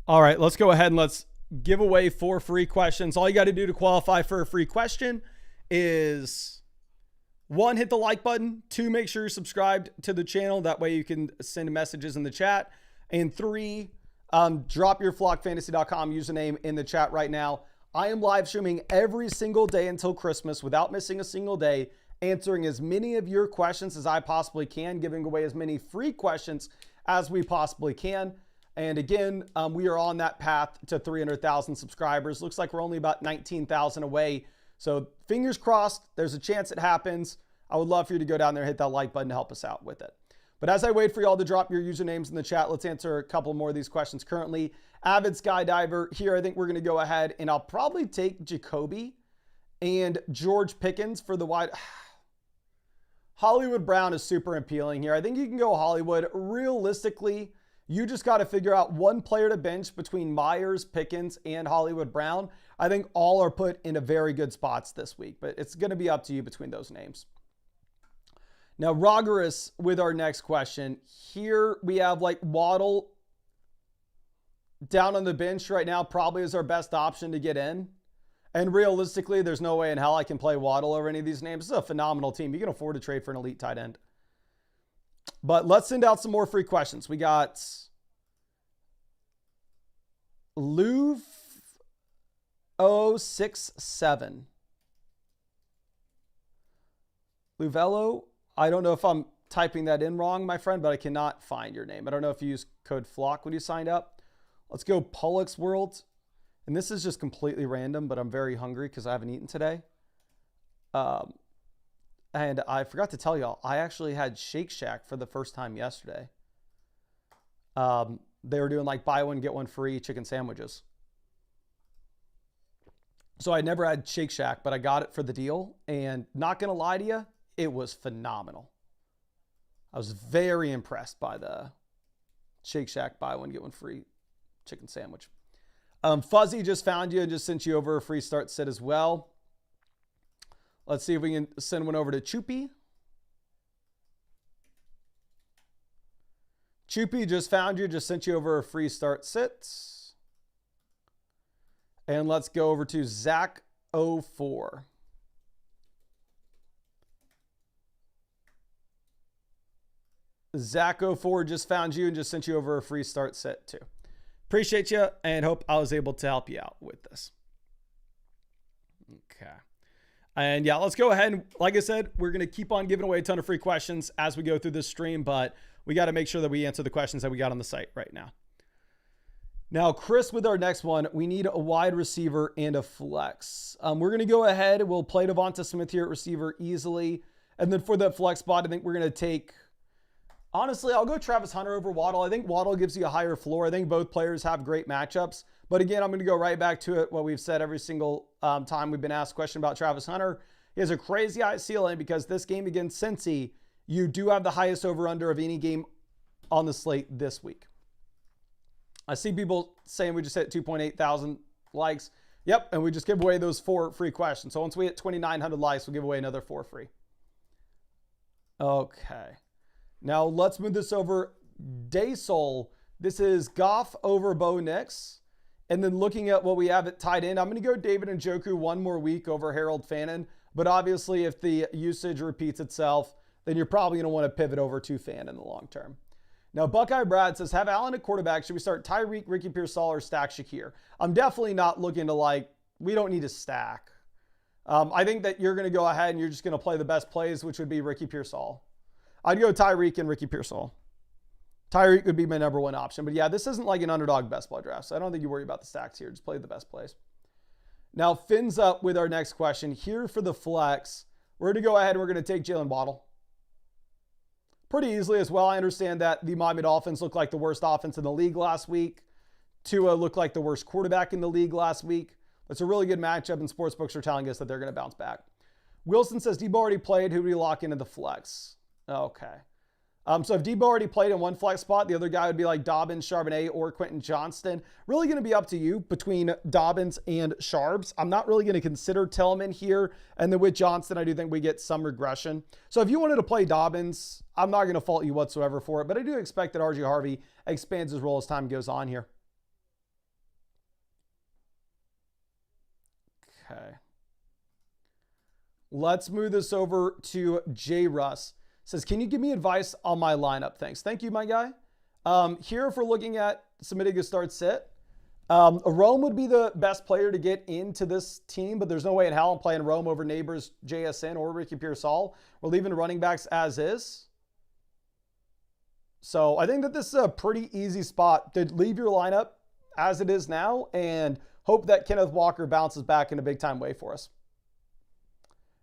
All right, let's go ahead and let's give away 4 free questions. All you got to do to qualify for a free question is 1, hit the like button. 2, make sure you're subscribed to the channel. That way you can send messages in the chat. And 3, drop your flockfantasy.com username in the chat right now. I am live streaming every single day until Christmas without missing a single day, answering as many of your questions as I possibly can, giving away as many free questions as we possibly can. And again, we are on that path to 300,000 subscribers. Looks like we're only about 19,000 away. So fingers crossed, there's a chance it happens. I would love for you to go down there and hit that like button to help us out with it. But as I wait for y'all to drop your usernames in the chat, let's answer a couple more of these questions currently. Avid Skydiver here. I think we're going to go ahead and I'll probably take Jacoby and George Pickens for the wide. Hollywood Brown is super appealing here. I think you can go Hollywood. Realistically, you just got to figure out one player to bench between Myers, Pickens, and Hollywood Brown. I think all are put into very good spots this week, but it's going to be up to you between those names. Now, Rogerus with our next question. Here we have like Waddle down on the bench right now, probably is our best option to get in. And realistically, there's no way in hell I can play Waddle over any of these names. This is a phenomenal team. You can afford to trade for an elite tight end. But let's send out some more free questions. We got Luv067. Luvello. I don't know if I'm typing that in wrong, my friend, but I cannot find your name. I don't know if you use code FLOCK when you signed up. Let's go Pollux World. And this is just completely random, but I'm very hungry because I haven't eaten today. And I forgot to tell y'all, I actually had Shake Shack for the first time yesterday. They were doing like buy one, get one free chicken sandwiches. So I never had Shake Shack, but I got it for the deal. And not going to lie to you, it was phenomenal. I was very impressed by the Shake Shack buy one, get one free chicken sandwich. Fuzzy just found you and just sent you over a free start sit as well. Let's see if we can send one over to Choopy. Choopy just found you, just sent you over a free start sit. And let's go over to Zach04. Zach04 just found you and just sent you over a free start set too. Appreciate you and hope I was able to help you out with this. Okay. And yeah, let's go ahead. And like I said, we're going to keep on giving away a ton of free questions as we go through this stream, but we got to make sure that we answer the questions that we got on the site right now. Now, Chris, with our next one, we need a wide receiver and a flex. We're going to go ahead. We'll play Devonta Smith here at receiver easily. And then for that flex spot, I think we're going to take, honestly, I'll go Travis Hunter over Waddle. I think Waddle gives you a higher floor. I think both players have great matchups. But again, I'm going to go right back to it, what we've said every single time we've been asked a question about Travis Hunter. He has a crazy high ceiling because this game against Cincy, you do have the highest over-under of any game on the slate this week. I see people saying we just hit 2.8 thousand likes. Yep, and we just give away those 4 free questions. So once we hit 2,900 likes, we'll give away another 4 free. Okay. Now let's move this over. Daysol. This is Goff over Bo Nix. And then looking at what we have at tight end, I'm going to go David Njoku one more week over Harold Fannin. But obviously, if the usage repeats itself, then you're probably going to want to pivot over to Fannin in the long term. Now, Buckeye Brad says, have Allen at quarterback. Should we start Tyreek, Ricky Pearsall, or stack Shakir? I'm definitely not looking to we don't need to stack. I think that you're going to go ahead and you're just going to play the best plays, which would be Ricky Pearsall. I'd go Tyreek and Ricky Pearsall. Tyreek would be my number one option. But yeah, this isn't like an underdog best ball draft, so I don't think you worry about the stacks here. Just play the best plays. Now, Finn's up with our next question. Here for the flex, we're going to go ahead and we're going to take Jalen Waddle. Pretty easily as well. I understand that the Miami Dolphins looked like the worst offense in the league last week. Tua looked like the worst quarterback in the league last week. It's a really good matchup, and sportsbooks are telling us that they're going to bounce back. Wilson says, Debo already played. Who do we lock into the flex? Okay. So if Debo already played in one flex spot, the other guy would be like Dobbins, Charbonnet, or Quentin Johnston. Really going to be up to you between Dobbins and Sharbs. I'm not really going to consider Tillman here. And then with Johnston, I do think we get some regression. So if you wanted to play Dobbins, I'm not going to fault you whatsoever for it. But I do expect that RJ Harvey expands his role as time goes on here. Okay. Let's move this over to J. Russ. Says, can you give me advice on my lineup? Thanks. Thank you, my guy. Here, if we're looking at submitting a start sit, Rome would be the best player to get into this team, but there's no way in hell I'm playing Rome over Neighbors, JSN, or Ricky Pearsall. We're leaving running backs as is. So I think that this is a pretty easy spot to leave your lineup as it is now and hope that Kenneth Walker bounces back in a big-time way for us.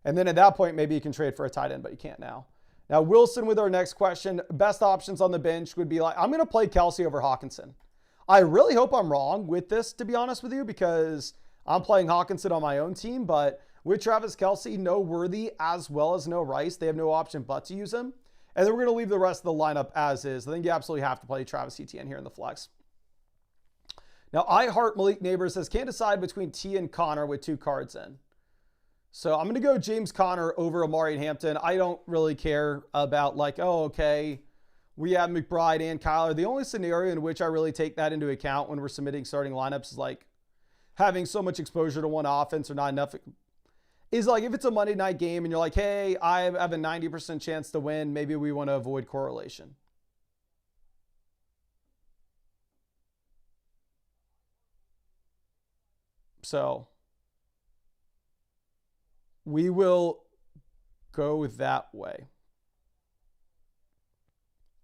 And then at that point, maybe you can trade for a tight end, but you can't now. Now, Wilson with our next question. Best options on the bench would be like, I'm going to play Kelsey over Hawkinson. I really hope I'm wrong with this, to be honest with you, because I'm playing Hawkinson on my own team, but with Travis Kelsey, no Worthy as well as no Rice. They have no option but to use him. And then we're going to leave the rest of the lineup as is. I think you absolutely have to play Travis Etienne here in the flex. Now, I Heart Malik Neighbors says, can't decide between T and Connor with 2 cards in. So I'm going to go James Conner over Amari and Hampton. I don't really care about like, oh, okay, we have McBride and Kyler. The only scenario in which I really take that into account when we're submitting starting lineups is like having so much exposure to one offense or not enough. Is like if it's a Monday night game and you're like, hey, I have a 90% chance to win, maybe we want to avoid correlation. So we will go that way.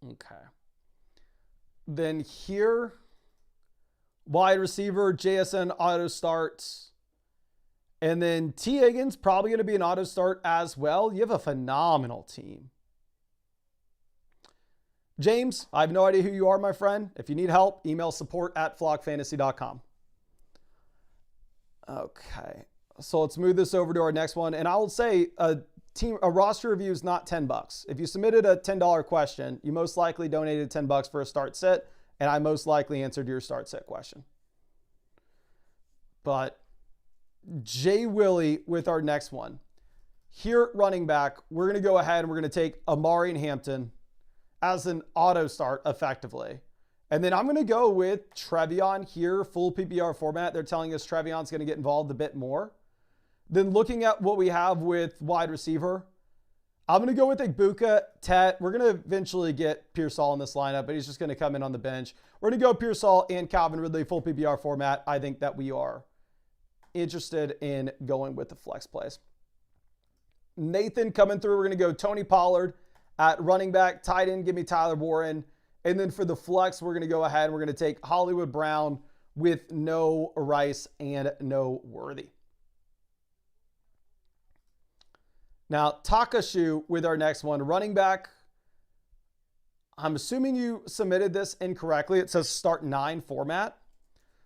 Okay. Then here, wide receiver, JSN auto starts. And then T. Higgins, probably going to be an auto start as well. You have a phenomenal team. James, I have no idea who you are, my friend. If you need help, email support@flockfantasy.com. Okay. So let's move this over to our next one. And I will say a roster review is not $10. If you submitted a $10 question, you most likely donated $10 for a start sit, and I most likely answered your start sit question. But Jay Willie with our next one. Here at running back, we're going to go ahead and we're going to take Amari and Hampton as an auto start effectively. And then I'm going to go with Trevion here, full PPR format. They're telling us Trevion's going to get involved a bit more. Then looking at what we have with wide receiver, I'm going to go with Igbuka, Tet. We're going to eventually get Pearsall in this lineup, but he's just going to come in on the bench. We're going to go Pearsall and Calvin Ridley, full PPR format. I think that we are interested in going with the flex plays. Nathan coming through. We're going to go Tony Pollard at running back. Tight end, give me Tyler Warren. And then for the flex, we're going to go ahead and we're going to take Hollywood Brown with no Rice and no Worthy. Now, Takashu with our next one. Running back. I'm assuming you submitted this incorrectly. It says start 9 format.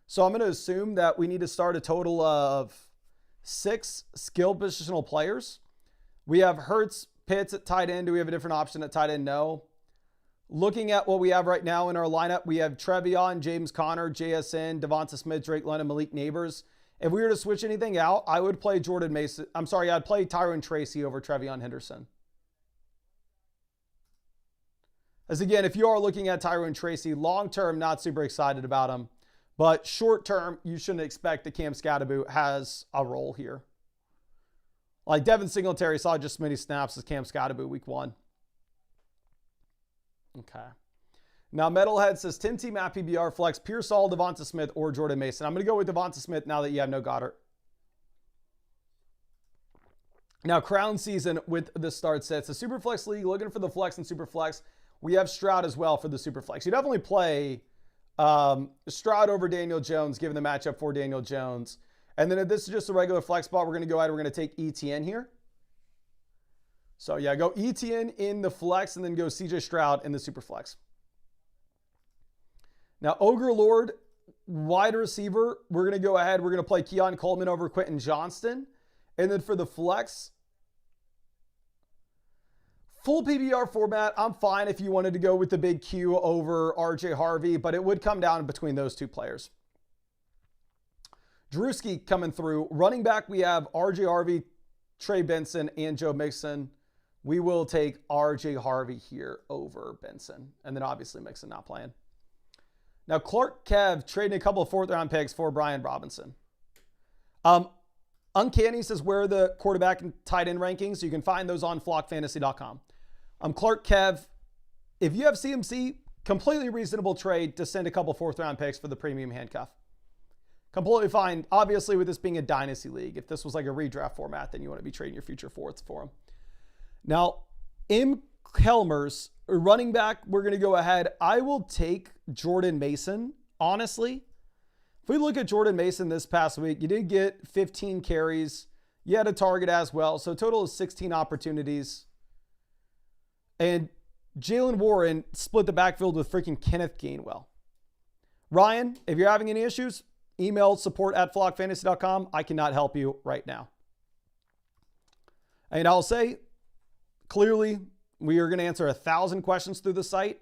So I'm going to assume that we need to start a total of 6 skill positional players. We have Hurts, Pitts at tight end. Do we have a different option at tight end? No. Looking at what we have right now in our lineup, we have Trevion, James Conner, JSN, Devonta Smith, Drake London, Malik Neighbors. If we were to switch anything out, I would play Jordan Mason. I'd play Tyrone Tracy over Trevion Henderson. As again, if you are looking at Tyrone Tracy, long-term, not super excited about him. But short-term, you shouldn't expect that Cam Scatterboot has a role here. Like Devin Singletary saw just as many snaps as Cam Scatterboot week 1. Okay. Now, Metalhead says, Tim T. Matt PBR flex, Pearsall, Devonta Smith, or Jordan Mason. I'm going to go with Devonta Smith now that you have no Goddard. Now, crown season with the start sets. The Superflex League, looking for the flex and Superflex. We have Stroud as well for the Superflex. You definitely play Stroud over Daniel Jones, given the matchup for Daniel Jones. And then if this is just a regular flex spot, we're going to go ahead. We're going to take ETN here. So yeah, go ETN in the flex and then go CJ Stroud in the super flex. Now, Ogre Lord, wide receiver, we're going to go ahead. We're going to play Keon Coleman over Quentin Johnston. And then for the flex, full PBR format, I'm fine if you wanted to go with the big Q over RJ Harvey, but it would come down between those two players. Drewski coming through. Running back, we have RJ Harvey, Trey Benson, and Joe Mixon. We will take RJ Harvey here over Benson. And then obviously Mixon not playing. Now, Clark Kev trading a couple of 4th-round picks for Brian Robinson. Uncanny says where are the quarterback and tight end rankings. You can find those on flockfantasy.com. Clark Kev, if you have CMC, completely reasonable trade to send a couple 4th-round picks for the premium handcuff. Completely fine. Obviously, with this being a dynasty league, if this was like a redraft format, then you want to be trading your future 4ths for them. Now, M. Helmers, running back, we're going to go ahead. I will take Jordan Mason, honestly. If we look at Jordan Mason this past week, you did get 15 carries. You had a target as well. So a total of 16 opportunities. And Jalen Warren split the backfield with freaking Kenneth Gainwell. Ryan, if you're having any issues, email support@flockfantasy.com. I cannot help you right now. And I'll say, clearly, we are going to answer 1,000 questions through the site.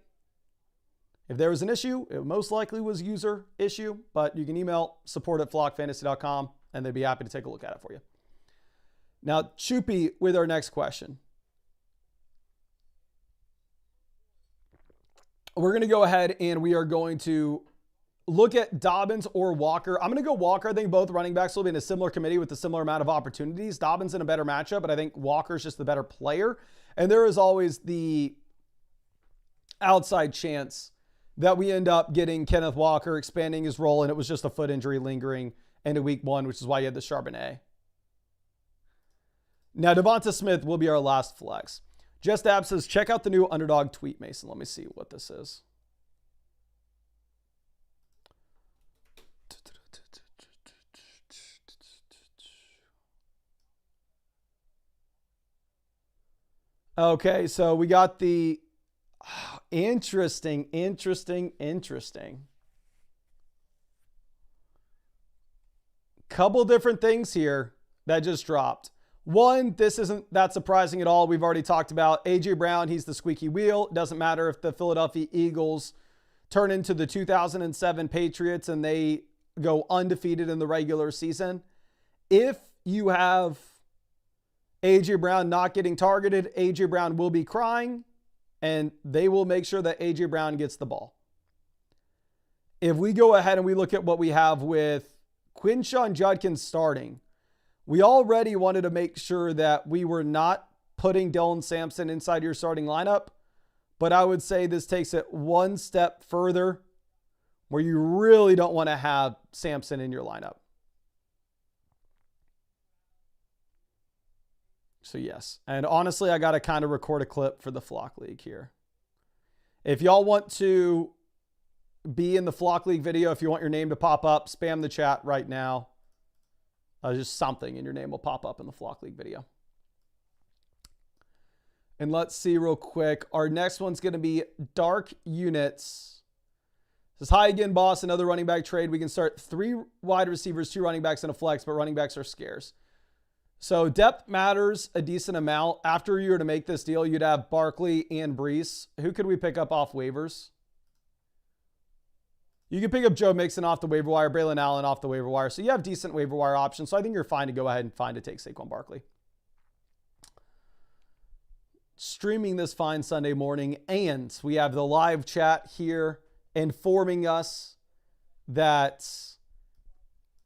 If there was an issue, it most likely was user issue, but you can email support@flockfantasy.com and they'd be happy to take a look at it for you. Now, Choopy with our next question. We're going to go ahead and we are going to look at Dobbins or Walker. I'm going to go Walker. I think both running backs will be in a similar committee with a similar amount of opportunities. Dobbins in a better matchup, but I think Walker's just the better player. And there is always the outside chance that we end up getting Kenneth Walker expanding his role, and it was just a foot injury lingering into week 1, which is why you had the Charbonnet. Now, Devonta Smith will be our last flex. Just Ab says, check out the new Underdog tweet, Mason. Let me see what this is. Okay, so we got the interesting. Couple different things here that just dropped. One, this isn't that surprising at all. We've already talked about A.J. Brown. He's the squeaky wheel. It doesn't matter if the Philadelphia Eagles turn into the 2007 Patriots and they go undefeated in the regular season. If you have A.J. Brown not getting targeted, A.J. Brown will be crying, and they will make sure that A.J. Brown gets the ball. If we go ahead and we look at what we have with Quinshon Judkins starting, we already wanted to make sure that we were not putting Dylan Sampson inside your starting lineup, but I would say this takes it one step further where you really don't want to have Sampson in your lineup. So yes, and honestly, I got to kind of record a clip for the Flock League here. If y'all want to be in the Flock League video, if you want your name to pop up, spam the chat right now. Just something and your name will pop up in the Flock League video. And let's see real quick. Our next one's going to be Dark Units. It says, hi again, boss. Another running back trade. We can start 3 wide receivers, 2 running backs, and a flex, but running backs are scarce. So depth matters a decent amount. After you were to make this deal, you'd have Barkley and Brees. Who could we pick up off waivers? You can pick up Joe Mixon off the waiver wire, Braylon Allen off the waiver wire. So you have decent waiver wire options. So I think you're fine to go ahead and find to take Saquon Barkley. Streaming this fine Sunday morning, and we have the live chat here informing us that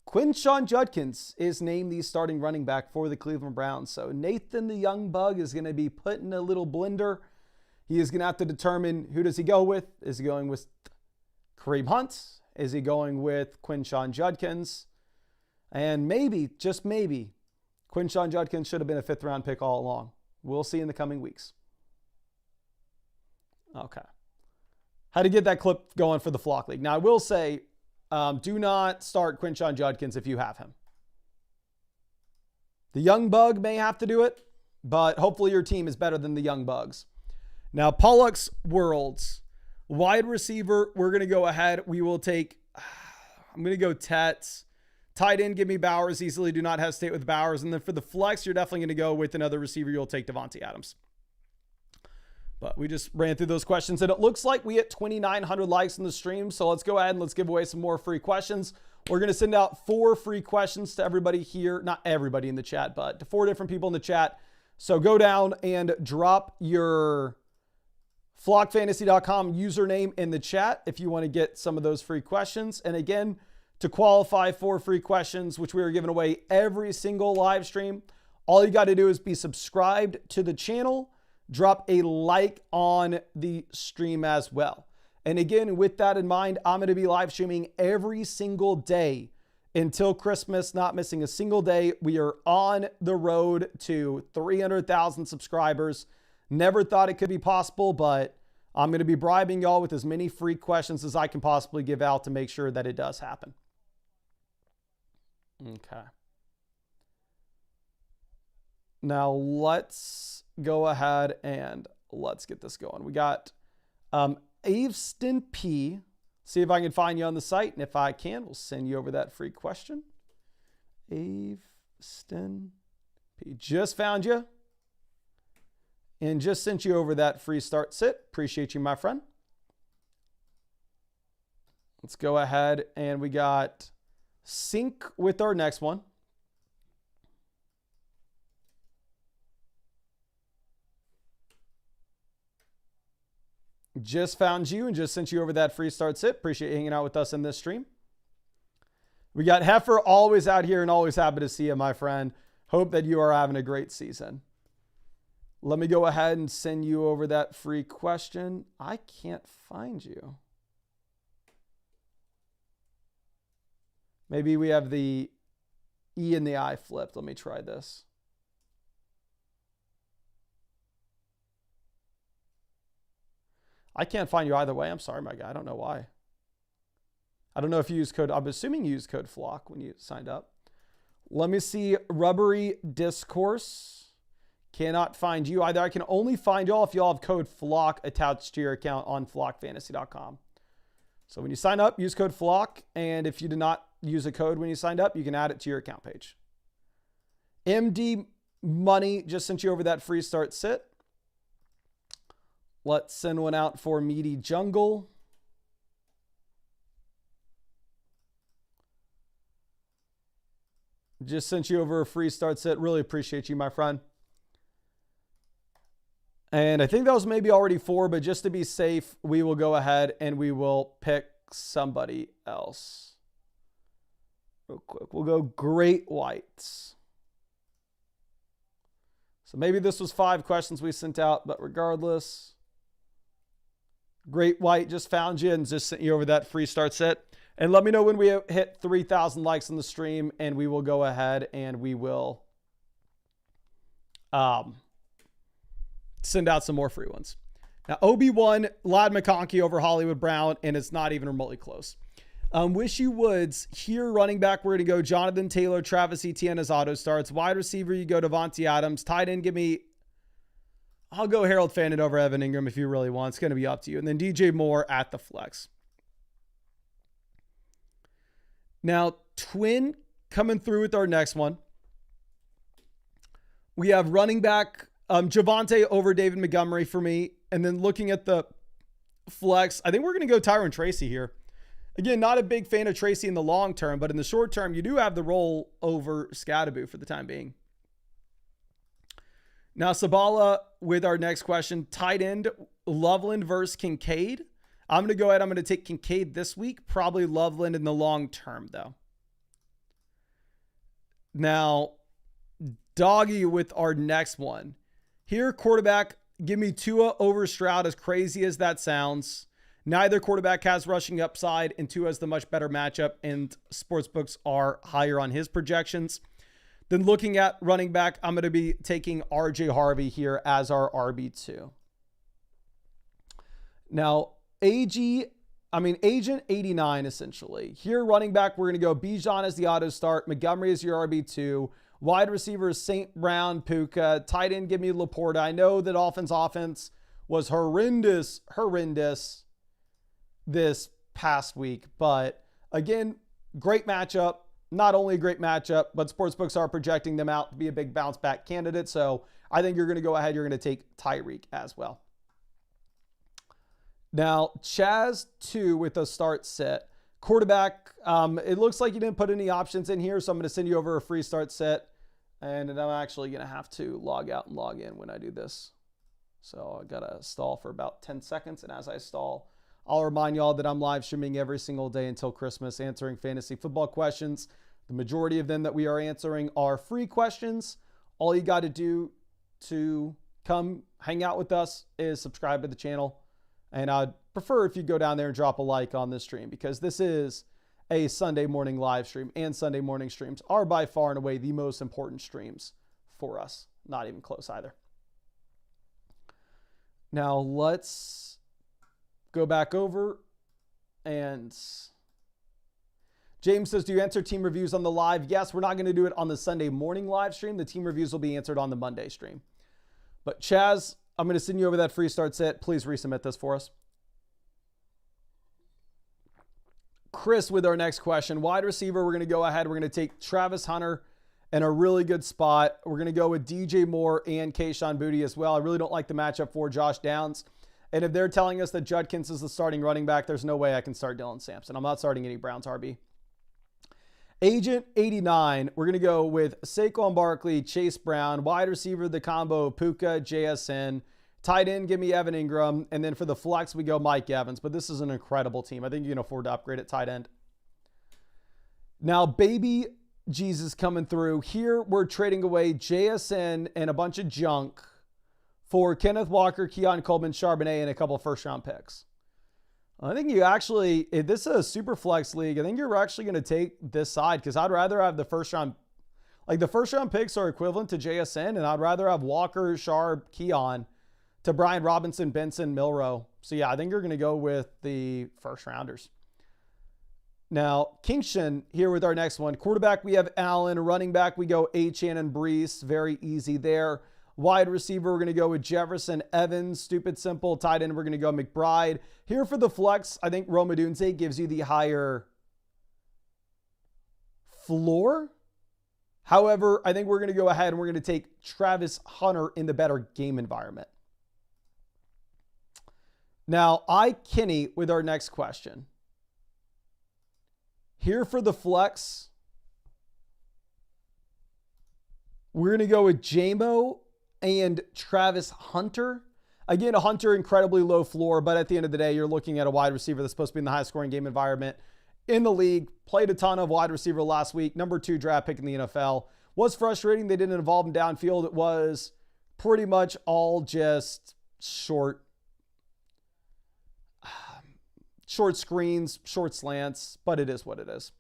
Quinshon Judkins is named the starting running back for the Cleveland Browns. So Nathan the Young Bug is going to be put in a little blender. He is going to have to determine who does he go with. Is he going with Kareem Hunt? Is he going with Quinshon Judkins? And maybe, just maybe, Quinshon Judkins should have been a 5th round pick all along. We'll see in the coming weeks. Okay. How to get that clip going for the Flock League. Now, I will say, do not start Quinshon Judkins if you have him. The Young Bug may have to do it, but hopefully your team is better than the Young Bugs. Now, Pollux Worlds. Wide receiver, we're going to go ahead. We will take, I'm going to go Tets. Tight end, give me Bowers easily. Do not hesitate with Bowers. And then for the flex, you're definitely going to go with another receiver. You'll take Devontae Adams. But we just ran through those questions. And it looks like we hit 2,900 likes in the stream. So let's go ahead and let's give away some more free questions. We're going to send out 4 free questions to everybody here. Not everybody in the chat, but to 4 different people in the chat. So go down and drop your flockfantasy.com username in the chat if you want to get some of those free questions. And again, to qualify for free questions, which we are giving away every single live stream, all you got to do is be subscribed to the channel, drop a like on the stream as well. And again, with that in mind, I'm going to be live streaming every single day until Christmas, not missing a single day. We are on the road to 300,000 subscribers. Never thought it could be possible, but I'm going to be bribing y'all with as many free questions as I can possibly give out to make sure that it does happen. Okay. Now let's go ahead and let's get this going. We got Aveston P. See if I can find you on the site. And if I can, we'll send you over that free question. Aveston P. Just found you. And just sent you over that free start sit. Appreciate you, my friend. Let's go ahead and we got sync with our next one. Just found you and just sent you over that free start sit. Appreciate you hanging out with us in this stream. We got Heifer always out here and always happy to see you, my friend. Hope that you are having a great season. Let me go ahead and send you over that free question. I can't find you. Maybe we have the E and the I flipped. Let me try this. I can't find you either way. I'm sorry, my guy. I don't know why. I don't know if you use code. I'm assuming you used code FLOCK when you signed up. Let me see. Rubbery Discourse. Cannot find you either. I can only find y'all if y'all have code FLOCK attached to your account on flockfantasy.com. So when you sign up, use code FLOCK. And if you did not use a code when you signed up, you can add it to your account page. MD Money just sent you over that free start sit. Let's send one out for Meaty Jungle. Just sent you over a free start sit. Really appreciate you, my friend. And I think that was maybe already 4, but just to be safe, we will go ahead and we will pick somebody else. Real quick. We'll go Great Whites. So maybe this was 5 questions we sent out, but regardless, Great White just found you and just sent you over that free start set. And let me know when we hit 3,000 likes on the stream, and we will go ahead and we will send out some more free ones. Now, OB1, Ladd McConkey over Hollywood Brown, and it's not even remotely close. Wish You Woods, here running back, we're going to go Jonathan Taylor, Travis Etienne as auto starts. Wide receiver, you go Devontae Adams. Tight end, I'll go Harold Fannin over Evan Ingram if you really want. It's going to be up to you. And then DJ Moore at the flex. Now, Twin coming through with our next one. We have running back Javonte over David Montgomery for me. And then looking at the flex, I think we're going to go Tyron Tracy here. Again, not a big fan of Tracy in the long term, but in the short term, you do have the role over Scadaboo for the time being. Now, Sabala with our next question. Tight end, Loveland versus Kincaid. I'm going to go ahead. I'm going to take Kincaid this week. Probably Loveland in the long term, though. Now, Doggy with our next one. Here, quarterback, give me Tua over Stroud, as crazy as that sounds. Neither quarterback has rushing upside, and Tua has the much better matchup, and sportsbooks are higher on his projections. Then looking at running back, I'm going to be taking RJ Harvey here as our RB2. Now, Agent 89, essentially. Here, running back, we're going to go Bijan as the auto start. Montgomery is your RB2. Wide receiver is St. Brown, Puka. Tight end, give me Laporta. I know that offense was horrendous this past week. But again, great matchup. Not only a great matchup, but sportsbooks are projecting them out to be a big bounce back candidate. So I think you're going to go ahead. You're going to take Tyreek as well. Now, Chaz 2 with a start set. Quarterback, it looks like you didn't put any options in here, so I'm going to send you over a free start set. And I'm actually going to have to log out and log in when I do this. So I got to stall for about 10 seconds. And as I stall, I'll remind y'all that I'm live streaming every single day until Christmas, answering fantasy football questions. The majority of them that we are answering are free questions. All you got to do to come hang out with us is subscribe to the channel. And I'd prefer if you go down there and drop a like on this stream, because this is a Sunday morning live stream, and Sunday morning streams are by far and away the most important streams for us. Not even close either. Now let's go back over, and James says, do you answer team reviews on the live? Yes, we're not going to do it on the Sunday morning live stream. The team reviews will be answered on the Monday stream. But Chaz, I'm going to send you over that free start set. Please resubmit this for us. Chris with our next question. Wide receiver, we're going to go ahead. We're going to take Travis Hunter in a really good spot. We're going to go with DJ Moore and Kayshon Boutte as well. I really don't like the matchup for Josh Downs. And if they're telling us that Judkins is the starting running back, there's no way I can start Dylan Sampson. I'm not starting any Browns RB. Agent 89, we're going to go with Saquon Barkley, Chase Brown, wide receiver, the combo, Puka, JSN, tight end, give me Evan Ingram, and then for the flex, we go Mike Evans. But this is an incredible team. I think you can afford to upgrade at tight end. Now, baby Jesus coming through. Here, we're trading away JSN and a bunch of junk for Kenneth Walker, Keon Coleman, Charbonnet, and a couple of first-round picks. I think you actually, if this is a super flex league, I think you're actually going to take this side because I'd rather have the first-round, like the first-round picks are equivalent to JSN, and I'd rather have Walker, Sharp, Keon to Brian Robinson, Benson, Milrow. So, yeah, I think you're going to go with the first-rounders. Now, Kingston here with our next one. Quarterback, we have Allen. Running back, we go Achane and Brees. Very easy there. Wide receiver, we're going to go with Jefferson, Evans, stupid simple. Tight end, we're going to go McBride. Here for the flex, I think Rome Odunze gives you the higher floor. However, I think we're going to go ahead and we're going to take Travis Hunter in the better game environment. Now, Kenny with our next question. Here for the flex, we're going to go with JMO and Travis Hunter. Again, a Hunter, incredibly low floor, but at the end of the day, you're looking at a wide receiver that's supposed to be in the highest scoring game environment in the league. Played a ton of wide receiver last week. Number 2 draft pick in the NFL. Was frustrating. They didn't involve him downfield. It was pretty much all just short screens, short slants, but it is what it is.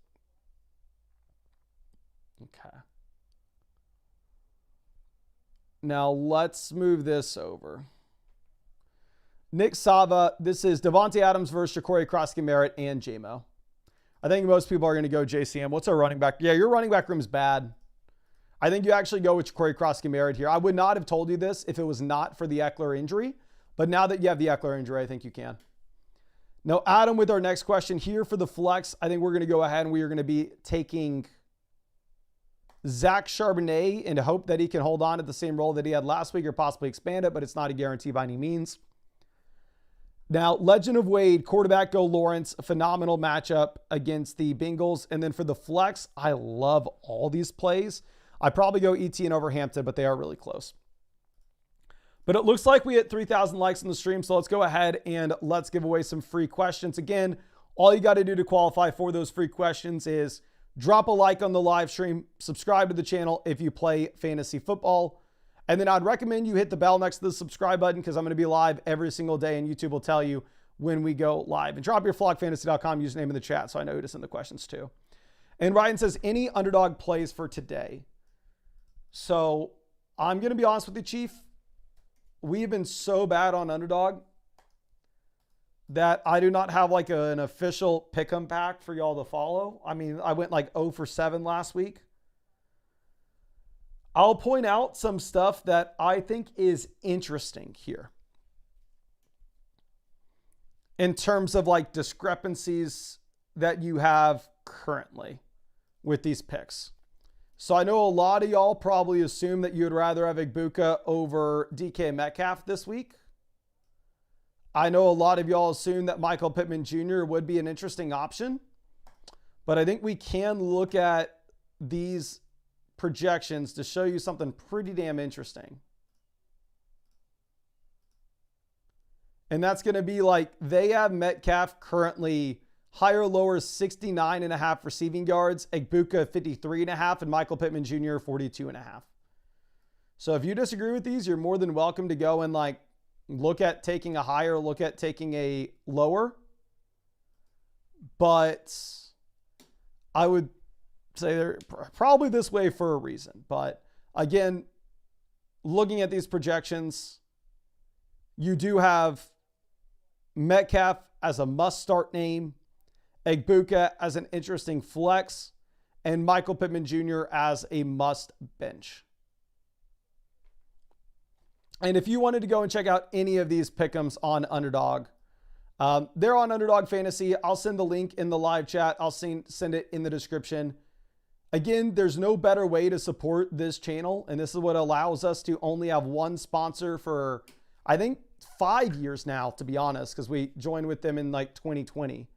Okay. Now let's move this over. Nick Sava, this is Devontae Adams versus Ja'Cory Cross-Merritt and JMO. I think most people are going to go JCM. What's our running back? Yeah, your running back room is bad. I think you actually go with Ja'Cory Cross-Merritt here. I would not have told you this if it was not for the Eckler injury, but now that you have the Eckler injury, I think you can. Now, Adam, with our next question here for the flex, I think we're going to go ahead and we are going to be taking Zach Charbonnet in hope that he can hold on to the same role that he had last week or possibly expand it, but it's not a guarantee by any means. Now, Legend of Wade, quarterback, go Lawrence. A phenomenal matchup against the Bengals. And then for the flex, I love all these plays. I probably go ETN over Hampton, but they are really close. But it looks like we hit 3,000 likes on the stream, so let's go ahead and let's give away some free questions. Again, all you got to do to qualify for those free questions is drop a like on the live stream, subscribe to the channel if you play fantasy football, and then I'd recommend you hit the bell next to the subscribe button because I'm going to be live every single day, and YouTube will tell you when we go live. And drop your flockfantasy.com username in the chat so I know who to send the questions to. And Ryan says, any underdog plays for today? So I'm going to be honest with you, Chief. We've been so bad on underdog that I do not have like an official pick'em pack for y'all to follow. I mean, I went like 0 for 7 last week. I'll point out some stuff that I think is interesting here in terms of like discrepancies that you have currently with these picks. So I know a lot of y'all probably assume that you would rather have Igbukah over DK Metcalf this week. I know a lot of y'all assume that Michael Pittman Jr. would be an interesting option. But I think we can look at these projections to show you something pretty damn interesting. And that's going to be like they have Metcalf currently higher, lower, 69.5 receiving yards, Igbukah 53.5, and Michael Pittman Jr. 42.5. So if you disagree with these, you're more than welcome to go and like look at taking a higher, look at taking a lower. But I would say they're probably this way for a reason. But again, looking at these projections, you do have Metcalf as a must-start name, Igbukah as an interesting flex, and Michael Pittman Jr. as a must bench. And if you wanted to go and check out any of these pick'ems on Underdog, they're on Underdog Fantasy. I'll send the link in the live chat. I'll send it in the description. Again, there's no better way to support this channel. And this is what allows us to only have one sponsor for, I think, 5 years now, to be honest, because we joined with them in like 2020.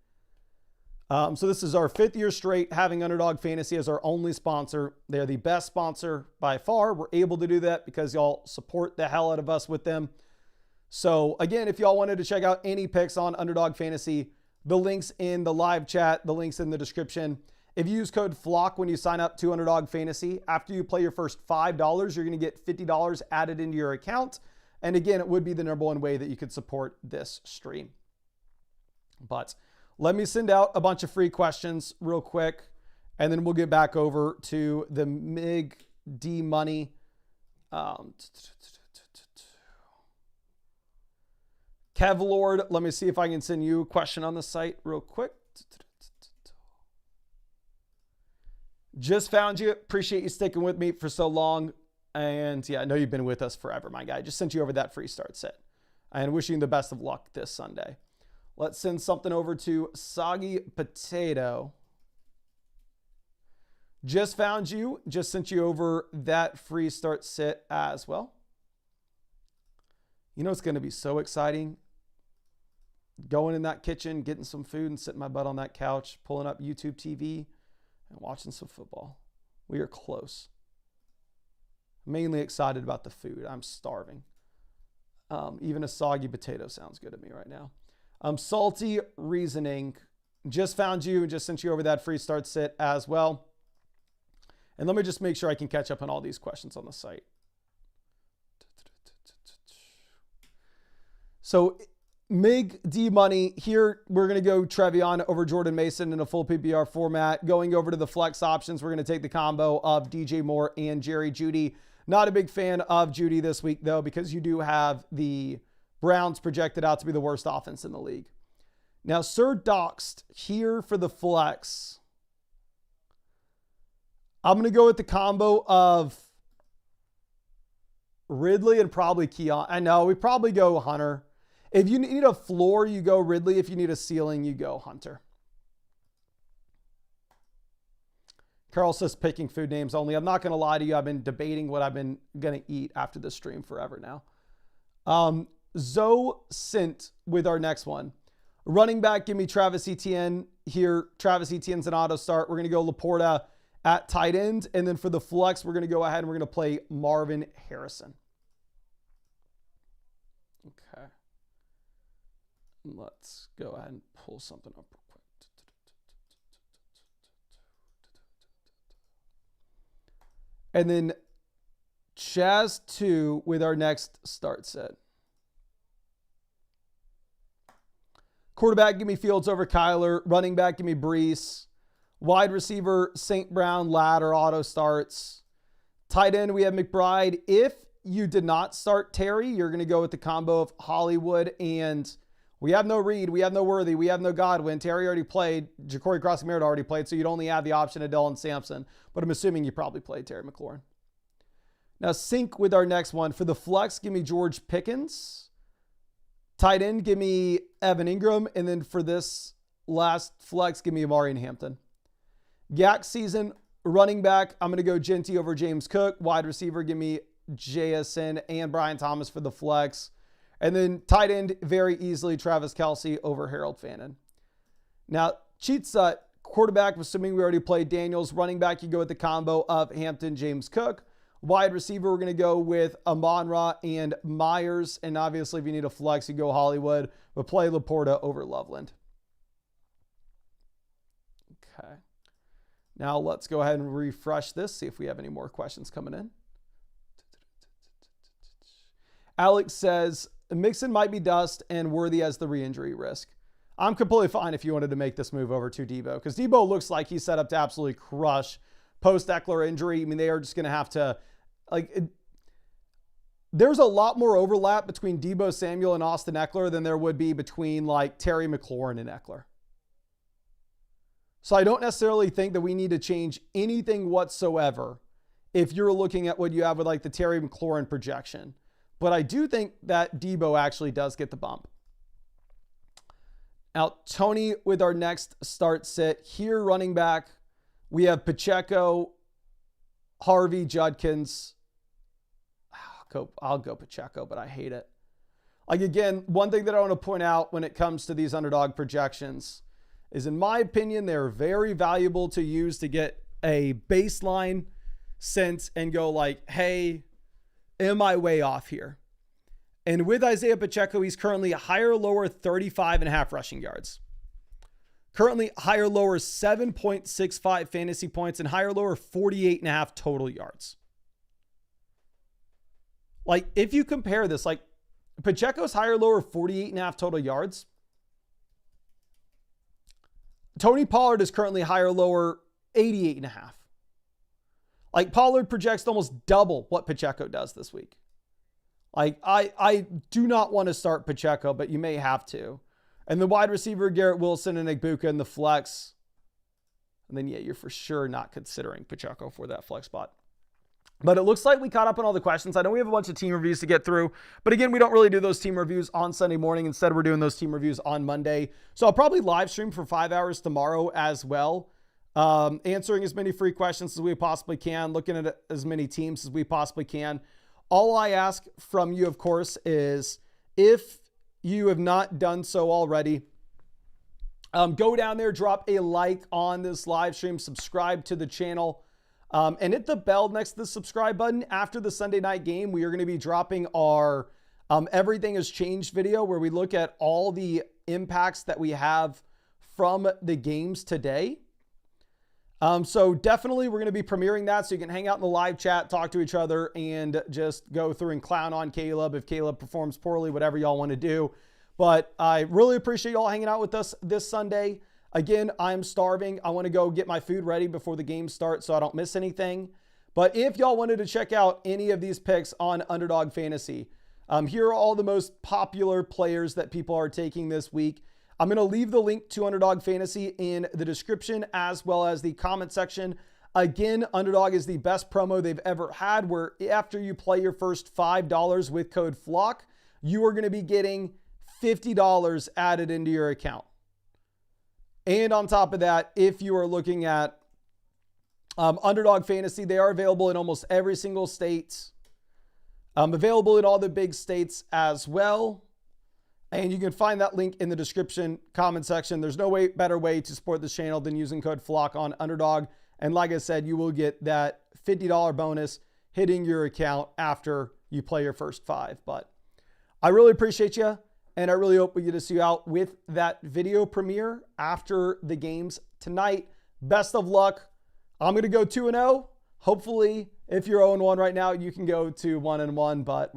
So this is our 5th year straight having Underdog Fantasy as our only sponsor. They're the best sponsor by far. We're able to do that because y'all support the hell out of us with them. So again, if y'all wanted to check out any picks on Underdog Fantasy, the link's in the live chat, the link's in the description. If you use code FLOCK when you sign up to Underdog Fantasy, after you play your first $5, you're going to get $50 added into your account. And again, it would be the number one way that you could support this stream. But let me send out a bunch of free questions real quick, and then we'll get back over to the MIG D money. Kevlord, let me see if I can send you a question on the site real quick. Just found you. Appreciate you sticking with me for so long. And yeah, I know you've been with us forever, my guy. Just sent you over that free start set. And wishing you the best of luck this Sunday. Let's send something over to Soggy Potato. Just found you. Just sent you over that free start set as well. You know, it's going to be so exciting. Going in that kitchen, getting some food and sitting my butt on that couch, pulling up YouTube TV and watching some football. We are close. Mainly excited about the food. I'm starving. Even a soggy potato sounds good to me right now. Salty Reasoning. Just found you and just sent you over that free start set as well. And let me just make sure I can catch up on all these questions on the site. So MIG D money here. We're going to go Trevion over Jordan Mason in a full PPR format. Going over to the flex options, we're going to take the combo of DJ Moore and Jerry Jeudy. Not a big fan of Jeudy this week, though, because you do have the Browns projected out to be the worst offense in the league. Now, Sir Doxed here for the flex. I'm going to go with the combo of Ridley and probably Keon. I know, we probably go Hunter. If you need a floor, you go Ridley. If you need a ceiling, you go Hunter. Carl says picking food names only. I'm not going to lie to you. I've been debating what I've been going to eat after this stream forever now. Zoe Sint with our next one. Running back, give me Travis Etienne here. Travis Etienne's an auto start. We're going to go Laporta at tight end. And then for the flex, we're going to go ahead and we're going to play Marvin Harrison. Okay. Let's go ahead and pull something up real quick. And then Chaz 2 with our next start set. Quarterback, give me Fields over Kyler. Running back, give me Brees. Wide receiver, St. Brown, ladder, auto starts. Tight end, we have McBride. If you did not start Terry, you're going to go with the combo of Hollywood and we have no Reed, we have no Worthy, we have no Godwin. Terry already played. Ja'Cory Cross-Merritt already played, so you'd only have the option of Dylan Sampson. But I'm assuming you probably played Terry McLaurin. Now, sync with our next one. For the flex, give me George Pickens. Tight end, give me Evan Ingram. And then for this last flex, give me Amari and Hampton. Yak season, running back, I'm going to go Genty over James Cook. Wide receiver, give me JSN and Brian Thomas for the flex. And then tight end, very easily, Travis Kelce over Harold Fannin. Now, cheats quarterback, assuming we already played Daniels. Running back, you go with the combo of Hampton, James Cook. Wide receiver, we're going to go with Amon-Ra and Myers. And obviously, if you need a flex, you go Hollywood. But play Laporta over Loveland. Okay. Now, let's go ahead and refresh this, see if we have any more questions coming in. Alex says, Mixon might be dust and Worthy as the re-injury risk. I'm completely fine if you wanted to make this move over to Debo, because Debo looks like he's set up to absolutely crush post-Eckler injury. I mean, they are just going to have to, there's a lot more overlap between Debo Samuel and Austin Eckler than there would be between Terry McLaurin and Eckler. So I don't necessarily think that we need to change anything whatsoever if you're looking at what you have with the Terry McLaurin projection. But I do think that Debo actually does get the bump. Now, Tony with our next start sit. Here, running back, we have Pacheco, Harvey, Judkins. I'll go Pacheco, but I hate it. Like, again, one thing that I want to point out when it comes to these underdog projections is, in my opinion, they're very valuable to use to get a baseline sense and go like, hey, am I way off here? And with Isaiah Pacheco, he's currently higher, lower 35.5 rushing yards. Currently higher, lower 7.65 fantasy points and higher, lower 48.5 total yards. Like, if you compare this, like Pacheco's higher, lower 48.5 total yards. Tony Pollard is currently higher, lower 88.5. Like, Pollard projects almost double what Pacheco does this week. Like, I do not want to start Pacheco, but you may have to. And the wide receiver, Garrett Wilson and Igbuka in the flex. And then, yeah, you're for sure not considering Pacheco for that flex spot. But it looks like we caught up on all the questions. I know we have a bunch of team reviews to get through, but again, we don't really do those team reviews on Sunday morning. Instead, we're doing those team reviews on Monday. So I'll probably live stream for 5 hours tomorrow as well, answering as many free questions as we possibly can, looking at as many teams as we possibly can. All I ask from you, of course, is if you have not done so already, go down there, drop a like on this live stream, subscribe to the channel, and hit the bell next to the subscribe button. After the Sunday night game, we are going to be dropping our Everything Has Changed video, where we look at all the impacts that we have from the games today. So definitely we're going to be premiering that, so you can hang out in the live chat, talk to each other, and just go through and clown on Caleb if Caleb performs poorly, whatever y'all want to do. But I really appreciate y'all hanging out with us this Sunday. Again, I'm starving. I want to go get my food ready before the game starts so I don't miss anything. But if y'all wanted to check out any of these picks on Underdog Fantasy, here are all the most popular players that people are taking this week. I'm going to leave the link to Underdog Fantasy in the description as well as the comment section. Again, Underdog is the best promo they've ever had, where after you play your first $5 with code FLOCK, you are going to be getting $50 added into your account. And on top of that, if you are looking at Underdog Fantasy, they are available in almost every single state. Available in all the big states as well. And you can find that link in the description comment section. There's no better way to support this channel than using code FLOCK on Underdog. And like I said, you will get that $50 bonus hitting your account after you play your first 5. But I really appreciate you. And I really hope we get to see you out with that video premiere after the games tonight. Best of luck. I'm going to go 2-0. Hopefully, if you're 0-1 right now, you can go to 1-1. But